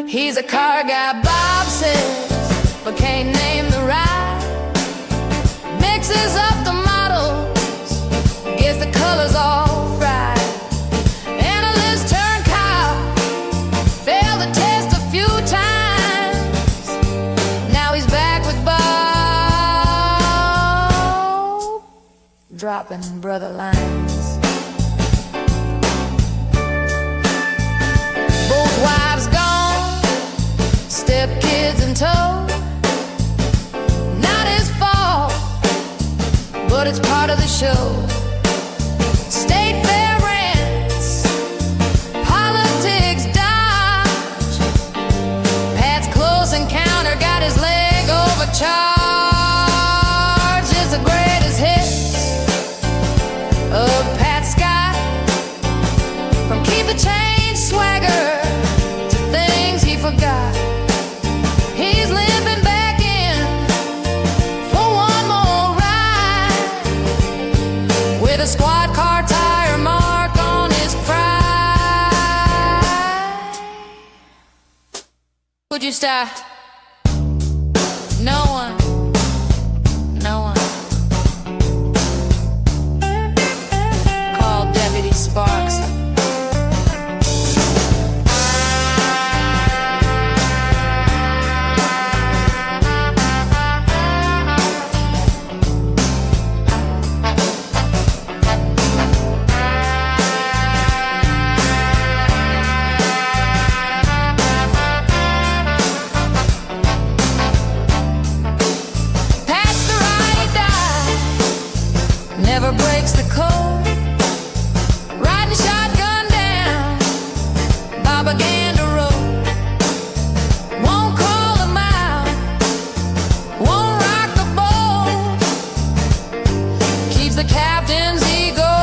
He's a car guy, Bob says, but can't name the ride. Mixes up the models, gets the colors all fried. Analyst turned cop, failed the test a few times. Now he's back with Bob, dropping brother lines. Both wives gone, step kids in tow. Not his fault, but it's part of the show. State fair rents, politics dodge. Pat's close encounter got his leg overcharged. It's the greatest hits of Pat Scott. From keep the change swagger to things he forgot. He's limping back in for one more ride, with a squad car tire mark on his pride. Would you stop? No one. No one. Call Deputy Sparks. Never breaks the code. Riding shotgun down Bobaganda Road. Won't call him out, won't rock the boat. Keeps the captain's ego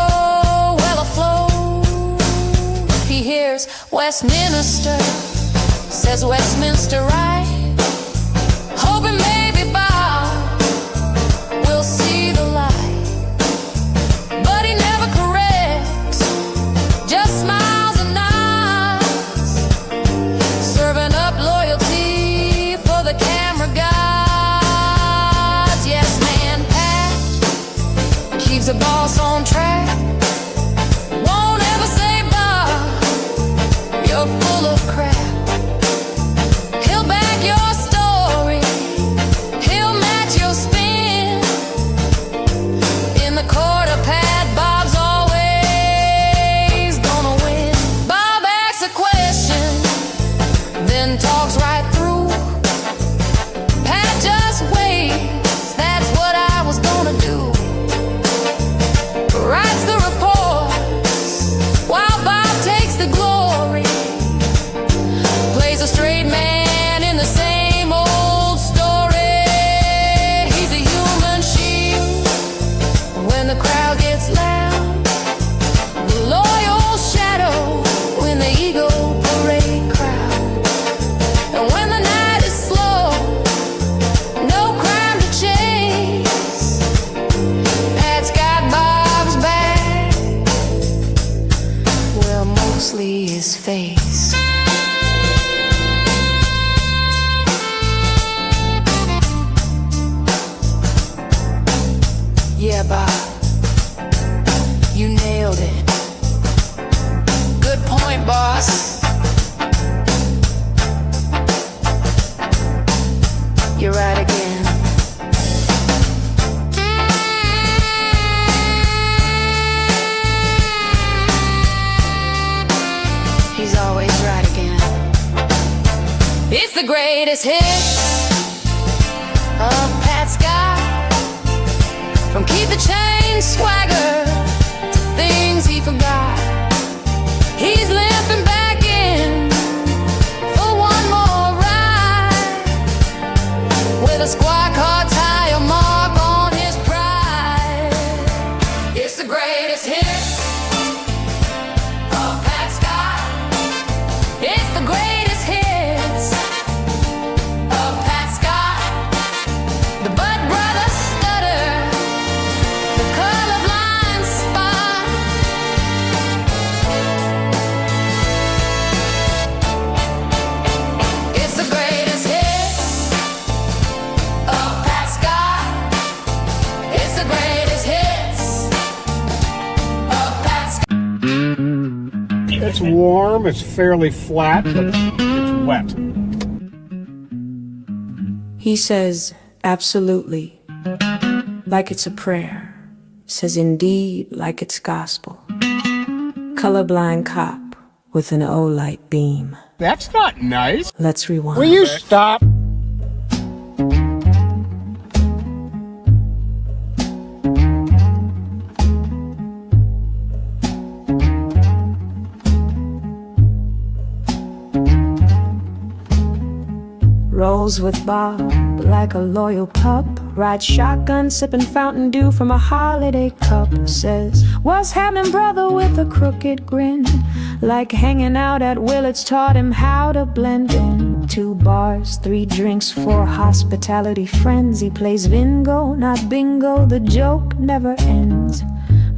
well afloat. He hears Westminster, says Westminster right. Hoping maybe Bob will see the light. But he never corrects, just smiles and nods, serving up loyalty for the camera gods. Yes, man, Pat keeps the boss on track. Won't ever say, Bob, you're full of crap. He'll back your story, he'll match your spin. In the court of Pat, Bob's always gonna win. Bob asks a question, then talks right through. Pat just waits, that's what I was gonna do. Writes the reports while Bob takes the glory. Plays a straight man in the same old story. He's a human shield when the crowd gets loud, the loyal shadow when the ego parade crowd. And when the night is slow, no crime to chase, Pat's got Bob's back, well, mostly his face. Yeah, Bob, you nailed it. Good point, boss. You're right again. He's always right again. It's the greatest hits of Pat Scott. From keep the change swagger to things he forgot. He's limping back in for one more ride, a squad car tire mark on his pride. It's the greatest hits of Pat Scott. It's the greatest hits of Pat Scott. The Bud Brothers stutter, the colorblind spot. It's the greatest hits of Pat Scott. It's the greatest hits of Pat Scott. It's warm, it's fairly flat, but it's wet. He says, absolutely, like it's a prayer. Says indeed, like it's gospel. Colorblind cop with an O-light beam. That's not nice. Let's rewind. Will you stop? Rolls with Bob like a loyal pup. Rides shotgun, sipping Fountain Dew from a holiday cup. Says, what's happening, brother, with a crooked grin. Like hanging out at Willard's taught him how to blend in. 2 bars, 3 drinks, 4 hospitality friends. He plays bingo, not bingo, the joke never ends.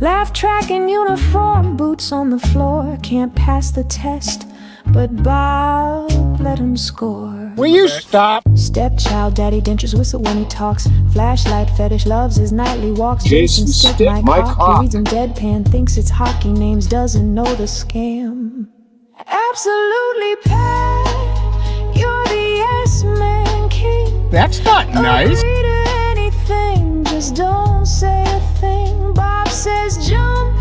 Laugh track in uniform, boots on the floor. Can't pass the test, but Bob let him score. Will you stop? Stepchild, daddy dentures whistle when he talks. Flashlight fetish, loves his nightly walks. Jason stick my cock. He reads him deadpan, thinks it's hockey names, doesn't know the scam. Absolutely, Pat, you're the yes-man king. That's not nice. Agree to anything, just don't say a thing. Bob says jump,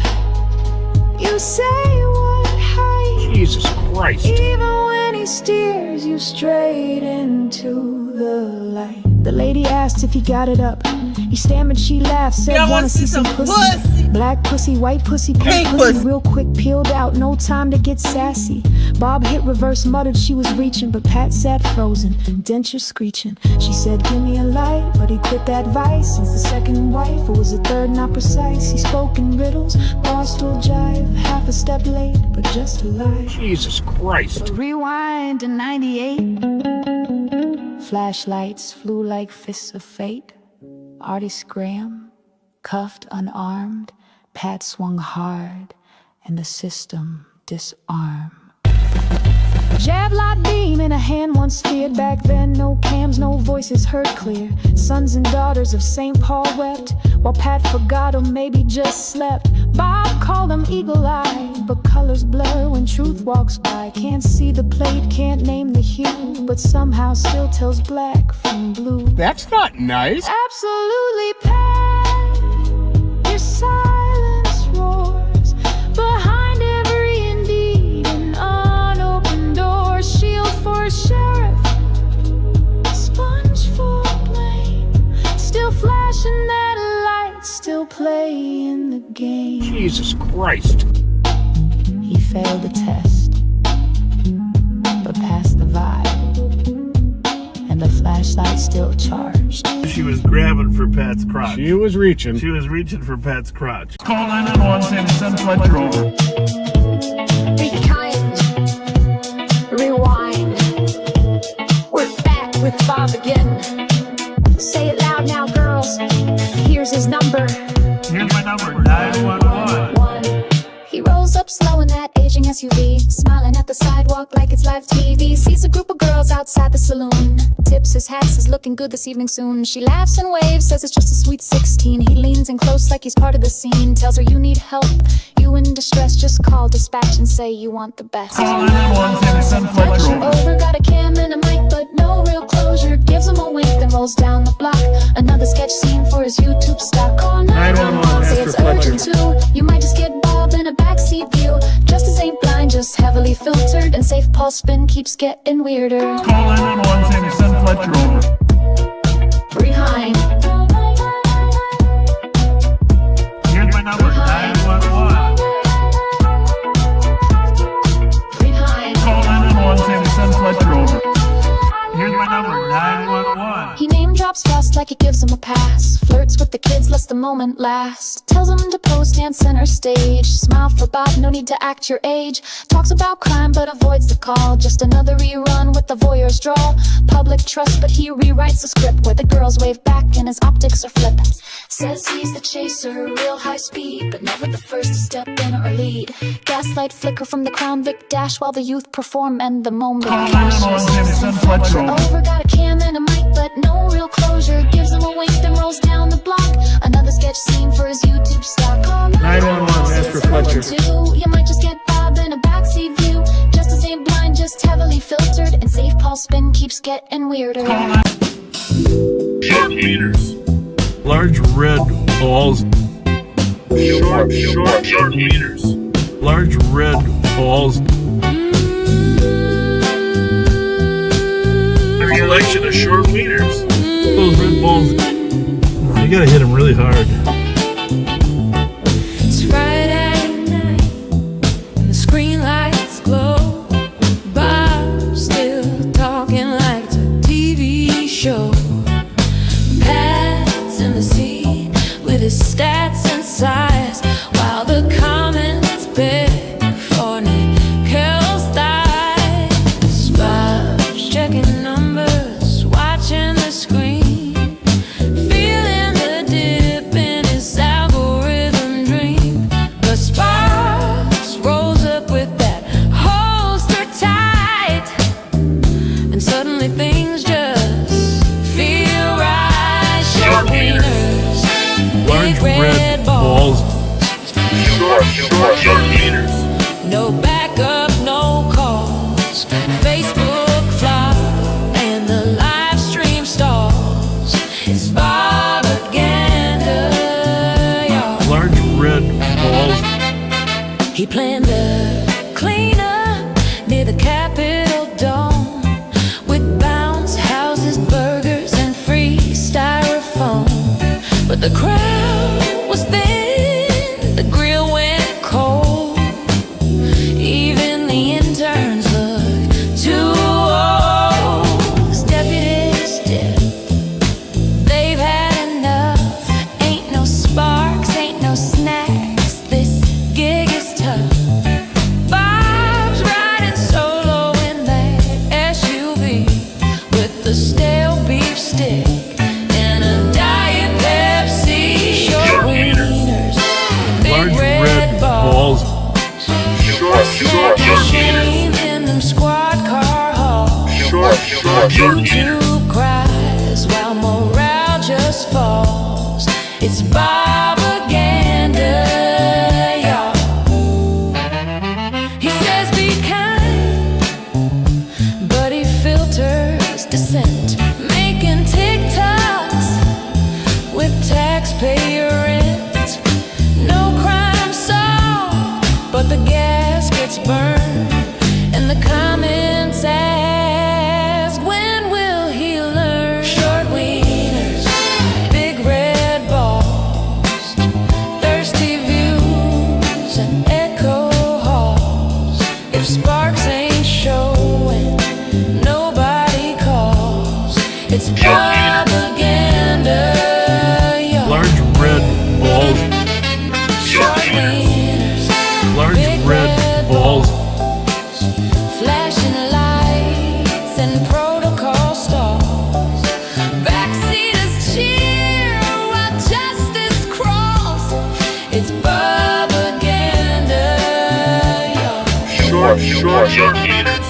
you say what height. Jesus Christ. Even when he steers you straight into the light. The lady asked if he got it up. He stammered, she laughed, said, wanna see some pussy. Black pussy, white pussy, pink pussy. Real quick, peeled out, no time to get sassy. Bob hit reverse, muttered she was reaching, but Pat sat frozen, denture screeching. She said, give me a light, but he quit that vice. Since the second wife, it was the third not precise. He spoke in riddles, barstool jive, half a step late, but just a lie. Jesus Christ. Rewind to 98. Flashlights flew like fists of fate. Artie Scram, cuffed, unarmed. Pat swung hard, and the system disarmed. Javelot beam in a hand once feared. Back then, no cams, no voices heard clear. Sons and daughters of St. Paul wept, while Pat forgot or maybe just slept. Bob called them eagle-eyed, but colors blur when truth walks by. Can't see the plate, can't name the hue, but somehow still tells black from blue. That's not nice. Absolutely, Pat, your silence roars behind every indeed an unopened door. Shield for sheriff, sponge for blame, still flashing that light, still playing the game. Jesus Christ. He failed the test, but passed the vibe, and the flashlight still charged. She was grabbing for Pat's crotch. She was reaching. She was reaching for Pat's crotch. Call 911 and send Fletcher over. Be kind. Rewind. We're back with Bob again. Say it loud now, girls. Here's his number. Here's my number, 911. He rolls up slow in that aging SUV, smiling at the sidewalk like it's live TV. Sees a group of girls outside the saloon. Tips his hat, says looking good this evening soon. She laughs and waves, says it's just a sweet 16. He leans in close like he's part of the scene. Tells her you need help, you in distress, just call dispatch and say you want the best. Call 911 and send Fletcher over. Got a cam and a mic, but no real closure. Gives him a wink, then rolls down the block. Another sketch scene for his YouTube stock. Call 911, say it's urgent too. You might just get Bob in a backseat view. Justice ain't blind, just heavily filtered, and safe Paul spin keeps getting weirder. Call 911 and send Fletcher over. Behind. Here's my number, 911. Behind. Call 911 and send Fletcher over. Here's my number, 911. He name drops fast like he gives him a pass. Flirts with the kids, lets the moment last. Tells them to pose, stand center stage. Smile for Bob, no need to act your age. Talks about crime but avoids the call. Just another rerun with the voyeur's drawl. Public trust but he rewrites the script where the girls wave back and his optics are flip. Says he's the chaser, real high speed, but never the first to step in or lead. Gaslight flicker from the Crown Vic dash while the youth perform and the moment flashes. Over got a cam and a mic but no real closure. Gives him a wink then rolls down the block. Another sketch scene for his YouTube stock. 911, ask for Fletcher. You might just get Bob in a backseat view. Justice ain't blind, just heavily filtered. And safe Paul spin keeps getting weirder. Short meters. Large red balls. Short meters. Large red balls. A collection of short meters. Those red balls. You gotta hit them really hard. It's Friday night and the screen lights glow. Bob's still talking like it's a TV show. Pat's in the seat with his stats and size while the comments beg for Nickel's thighs. Bob's checking numbers, watching the screen, feeling the dip in his algorithm dream. But Sparks rolls up with that holster tight, and suddenly things just feel right. Short wieners, Large red balls. Short meters. no backup, no calls. Facebook flop and the live stream stalls. It's Bobaganda, y'all. Large red balls. He planned a cleanup near the Capitol Dome with bounce houses, burgers, and free styrofoam. But the crowd was thin, the grill went cold. Even the interns looked too old. As deputies did, they've had enough. Ain't no sparks, ain't no snacks. This gig is tough. Bob's riding solo in that SUV with the stale beef stick and a Diet Pepsi. Short wieners, big Large red red balls. balls. Short shame in them squad car halls. YouTube cries while morale just falls. It's Bobaganda, y'all. He says be kind, but he filters dissent, making TikToks with taxpayer rent. No crime solved, but the gas gets burned, and the comments ask, when will he learn? Short wieners, big red balls, thirsty views and echo halls. If Sparks ain't showing, nobody calls. It's Bobaganda, y'all. Large red balls. Short wieners, Large big red balls. flashing lights and protocol stalls. Backseaters cheer while justice crawls. It's Bobaganda, y'all. Short meters.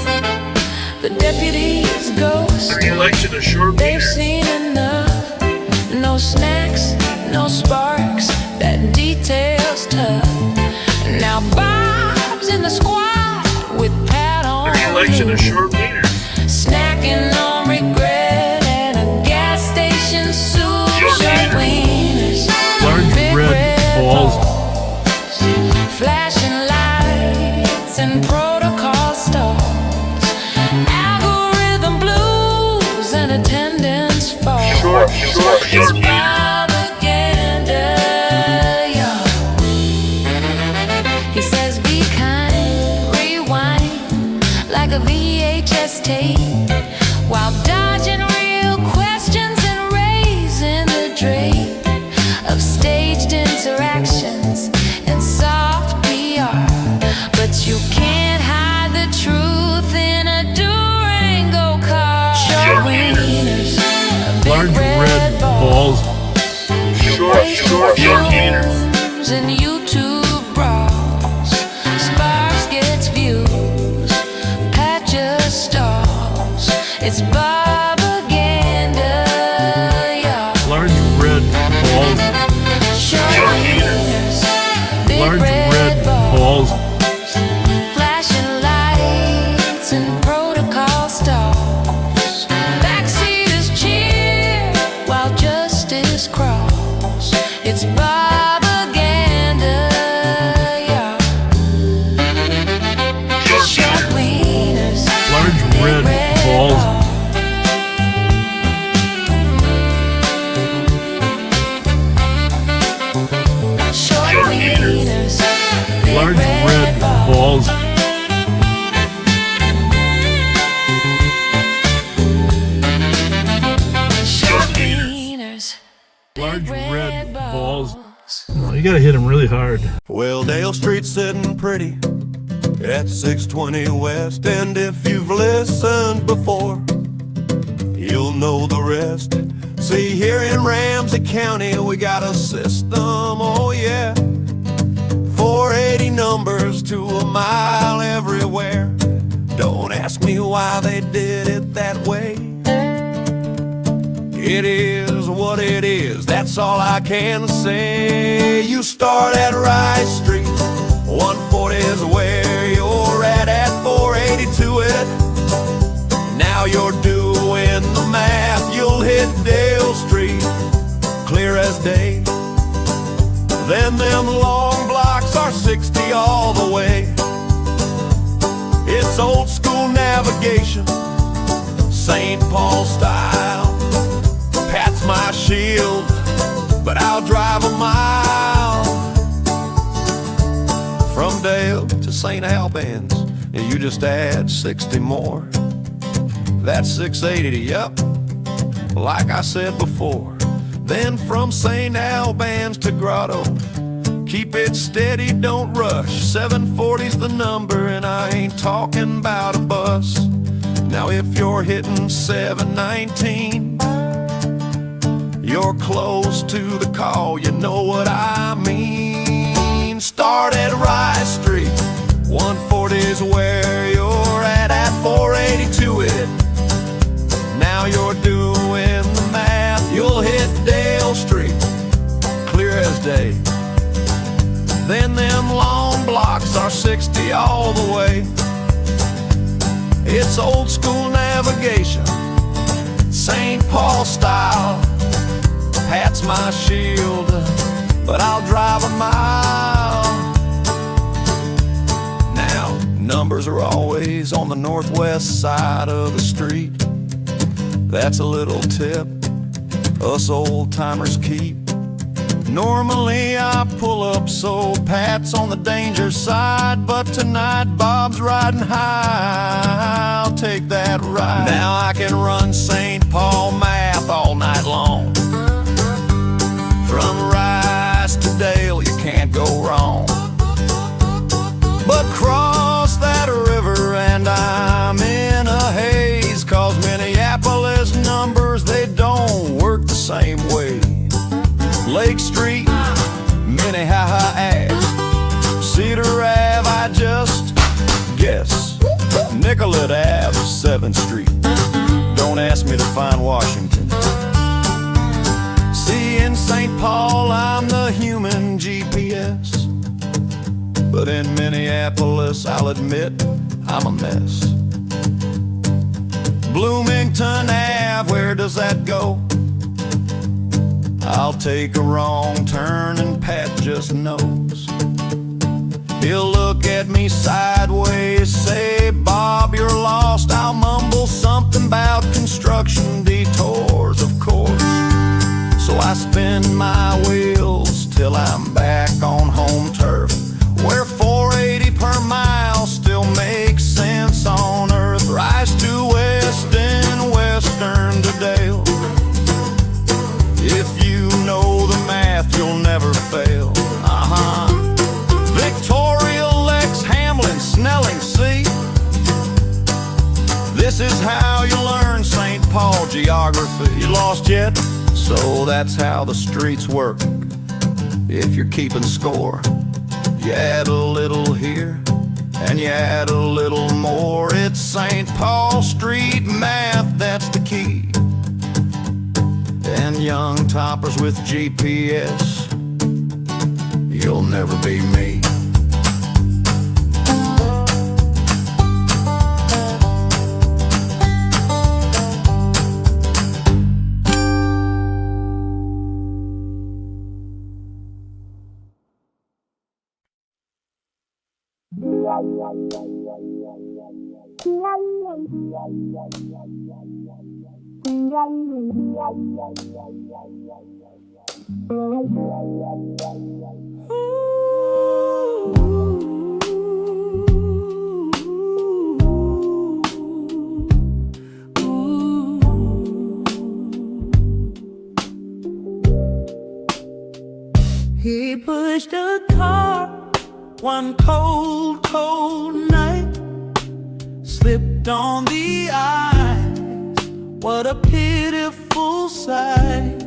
The deputies ghost. A collection of short They've meters. seen enough. No snacks, no sparks. That detail's tough. Now Bob's in the squad with Pat on A collection of him, short meters. snacking on regret and a gas station soup. Short wieners, Large big red balls. flashing lights and protocol stalls. Algorithm blues and attendance falls. It's Bobaganda, y'all. He says be kind, rewind like a VHS tape while dodging real questions games and YouTube brawls. Sparks gets views, Pat just stalls. It's Bobaganda, y'all. Large red balls. Large red balls. Flashing lights and protocol stalls. Backseaters cheer while justice crawls. It's Bobaganda, y'all. Short wieners. Large red balls. Short wieners. Large red balls. Short wieners. Large red balls. Oh, you gotta hit him really hard. Well, Dale Street's sitting pretty at 620 West, and if you've listened before, you'll know the rest. See, here in Ramsey County, we got a system, oh yeah, 480 numbers to a mile everywhere. Don't ask me why they did it that way. It is what it is, that's all I can say. You start at Rice Street, 140 is where you're at 482 it. Now you're doing the math, you'll hit Dale Street, clear as day. Then them long blocks are 60 all the way. It's old school navigation, St. Paul style. Pat's my shield, but I'll drive a mile. From Dale to St. Albans, you just add 60 more. That's 680, yep, like I said before. Then from St. Albans to Grotto, keep it steady, don't rush. 740's the number, and I ain't talking about a bus. Now if you're hitting 719, you're close to the call, you know what I mean. Start at Rice Street, 140's where you're at 482 it. Now you're doing the math, you'll hit Dale Street, clear as day. Then them long blocks are 60 all the way. It's old school navigation, St. Paul style. Pat's my shield, but I'll drive a mile. Now, numbers are always on the northwest side of the street. That's a little tip us old timers keep. Normally I pull up so Pat's on the danger side, but tonight Bob's riding high. I'll take that ride. Now I can run St. Paul math all night long. From Rice to Dale, you can't go wrong. But cross that river and I'm in a haze, 'cause Minneapolis numbers, they don't work the same way. Lake Street, Minnehaha Ave, Cedar Ave, I just guess. Nicollet Ave, 7th Street. Don't ask me to find Washington. See, in St. Paul, I'm the human GPS. But in Minneapolis, I'll admit, I'm a mess. Bloomington Ave, where does that go? I'll take a wrong turn and Pat just knows. He'll look at me sideways, say, Bob, you're lost. I'll mumble something about construction detours, of course. So I spin my wheels till I'm back on home turf, where 480 per mile still makes sense on earth. Rice to Weston, Western to Dale. If you know the math, you'll never fail. Victoria, Lex, Hamlin, Snelling, see? This is how you learn St. Paul geography. You lost yet? So that's how the streets work. if you're keeping score. You add a little here, and you add a little more. It's St. Paul Street math, that's the key. And young toppers with GPS, you'll never be me. He pushed a car one cold, cold night, slipped on the ice. What a pitiful sight.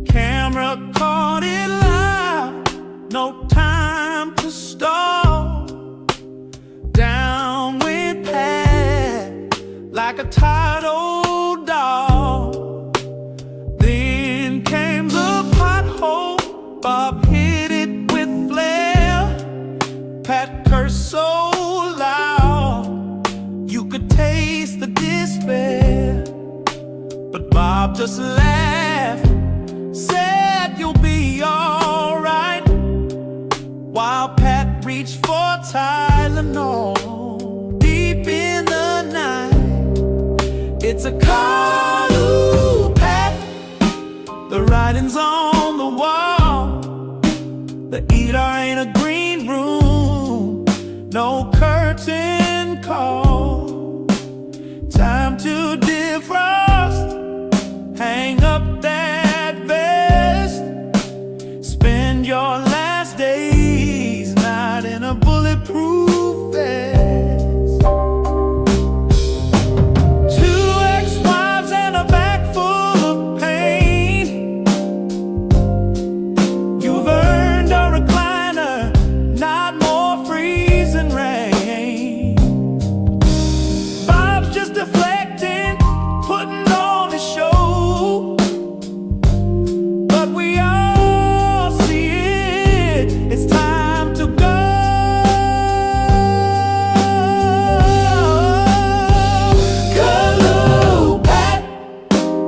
Camera caught it live, no time to stall. Down went Pat like a tired old dog. Then came the pothole, Bob hit it with flair. Pat cursed so loud, you could taste the despair. But Bob just laughed, said you'll be alright, while Pat reached for Tylenol. Deep in the night, it's a call, ooh, Pat. The writing's on the wall. The ER ain't a green room, no curtain call. Time to defrost, hang up that vest. Spend your last days not in a bulletproof vest. 2 ex-wives and a back full of pain. You've earned a recliner, not more freezing rain. Bob's just deflecting, putting on a show. But we all see it, it's time to go. Callooh, Pat,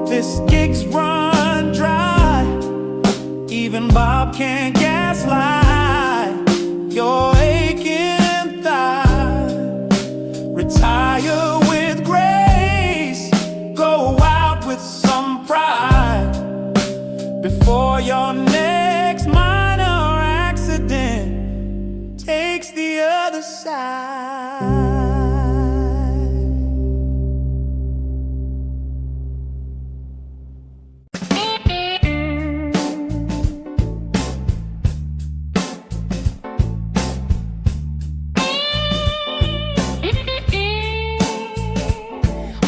this gig's run dry. Even Bob can't gaslight your aching thigh. Retire with grace, go out with some pride, before your next minor accident takes the other side.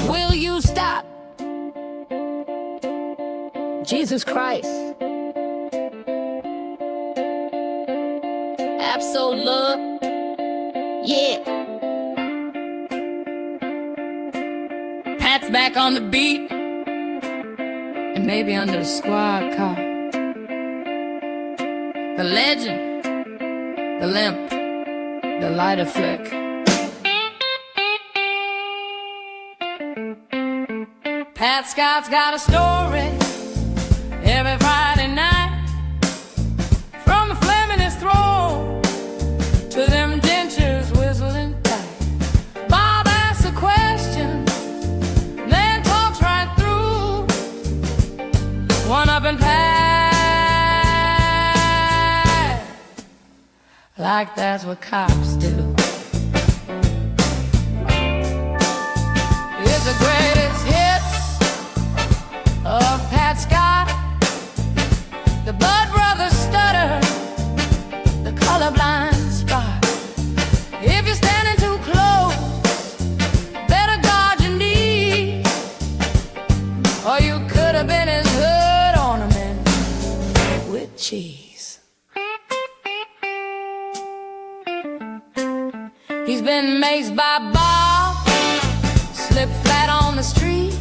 Will you stop? Jesus Christ. Absolute. Yeah. Pat's back on the beat, and maybe under the squad car. The legend, the limp, the lighter flick. Pat Scott's got a story every Friday night, from the flame in his throat to them dentures whistling tight. Bob asks a question, then talks right through. One up and Pat, like that's what cops do. It's the greatest hits of Pat Scott, the Blood Brothers stutter, the colorblind spot. If you're standing too close, better guard your knees, or you could have been his hood ornament with cheese. He's been maced by Bob, slipped flat on the street.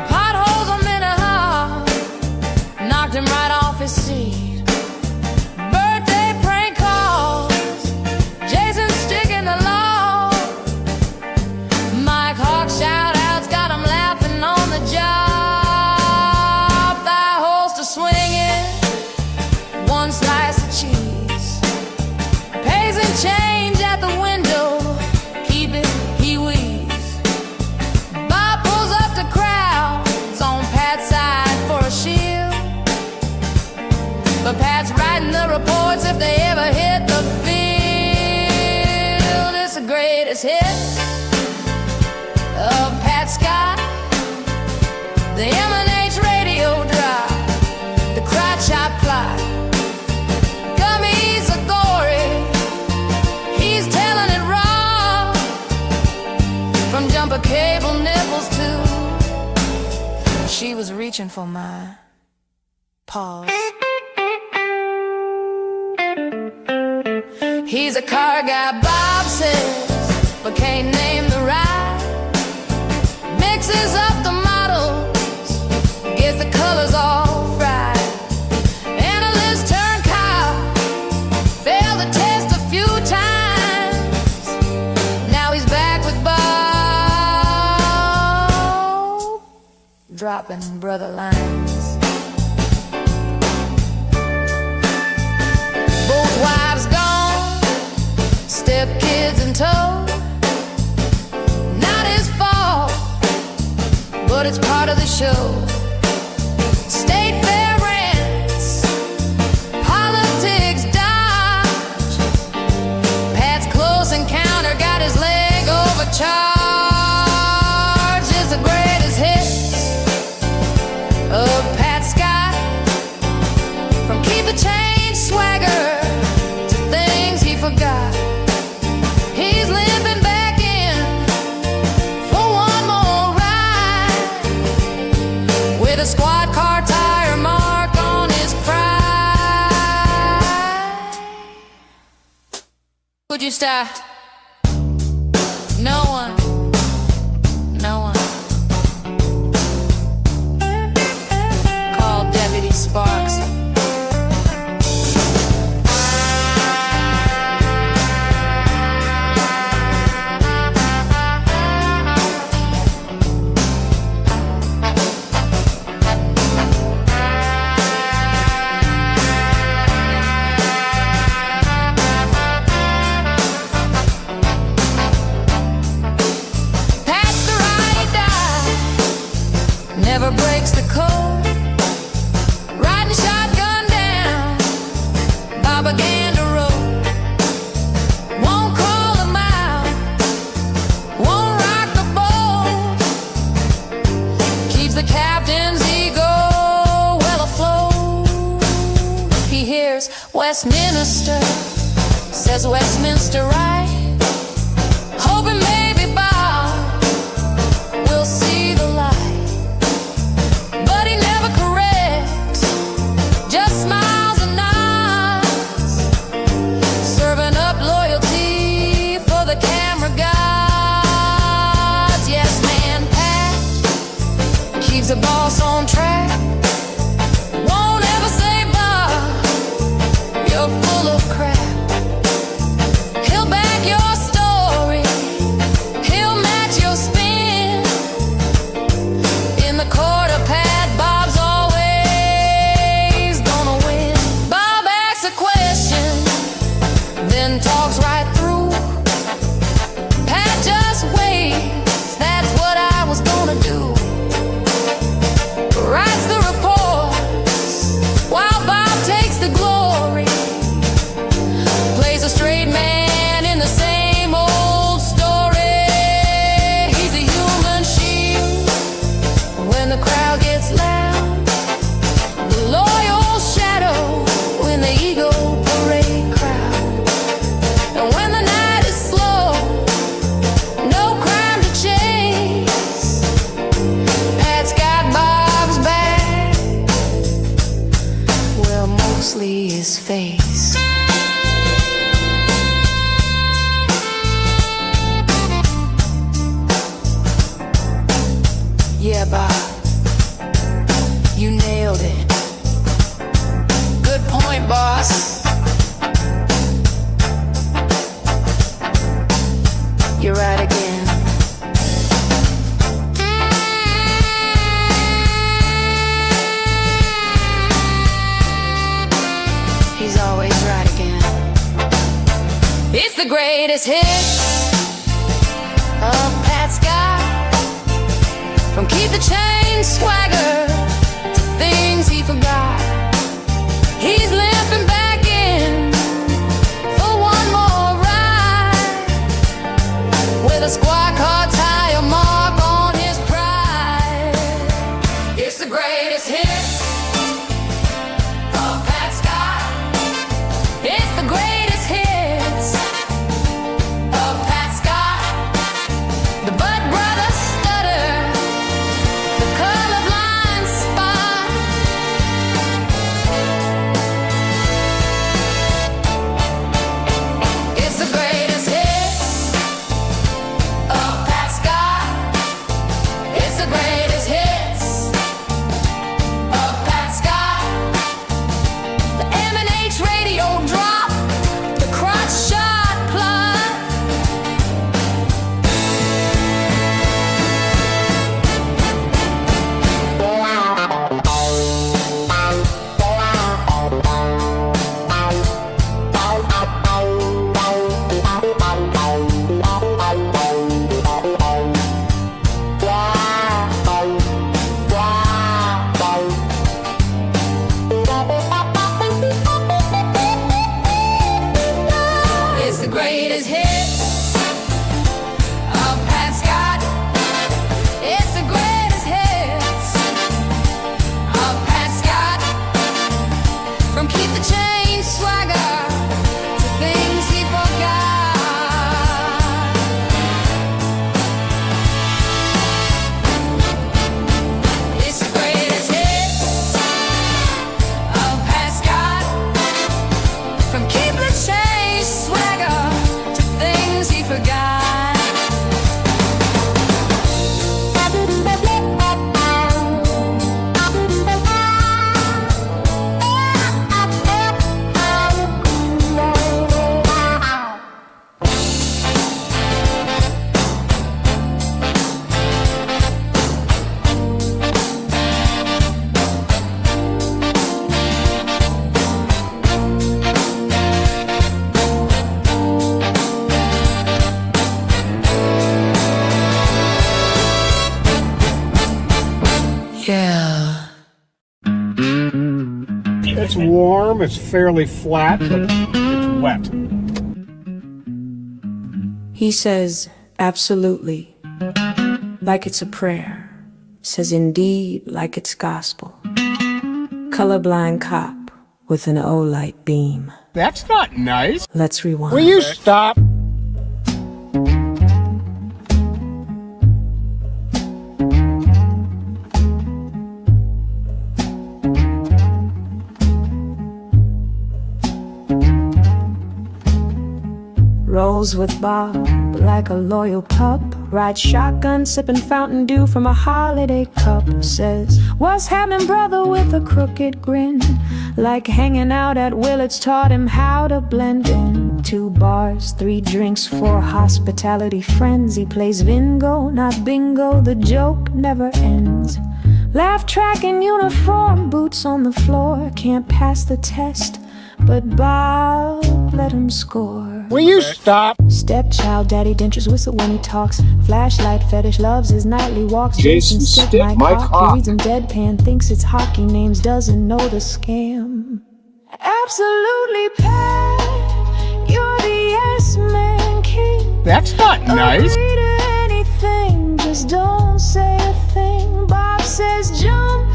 Potholes a minute high, knocked him right off his seat. Birthday prank calls, Jason sticking the law. Mike Hawk shout outs got him laughing on the job. Thigh holster swinging, one slice of cheese. Pays and change at the window, keep it, he wheezes. Bob pulls up the crowds on Pat's side for a shield. But Pat's writing the reports if they ever hit the field. It's the greatest hit of Pat Scott. The M&H radio drive, the crotch shot plot. Gummy's a gory, he's telling it raw. From jumper cable nipples to she was reaching for my paws. He's a car guy, Bob says, but can't name the ride. Mixes up the models, gets the colors all fried. Analyst turned cop, failed the test a few times. Now he's back with Bob, dropping brother lines. Both wives gone, step kids in tow. Not his fault, but it's part of the show. State fair rants, politics dodge. Pat's close encounter got his leg overcharged. It's the greatest hit of Pat Scott. From keep the change swagger to things he forgot. He's limping back in for one more ride, with a squad car tire mark on his pride. Would you stop? No one, no one. Call Deputy Sparks. Pat's the ride die, never breaks the code. Riding shotgun down Bobaganda Road. Won't call him out, won't rock the boat. Keeps the captain's ego well afloat. He hears Westminster, says Westminster right. Hoping maybe Bob will see the light. But he never corrects, just smiles and nods. Serving up loyalty for the camera gods. Yes, man, Pat keeps the boss on track. Won't ever say, Bob, you're full of crap. He'll back your story, he'll match your spin. In the court of Pat, Bob's always gonna win. Bob asks a question, then talks right through. Pat just waits, that's what I was gonna do. Writes the reports while Bob takes the glory. Plays a straight man in the same old story. He's a human shield when the crowd gets loud, the loyal shadow when the ego parade crowd. And when the night is slow, no crime to chase, Pat's got Bob's back, well, mostly his face. greatest hits of Pat Scott. From Keep the Change swagger to things he forgot. He's limping back in for one more ride with a squad car tire mark on his pride. It's the greatest hits of Pat Scott. It's the greatest hits of Pat Scott. The Bud Brothers stutter, the colorblind spot. It's the greatest hits of Pat Scott. It's the greatest hits of Pat Scott. The M&H radio drop, the crotch shot plot. It's the greatest hits of Pat Scott. It's the greatest hits of Pat Scott. From Keep the Change swagger to things he forgot. It's the greatest hits of Pat Scott. From Keep the Change swagger to things he forgot. Yeah. It's warm, it's fairly flat, but it's wet. He says, absolutely, like it's a prayer. Says indeed, like it's gospel. Colorblind cop with an O-light beam. That's not nice. Let's rewind. Will you stop? Rolls with Bob like a loyal pup. Rides shotgun, sipping Fountain Dew from a holiday cup. Says, what's happening, brother, with a crooked grin. Like hanging out at Willard's taught him how to blend in. 2 bars, 3 drinks, 4 hospitality friends. He plays Vingo, not bingo, the joke never ends. Laugh track in uniform, boots on the floor. Can't pass the test, but Bob let him score. Will you stop? Stepchild, daddy dentures whistle when he talks. Flashlight fetish, loves his nightly walks. Jason, stick my He cock. reads him deadpan, thinks it's hockey names, doesn't know the scam. Absolutely, Pat, you're the yes man king. That's not nice. Agree to anything, just don't say a thing. Bob says jump,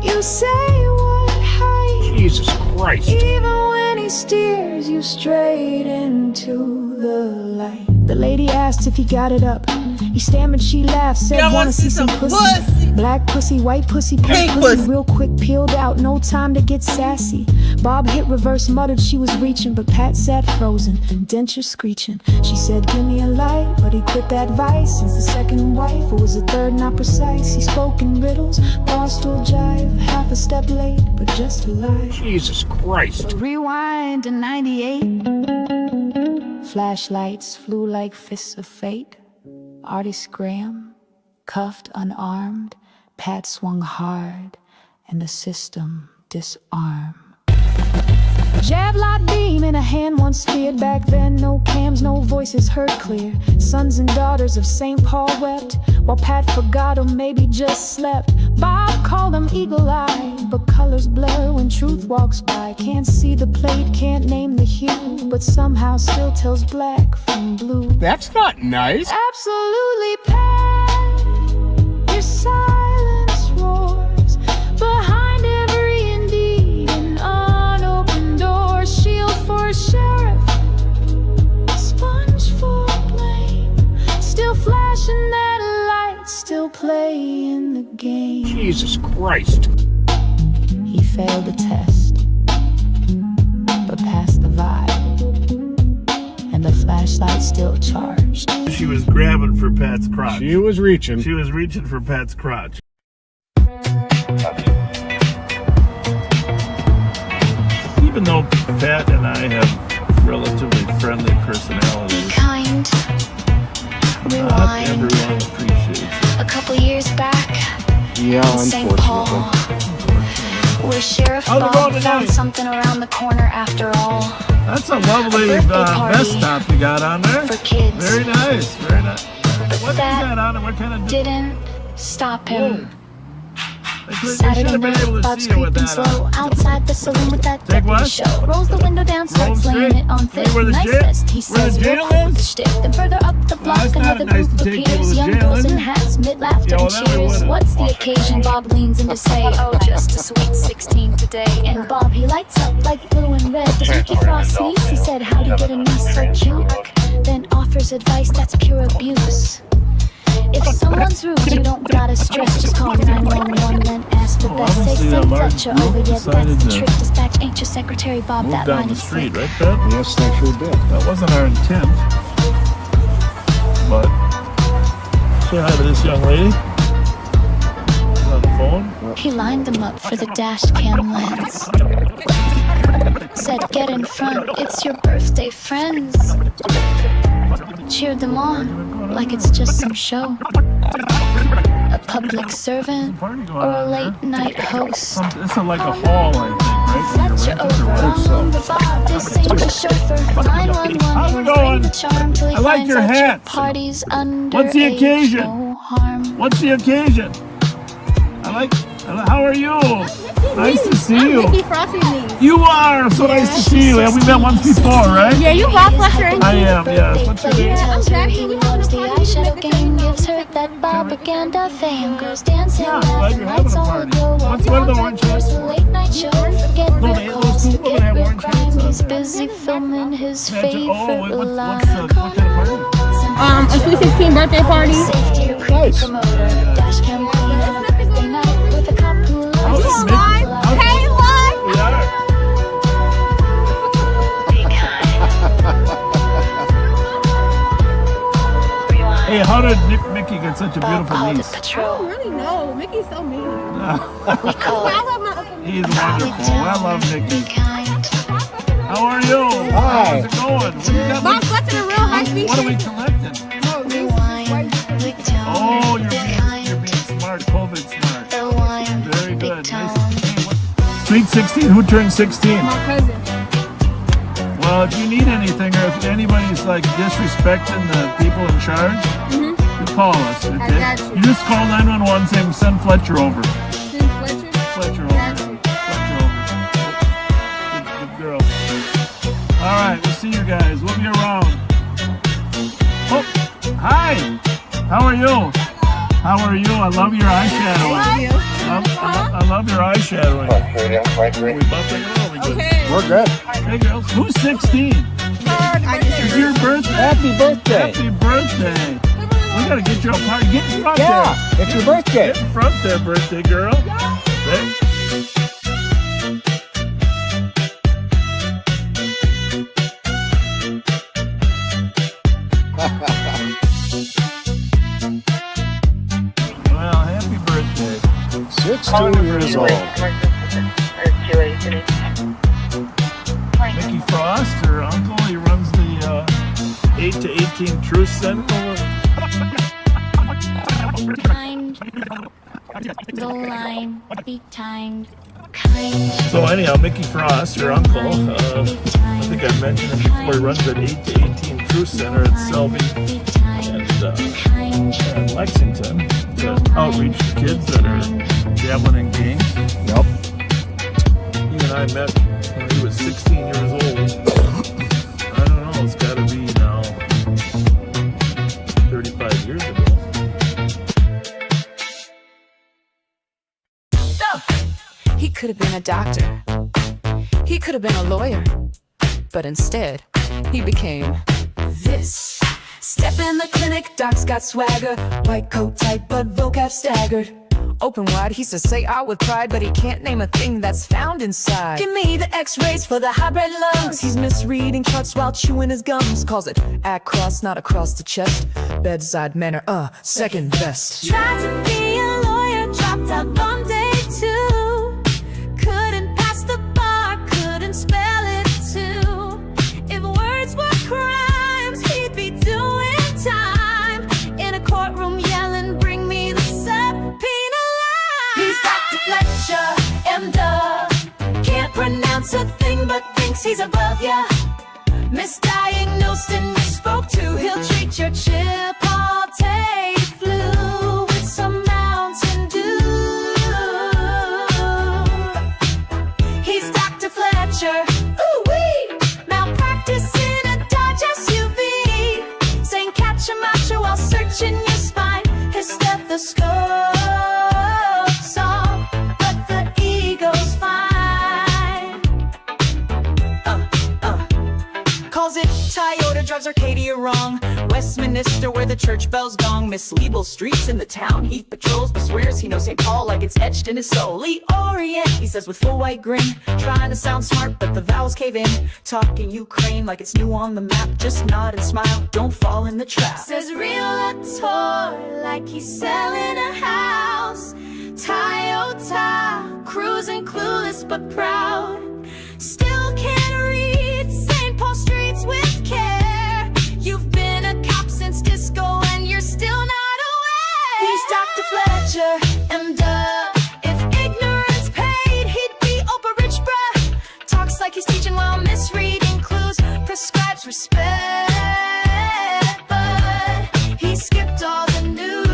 you say what height. Jesus Christ. Even when he steers you straight into the light. The lady asked if he got it up. He stammered, she laughed, said, wanna see some pussy. Black pussy, white pussy, pink pussy. Real quick, peeled out, no time to get sassy. Bob hit reverse, muttered she was reaching, but Pat sat frozen, denture screeching. She said, give me a light, but he quit that vice. Since the second wife, it was the third not precise. He spoke in riddles, barstool jive, half a step late, but just a lie. Jesus Christ. Rewind to 98. Flashlights flew like fists of fate. Artie Scram, cuffed, unarmed. Pat swung hard, and the system disarmed. Javelot beam in a hand once feared. Back then, no cams, no voices heard clear. Sons and daughters of St. Paul wept, while Pat forgot or maybe just slept. Bob called him eagle-eyed, but colors blur when truth walks by. Can't see the plate, can't name the hue, but somehow still tells black from blue. That's not nice. Absolutely, Pat, your silence roars behind every indeed an unopened door. Shield for sheriff, sponge for blame, still flashing that light, still playing the game. Jesus Christ. He failed the test, but passed the vibe, and the flashlight still charged. She was grabbing for Pat's crotch. She was reaching. She was reaching for Pat's crotch. Even though Pat and I have relatively friendly personalities, Kind. not Rewind. everyone appreciates it. A couple years back, Yeah, in St. Paul, where Sheriff How's it Bob going tonight? found something around the corner after all. That's a lovely vest top you got on there. For kids. Very nice, very nice. But What is that on it? What kind of... didn't stop him. They should Saturday have been night, able to Bob's see it with creeping that slow on. outside the saloon with that Take deputy what? show. Rolls the window down, starts Roll laying straight? it on You thick. know where the Nice jail- vest, he where the says, jail real quick with the is? shtick. Then further up the block, it's not another nice group to take people appears. to Young jail, girls is in it? hats, mid-laughter Yeah, and well, that we cheers. wouldn't. What's the occasion? Bob leans in to say, oh, just a sweet 16 today. And Bob, he lights up like blue and red. Does Mickey Frost sneeze? He said, how'd you get a niece so cute? Then offers advice that's pure abuse. If someone's rude, you don't gotta stress. Just call 911, then ask for best. Say, obviously say that large Fletcher group over yet. decided That's the to trick. Dispatch ain't your secretary, Bob. Move That down line the is street, sick. right, Pat? Yes, they sure did. That wasn't our intent. But say hi to this young lady. She's on the phone. He lined them up for the dash cam lens. Said, get in front, it's your birthday, friends. Cheered them on like it's just some show. A public servant or a late night host. This is like a hall, I think, Fletcher right? over, I'm the Bob, this ain't the chauffeur. 911, How's it going? the charm till he I like finds your out hat. party's under What's the occasion? no harm. What's the occasion? How are you? Nice to see you. You are so nice to see you. Yeah, we met once before, right? Yeah, you Bob Fletcher. I am. Yes. What's your name? Tells her he loves the eyeshadow game, gives her that Bobaganda fame. Girls dancing, Yeah, glad laughing, you're having lights a all party. aglow. What are the orange hats? A late night show, forget No, the those calls, people that forget have real orange hats crime. on He's there. busy filming his What's favorite what kind of line. party? A sweet 16 birthday party. Safety or creepy promoter, dash cam queen on a birthday night with a cop who loves How's to it, Mick? Hey, what? We are. Hey, how did Mickey get such a beautiful niece? I don't really know. Mickey's so mean. We call I it love my Uncle He's wonderful. I love Mickey. kind. How are you? Hi. How's it going? What do you got? Bob Fletcher, a real high speed. What are we collecting? Rewind, we don't Oh, you're be being kind. smart, COVID smart. The wine, Very big good. tone. Nice. Hey, Sweet 16. Who turned 16? My cousin. Well, if you need anything or if anybody's like disrespecting the people in charge, you call us. Okay? I got you. You just call 911 and say send Fletcher over. Send Fletcher. Fletcher Got over. you. Fletcher over. Good girl. All right, we'll see you guys. We'll be around. Oh, hi. How are you? How are you? I love your eyeshadowing. Thank you. I love your eyeshadowing. We bumping it over. We good. Okay. We're good. Hey girls, who's 16? It's your birthday. Happy birthday. Happy birthday. We gotta get you a party. Get in front Yeah, there. it's your birthday. Get in front there, birthday girl. Hey. Well, happy birthday. 16 years old. Mickey Frost, her uncle, he runs the 8 to 18 Truth Center. Mind the line, be timed. So anyhow, Mickey Frost, your uncle, I think I mentioned him before, he runs an 8 to 18 Cruise Center at Selby and Lexington to outreach to kids that are dabbling in gangs. Yep. He and I met when he was 16 years old. I don't know, it's got to be now 35 years ago. He could have been a doctor. He could have been a lawyer. But instead, he became this. Step in the clinic, doc's got swagger. White coat tight, but vocab staggered. Open wide, he says say out with pride, but he can't name a thing that's found inside. Give me the x-rays for the hybrid lungs. He's misreading charts while chewing his gums. Calls it across, not across the chest. Bedside manner, second best. Tried to be a lawyer, dropped out on day 2. Couldn't pass the bar, couldn't spell it too. If words were crimes, he'd be doing time. In a courtroom yelling, bring me the subpoena line. He's Dr. Fletcher, M.Dub. Can't pronounce a thing but thinks he's above ya. Misdiagnosed and misspoke to. He'll treat your Chipotle flu with some Mountain Dew. He's Dr. Fletcher. Ooh-wee! Malpractice in a Dodge SUV. Saying catch a macho while searching your spine. His stethoscope's off, but the ego's fine. Calls it Toyota, drives Arcadia wrong. Westminster where the church bells gong. Misleadable streets in the town. He patrols but swears he knows St. Paul like it's etched in his soul. Lee Orient, he says with full white grin. Trying to sound smart but the vowels cave in. Talking Ukraine like it's new on the map. Just nod and smile, don't fall in the trap. Says realtor like he's selling a house. Toyota, cruising clueless but proud. Still can't read St. Paul streets with care. You've been a cop since disco and you're still not aware. He's Dr. Fletcher, M.Dub. If ignorance paid, he'd be Oprah rich, bruh. Talks like he's teaching while misreading clues. Prescribes respect, but he skipped all the news.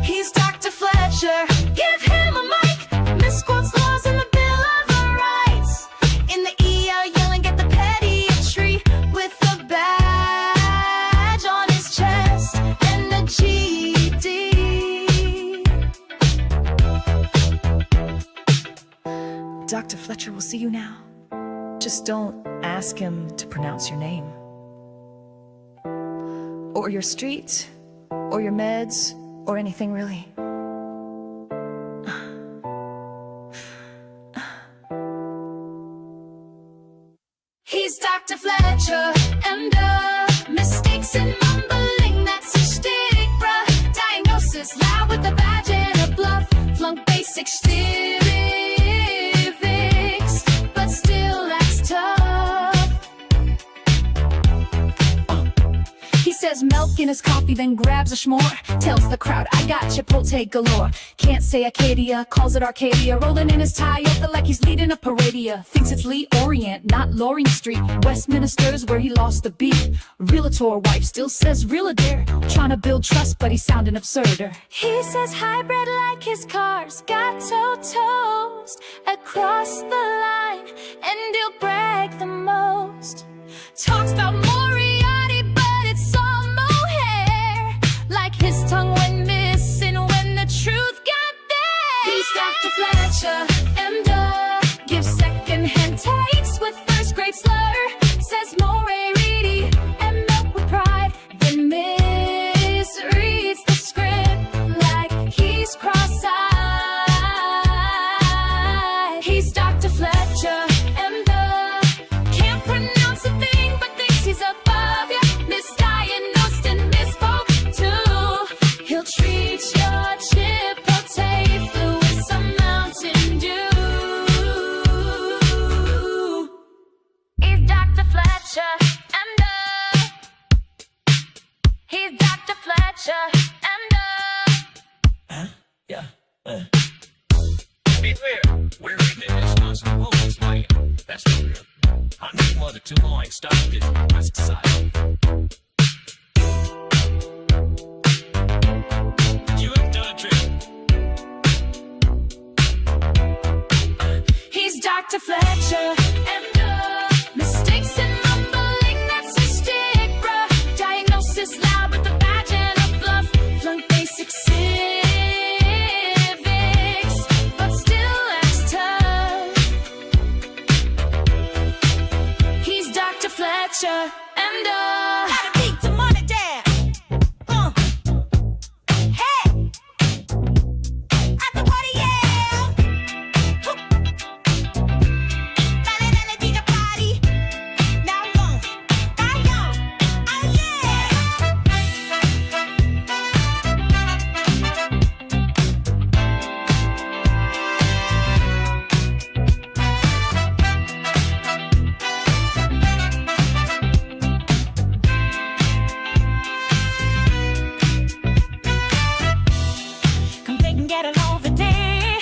He's Dr. Fletcher. Give him a mic. Misquotes laws in the Bill of Rights. In the ER yelling at the pediatry with a badge on his chest and a GED. Dr. Fletcher will see you now. Just don't ask him to pronounce your name. Or your street, or your meds, or anything really. He's Dr. Fletcher, and mistakes and mumbling, that's his shtick, bruh. Diagnosis loud with a badge and a bluff. Flunk basic civics, but still acts tough. He says milk in his coffee, then grabs a s'more. Tells the crowd, I got Chipotle galore. Can't say Acadia, calls it Arcadia. Rolling in his Toyota like he's leading a paradia. Thinks it's Lee Orient, not Loring Street. Westminster's where he lost the beat. Realtor wife still says real Adair. Trying to build trust, but he's sounding absurder. He says hybrid like his car's got toast across the line, and he'll brag the most. Talks about Moriarty, but it's all mohair. Like his tongue went missing when the truth got there. He's Dr. Fletcher, M.Dub. Gives second-hand takes with first-grade slur. Says Moriarty and milk with pride. Then misreads the script like he's cross-eyed. He's Dr. Fletcher, M.Dub. Can't pronounce a thing but thinks he's above ya. Misdiagnosed and misspoke too. He'll treat your Chipotle flu with some Mountain Dew. He's Dr. Fletcher, M.Dub. He's Dr. Fletcher, M.Dub. Yeah. Be clear, we're in this, not some police money. That's the real. I need mother too long, stop this, west side. You have done a trick. He's Dr. Fletcher, and mistakes and mumbling, that's his stick, bruh. Diagnosis loud with a badge and a bluff. Flunk basic civics, but still acts tough. He's Dr. Fletcher, and Gotta beat the money down. Hey. At the party, yeah. Ballin' in the DJ party. Now long. Oh yeah. Come take and get along for day.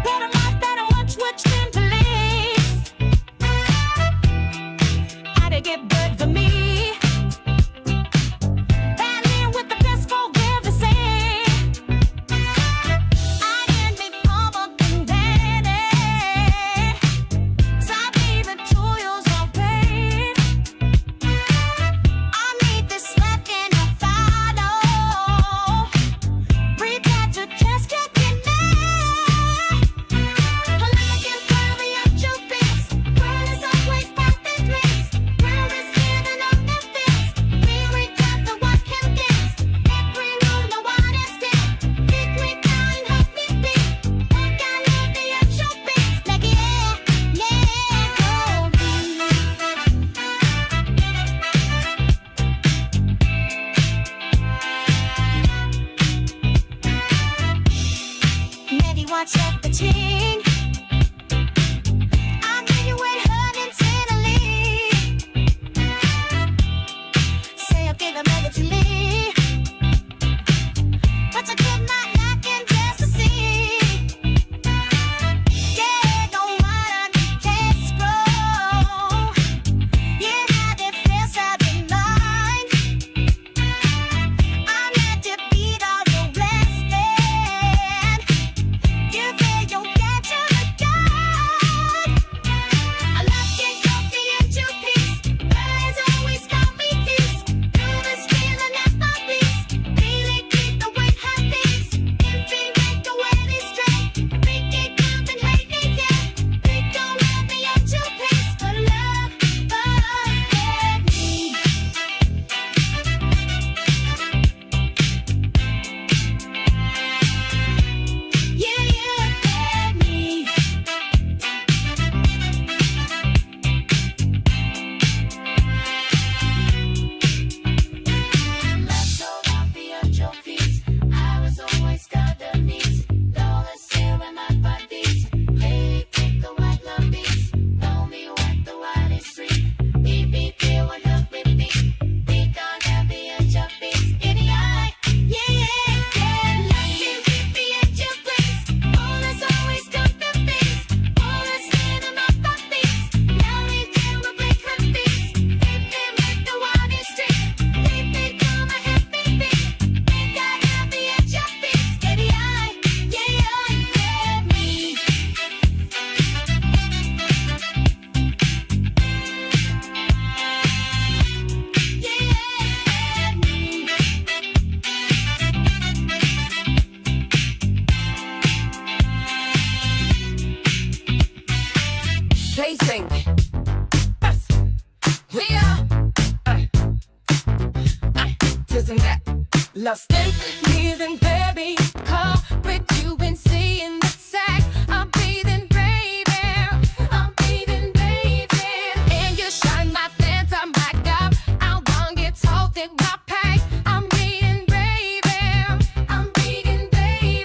Better life, better watch what you tend to live. How to get good for me. Bad man with the best forgive the same. I can be pummeled and daddy. So I be the toils of pain. I need this left in a follow. Pretend to just get in there. I'm looking for the actual piece. World is always perfect mix. World is giving up the fix. We got the what can dance. Every room the one is dead. Pick me down, help me beat. Like I love the actual piece. Like yeah, go Maybe watch everything. I'm here with her intently. Say okay, but negatively. But you could not lack in just to see. Yeah, don't wanna just grow. You had it feels out in mind. I'm meant to beat all your resting. You feel you'll get to the God. I love you, coffee and your peace. Birds always got me peace. Through this feeling at my peace. Really keep the way happy. If we make the way straight. Make it come and hate me, yeah. They don't let me at your pace. But love, let me. Yeah, let me. Let's go not be at your peace. I was always got the needs. Lawless here in my bodies. Hey, pick the white love beats. Know me what the white is sweet. BBP would help with me. Be gonna be at your peace. In the eye, yeah. Let me be at your place. All is always got the peace. All is here in my bodies. Now we deal with break her peace. If they make the white is street. They become a happy beat. They gotta be at your peace. In the eye, yeah, me. They think us, we are. Isn't that lustin'? Breathing, baby, call with you and seeing the sack. I'm breathing, baby. I'm breathing, baby. And you shine my phantom back up. How long it's holding my pack. I'm breathing, baby. I'm breathing, baby.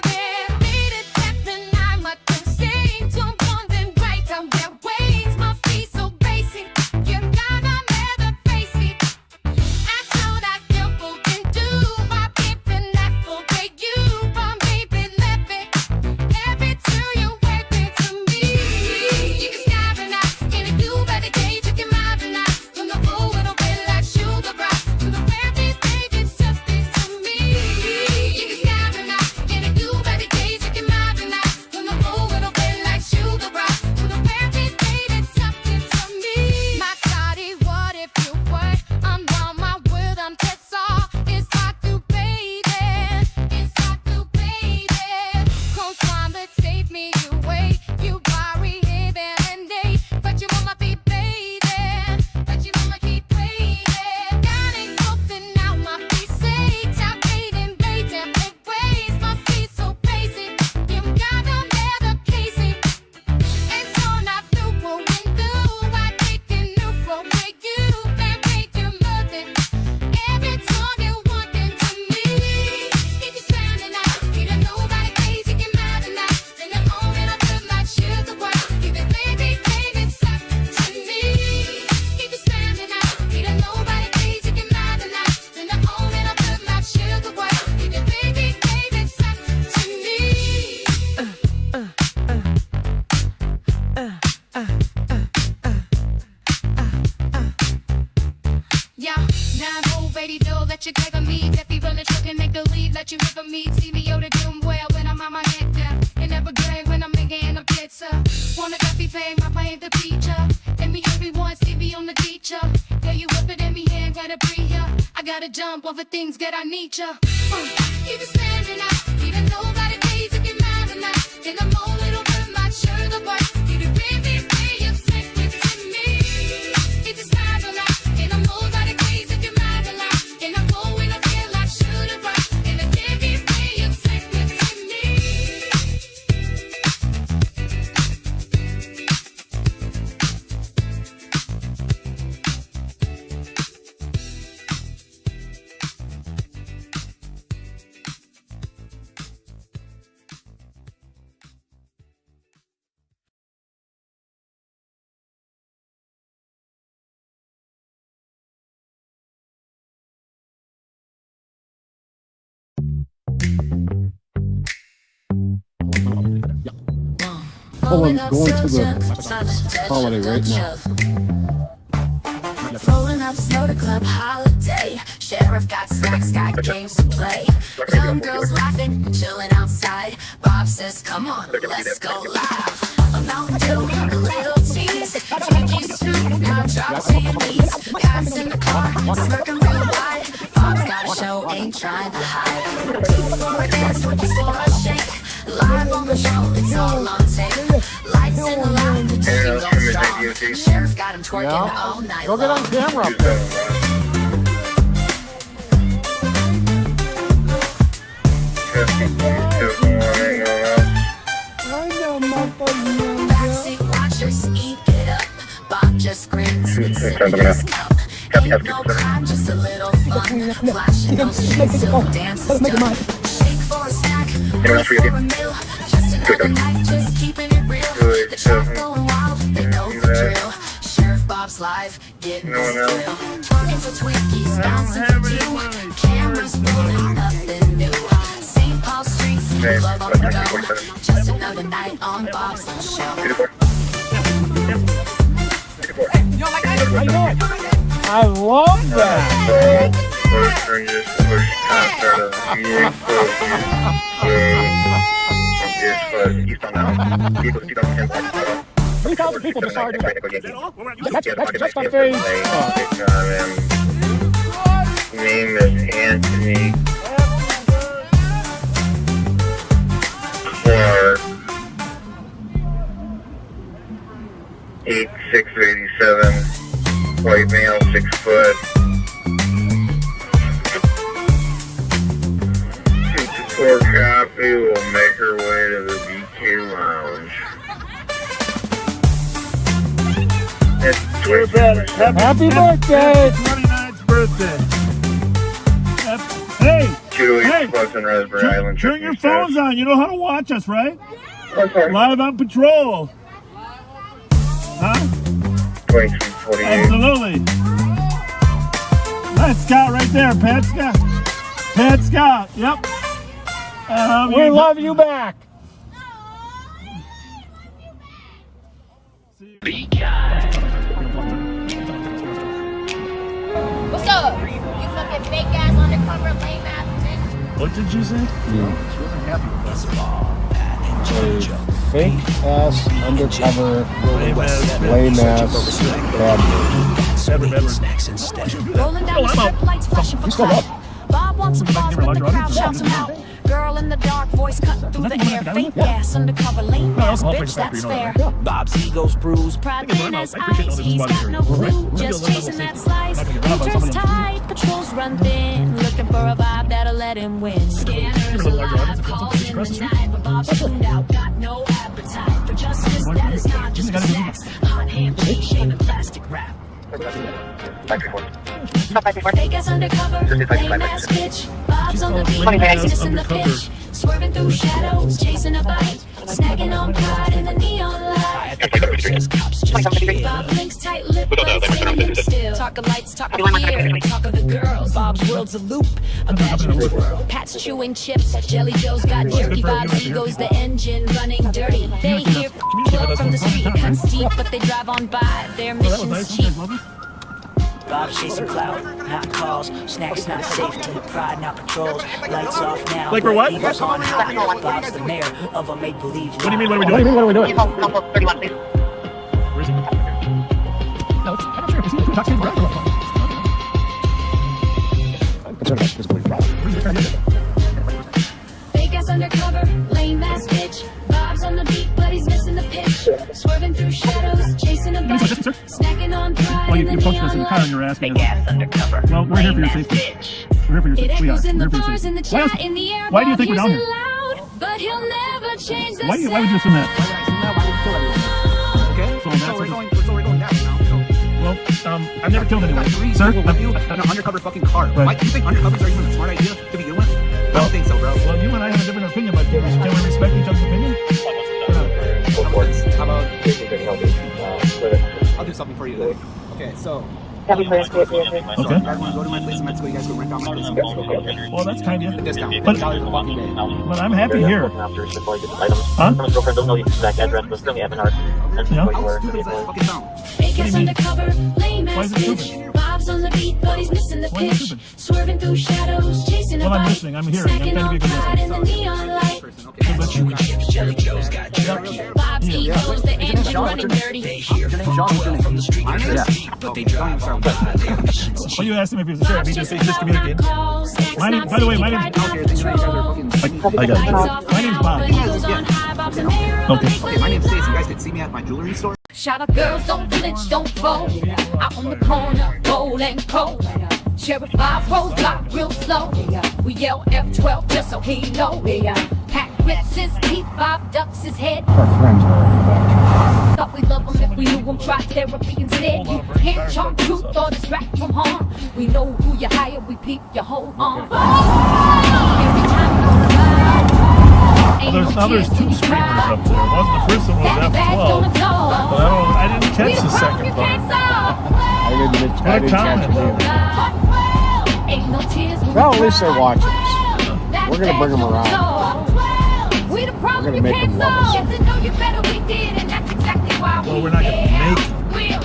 Beat it back the night, my thing sing. To London, right down their ways. My feet so basic. You gotta never face it. I so that simple can do. My people that for you. that you hear from me. CBO to doom well when I'm on my head down. And never good when I'm making a pizza. Pornography fame, I paint the picture. And me everyone, CB on the teacher. Yeah, you whip it in me hand, gotta breathe ya. I gotta jump over things, get I need ya. Keep it standing out, even nobody pays if you're mad or not. In a moment, over my shirt, the part. You do baby, you're sick with me. It's just mad or not. In a moment, pays if you're mad or not. And I'm going up here like should have right. In a baby, you're sick with me. Oh, I'm going to the holiday right now. Rolling up soda club holiday. Sheriff got snacks, got games to play. Young girls laughing, chilling outside. Bob says, come on, let's go live. A Mountain Dew, a little tease. Twinkies too, now drop to your knees. Pass in the car, smirking real wide. Bob's got a show, ain't trying to hide. Two for a dance, Twinkies for a shake. Live on the show, it's all on tape. Lights in the lounge, the chicken goes strong. Sheriff got him twerking all night long. Go get on camera up there. Backseat watchers, eat it up. Bob just grins, sip his cup. Ain't no crime, just a little fun. Flashing those cheeks till the dance is done. Shake for a snack, wait for a meal. Just another night, just keeping it real. The chat going wild, they know the drill. Sheriff Bob's live, getting this thrill. Twerking for Twinkies, bouncing for two. Cameras rolling, nothing new. St. Paul streets, love on the go. Just another night on Bob's show. I love that. $3,000 people decided. That's just on phase. Name is Anthony Clark. 8'6", 87, white male, 6 foot. 54 copy will make her way to the BK Lounge. Happy birthday! 29th birthday. Hey! 2 weeks plus in Raspberry Island. Turn your phones on. You know how to watch us, right? Okay. Live on patrol. Huh? 2348. Absolutely. That's Scott right there. Pat Scott. Pat Scott. Yep. We love you back. What's up? You fucking fake ass undercover lame ass bitch. What did you say? A fake ass undercover lame ass bad Rolling down the strip, lights flashing for clout. Bob wants applause when the crowd shouts him out. Girl in the dark, voice cutting through the air. Fake ass, undercover, lame ass, bitch, that's fair. Bob's ego's bruised. Pride in his eyes, he's got no clue. Just chasing that slice. Winter's tight, patrols run thin. Looking for a vibe that'll let him win. Scanners alive, calls in the night. But Bob's tuned out, got no appetite for justice. That is not just for snacks. Hot hand, cheese, shaving plastic wrap. Fake ass undercover, lame ass bitch. Bob's on the beat, missing the pitch. Swerving through shadows, chasing a bite. Snagging on pride in the neon light. Bob blinks tight lip, standing still. Talk of lights, talk of fear, talk of the girls. Bob's world's a loop, imagine a twirl. Pat's chewing chips, Jelly Joe's got jerky vibes. Ego's the engine running dirty. They hear flow from the street, cuts deep, but they drive on by. Their mission's cheap. Bob's chasing clout, not calls. Snacks, not safety. Pride, not patrols. Lights off now. Like we're what? Eagles on high. Bob's the mayor of a make-believe. What do you mean, what are we doing? What are we doing? Where is he? No, I'm not sure. Is he intoxicated driver? I'm concerned about physical problem. Fake ass undercover, lame ass bitch. Bob's on the beat, but he's missing the pitch. Swerving through shadows, chasing a bike. Snacking on pride. Well, you posted us in the car and you were asking. Fake ass undercover. Well, we're here for your safety. We're here for your safety. We are. We're here for your safety. Why do you think we're down here? But he'll never change the Why would you assume that? Okay, So we're going down now. Well, I've never killed anyone. Sir? With you in an undercover fucking car. Right. Why do you think undercovers are even a smart idea to begin with? I don't think so, bro. Well, you and I have a different opinion, but can we respect each other's opinion? How about I'll do something for you then. Okay, so Okay. you guys want to go to my place in Mexico, you guys go rent out my place in Mexico. Well, that's kind of you. Discount. But $10 a fucking day. I'm happy here. Huh? Girlfriend doesn't know the exact address, but still, we have an art. Yeah. How stupid is that fucking sound? Fake ass undercover, lame Why ass is it bitch. stupid? Bob's on the beat, but he's missing the Why is it pitch. stupid? Swerving through shadows, chasing a Well, I'm bike. listening. I'm hearing. I'm Snacking trying to on be a good pride in listener. the neon light. Bob's equals the engine running dirty. Your name's Sean, what's your name? My name? Yeah. But they drive from Well, you asked him if he was a sheriff. He just communicated. My name, by the way, my name's. I got it. My name's Bob. Okay. Okay, my name's Stacey. You guys did see me at my jewelry store? Shout out girls, don't flinch, don't fold. Out on the corner, bold and cold. Sheriff 5 rolls block real slow. We yell F12 just so he know. Pat grits his teeth, Bob ducks his head. Our friends are already back. Thought we love him if we knew him, try therapy instead. You can't charm truth or distract from harm. We know who you hire, we peep your whole arm. Every time you go by, There's two screamers up there. One, the first one was F12. But I didn't catch the second part. I didn't catch it either. Well, at least they're watching us. We're going to bring them around. We're going to make them love us. Well, we're not going to make them.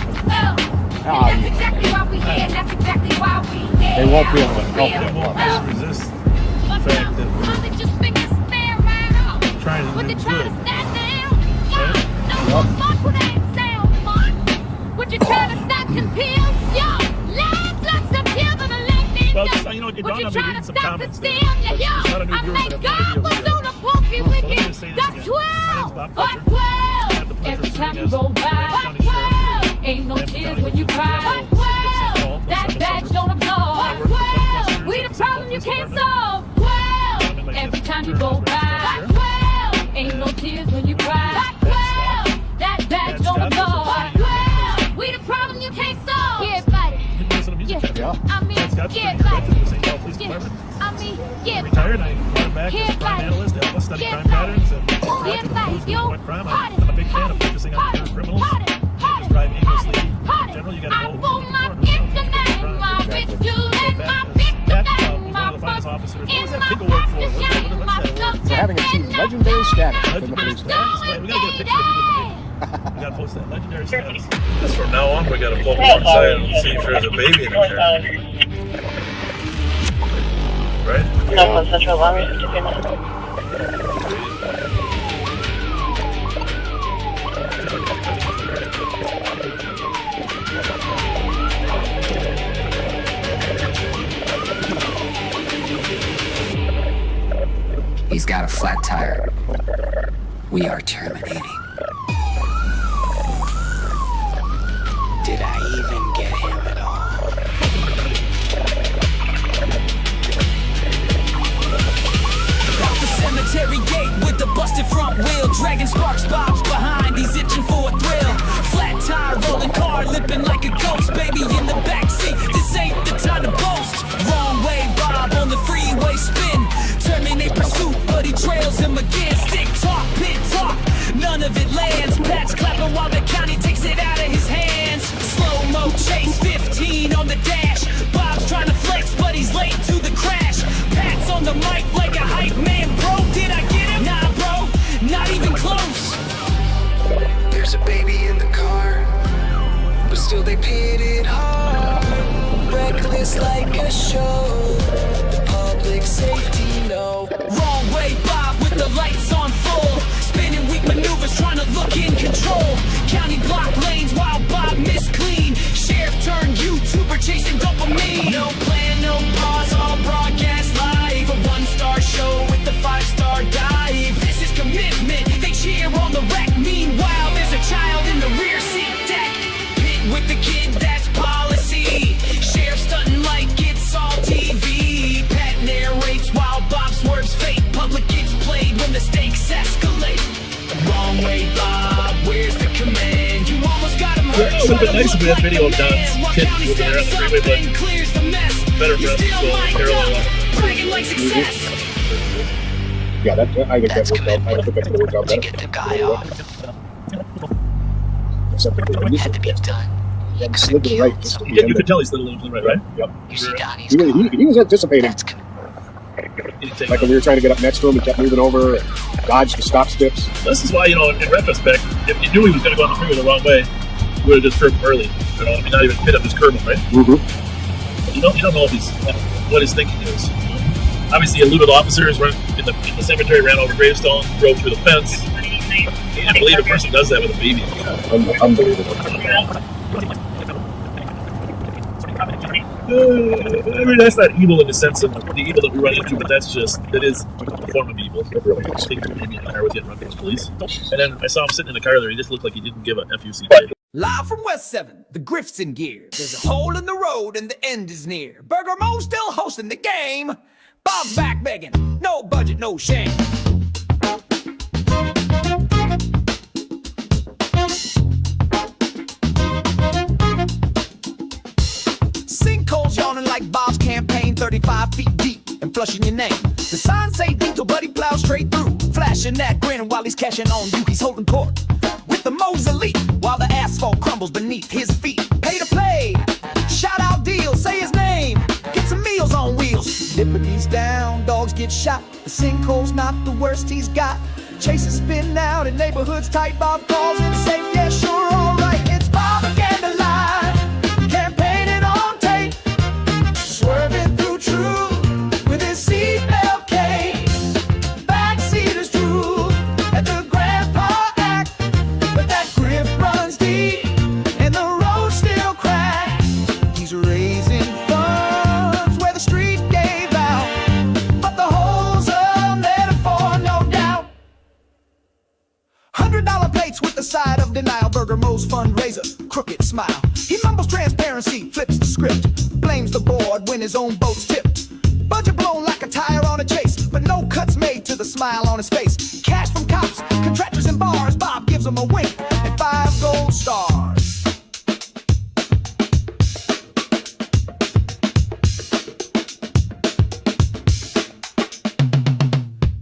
They won't be able to help They them. won't resist the fact that we're trying to do good. What you trying to stop compel? Yo, life like some pills on a left. Well, you know, it dawned on me reading some comments there. Yo, There's not a new I'm viewer like, that God have no was idea on a pulpit what it is. wicked. Let me just say this Got again. 12, My but name's Bob 12. Every time you roll by, ain't no tears when you cry. That badge don't absorb. We the problem you can't solve. Every time you go by, ain't no tears when you cry. That badge don't absorb. We the problem you can't solve. Yeah, buddy. Yeah. I mean, Scott's yeah, the buddy. director of the St. Paul Police Department. I mean, yeah. Retired, I brought him back as a crime analyst to help us study crime patterns and track and who's doing what crime. I'm a big fan of focusing on the criminals. You can't just drive aimlessly. In general, you got to know who's doing what. One of the finest officers. What was that big award for? What's that word? For having achieved legendary status within the police department. We gotta get a picture of you. We gotta post that legendary status. Just from now on, we gotta pull them outside and see if there's a baby in the car. Right? Southwest Central Alarm, 53 minutes. He's got a flat tire. We are terminating. Did I even get him at all? Out the cemetery gate with the busted front wheel, dragging sparks bobs behind, he's itching for a thrill. Flat tire, rolling car, lipping like a ghost, baby in the backseat. This ain't the time to boast. Wrong way, Bob on the freeway spin. Terminate pursuit, but he trails him again. Stick talk, pit talk, none of it lands. Pat's clapping while the county takes it out of his hands. Slow-mo chase, 15 on the dash. Bob's trying to flex, but he's late to the crash. Pat's on the mic like a hype man, bro. Did I get him? Nah, bro, not even close. There's a baby in the car, but still they pit it hard. reckless like a show. Public safety, no. Wrong way, Bob, with the lights on full. Spinning weak maneuvers, trying to look in control. County block lanes while Bob missed clean. Sheriff turned YouTuber chasing dopamine. No plan, no pause, all broadcast live. A 1-star show with the 5-star dive. This is commitment, they cheer on the wreck. Meanwhile, there's a child in the rear seat deck. Pit with the kid, that's policy. Sheriff stunting like it's all TV. Pat narrates while Bob swerves fate. Public gets played when the stakes escalate. Wrong way, Bob, where's the command? You almost got him hurt. It would have been nice if we had video of Don's kid moving around the freeway, but better for us to go parallel. Bragging like success. Yeah, I think that worked out. I don't think that's gonna work out better. Get the guy off. Except for the Had to be done. yeah, slid to the right. Just at the Yeah, end. you could tell he slid a little to the right, right? Yep. You see Donnie's He was anticipating. Like when we were trying to get up next to him, he kept moving over, and dodged the stop strips. This is why, in retrospect, if you knew he was going to go on the freeway the wrong way, you would have just curbed him early. I mean, not even hit him, just curb him, right? Mm-hmm. You don't know if what his thinking is. Obviously, eluded officers went in the cemetery, ran over gravestone, drove through the fence. I can't believe a person does that with a baby. Unbelievable. I mean, that's not evil in the sense of the evil that we run into, but it is a form of evil. It really is. Taking a baby in the car with you and running to police. And then I saw him sitting in the car there. He just looked like he didn't give a FUCJ. Live from West 7, the Griff's in gear. There's a hole in the road and the end is near. Burger Mo's still hosting the game. Bob's back begging, no budget, no shame. Sinkholes yawning like Bob's campaign, 35 feet deep and flushing your name. The signs say Dito, but he plows straight through, flashing that grin while he's cashing on you. He's holding court with the Mo's elite while the asphalt crumbles beneath his feet. Pay to play, shout out deals, say his name, get some meals on wheels. Liberty's down, dogs get shot. The sinkhole's not the worst he's got. Chases spin out in neighborhoods tight. Bob calls it safe, yeah, sure, alright. It's Bobaganda live, campaigning on tape, swerving through truth with his seatbelt cape. Backseaters drool at the grandpa act, but that griff runs deep and the road still cracked. He's raising funds where the street gave out, but the hole's a metaphor, no doubt. $100 plates with the side of denial. Burger Mo's fundraiser, crooked smile. He mumbles transparency, flips the script, blames the board when his own boat's tipped. Budget blown like a tire on a chase, but no cuts made to the smile on his face. Cash from cops, contractors and bars. Bob gives him a wink and 5 gold stars.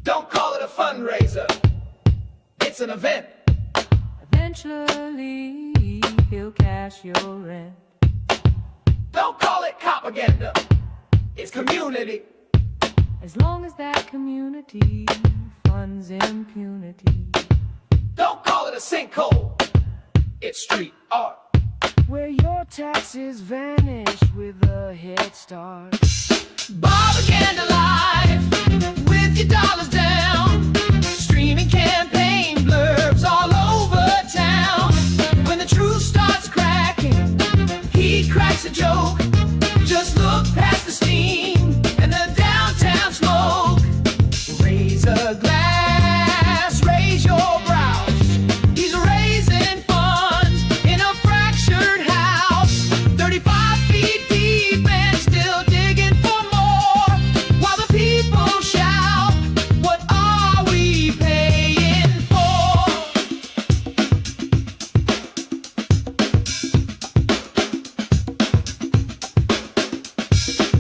Don't call it a fundraiser, it's an event. Eventually, he'll cash your rent. Don't call it propaganda, it's community. As long as that community funds impunity. Don't call it a sinkhole, it's street art. Where your taxes vanish with a head start. Bobaganda live, with your dollars down, streaming campaign blurbs all over town. When the truth starts cracking, he cracks a joke. Just look past the steam and the downtown smoke. Raise a glass, raise your brows. He's raising funds in a fractured house, 35 feet deep and still digging for more, while the people shout, what are we paying for?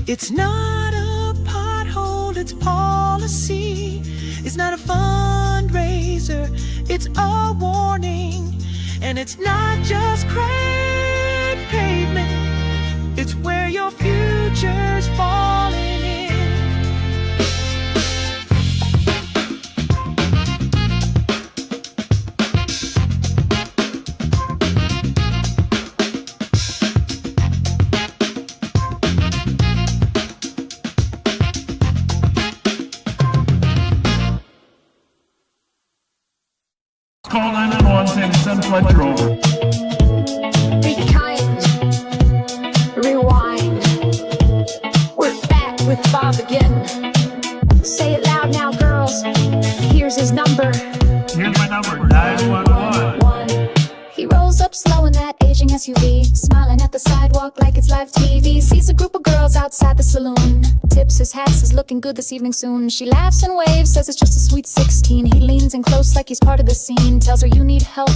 It's not a pothole, it's policy. It's not a fundraiser, it's a warning. And it's not just cracked pavement, it's where your future's falling in. Call 911 saying send Fletcher over. Be kind. Rewind. We're back with Bob again. Say it loud now, girls. Here's his number. Here's my number, 911. He rolls up slow in that aging SUV, smiling at the sidewalk like it's live TV. Sees a group of girls outside the saloon. Tips his hat, says looking good this evening soon. She laughs and waves, says it's just a sweet 16. He leans in close like he's part of the scene. Tells her you need help,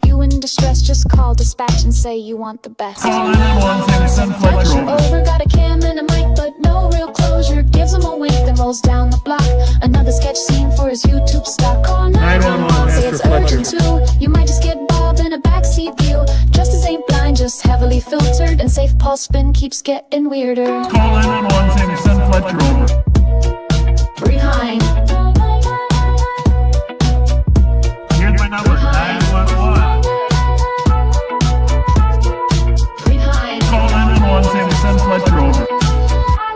you in distress. Just call dispatch and say you want the best. Call 911 saying send Fletcher over. Got a cam and a mic, but no real closure. Gives him a wink, then rolls down the block. Another sketch scene for his YouTube stock. Call 911, say it's urgent too. You might just get Bob in a backseat view. Justice ain't blind, just heavily filtered. And safe Paul spin keeps getting weirder. Call 911 saying send Fletcher over. Rewind. Here's my number, 911. Call 911 saying send Fletcher over.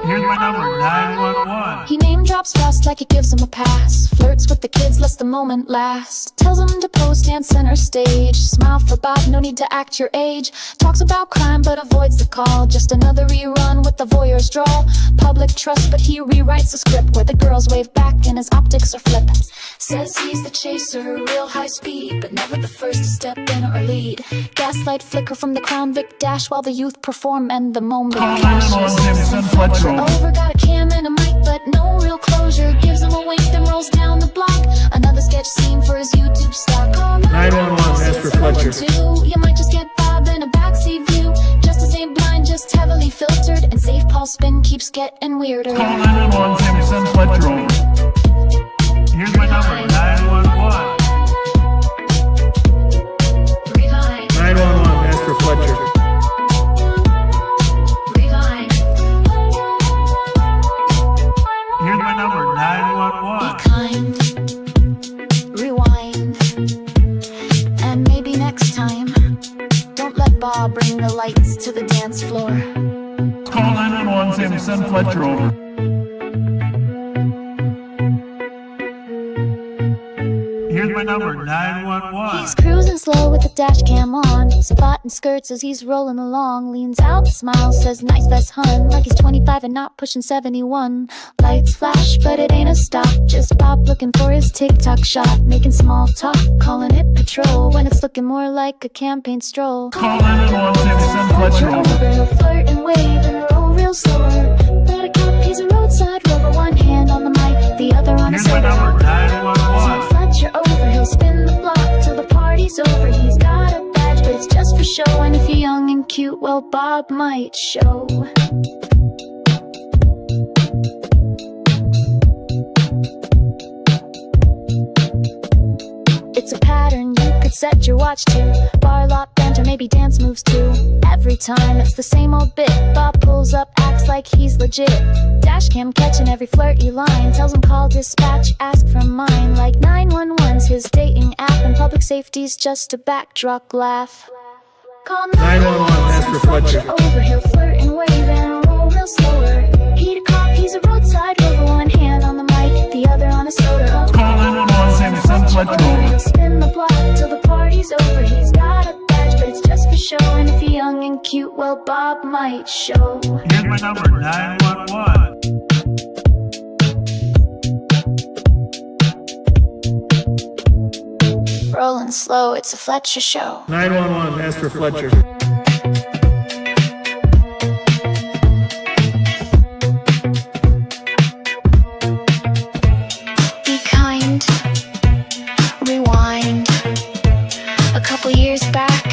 Here's my number, 911. He name drops fast like it gives him a pass. Flirts with the kids, lets the moment last. Tells him to pose, stand center stage. Smile for Bob, no need to act your age. Talks about crime but avoids the call. Just another rerun with the voyeur's drawl. Public trust but he rewrites the script where the girls wave back and his optics are flip. Says he's the chaser, real high speed, but never the first to step in or lead. Gaslight flicker from the Crown Vic dash while the youth perform and the moment crashes. Over, got a cam and a mic, but no real closure. Gives him a wink, then rolls down the block. Another sketch scene for his YouTube stock. 911, ask for Fletcher. You might just get Bob in a backseat view. Justice ain't blind, just heavily filtered. And safe Paul spin keeps getting weirder. Call 911 saying send Fletcher over. Here's my number, 911. 911, ask for Fletcher. Here's my number, 911. Be kind, rewind, and maybe next time, don't let Bob bring the lights to the dance floor. Call 911 saying send Fletcher over. Here's my number, 911. He's cruising slow with the dash cam on, spotting skirts as he's rolling along. Leans out, smiles, says nice vest hun, like he's 25 and not pushing 71. Lights flash, but it ain't a stop. Just Bob looking for his TikTok shot, making small talk, calling it patrol when it's looking more like a campaign stroll. Call 911 saying send Fletcher over. He'll flirt and wave and roll real slower. But a cop, he's a roadside rover, one hand on the mic, the other on his shoulder. Here's my number, 911. Fletcher over, he'll spin the block till the party's over. He's got a badge, but it's just for show. And if you're young and cute, well, Bob might show. It's a pattern you could set your watch to. Bar lot banter, maybe dance moves too. Every time it's the same old bit. Bob pulls up, acts like he's legit. Dashcam catching every flirty line. Tells him call dispatch, ask for mine. Like 911's his dating app, and public safety's just a backdrop laugh. Call 911, ask for Fletcher. Over, he'll flirt and wave and roll real slower. He a cop, he's a roadside rover, one hand on the mic, the other on a soda. Call 911 saying send Fletcher over. He'll spin the block till the party's over. He's got a badge, but it's just for show. And if you're young and cute, well, Bob might show. Here's my number, 911. Rolling slow, it's a Fletcher show. 911, ask for Fletcher. Be kind, rewind. A couple years back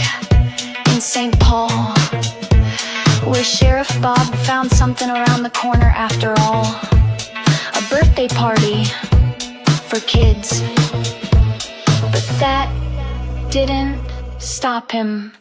in St. Paul, where Sheriff Bob found something around the corner after all. A birthday party for kids. But that didn't stop him.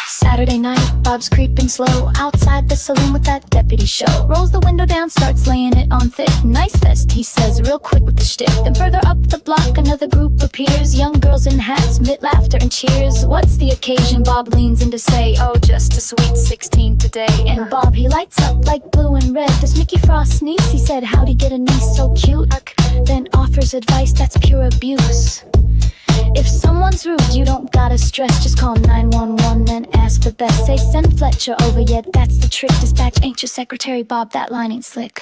Saturday night, Bob's creeping slow outside the saloon with that deputy show. Rolls the window down, starts laying it on thick. Nice vest, he says, real quick with the shtick. Then further up the block, another group appears. Young girls in hats, mid laughter and cheers. What's the occasion? Bob leans in to say, oh, just a sweet 16 today. And Bob, he lights up like blue and red. Does Mickey Frost sneeze? He said, how'd he get a niece so cute? Then offers advice that's pure abuse. If someone's rude, you don't gotta stress. Just call 911 and ask for best. Say send Fletcher over, yeah, that's the trick. Dispatch ain't your secretary, Bob, that line ain't slick.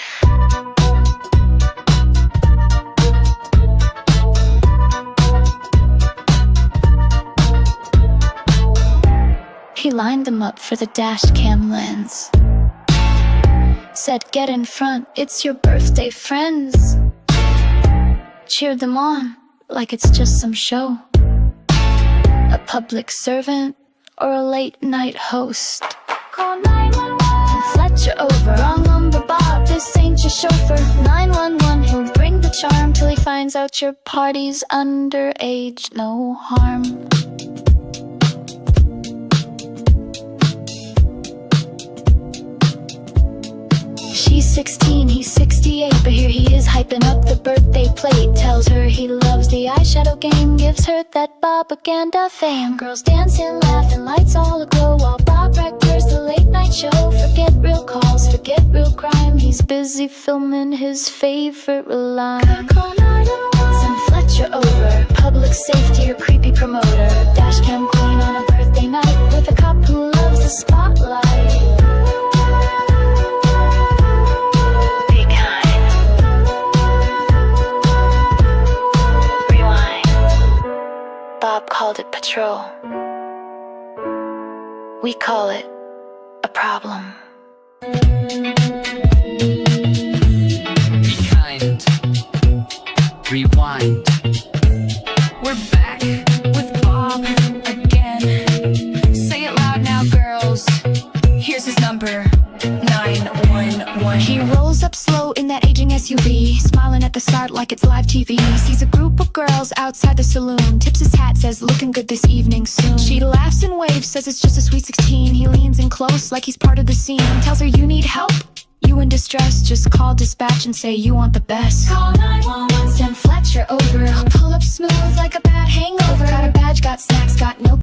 He lined them up for the dash cam lens. Said get in front, it's your birthday friends. Cheered them on like it's just some show. A public servant or a late night host. Call 911 and Fletcher over. Wrong number, Bob, this ain't your chauffeur. 911, he'll bring the charm till he finds out your party's underage. No harm. She's 16, he's 68, but here he is hyping up the birthday plate. Tells her he loves the eyeshadow game, gives her that Bobaganda fame. Girls dancing, laughing, lights all aglow, while Bob records the late night show. Forget real calls, forget real crime, he's busy filming his favorite line. Call 911, send Fletcher over, public safety or creepy promoter. Dashcam queen on a birthday night, with a cop who loves the spotlight. Bob called it patrol. We call it a problem. Be kind. Rewind. We're back with Bob again. Say it loud now, girls. Here's his number. 911. He rolls up slow in that aging SUV, smiling at the start like it's live TV. Sees a group of girls outside the saloon, tips his hat, says looking good this evening soon. She laughs and waves, says it's just a sweet 16. He leans in close like he's part of the scene, tells her you need help, you in distress, just call dispatch and say you want the best. Call 911, send Fletcher over, he'll pull up smooth like a bad hangover.